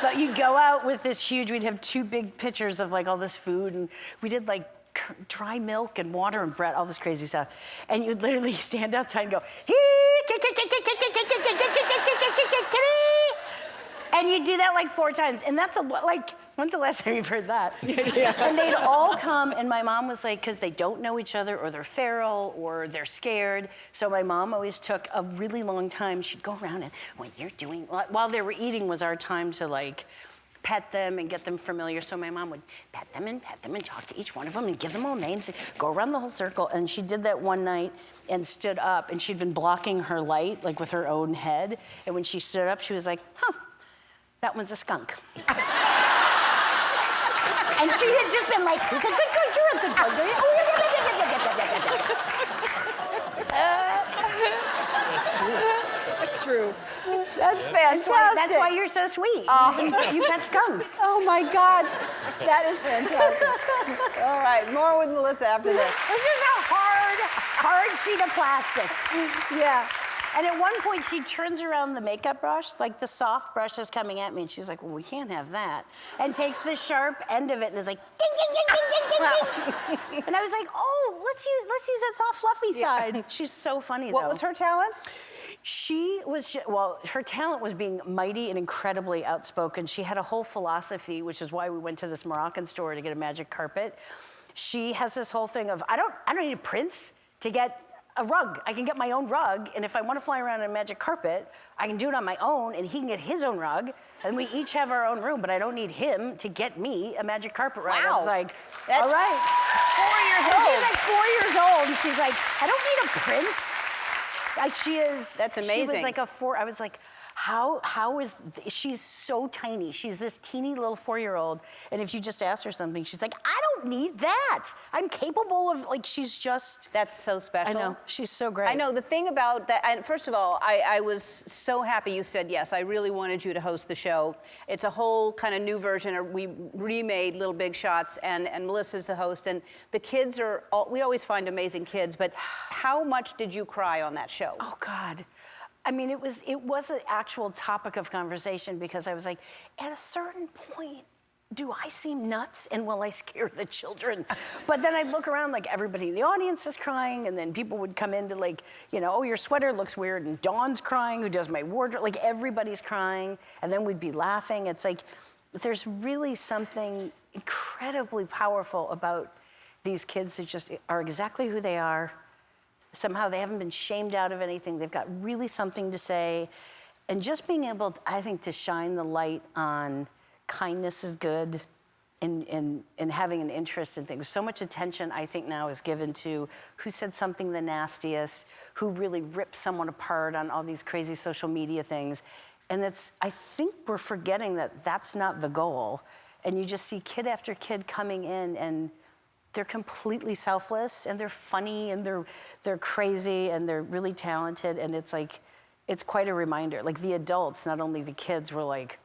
But you'd go out with this huge, we'd have 2 big pitchers of like all this food and we did like dry milk and water and bread, all this crazy stuff. And you'd literally stand outside and go, and you'd do that like 4 times. And that's when's the last time you've heard that? Yeah. And they'd all come, and my mom was like, because they don't know each other, or they're feral, or they're scared. So my mom always took a really long time. She'd go around and, what you're doing, while they were eating was our time to like, pet them and get them familiar. So my mom would pet them and talk to each one of them and give them all names and go around the whole circle. And she did that one night and stood up, and she'd been blocking her light, like with her own head. And when she stood up, she was like, that one's a skunk. And she had just been like, it's a good girl, you're a good girl. That's true. That's fantastic. That's why you're so sweet. You pet skunks. Oh my God, that is fantastic. All right, more with Melissa after this. This is a hard sheet of plastic. Yeah. And at one point, she turns around the makeup brush, like the soft brush is coming at me, and she's like, well, we can't have that. And takes the sharp end of it and is like, ding, ding, ding, ding, ding, ding, ding. And I was like, oh, let's use that soft, fluffy side. She's so funny, What was her talent? Her talent was being mighty and incredibly outspoken. She had a whole philosophy, which is why we went to this Moroccan store to get a magic carpet. She has this whole thing of, I don't need a prince to get a rug. I can get my own rug, and if I want to fly around on a magic carpet, I can do it on my own, and he can get his own rug, and we each have our own room, but I don't need him to get me a magic carpet ride. Wow. I was like, That's all right. 4 years old. She's like 4 years old, and she's like, I don't need a prince. Like she is. That's amazing. She was like I was like, she's so tiny. She's this teeny little 4-year-old, and if you just ask her something, she's like, I don't need that. I'm capable of, like, she's just. That's so special. I know, she's so great. I know, the thing about that, and first of all, I was so happy you said yes. I really wanted you to host the show. It's a whole kind of new version. We remade Little Big Shots, and Melissa's the host, and the kids are, we always find amazing kids, but how much did you cry on that show? Oh, God. I mean, it was an actual topic of conversation because I was like, at a certain point, do I seem nuts and will I scare the children? But then I'd look around, like everybody in the audience is crying, and then people would come into like, you know, oh, your sweater looks weird, and Dawn's crying, who does my wardrobe, like everybody's crying, and then we'd be laughing. It's like, there's really something incredibly powerful about these kids that just are exactly who they are. Somehow they haven't been shamed out of anything. They've got really something to say. And just being able, I think, to shine the light on kindness is good and having an interest in things. So much attention, I think, now is given to who said something the nastiest, who really ripped someone apart on all these crazy social media things. And I think we're forgetting that that's not the goal. And you just see kid after kid coming in, and they're completely selfless, and they're funny, and they're crazy, and they're really talented, and it's like, it's quite a reminder. Like the adults, not only the kids, were like,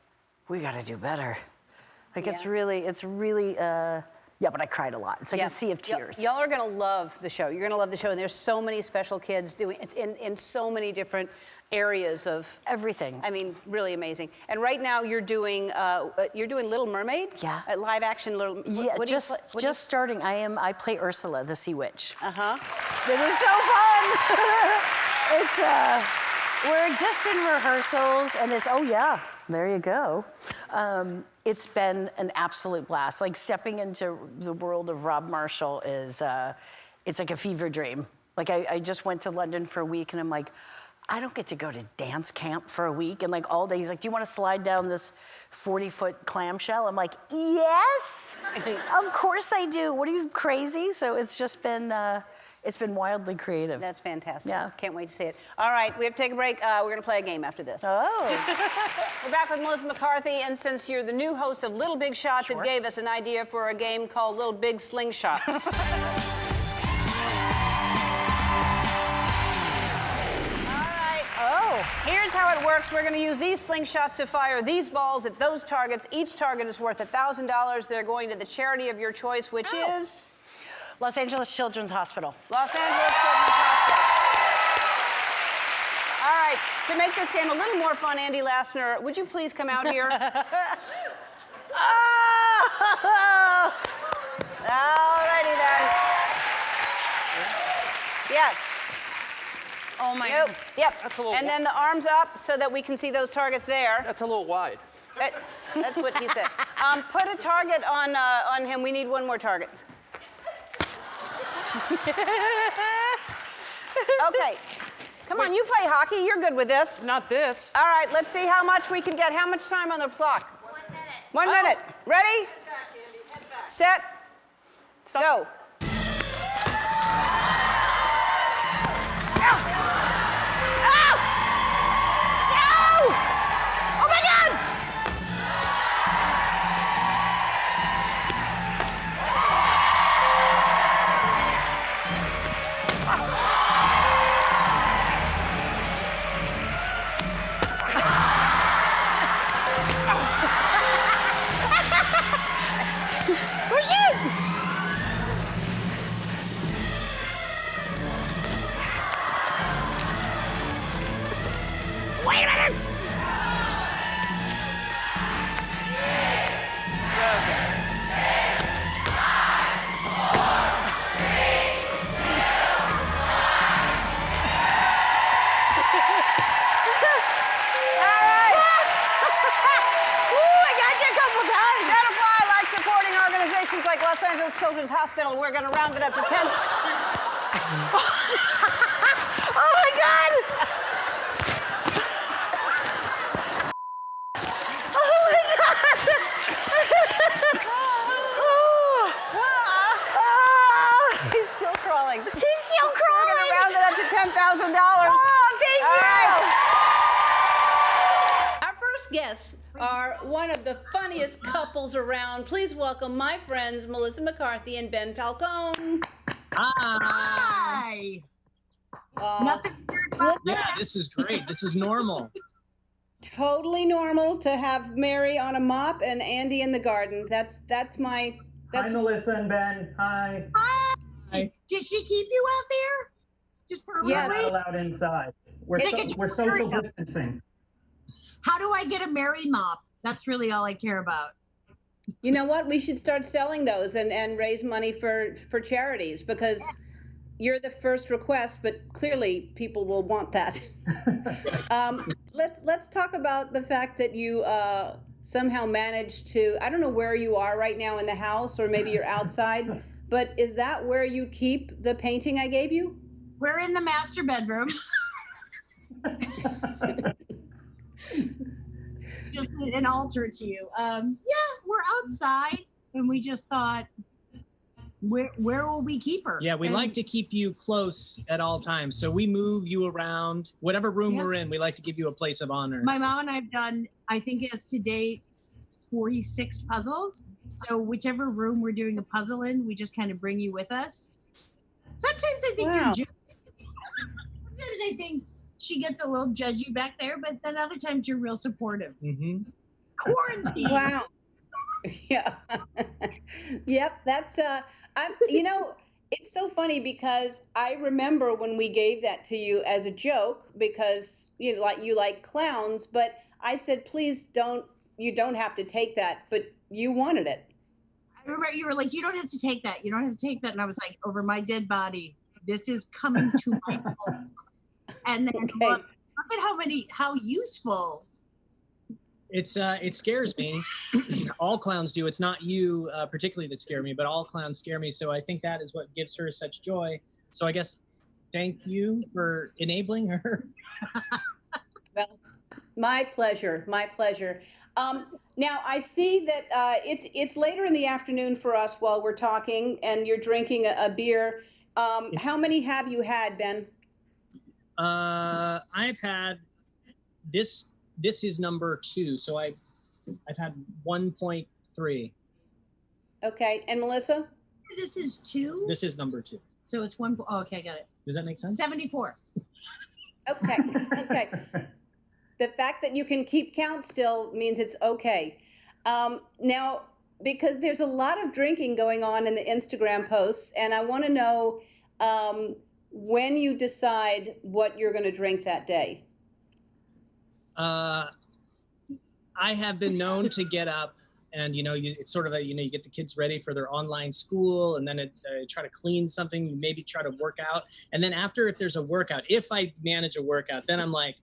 we gotta do better. Like it's really, yeah, but I cried a lot. It's like a sea of tears. Y'all are gonna love the show. You're gonna love the show, and there's so many special kids doing it in so many different areas of everything. I mean, really amazing. And right now you're doing Little Mermaid. Yeah. A live action Little. Yeah, what just starting. I play Ursula, the sea witch. It is so fun. It's we're just in rehearsals, and it's there you go. It's been an absolute blast. Like stepping into the world of Rob Marshall is, it's like a fever dream. Like I just went to London for a week, and I'm like, I don't get to go to dance camp for a week. And like all day, he's like, do you want to slide down this 40-foot clamshell? I'm like, yes, of course I do. What are you, crazy? So it's just been, it's been wildly creative. That's fantastic. Yeah. Can't wait to see it. All right, we have to take a break. We're going to play a game after this. Oh. We're back with Melissa McCarthy, and since you're the new host of Little Big Shots, it gave us an idea for a game called Little Big Slingshots. Here's how it works. We're going to use these slingshots to fire these balls at those targets. Each target is worth $1,000. They're going to the charity of your choice, which is? Los Angeles Children's Hospital. Los Angeles Children's Hospital. All right, to make this game a little more fun, Andy Lassner, would you please come out here? Alrighty then. Yes. Oh my Nope. God. Yep. That's a little and then the arms up so that we can see those targets there. That's a little wide. That's what he said. Put a target on him. We need one more target. Okay. Come on, you play hockey. You're good with this. Not this. All right, let's see how much we can get. How much time on the clock? 1 minute. 1 minute. Ready? Set. Go. Wait a minute! Like Los Angeles Children's Hospital, we're going to round it up to 10. Oh my God! Oh my God! He's still crawling. He's still crawling. We're going to round it up to $10,000. Oh, thank you. All right. next guests are one of the funniest couples around. Please welcome my friends Melissa McCarthy and Ben Falcone. Hi. Nothing. Yeah, this is great. This is normal. Totally normal to have Mary on a mop and Andy in the garden. That's my. Hi, Melissa and Ben. Hi. Hi. Did she keep you out there? Just permanently? We're not allowed inside. We're social distancing. How do I get a Mary mop? That's really all I care about. You know what? We should start selling those and raise money for charities because you're the first request, but clearly people will want that. Let's talk about the fact that you somehow managed to, I don't know where you are right now in the house or maybe you're outside, but is that where you keep the painting I gave you? We're in the master bedroom. Just an altar to you. Yeah, we're outside, and we just thought, where will we keep her? Yeah, we like to keep you close at all times. So we move you around. Whatever room we're in, we like to give you a place of honor. My mom and I have done, I think it's to date, 46 puzzles. So whichever room we're doing a puzzle in, we just kind of bring you with us. Sometimes I think sometimes I think she gets a little judgy back there, but then other times you're real supportive. Mm-hmm. Quarantine. Wow. Yeah. Yep. That's it's so funny because I remember when we gave that to you as a joke because you like clowns, but I said, please you don't have to take that, but you wanted it. I remember you were like, you don't have to take that. You don't have to take that. And I was like, over my dead body, this is coming to my home. And then look at how useful. It scares me. All clowns do. It's not you particularly that scare me, but all clowns scare me. So I think that is what gives her such joy. So I guess thank you for enabling her. Well, my pleasure. My pleasure. Now I see that it's later in the afternoon for us while we're talking, and you're drinking a beer. How many have you had, Ben? I've had this. This is number 2, so I've had 1.3. Okay, and Melissa? This is 2. This is number 2. So it's 1. Oh, okay, got it. Does that make sense? 74. Okay. Okay. The fact that you can keep count still means it's okay. Now, because there's a lot of drinking going on in the Instagram posts, and I want to know when you decide what you're going to drink that day. I have been known to get up and, it's sort of you get the kids ready for their online school and then try to clean something, maybe try to work out. And then after, if there's a workout, if I manage a workout, then I'm like,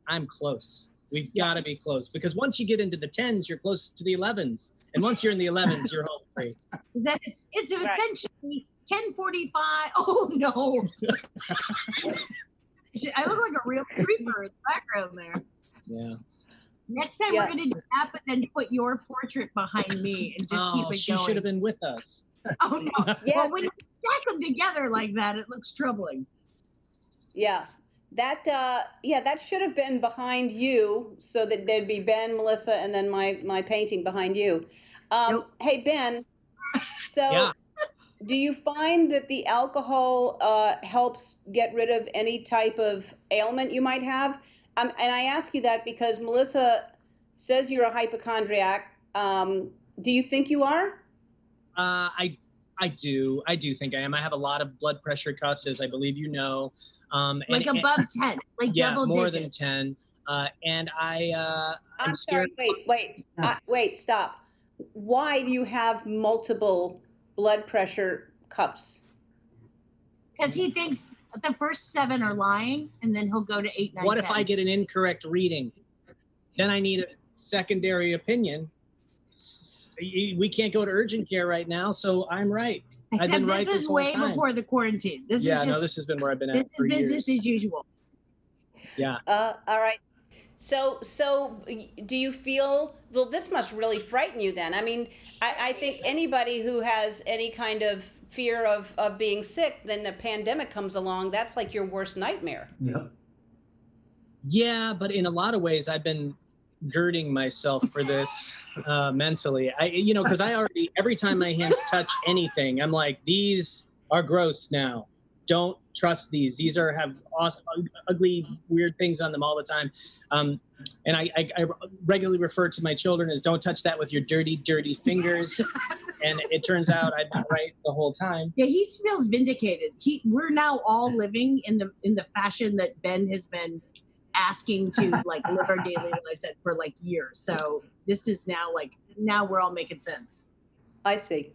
I'm close. We've got to be close because once you get into the 10s, you're close to the 11s. And once you're in the 11s, you're home free. Then it's essentially 10:45. Oh, no. I look like a real creeper in the background there. Yeah. Next time we're going to do that, but then put your portrait behind me and just keep it going. She should have been with us. Oh, no. Well, when you stack them together like that, it looks troubling. Yeah. That should have been behind you so that there'd be Ben, Melissa, and then my painting behind you. Hey, Ben, so do you find that the alcohol helps get rid of any type of ailment you might have? And I ask you that because Melissa says you're a hypochondriac. Do you think you are? I do. I do think I am. I have a lot of blood pressure cuffs, as I believe you know. Like above 10, like double more digits. than 10. And I'm sorry. scared. Wait, stop. Why do you have multiple blood pressure cuffs? Because he thinks the first 7 are lying, and then he'll go to 8, 9, What 10. if I get an incorrect reading? Then I need a secondary opinion. We can't go to urgent care right now, so I'm right. I've been right this was way before the quarantine. This has been where I've been at for years. Business as usual. Yeah. All right. So do you feel, well, this must really frighten you then. I mean, I think anybody who has any kind of fear of being sick, then the pandemic comes along, that's like your worst nightmare. Yeah. Yeah, but in a lot of ways, I've been girding myself for this mentally. Because I already, every time my hands touch anything, I'm like, these are gross now. Don't trust these. These have awesome, ugly, weird things on them all the time. And I regularly refer to my children as don't touch that with your dirty, dirty fingers. And it turns out I'm not right the whole time. Yeah, he feels vindicated. We're now all living in the fashion that Ben has been asking to like live our daily lives at for like years. So this is now we're all making sense. I see.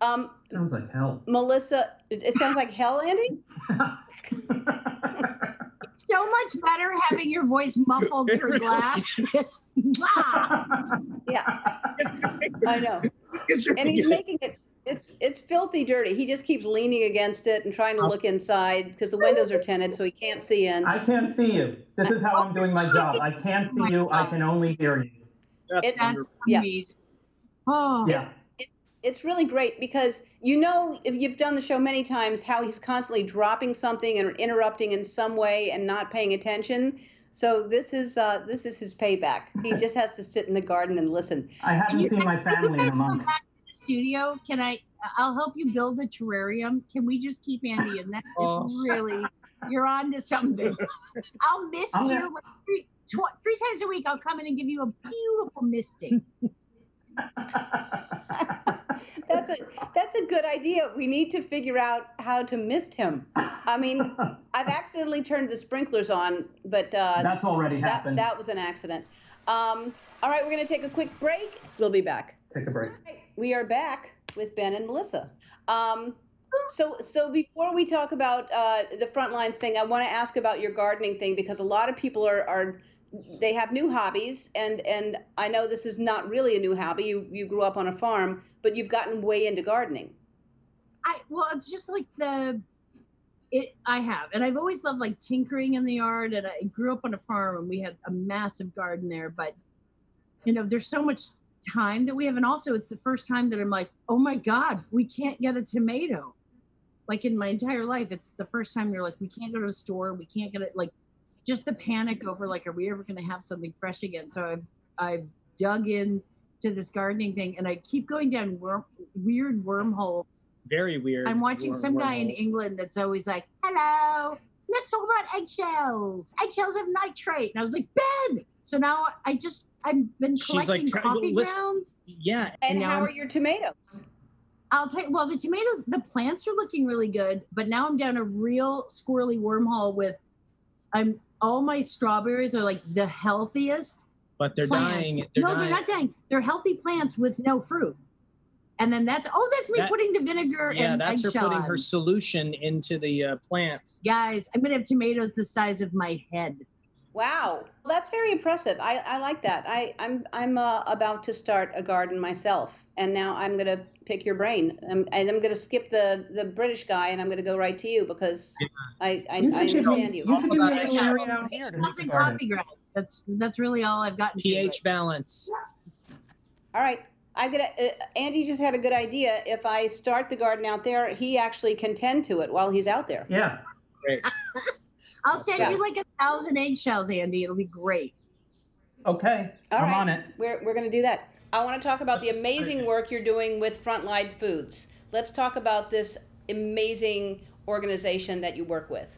Sounds like hell. Melissa, it sounds like hell, Andy? It's so much better having your voice muffled through glass. Yeah, I know. And he's making it's filthy dirty. He just keeps leaning against it and trying to look inside because the windows are tinted, so he can't see in. I can't see you. This is how I'm doing my job. I can't see you. I can only hear you. That's amazing. Oh. Yeah. It's really great because if you've done the show many times, how he's constantly dropping something and interrupting in some way and not paying attention. So this is his payback. He just has to sit in the garden and listen. I haven't seen my family in a month. Studio, I'll help you build a terrarium. Can we just keep Andy in that? It's really, you're on to something. I'll miss you. Three times a week, I'll come in and give you a beautiful misting. That's a good idea. We need to figure out how to mist him. I mean, I've accidentally turned the sprinklers on, but that's already happened. That was an accident. All right, we're going to take a quick break. We'll be back. Take a break. Right, we are back with Ben and Melissa. So before we talk about the Frontlines thing, I want to ask about your gardening thing because a lot of people they have new hobbies, and I know this is not really a new hobby. You grew up on a farm, but you've gotten way into gardening. It's just like I have, and I've always loved like tinkering in the yard, and I grew up on a farm, and we had a massive garden there, but there's so much time that we have, and also it's the first time that I'm like, oh my God, we can't get a tomato. Like in my entire life, it's the first time you're like, we can't go to a store, we can't get it, like just the panic over like, are we ever going to have something fresh again? So I've dug in to this gardening thing, and I keep going down weird wormholes. Very weird. I'm watching some guy in England that's always like, hello, let's talk about eggshells. Eggshells have nitrate. And I was like, Ben! So now I've been collecting coffee grounds. Yeah. And how are your tomatoes? I'll tell you, the tomatoes, the plants are looking really good, but now I'm down a real squirrely wormhole with, all my strawberries are like the healthiest. But they're plants. dying. They're not dying. They're healthy plants with no fruit. And then that's me putting the vinegar and eggshell. Yeah, that's her putting her solution into the plants. Guys, I'm gonna have tomatoes the size of my head. Wow, well, that's very impressive. I like that. I'm about to start a garden myself, and now I'm gonna pick your brain. And I'm gonna skip the British guy, and I'm gonna go right to you because I understand you. You should do an area out here to make a garden. Coffee grounds. That's really all I've gotten. pH balance. All right. Andy just had a good idea. If I start the garden out there, he actually can tend to it while he's out there. Yeah. Great. I'll send you like 1,000 eggshells, Andy. It'll be great. Okay. I'm on it. We're going to do that. I want to talk about the amazing work you're doing with Frontline Foods. Let's talk about this amazing organization that you work with.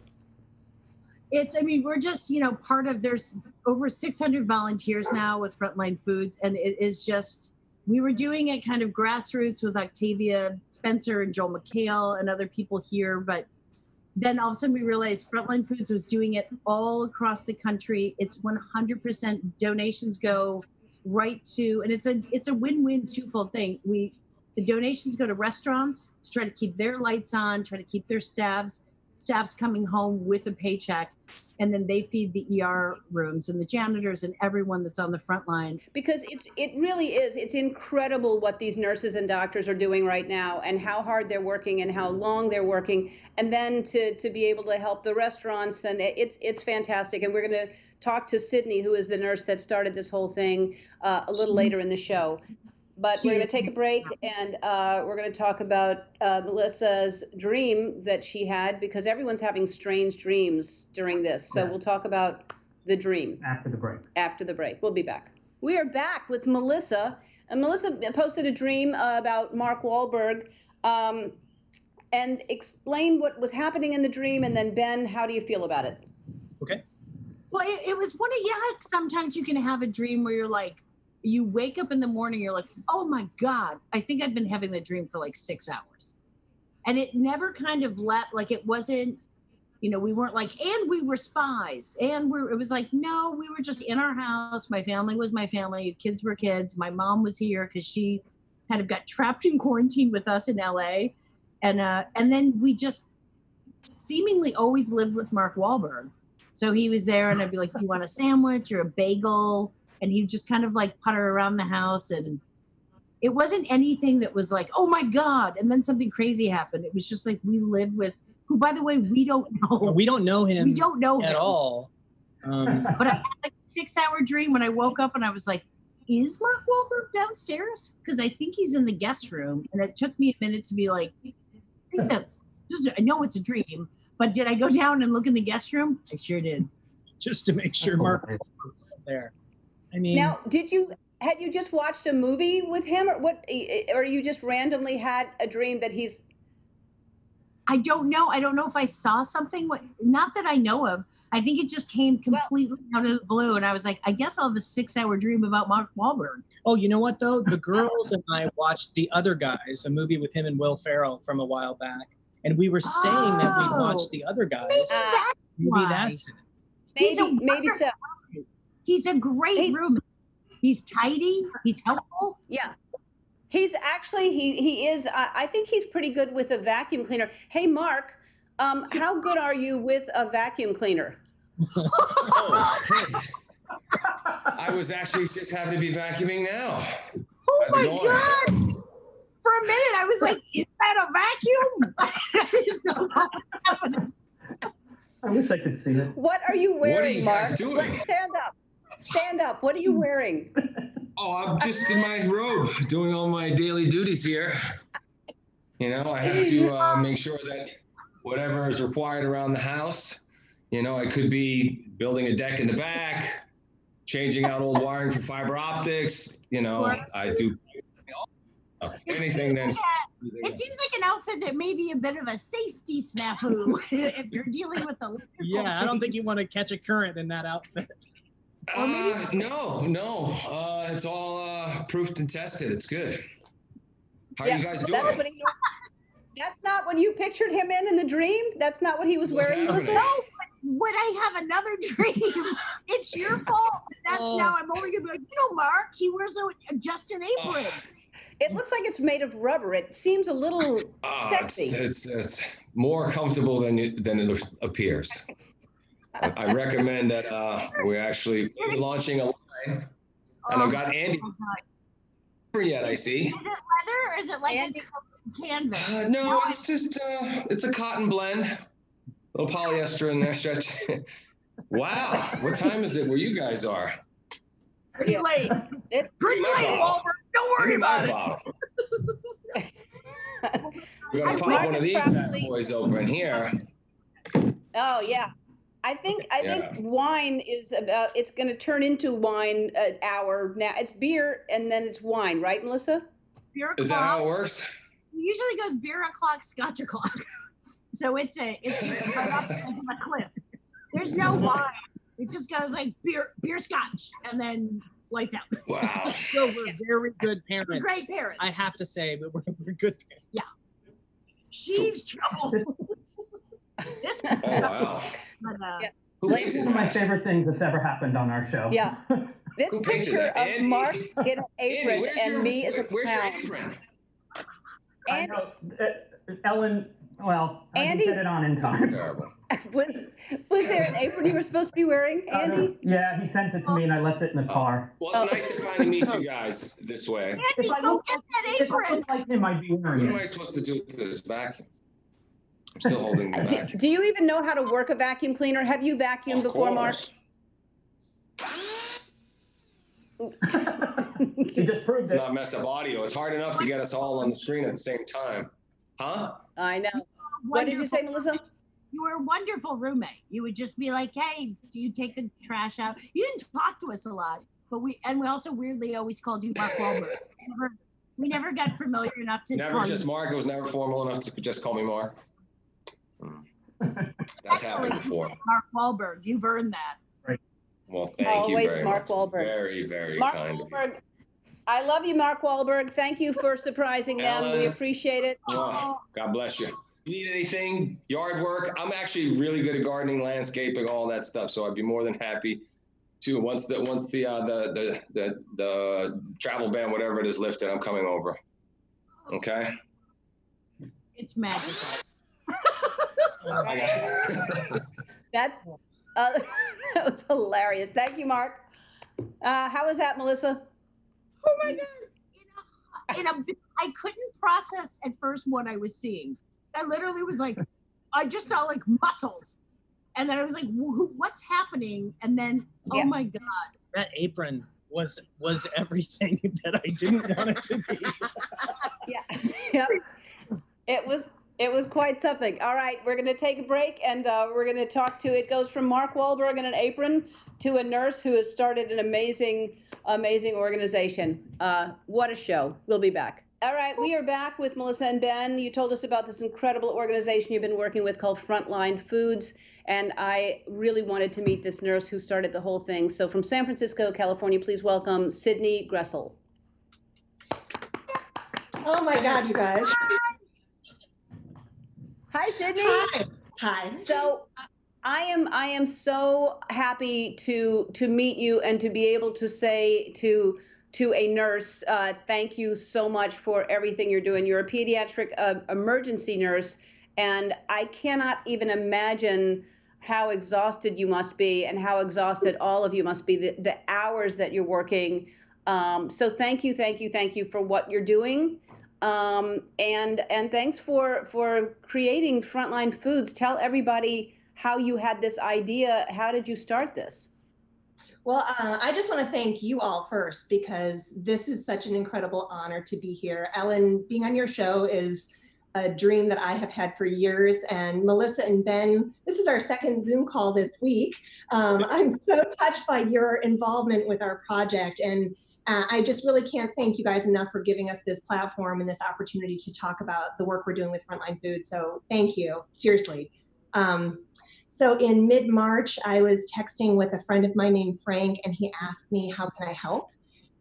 We're just, part of, there's over 600 volunteers now with Frontline Foods, and it is just, we were doing it kind of grassroots with Octavia Spencer and Joel McHale and other people here, but then all of a sudden we realized Frontline Foods was doing it all across the country. It's 100% donations go right to, and it's a win-win twofold thing. The donations go to restaurants to try to keep their lights on, try to keep their staffs coming home with a paycheck, and then they feed the ER rooms and the janitors and everyone that's on the front line. Because it really is. It's incredible what these nurses and doctors are doing right now and how hard they're working and how long they're working. And then to be able to help the restaurants, and it's fantastic. And we're going to talk to Sydney, who is the nurse that started this whole thing, a little later in the show. But we're going to take a break, and we're going to talk about Melissa's dream that she had, because everyone's having strange dreams during this. So we'll talk about the dream? After the break. After the break. We'll be back. We are back with Melissa. And Melissa posted a dream about Mark Wahlberg. And explain what was happening in the dream. And then, Ben, how do you feel about it? Okay. Well, it was one of, sometimes you can have a dream where you're like, you wake up in the morning, you're like, oh my God, I think I've been having the dream for like 6 hours. And it never kind of left, like it wasn't, we weren't like, and we were spies. And it was like, no, we were just in our house. My family was my family. Kids were kids. My mom was here because she kind of got trapped in quarantine with us in LA. And then we just seemingly always lived with Mark Wahlberg. So he was there and I'd be like, do you want a sandwich or a bagel? And he'd just kind of like putter around the house. And it wasn't anything that was like, oh my God. And then something crazy happened. It was just like, we live with, who, by the way, we don't know. Well, we don't know him. We don't know at him. all. But I had like a 6-hour dream when I woke up and I was like, is Mark Wahlberg downstairs? Because I think he's in the guest room. And it took me a minute to be like, I know it's a dream, but did I go down and look in the guest room? I sure did. Just to make sure Mark was there. I mean, now, had you just watched a movie with him, or what? Or you just randomly had a dream that he's? I don't know. I don't know if I saw something. Not that I know of. I think it just came completely out of the blue, and I was like, I guess I'll have a 6-hour dream about Mark Wahlberg. Oh, you know what though? The girls and I watched The Other Guys, a movie with him and Will Ferrell from a while back, and we were saying that we'd watched The Other Guys. Maybe that's it. Maybe so. He's a great roommate. He's tidy. He's helpful. Yeah. He's actually, he is, I think he's pretty good with a vacuum cleaner. Hey, Mark, how good are you with a vacuum cleaner? I was actually just happy to be vacuuming now. Oh my God. For a minute, I was like, is that a vacuum? I didn't know what was happening. I wish I could see it. What are you wearing, What are you guys Mark? doing? Stand up. Stand up. What are you wearing? Oh, I'm just in my robe doing all my daily duties here. I have to make sure that whatever is required around the house, I could be building a deck in the back, changing out old wiring for fiber optics. I do anything that's. It seems like an outfit that may be a bit of a safety snafu if you're dealing with the. Yeah, I don't think you want to catch a current in that outfit. No. It's all proofed and tested. It's good. How are you guys doing? That's not what you pictured him in the dream? That's not what he was wearing, Melissa? No, when I have another dream, it's your fault. That's now I'm only going to be like, Mark, he wears just an apron. It looks like it's made of rubber. It seems a little sexy. It's more comfortable than it appears. I recommend that we're actually launching a line, and I've got Andy. Yet I see. Is it leather or is it like a canvas? No, it's just it's a cotton blend, a little polyester in there. Stretch. Wow, what time is it where you guys are? Pretty late. It's pretty late, Walter. Don't worry about it. We're gonna pop one of these bad boys open here. Oh yeah. I think wine is it's going to turn into wine an hour now. It's beer and then it's wine, right, Melissa? Beer o'clock. Is that how it works? It usually goes beer o'clock, scotch o'clock. So it's just right off the cliff. There's no wine. It just goes like beer scotch and then lights out. Wow. So we're very good parents. We're great parents. I have to say, but we're good parents. Yeah. She's trouble. This wow. It's one of my favorite things that's ever happened on our show. Yeah. This picture of Mark in an apron and me as a where's your clown. apron? Andy, Ellen, well, I didn't get it on in time. Terrible. Was there an apron you were supposed to be wearing, Andy? Yeah, he sent it to me and I left it in the car. Well, it's nice to finally meet you guys this way. Andy, go get that apron. If I look like him, I'd be wearing What am I it. supposed to do with this vacuum? I'm still holding the vacuum. Do you even know how to work a vacuum cleaner? Have you vacuumed before, Mark? He just proved Let's not mess up audio. It's hard enough to get us all on the screen at the same time. Huh? I know. What did you say, Melissa? You were a wonderful roommate. You would just be like, hey, so you take the trash out. You didn't talk to us a lot, but we also weirdly always called you Mark Wahlberg. We never got familiar enough to Never call just you. Mark. It was never formal enough to just call me Mark. That's happened before. Mark Wahlberg, you've earned that. Right. Well, thank Always you very Mark much. Wahlberg. Very, very Mark kind of you. Wahlberg, I love you, Mark Wahlberg. Thank you for surprising them. We Ellen. appreciate it. Oh, God bless you. You need anything, yard work? I'm actually really good at gardening, landscaping, all that stuff. So I'd be more than happy to once the travel ban, whatever it is, lifted, I'm coming over. Okay. It's magical. That was hilarious. Thank you, Mark. How was that, Melissa? Oh my God. I couldn't process at first what I was seeing. I literally was like, I just saw like muscles. And then I was like, what's happening? And then, oh my God. That apron was everything that I didn't want it to be. Yep. It was quite something. All right, we're going to take a break, and we're going to talk to, it goes from Mark Wahlberg in an apron to a nurse who has started an amazing organization. What a show. We'll be back. All right, we are back with Melissa and Ben. You told us about this incredible organization you've been working with called Frontline Foods, and I really wanted to meet this nurse who started the whole thing. So from San Francisco, California, please welcome Sydney Gressel. Oh my God, you guys. Hi, Sydney. Hi. So I am so happy to meet you and to be able to say to a nurse, thank you so much for everything you're doing. You're a pediatric emergency nurse, and I cannot even imagine how exhausted you must be and how exhausted all of you must be, the hours that you're working. So thank you for what you're doing. And thanks for creating Frontline Foods. Tell everybody how you had this idea. How did you start this? Well, I just want to thank you all first, because this is such an incredible honor to be here. Ellen, being on your show is a dream that I have had for years. And Melissa and Ben, this is our second Zoom call this week. I'm so touched by your involvement with our project. And I just really can't thank you guys enough for giving us this platform and this opportunity to talk about the work we're doing with Frontline Foods. So thank you, seriously. So in mid-March, I was texting with a friend of mine named Frank, and he asked me, how can I help?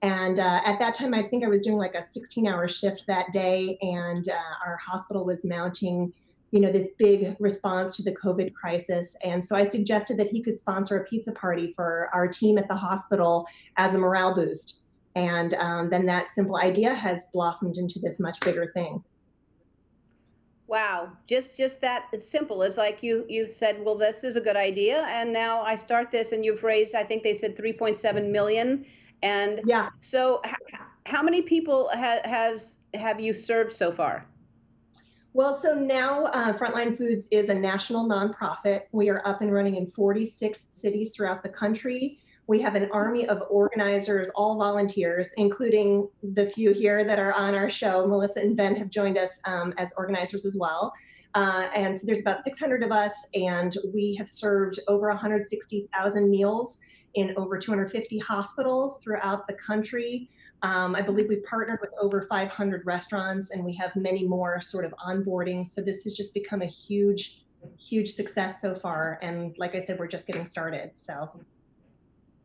And at that time, I think I was doing like a 16-hour shift that day, and our hospital was mounting, this big response to the COVID crisis. And so I suggested that he could sponsor a pizza party for our team at the hospital as a morale boost. And then that simple idea has blossomed into this much bigger thing. Wow, just that it's simple. It's like you said, well, this is a good idea, and now I start this, and you've raised, I think they said 3.7 million. And yeah. So how many people have you served so far? Well, so now Frontline Foods is a national nonprofit. We are up and running in 46 cities throughout the country. We have an army of organizers, all volunteers, including the few here that are on our show. Melissa and Ben have joined us as organizers as well. And so there's about 600 of us, and we have served over 160,000 meals in over 250 hospitals throughout the country. I believe we've partnered with over 500 restaurants, and we have many more sort of onboarding. So this has just become a huge, huge success so far. And like I said, we're just getting started, so.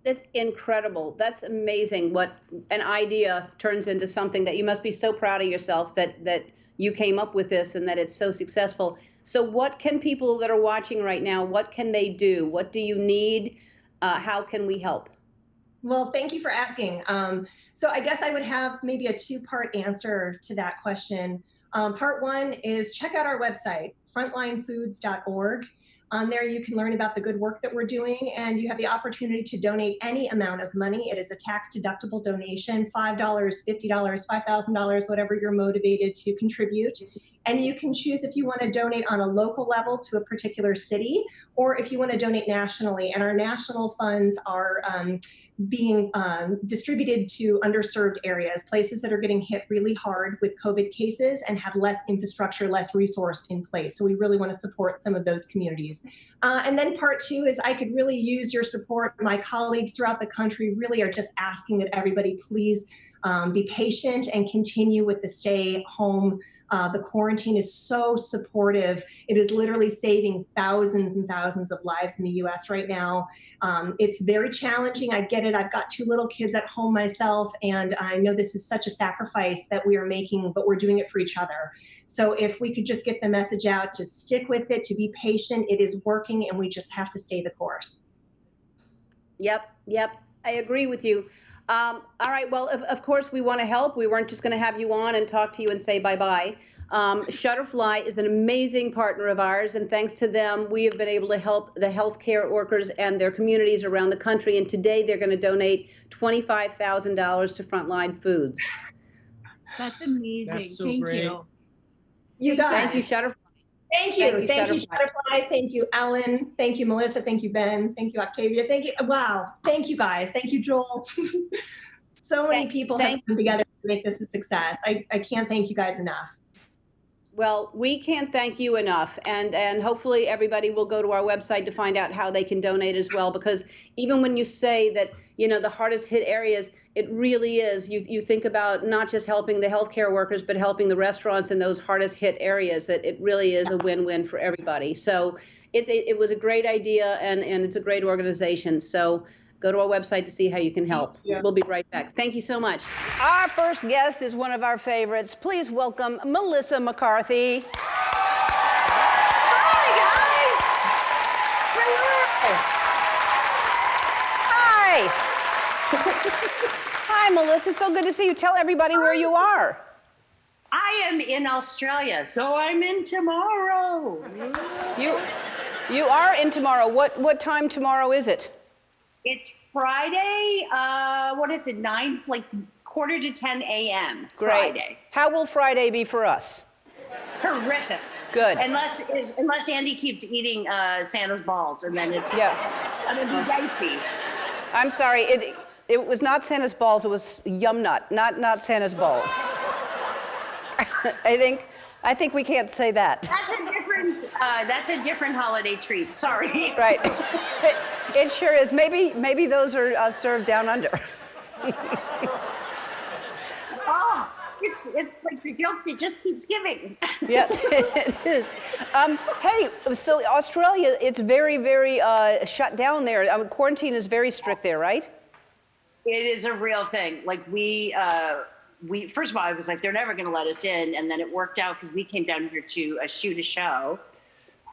That's incredible. That's amazing what an idea turns into something that you must be so proud of yourself that you came up with this and that it's so successful. So what can people that are watching right now, what can they do? What do you need? How can we help? Well, thank you for asking. So I guess I would have maybe a two-part answer to that question. Part one is check out our website, frontlinefoods.org. On there, you can learn about the good work that we're doing, and you have the opportunity to donate any amount of money. It is a tax-deductible donation, $5, $50, $5,000, whatever you're motivated to contribute. And you can choose if you want to donate on a local level to a particular city, or if you want to donate nationally. And our national funds are being distributed to underserved areas, places that are getting hit really hard with COVID cases and have less infrastructure, less resource in place. So we really want to support some of those communities. And then part two is I could really use your support. My colleagues throughout the country really are just asking that everybody please be patient and continue with the stay home. The quarantine is so supportive. It is literally saving thousands and thousands of lives in the US right now. It's very challenging. I get it. I've got 2 little kids at home myself, and I know this is such a sacrifice that we are making, but we're doing it for each other. So if we could just get the message out to stick with it, to be patient, it is working, and we just have to stay the course. Yep. I agree with you. All right. Well, of course, we want to help. We weren't just going to have you on and talk to you and say bye-bye. Shutterfly is an amazing partner of ours, and thanks to them, we have been able to help the healthcare workers and their communities around the country. And today, they're going to donate $25,000 to Frontline Foods. That's amazing. That's so Thank great. you. You guys. Thank you, Shutterfly. Thank you. Thank you, Shutterfly. Thank you, Ellen. Thank you, Melissa. Thank you, Ben. Thank you, Octavia. Thank you. Wow. Thank you, guys. Thank you, Joel. So many people have come together to make this a success. I can't thank you guys enough. Well, we can't thank you enough, and hopefully everybody will go to our website to find out how they can donate as well, because even when you say that, you know, the hardest hit areas, it really is. You think about not just helping the healthcare workers, but helping the restaurants in those hardest hit areas, that it really is a win-win for everybody. So it was a great idea, and it's a great organization. So go to our website to see how you can help. We'll be right back. Thank you so much. Our first guest is one of our favorites. Please welcome Melissa McCarthy. Hi, guys. Hi. Hi, Melissa. So good to see you. Tell everybody where you are. I am in Australia, so I'm in tomorrow. You are in tomorrow. What time tomorrow is it? It's Friday, what is it, 9, like 9:45 a.m. Great. Friday. How will Friday be for us? Horrific. Good. Unless Andy keeps eating Santa's balls, and then it's gonna be dicey. I'm sorry, it was not Santa's balls, it was Yum Nut, not Santa's balls. I think we can't say that. That's a different holiday treat, sorry. Right. It sure is. Maybe those are served down under. Oh, it's like the joke that just keeps giving. Yes, it is. Hey, so Australia, it's very, very shut down there. Quarantine is very strict there, right? It is a real thing. Like we first of all, I was like, they're never going to let us in, and then it worked out because we came down here to shoot a show,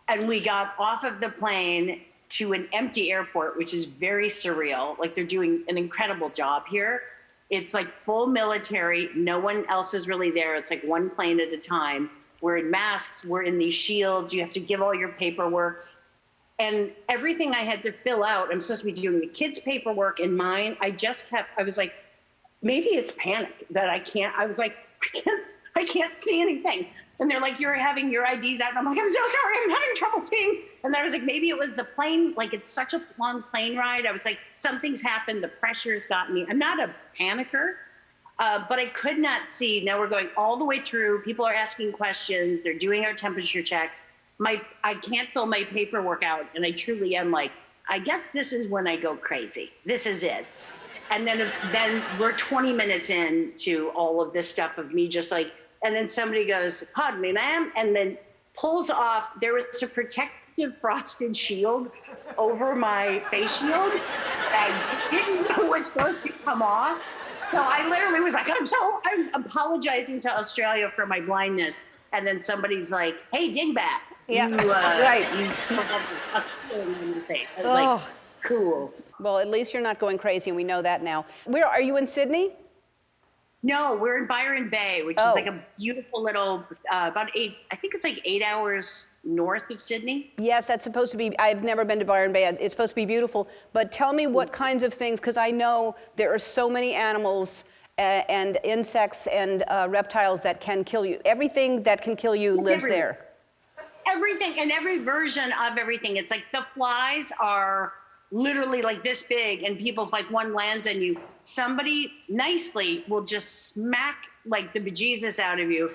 and we got off of the plane to an empty airport, which is very surreal. Like, they're doing an incredible job here. It's like full military. No one else is really there. It's like one plane at a time. We're in masks. We're in these shields. You have to give all your paperwork. And everything I had to fill out, I'm supposed to be doing the kids' paperwork and mine. I was like, maybe it's panic that I can't see anything. And they're like, you're having your IDs out. And I'm like, I'm so sorry, I'm having trouble seeing. And then I was like, maybe it was the plane, like it's such a long plane ride. I was like, something's happened, the pressure's got me. I'm not a panicker, but I could not see. Now we're going all the way through. People are asking questions. They're doing our temperature checks. I can't fill my paperwork out. And I truly am like, I guess this is when I go crazy. This is it. And then we're 20 minutes into all of this stuff of me just like, and then somebody goes, pardon me, ma'am, and then pulls off, there was a protective frosted shield over my face shield that I didn't know was supposed to come off. So I literally was like, I'm apologizing to Australia for my blindness. And then somebody's like, hey, dingbat, right. You still have a feeling in your face. I was like, cool. Well, at least you're not going crazy, and we know that now. Where are you in Sydney? No, we're in Byron Bay, which is like a beautiful little, I think it's like 8 hours north of Sydney. Yes, that's supposed to be, I've never been to Byron Bay. It's supposed to be beautiful. But tell me what kinds of things, because I know there are so many animals and insects and reptiles that can kill you. Everything that can kill you lives there. Everything and every version of everything. It's like the flies are literally like this big, and people, if like one lands on you, somebody nicely will just smack like the bejesus out of you.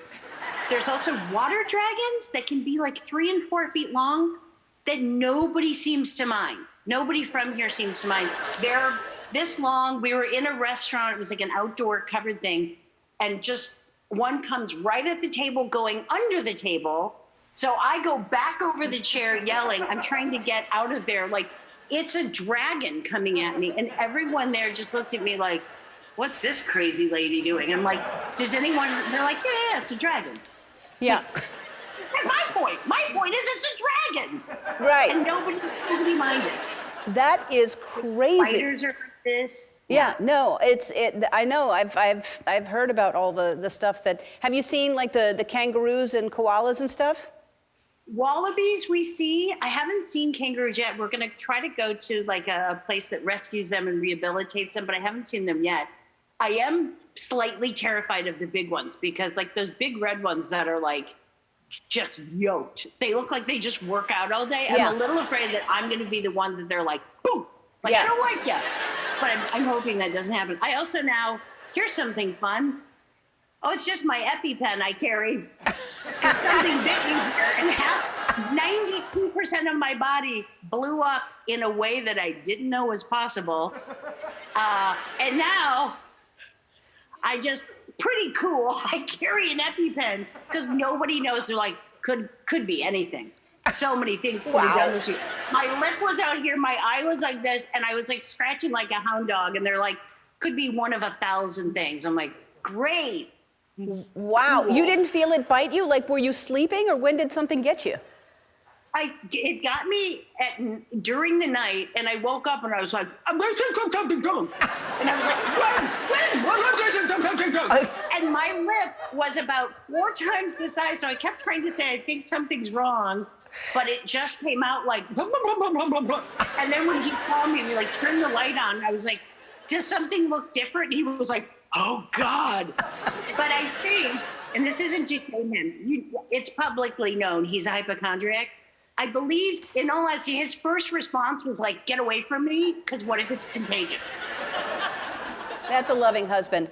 There's also water dragons that can be like 3 and 4 feet long that nobody seems to mind. Nobody from here seems to mind. They're this long. We were in a restaurant. It was like an outdoor covered thing. And just one comes right at the table going under the table. So I go back over the chair yelling. I'm trying to get out of there. Like, it's a dragon coming at me. And everyone there just looked at me like, what's this crazy lady doing? I'm like, does anyone? They're like, yeah, it's a dragon. Yeah. My point is it's a dragon. Right. And nobody minded. That is crazy. Spiders are like this. Yeah, no, I know. I've heard about all the stuff that. Have you seen like the kangaroos and koalas and stuff? Wallabies we see. I haven't seen kangaroos yet. We're gonna try to go to like a place that rescues them and rehabilitates them, but I haven't seen them yet. I am slightly terrified of the big ones because like those big red ones that are like just yoked. They look like they just work out all day. Yeah. I'm a little afraid that I'm going to be the one that they're like, boom, like I don't like you. But I'm hoping that doesn't happen. I also now, here's something fun. Oh, it's just my EpiPen I carry. Because something bit me here and 92% of my body blew up in a way that I didn't know was possible. And now I just, pretty cool. I carry an EpiPen because nobody knows. They're like, could be anything. So many things could have done this year. My lip was out here, my eye was like this, and I was like scratching like a hound dog. And they're like, could be one of 1,000 things. I'm like, great. Wow. You didn't feel it bite you? Like, were you sleeping, or when did something get you? It got me during the night, and I woke up and I was like, I'm going to say something wrong. And I was like, and my lip was about 4 times the size, so I kept trying to say, I think something's wrong, but it just came out like, and then when he called me, we like turned the light on, I was like, does something look different? He was like, oh God. But I think, and this isn't just him, it's publicly known, he's a hypochondriac. I believe, in all honesty, his first response was like, get away from me, because what if it's contagious? That's a loving husband.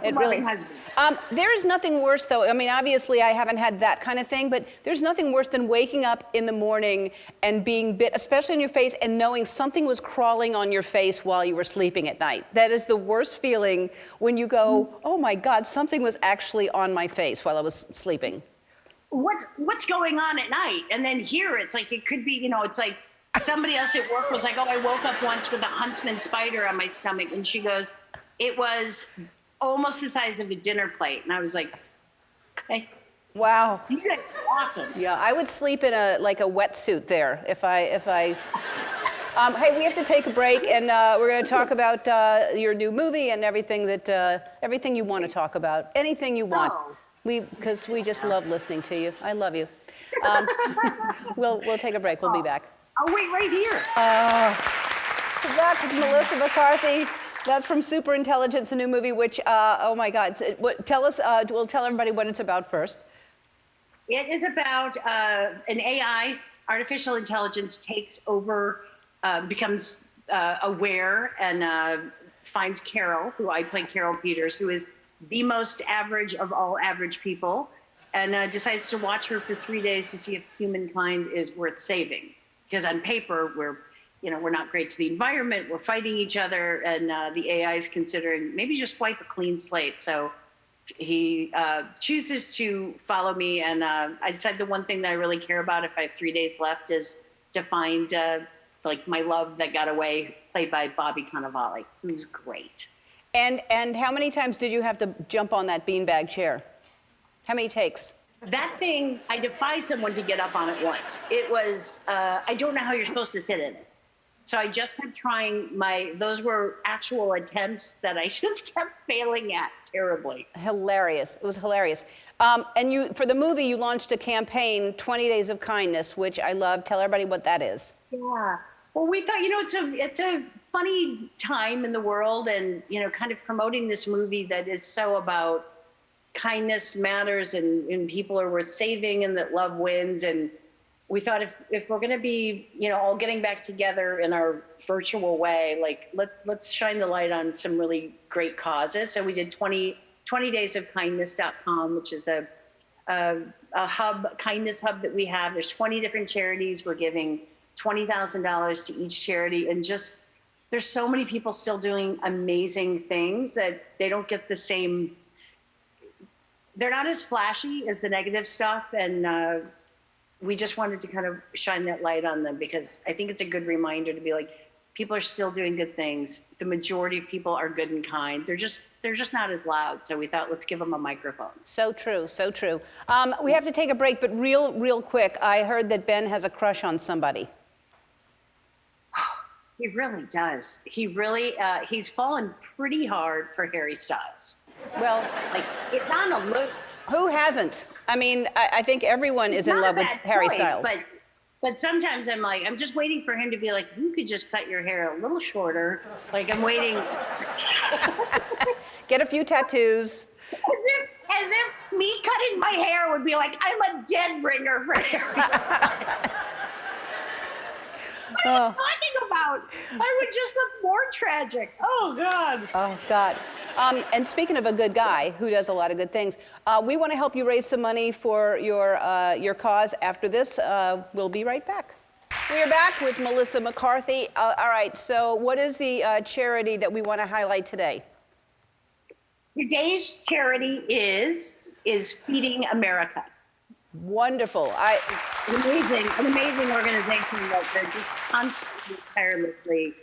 There is nothing worse, though. I mean, obviously, I haven't had that kind of thing, but there's nothing worse than waking up in the morning and being bit, especially in your face, and knowing something was crawling on your face while you were sleeping at night. That is the worst feeling when you go, oh my God, something was actually on my face while I was sleeping. What's going on at night? And then here, it's like, it could be, it's like somebody else at work was like, oh, I woke up once with a huntsman spider on my stomach. And she goes, it was almost the size of a dinner plate. And I was like, okay. Wow. You guys are awesome. Yeah, I would sleep in a wetsuit there if I hey, we have to take a break, and we're going to talk about your new movie and everything everything you want to talk about. Anything you want. Because we just love listening to you. I love you. We'll take a break. We'll be back. I'll wait right here. Back with Melissa McCarthy. That's from Superintelligence, a new movie, which, oh my God. Tell us, we'll tell everybody what it's about first. It is about an AI, artificial intelligence, takes over, becomes aware, and finds Carol, who I play Carol Peters, who is the most average of all average people, and decides to watch her for 3 days to see if humankind is worth saving. Because on paper, we're not great to the environment, we're fighting each other, and the AI is considering maybe just wipe a clean slate. So he chooses to follow me, and I decided the one thing that I really care about if I have 3 days left is to find like my love that got away, played by Bobby Cannavale, who's great. And how many times did you have to jump on that beanbag chair? How many takes? That thing, I defy someone to get up on it once. It was, I don't know how you're supposed to sit in it. So I just kept trying those were actual attempts that I just kept failing at terribly. Hilarious. It was hilarious. And for the movie, you launched a campaign, 20 Days of Kindness, which I love. Tell everybody what that is. Yeah. Well, we thought, it's a funny time in the world, and kind of promoting this movie that is so about kindness matters, and people are worth saving, and that love wins. And we thought if we're going to be all getting back together in our virtual way, like let's shine the light on some really great causes. So we did 20 daysofkindness.com, which is a kindness hub that we have. There's 20 different charities. We're giving $20,000 to each charity, and just there's so many people still doing amazing things that they don't get the same. They're not as flashy as the negative stuff, and we just wanted to kind of shine that light on them, because I think it's a good reminder to be like, people are still doing good things. The majority of people are good and kind. They're just not as loud. So we thought, let's give them a microphone. So true, so true. We have to take a break, but real quick, I heard that Ben has a crush on somebody. He really does. He really, he's fallen pretty hard for Harry Styles. Well, like, it's on a loop. Who hasn't? I mean, I think everyone is in love with Harry Styles. But sometimes I'm like, I'm just waiting for him to be like, you could just cut your hair a little shorter. Like, I'm waiting. Get a few tattoos. As if me cutting my hair would be like, I'm a dead ringer for Harry Styles. What are you talking about? I would just look more tragic. Oh, God. Oh, God. And speaking of a good guy who does a lot of good things, we want to help you raise some money for your cause after this. We'll be right back. We are back with Melissa McCarthy. All right, so what is the charity that we want to highlight today? Today's charity is Feeding America. Wonderful. An amazing organization that they're just constantly, tirelessly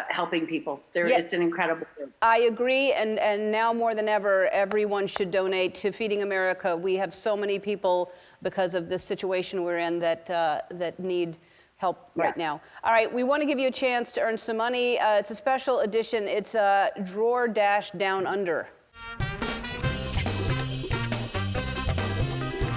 helping people. It's an incredible group. I agree, and now more than ever, everyone should donate to Feeding America. We have so many people, because of this situation we're in, that need help right now. All right, we want to give you a chance to earn some money. It's a special edition. It's a Drawer Dash Down Under.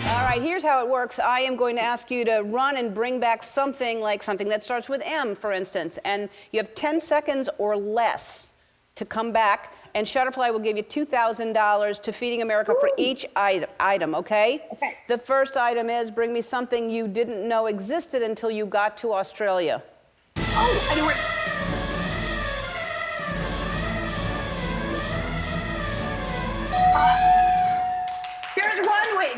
All right, here's how it works. I am going to ask you to run and bring back something that starts with M, for instance. And you have 10 seconds or less to come back. And Shutterfly will give you $2,000 to Feeding America for each item, okay? Okay. The first item is, bring me something you didn't know existed until you got to Australia. Oh, I know where.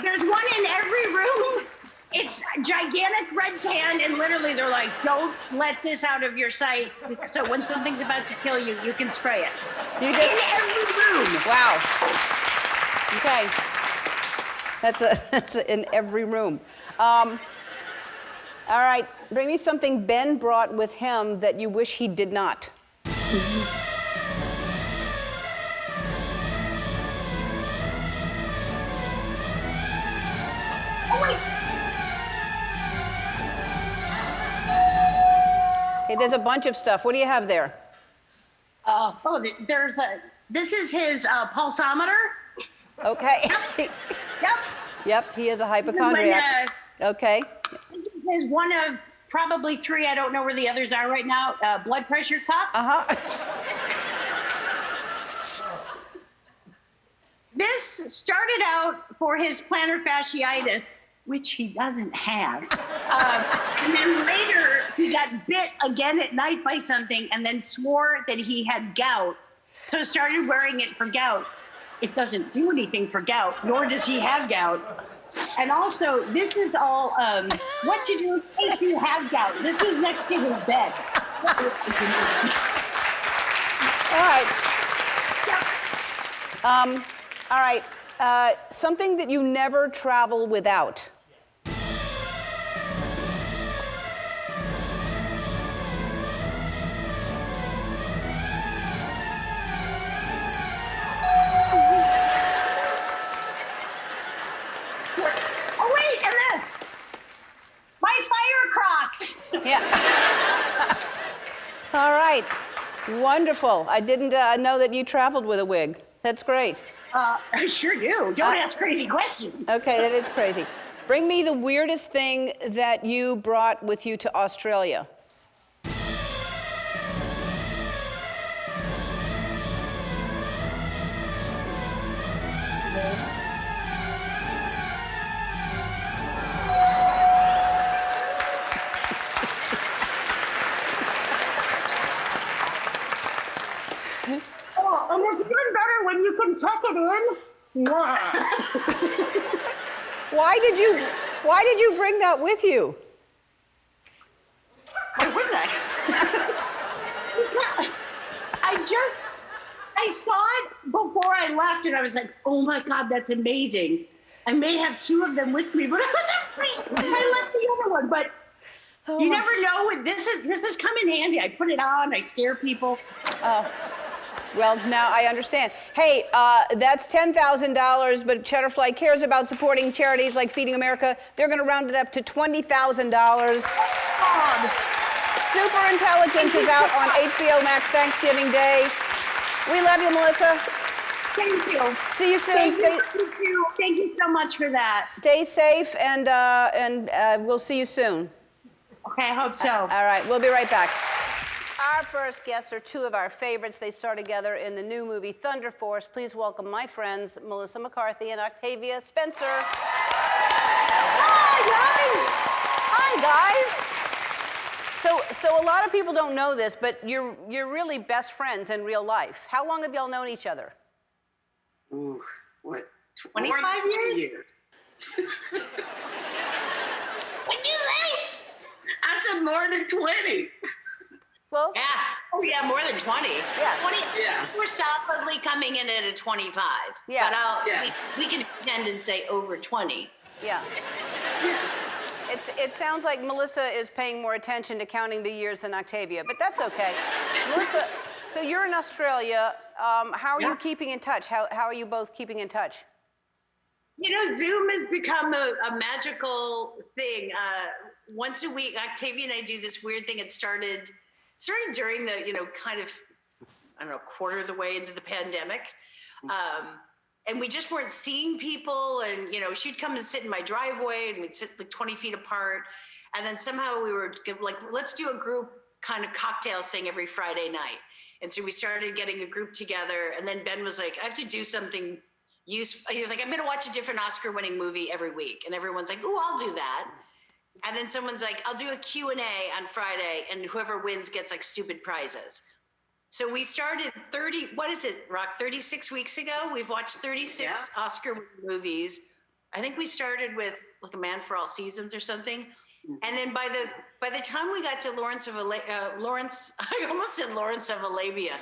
There's one in every room. It's a gigantic red can, and literally they're like, don't let this out of your sight, so when something's about to kill you, you can spray it. In every room. Wow. Okay. That's in every room. All right, bring me something Ben brought with him that you wish he did not. Okay, there's a bunch of stuff. What do you have there? This is his pulsometer. Okay. Yep, he is a hypochondriac. Okay. This is one of probably 3. I don't know where the others are right now. Blood pressure cup. This started out for his plantar fasciitis, which he doesn't have. And then later, he got bit again at night by something and then swore that he had gout. So started wearing it for gout. It doesn't do anything for gout, nor does he have gout. And also, this is all what to do in case you have gout. This was next to his bed. All right. Something that you never travel without. Oh, wait, and this. My fire Crocs. Yeah. All right. Wonderful. I didn't know that you traveled with a wig. That's great. I sure do. Don't ask crazy questions. Okay, that is crazy. Bring me the weirdest thing that you brought with you to Australia. Oh, and it's even better when you can tuck it in. Why did you bring that with you? Why wouldn't I? I saw it before I left and I was like, oh my God, that's amazing. I may have 2 of them with me, but I was afraid I left the other one. But you never know. This is come in handy. I put it on, I scare people. Well, now I understand. Hey, that's $10,000, but Cheddarfly cares about supporting charities like Feeding America. They're going to round it up to $20,000. Super Intelligence is out on HBO Max Thanksgiving Day. We love you, Melissa. Thank you. See you soon. Thank you so much for that. Stay safe, and we'll see you soon. Okay, I hope so. All right, we'll be right back. Our first guests are 2 of our favorites. They star together in the new movie Thunder Force. Please welcome my friends, Melissa McCarthy and Octavia Spencer. Hi, guys. So a lot of people don't know this, but you're really best friends in real life. How long have y'all known each other? Ooh, what? 25 years? What'd you say? I said more than 20. Well, yeah. Oh, yeah, more than 20. Yeah. 20. Yeah. We're solidly coming in at a 25. Yeah. But we can pretend and say over 20. Yeah. It sounds like Melissa is paying more attention to counting the years than Octavia, but that's okay. Melissa, so you're in Australia. How are you keeping in touch? How are you both keeping in touch? You know, Zoom has become a magical thing. Once a week, Octavia and I do this weird thing. It started during the, kind of, I don't know, quarter of the way into the pandemic. And we just weren't seeing people. And, she'd come and sit in my driveway and we'd sit like 20 feet apart. And then somehow we were like, let's do a group kind of cocktails thing every Friday night. And so we started getting a group together. And then Ben was like, I have to do something useful. He's like, I'm going to watch a different Oscar-winning movie every week. And everyone's like, ooh, I'll do that. And then someone's like, I'll do a Q&A on Friday, and whoever wins gets like stupid prizes. So we started 36 weeks ago? We've watched 36 Oscar movies. I think we started with like A Man for All Seasons or something. And then by the time we got to Lawrence, I almost said Lawrence of Arabia.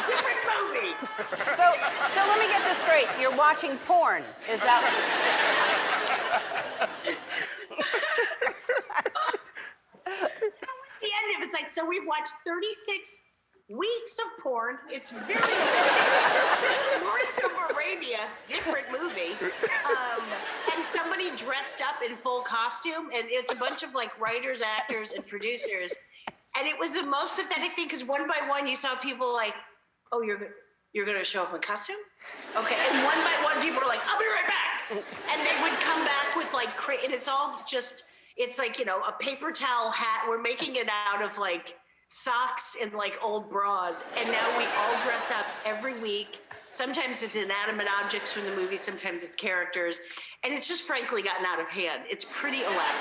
Different movie. So let me get this straight. You're watching porn. Is that the end of it's like, so we've watched 36 weeks of porn. It's very original. Lawrence of Arabia, different movie. And somebody dressed up in full costume, and it's a bunch of like writers, actors, and producers. And it was the most pathetic thing because one by one you saw people like, oh, you're gonna show up in costume? Okay, and one by one people were like, I'll be right back. And they would come back with like, and it's all just, it's like, a paper towel hat. We're making it out of like socks and like old bras. And now we all dress up every week. Sometimes it's inanimate objects from the movie. Sometimes it's characters. And it's just frankly gotten out of hand. It's pretty elaborate.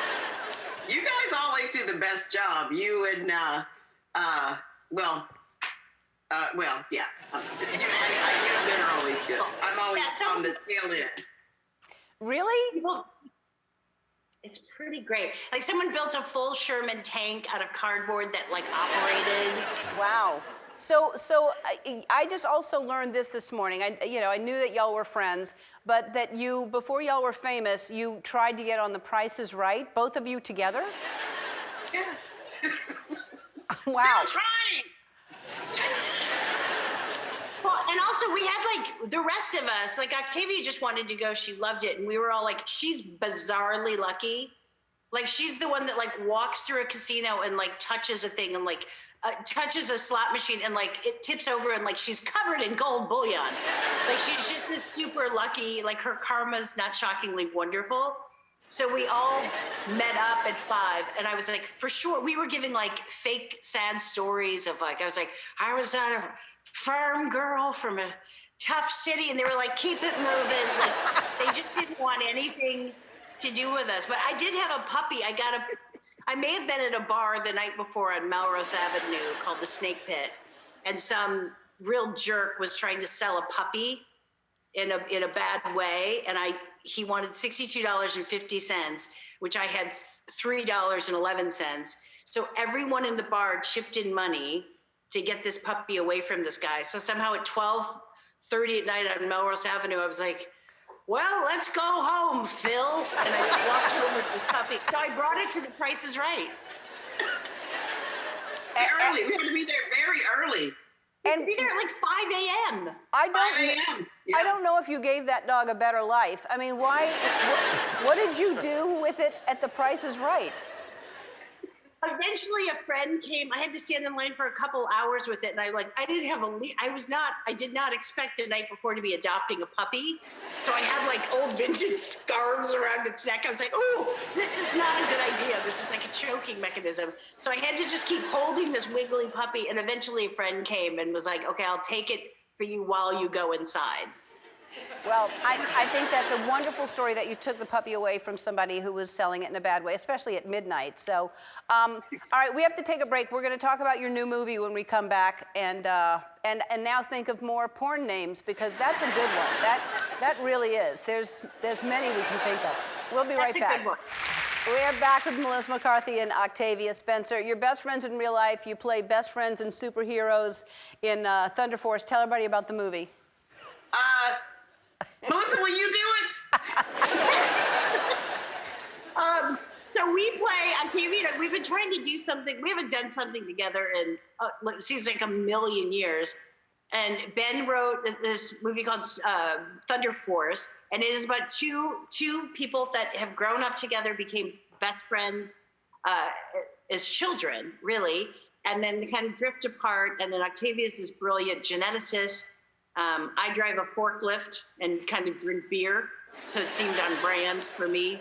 You guys always do the best job. You and, yeah. You men are always good. I'm always on the tail end. Really? Well, it's pretty great. Like someone built a full Sherman tank out of cardboard that like operated. Wow. So I just also learned this morning. I knew that y'all were friends, but that before y'all were famous, you tried to get on The Price is Right, both of you together? Yes. Wow. Still trying. Well, and also we had like the rest of us, like Octavia just wanted to go. She loved it. And we were all like, she's bizarrely lucky. Like she's the one that like walks through a casino and like touches a thing and like touches a slot machine and like it tips over and like she's covered in gold bullion. Like she's just this super lucky, like her karma's not shockingly wonderful. So we all met up at 5 and I was like, for sure, we were giving like fake sad stories of like, I was like, I was a farm girl from a tough city, and they were like, keep it moving. Like, they just didn't want anything to do with us. But I did have a puppy. I may have been at a bar the night before on Melrose Avenue called the Snake Pit, and some real jerk was trying to sell a puppy in a bad way, and he wanted $62.50, which I had $3.11. So everyone in the bar chipped in money to get this puppy away from this guy. So somehow at 12:30 at night on Melrose Avenue, I was like, well, let's go home, Phil. And I just walked home with this puppy. So I brought it to The Price is Right. Early. We had to be there very early. And be there at like 5 a.m. I don't know if you gave that dog a better life. I mean, what did you do with it at The Price is Right? Eventually a friend came. I had to stand in line for a couple hours with it, and I didn't have I did not expect the night before to be adopting a puppy. So I had like old vintage scarves around its neck. I was like, ooh, this is not a good idea. This is like a choking mechanism. So I had to just keep holding this wiggly puppy, and eventually a friend came and was like, okay, I'll take it for you while you go inside. Well, I think that's a wonderful story that you took the puppy away from somebody who was selling it in a bad way, especially at midnight. So, all right, we have to take a break. We're going to talk about your new movie when we come back, and now think of more porn names, because that's a good one. That really is. There's many we can think of. We'll be right back. We are back with Melissa McCarthy and Octavia Spencer. You're best friends in real life. You play best friends and superheroes in Thunder Force. Tell everybody about the movie. Melissa, will you do it? So we play Octavia. We've been trying to do something. We haven't done something together in it seems like a million years. And Ben wrote this movie called Thunder Force, and it is about two people that have grown up together, became best friends as children, really, and then they kind of drift apart. And then Octavia's this brilliant geneticist. I drive a forklift and kind of drink beer, so it seemed on brand for me.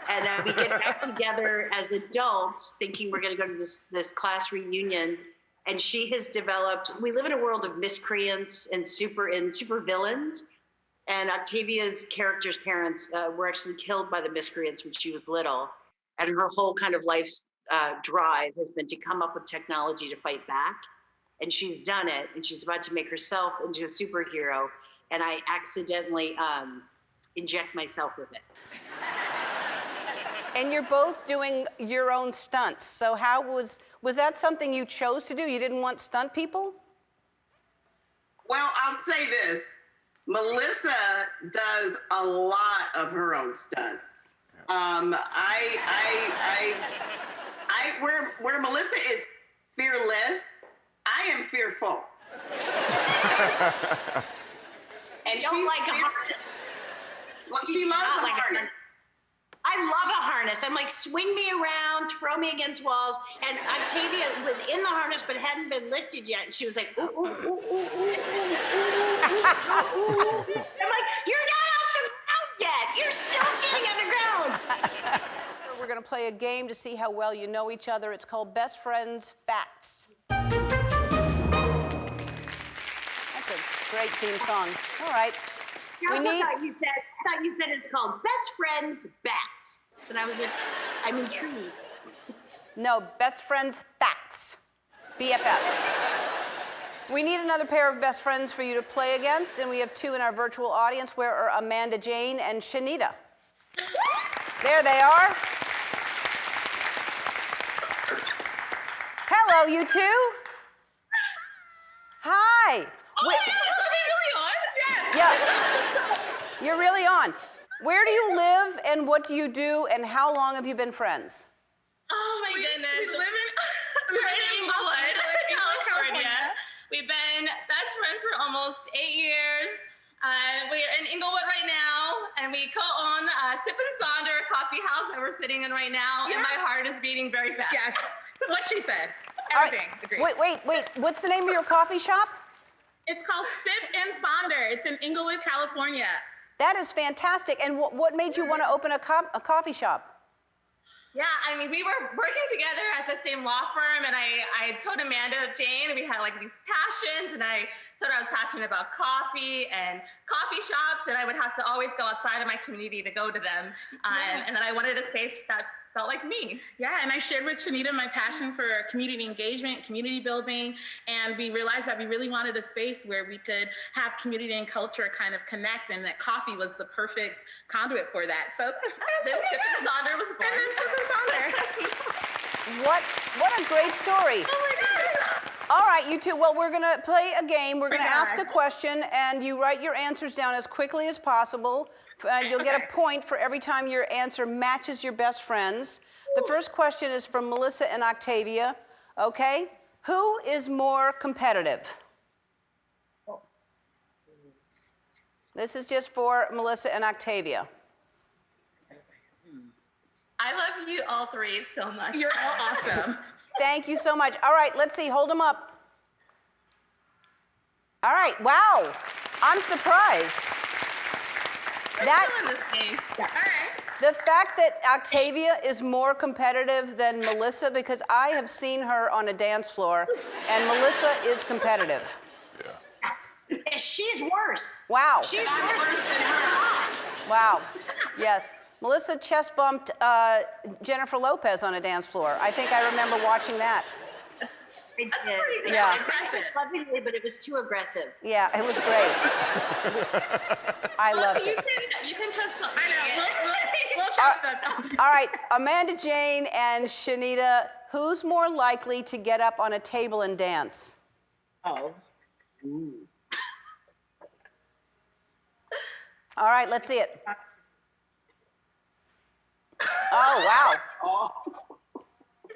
And we get back together as adults, thinking we're going to go to this class reunion. And she has developed. We live in a world of miscreants and super villains. And Octavia's character's parents were actually killed by the miscreants when she was little. And her whole kind of life's drive has been to come up with technology to fight back. And she's done it, and she's about to make herself into a superhero, and I accidentally inject myself with it. And you're both doing your own stunts. So how was that something you chose to do? You didn't want stunt people? Well, I'll say this. Melissa does a lot of her own stunts. Where Melissa is fearless, I am fearful. And don't like a harness. Well, she loves a harness. I love a harness. I'm like, swing me around, throw me against walls. And Octavia was in the harness but hadn't been lifted yet. And she was like, ooh, ooh, ooh, ooh, ooh, ooh, ooh, ooh. I'm like, you're not off the ground yet. You're still sitting on the ground. We're going to play a game to see how well you know each other. It's called Best Friends Facts. That's a great theme song. All right. I thought you said it's called Best Friends Bats. And I'm intrigued. No, Best Friends Facts. BFF. We need another pair of best friends for you to play against, and we have two in our virtual audience. Where are Amanda Jane and Shanita? There they are. Hello, you two. Hi. Oh, are we really on? Yeah. You're really on. Where do you live, and what do you do, and how long have you been friends? Oh my goodness. We're in Inglewood, California. We've been best friends for almost 8 years. We're in Inglewood right now, and we co-own Sip and Sonder coffee house that we're sitting in right now, and my heart is beating very fast. Yes, what she said. Everything. Right. Wait. What's the name of your coffee shop? It's called Sip and Sonder. It's in Inglewood, California. That is fantastic. And what made you want to open a coffee shop? Yeah, I mean, we were working together at the same law firm, and I told Amanda Jane we had like these passions, and I told her I was passionate about coffee and coffee shops, and I would have to always go outside of my community to go to them. And then I wanted a space that felt like me. Yeah, and I shared with Shanita my passion for community engagement, community building, and we realized that we really wanted a space where we could have community and culture kind of connect, and that coffee was the perfect conduit for that. So Then Sippin' Sonder was born. What a great story. Oh my God. All right, you two. Well, we're going to play a game. We're going to ask a question, and you write your answers down as quickly as possible. You'll get a point for every time your answer matches your best friend's. The first question is from Melissa and Octavia. Okay? Who is more competitive? This is just for Melissa and Octavia. I love you all three so much. You're all awesome. Thank you so much. All right, let's see. Hold them up. All right. Wow. I'm surprised. The fact that Octavia is more competitive than Melissa, because I have seen her on a dance floor, and Melissa is competitive. She's worse. Wow. She's worse than her. Wow. Yes. Melissa chest bumped Jennifer Lopez on a dance floor. I think I remember watching that. I did. Yeah. I did it lovingly, but it was too aggressive. Yeah, it was great. I loved You it. can trust me. I know. We'll trust them. All right, Amanda Jane and Shanita, who's more likely to get up on a table and dance? Oh. All right, let's see it. Oh, wow.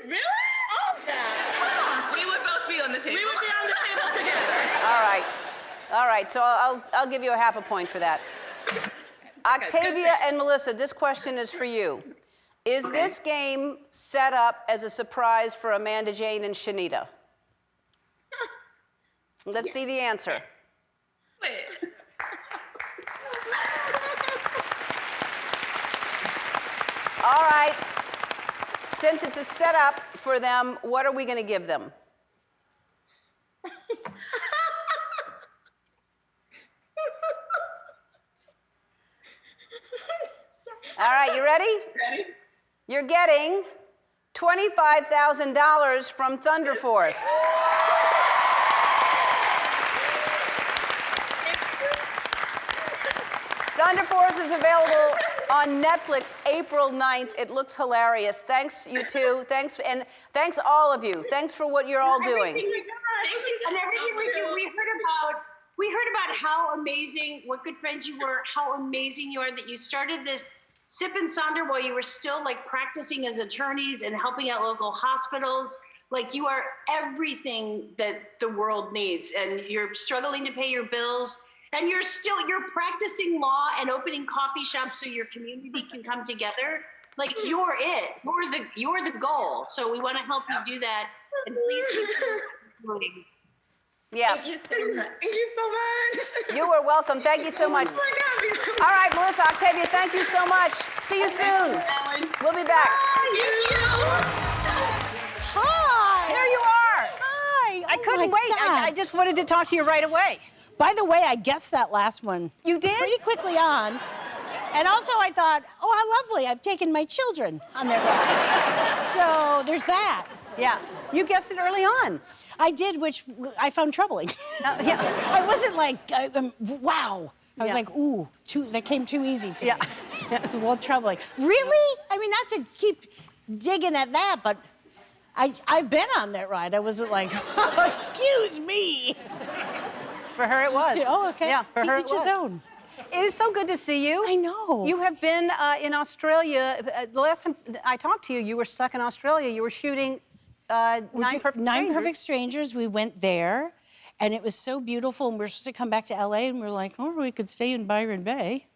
Really? Oh, yeah. We would both be on the table. We would be on the table together. All right. All right, so I'll give you a half a point for that. Octavia and Melissa, this question is for you. Is this game set up as a surprise for Amanda Jane and Shanita? Let's see the answer. Wait. All right. Since it's a setup for them, what are we going to give them? All right, you ready? Ready? You're getting $25,000 from Thunder Force. Thunder Force is available on Netflix April 9th. It looks hilarious. Thanks, you two. Thanks, and thanks all of you. Thanks for what you're all doing. And everything we do, we heard about how amazing, what good friends you were, how amazing you are that you started this Sippin' Sonder while you were still like practicing as attorneys and helping out local hospitals. Like you are everything that the world needs, and you're struggling to pay your bills, and you're practicing law and opening coffee shops so your community can come together. Like you're it. You're the goal. So we want to help you do that. And please keep doing. Yeah. Thank you so much. Thank you so much. You are welcome. Thank you so much. Oh my God. All right, Melissa, Octavia, thank you so much. See you soon. We'll be back. Hi. Here you are. Hi. I couldn't wait. I just wanted to talk to you right away. By the way, I guessed that last one. You did? Pretty quickly on. And also I thought, oh, how lovely. I've taken my children on their ride. So there's that. Yeah. You guessed it early on. I did, which I found troubling. Yeah. I wasn't like, wow. I was like, ooh, that came too easy to me. It's a little troubling. Really? I mean, not to keep digging at that, but I've been on that ride. I wasn't like, oh, excuse me. For her, it was. Oh, okay. Yeah, for her, it each his was. own. It is so good to see you. I know. You have been in Australia. The last time I talked to you, you were stuck in Australia. You were shooting Nine Perfect Strangers. We went there, and it was so beautiful. And we were supposed to come back to LA, and we were like, oh, we could stay in Byron Bay.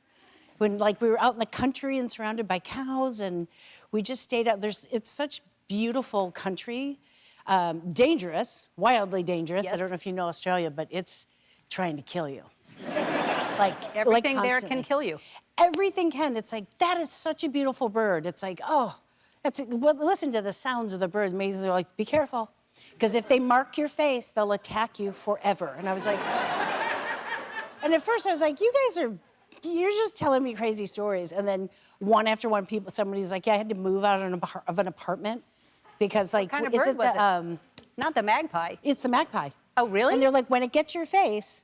When like we were out in the country and surrounded by cows, and we just stayed out. It's such beautiful country, dangerous, wildly dangerous. Yes. I don't know if you know Australia, but it's trying to kill you. Everything there can kill you. Everything can. It's like, that is such a beautiful bird. It's like, oh, Well, listen to the sounds of the birds. Maybe they're like, be careful, because if they mark your face, they'll attack you forever. And I was like, and at first I was like, you're just telling me crazy stories. And then one after one, somebody's like, yeah, I had to move out of an apartment because like, what kind of bird was it? Not the magpie. It's the magpie. Oh, really? And they're like, when it gets your face,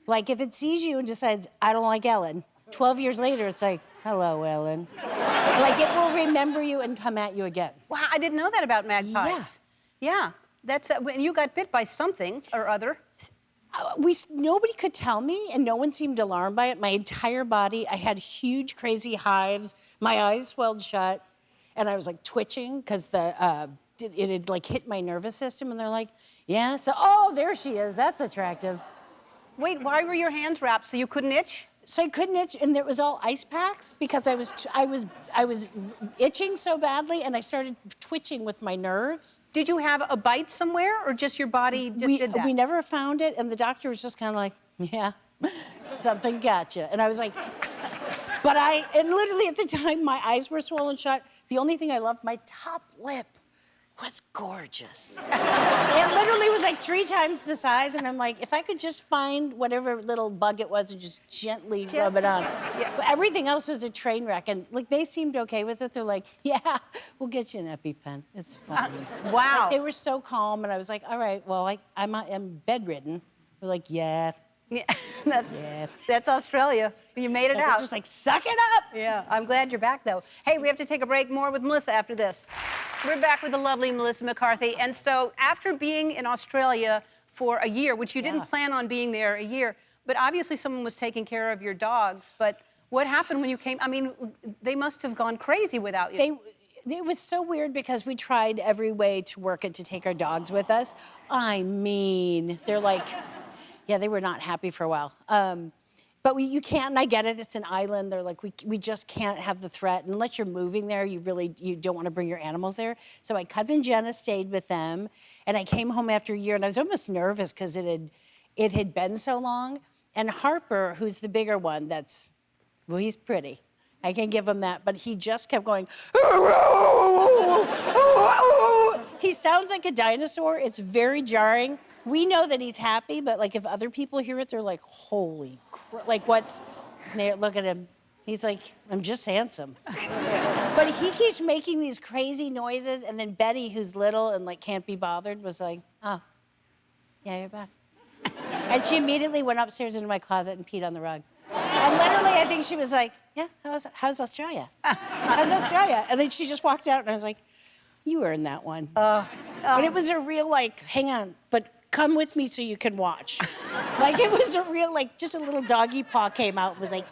like if it sees you and decides, I don't like Ellen, 12 years later, it's like, hello, Ellen. Like it will remember you and come at you again. Wow, I didn't know that about magpies. Yeah. That's when you got bit by something or other. Nobody could tell me, and no one seemed alarmed by it. My entire body, I had huge, crazy hives. My eyes swelled shut, and I was like twitching because it had like hit my nervous system. And they're like, "Yeah, so there she is. That's attractive." Wait, why were your hands wrapped so you couldn't itch? So I couldn't itch, and there was all ice packs because I was itching so badly, and I started twitching with my nerves. Did you have a bite somewhere, or just your body did that? We never found it, and the doctor was just kind of like, yeah, something got you. And I was like, and literally at the time, my eyes were swollen shut. The only thing I loved, my top lip was gorgeous. It literally was like 3 times the size, and I'm like, if I could just find whatever little bug it was and just gently rub it on. Yeah. Everything else was a train wreck, and like they seemed okay with it. They're like, yeah, we'll get you an EpiPen. It's fine. Wow. Like, they were so calm, and I was like, all right, well, I'm bedridden. They're like, yeah. Yeah, that's Australia. You made it out. Just like, suck it up. Yeah, I'm glad you're back, though. Hey, we have to take a break. More with Melissa after this. We're back with the lovely Melissa McCarthy. And so after being in Australia for a year, which you didn't plan on being there a year, but obviously someone was taking care of your dogs. But what happened when you came? I mean, they must have gone crazy without you. It was so weird because we tried every way to work it to take our dogs with us. I mean, they're like, yeah, they were not happy for a while. But you can't, and I get it, it's an island. They're like, we just can't have the threat. Unless you're moving there, you don't want to bring your animals there. So my cousin Jenna stayed with them, and I came home after a year, and I was almost nervous because it had been so long. And Harper, who's the bigger one, he's pretty. I can give him that, but he just kept going, he sounds like a dinosaur. It's very jarring. We know that he's happy, but like if other people hear it, they're like, holy crap, like look at him. He's like, I'm just handsome. But he keeps making these crazy noises, and then Betty, who's little and like can't be bothered, was like, oh, yeah, you're back. And she immediately went upstairs into my closet and peed on the rug. And literally, I think she was like, yeah, how's Australia? How's Australia? And then she just walked out, and I was like, you earned that one. But it was a real like, hang on, but come with me so you can watch. Like it was a real, like just a little doggy paw came out and was like,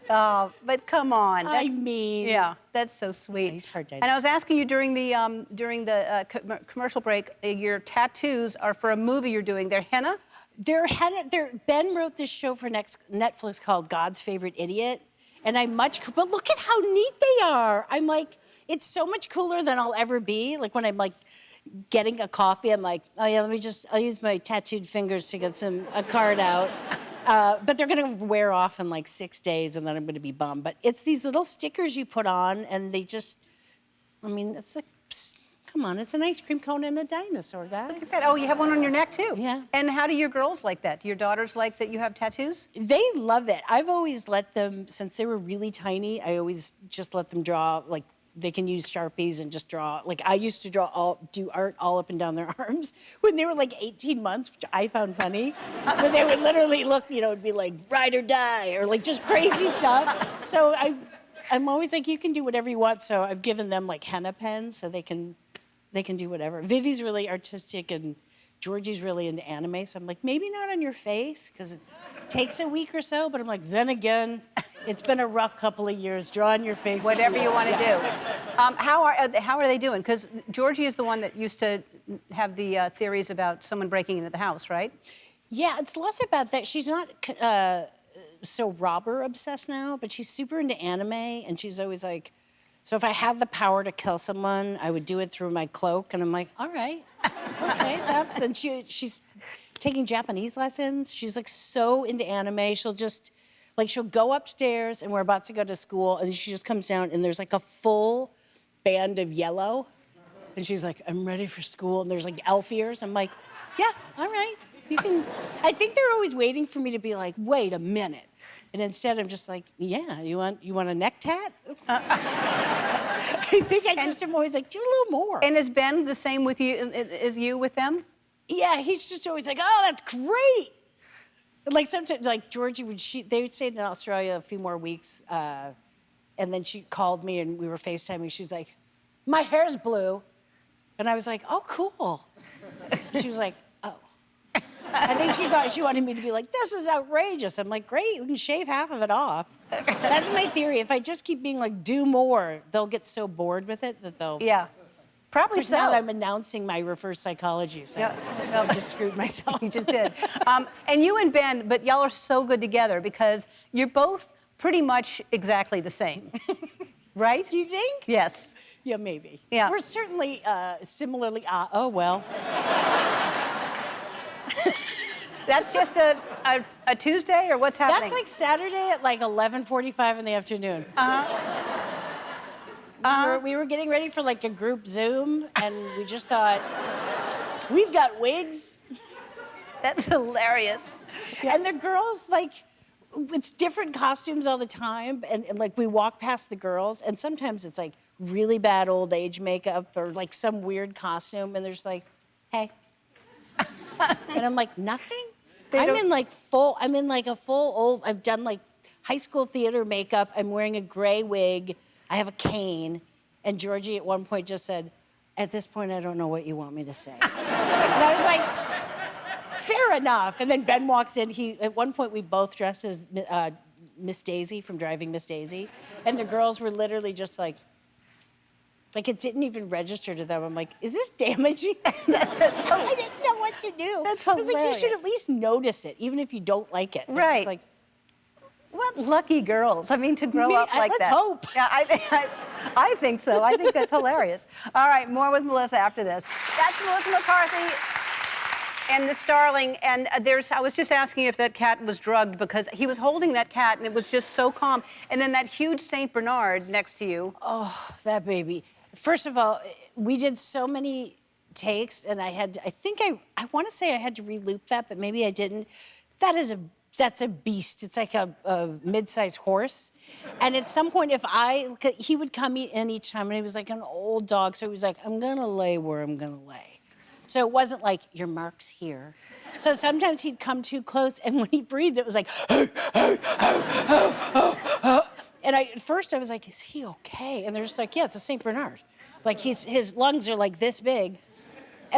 but come on. Yeah, that's so sweet. He's part And I was asking you during the commercial break, your tattoos are for a movie you're doing. They're henna? Ben wrote this show for Netflix called God's Favorite Idiot. And but look at how neat they are. I'm like, it's so much cooler than I'll ever be. Like when I'm like, getting a coffee, I'm like, oh yeah, I'll use my tattooed fingers to get a card out. But they're gonna wear off in like 6 days, and then I'm gonna be bummed. But it's these little stickers you put on, and it's like, come on, it's an ice cream cone and a dinosaur, guys. Look at that. Oh, you have one on your neck too? Yeah. And how do your girls like that? Do your daughters like that you have tattoos? They love it. I've always let them, since they were really tiny, I always just let them draw, like, they can use Sharpies and just draw. Like I used to do art all up and down their arms when they were like 18 months, which I found funny. But they would literally look, it'd be like ride or die or like just crazy stuff. So I'm always like, you can do whatever you want. So I've given them like henna pens so they can do whatever. Vivi's really artistic and Georgie's really into anime. So I'm like, maybe not on your face because it takes a week or so. But I'm like, then again, it's been a rough couple of years. Draw on your face. Whatever you want to do. How are they doing? Because Georgie is the one that used to have the theories about someone breaking into the house, right? Yeah, it's less about that. She's not so robber obsessed now, but she's super into anime, and she's always like, so if I had the power to kill someone, I would do it through my cloak. And I'm like, all right, okay, and she's taking Japanese lessons. She's like so into anime. She'll just Like she'll go upstairs and we're about to go to school and she just comes down and there's like a full band of yellow. And she's like, I'm ready for school. And there's like elf ears. I'm like, yeah, all right. You can. I think they're always waiting for me to be like, wait a minute. And instead I'm just like, yeah, you want a neck tat? I think I just am always like, do a little more. And is Ben the same with you as you with them? Yeah, he's just always like, oh, that's great. Like sometimes, like Georgie they stayed in Australia a few more weeks, and then she called me and we were FaceTiming. She's like, my hair's blue. And I was like, oh, cool. And she was like, oh. I think she thought she wanted me to be like, this is outrageous. I'm like, great, we can shave half of it off. That's my theory. If I just keep being like, do more, they'll get so bored with it that they'll... Yeah. Probably so. Now I'm announcing my reverse psychology, so I just screwed myself. You just did. And you and Ben, but y'all are so good together because you're both pretty much exactly the same. Right? Do you think? Yes. Yeah, maybe. Yeah. We're certainly similarly, oh, well. That's just a Tuesday, or what's happening? That's like Saturday at like 11:45 in the afternoon. We were getting ready for like a group Zoom, and we just thought, we've got wigs. That's hilarious. Yeah. And the girls, like, it's different costumes all the time, and like we walk past the girls, and sometimes it's like really bad old age makeup or like some weird costume, and there's like, hey. And I'm like, nothing? I'm in like a full old, I've done like high school theater makeup, I'm wearing a gray wig, I have a cane, and Georgie at one point just said, at this point, I don't know what you want me to say. And I was like, fair enough. And then Ben walks in, at one point we both dressed as Miss Daisy from Driving Miss Daisy, and the girls were literally just like it didn't even register to them. I'm like, is this damaging? I didn't know what to do. That's I was like, you hilarious. should at least notice it, even if you don't like it. Right. It's like, what lucky girls. I mean, to grow up like let's that. hope. Yeah, I think so. I think that's hilarious. All right, more with Melissa after this. That's Melissa McCarthy and the Starling. And I was just asking if that cat was drugged because he was holding that cat and it was just so calm. And then that huge Saint Bernard next to you. Oh, that baby. First of all, we did so many takes, and I want to say I had to re-loop that, but maybe I didn't. That's a beast. It's like a mid-sized horse. And at some point, he would come in each time, and he was like an old dog, so he was like, I'm gonna lay where I'm gonna lay. So it wasn't like, your mark's here. So sometimes he'd come too close, and when he breathed, it was like, and at first I was like, is he okay? And they're just like, yeah, it's a Saint Bernard. Like his lungs are like this big.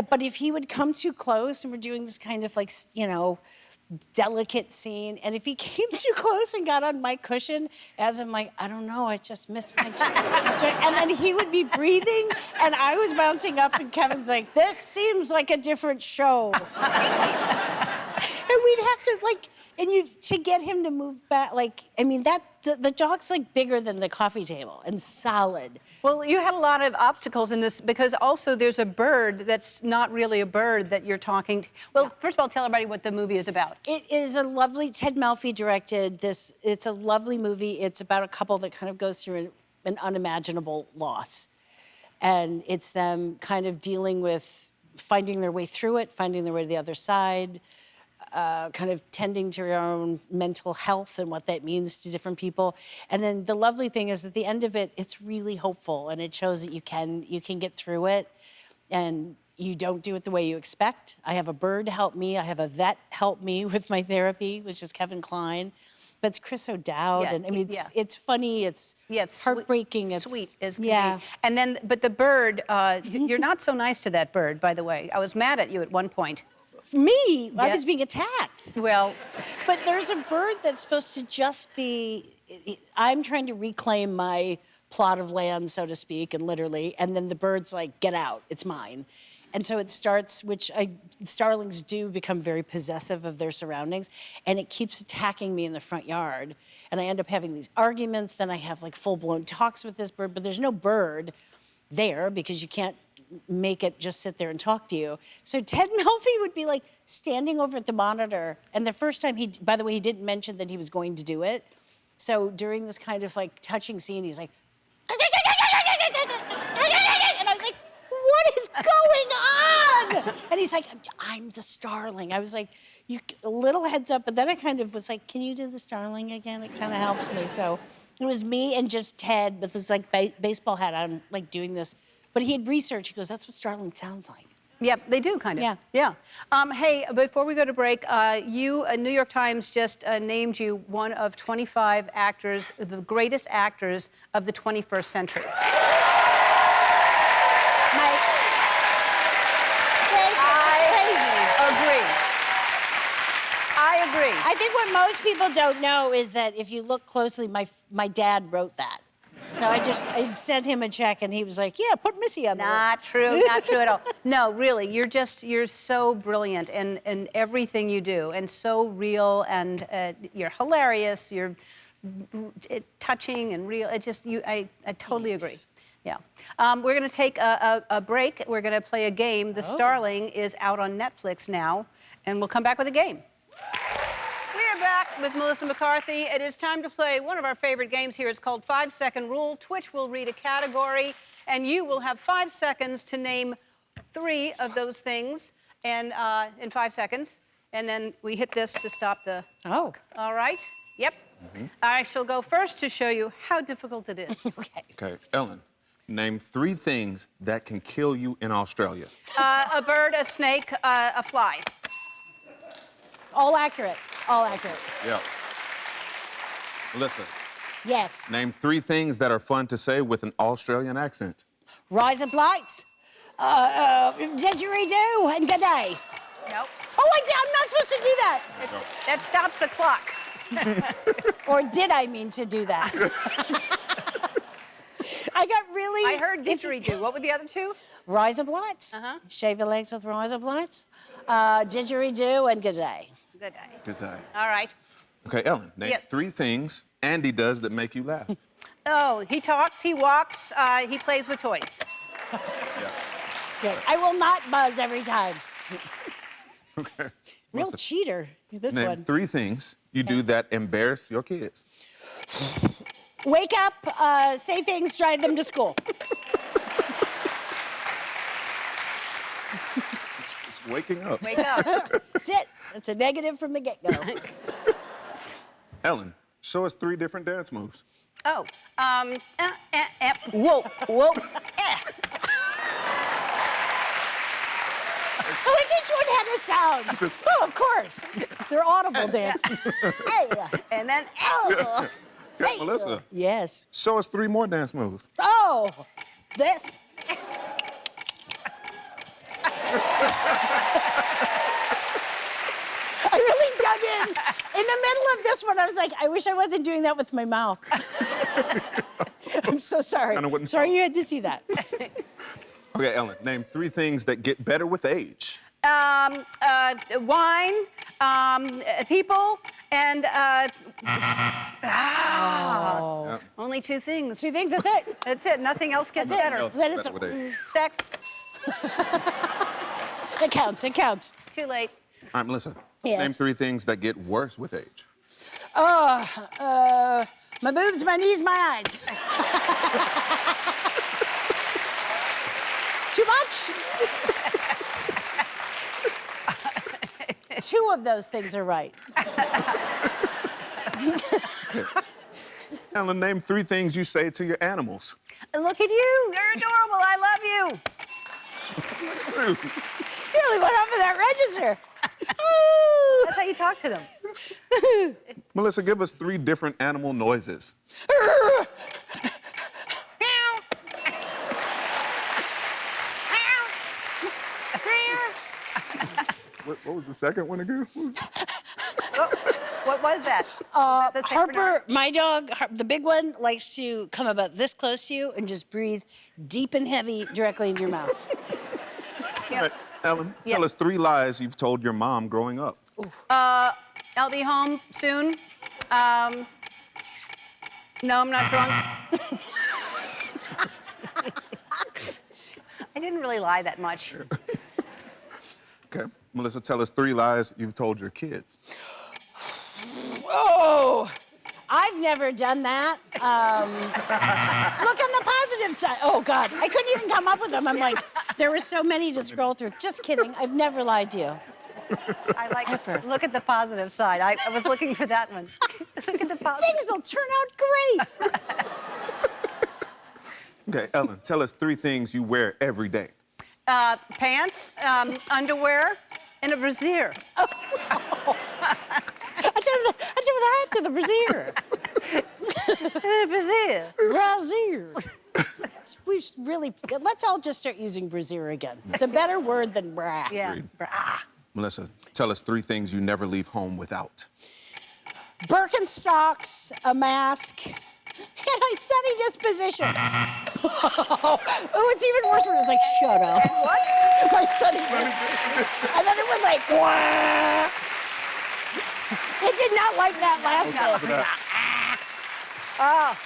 But if he would come too close, and we're doing this kind of like, delicate scene, and if he came too close and got on my cushion, as I'm like, I don't know, I just missed my and then he would be breathing, and I was bouncing up, and Kevin's like, this seems like a different show. And we'd have to to get him to move back, the dog's like bigger than the coffee table and solid. Well, you had a lot of obstacles in this because also there's a bird that's not really a bird that you're talking to. Well, first of all, tell everybody what the movie is about. It is a lovely, Ted Malfi directed this. It's a lovely movie. It's about a couple that kind of goes through an unimaginable loss. And it's them kind of dealing with finding their way through it, finding their way to the other side, kind of tending to your own mental health and what that means to different people. And then the lovely thing is at the end of it, it's really hopeful, and it shows that you can get through it, and you don't do it the way you expect. I have a bird help me. I have a vet help me with my therapy, which is Kevin Kline. But it's Chris O'Dowd, and I mean, it's funny, it's heartbreaking. Sweet is And then, but the bird, you're not so nice to that bird, by the way. I was mad at you at one point. Me? I was being attacked. Well. But there's a bird that's supposed to just be, I'm trying to reclaim my plot of land, so to speak, and literally, and then the bird's like, get out, it's mine. And so it starts, starlings do become very possessive of their surroundings, and it keeps attacking me in the front yard. And I end up having these arguments, then I have like full-blown talks with this bird, but there's no bird there because you can't make it just sit there and talk to you. So Ted Melfi would be like standing over at the monitor. And the first time by the way, he didn't mention that he was going to do it. So during this kind of like touching scene, he's like, and I was like, what is going on? And he's like, I'm the starling. I was like, a little heads up, but then I kind of was like, can you do the starling again? It kind of helps me. So it was me and just Ted with this like baseball hat on, like doing this. But he had researched, he goes, that's what starling sounds like. Yep, they do kind of. Yeah. Yeah. Hey, before we go to break, New York Times just named you one of 25 actors, the greatest actors of the 21st century. I agree. I think what most people don't know is that if you look closely, my dad wrote that. So I sent him a check and he was like, yeah, put Missy on the list. Not true, not true at all. No, really, you're so brilliant in everything you do and so real and you're hilarious, you're touching and real. I totally agree. Yeah. We're going to take a break. We're going to play a game. The Starling is out on Netflix now, and we'll come back with a game. We're back with Melissa McCarthy. It is time to play one of our favorite games here. It's called 5-Second Rule. Twitch will read a category, and you will have 5 seconds to name 3 of those things and in 5 seconds. And then we hit this to stop the... Oh. All right? Yep. I shall go first to show you how difficult it is. Okay, Ellen, name 3 things that can kill you in Australia. A bird, a snake, a fly. All accurate. All accurate. Yeah. Melissa. Yes. Name 3 things that are fun to say with an Australian accent. Rise of lights. Didgeridoo and good day. Nope. Oh, I'm not supposed to do that. That stops the clock. Or did I mean to do that? I got really... I heard didgeridoo. What were the other 2? Rise of lights. Shave your legs with rise of lights. Didgeridoo and good day. Good day. Good day. All right. Okay, Ellen, name 3 things Andy does that make you laugh. Oh, he talks, he walks, he plays with toys. Good. I will not buzz every time. Okay. Real Melissa, cheater, this name one. 3 things you do that embarrass your kids. Wake up, say things, drive them to school. Just waking up. Wake up. That's it. That's a negative from the get-go. Ellen, show us 3 different dance moves. Oh, whoa, whoa, Oh, each one had a sound. Oh, of course. They're audible dance. And then, Yeah, Melissa. Yes. Show us 3 more dance moves. Oh, this. I really dug in. In the middle of this one, I was like, I wish I wasn't doing that with my mouth. I'm so sorry. Sorry you had to see that. Okay, Ellen, name 3 things that get better with age. wine, people, and only 2 things. 2 things, that's it. That's it. Nothing else gets better. Then it's sex. It counts. It counts. Too late. All right, Melissa. Yes. Name 3 things that get worse with age. My boobs, my knees, my eyes. Too much? 2 of those things are right. Ellen, name 3 things you say to your animals. Look at you. You're adorable. I love you. You really went off of that register. That's how you talk to them. Melissa, give us 3 different animal noises. What was the second one again? What was that? Harper, my dog, the big one, likes to come about this close to you and just breathe deep and heavy directly into your mouth. All right, Ellen, tell us 3 lies you've told your mom growing up. I'll be home soon. No, I'm not drunk. I didn't really lie that much. Okay. Melissa, tell us 3 lies you've told your kids. Oh, I've never done that. Look on the positive side. Oh, God, I couldn't even come up with them. I'm like, there were so many to scroll through. Just kidding. I've never lied to you. I like it. Look at the positive side. I was looking for that one. Look at the positive. Things will turn out great. Okay, Ellen, tell us 3 things you wear every day. Pants, underwear, and a brassiere. I do that after the brassiere. Brassiere. We should really, let's all just start using brassiere again. It's a better word than bra. Yeah. Bra. Melissa, tell us 3 things you never leave home without. Birkenstocks, a mask, and a sunny disposition. Oh, it's even worse when it was like, shut up. And what? My sunny disposition. And then it was like, wah. It did not like that last one. Oh.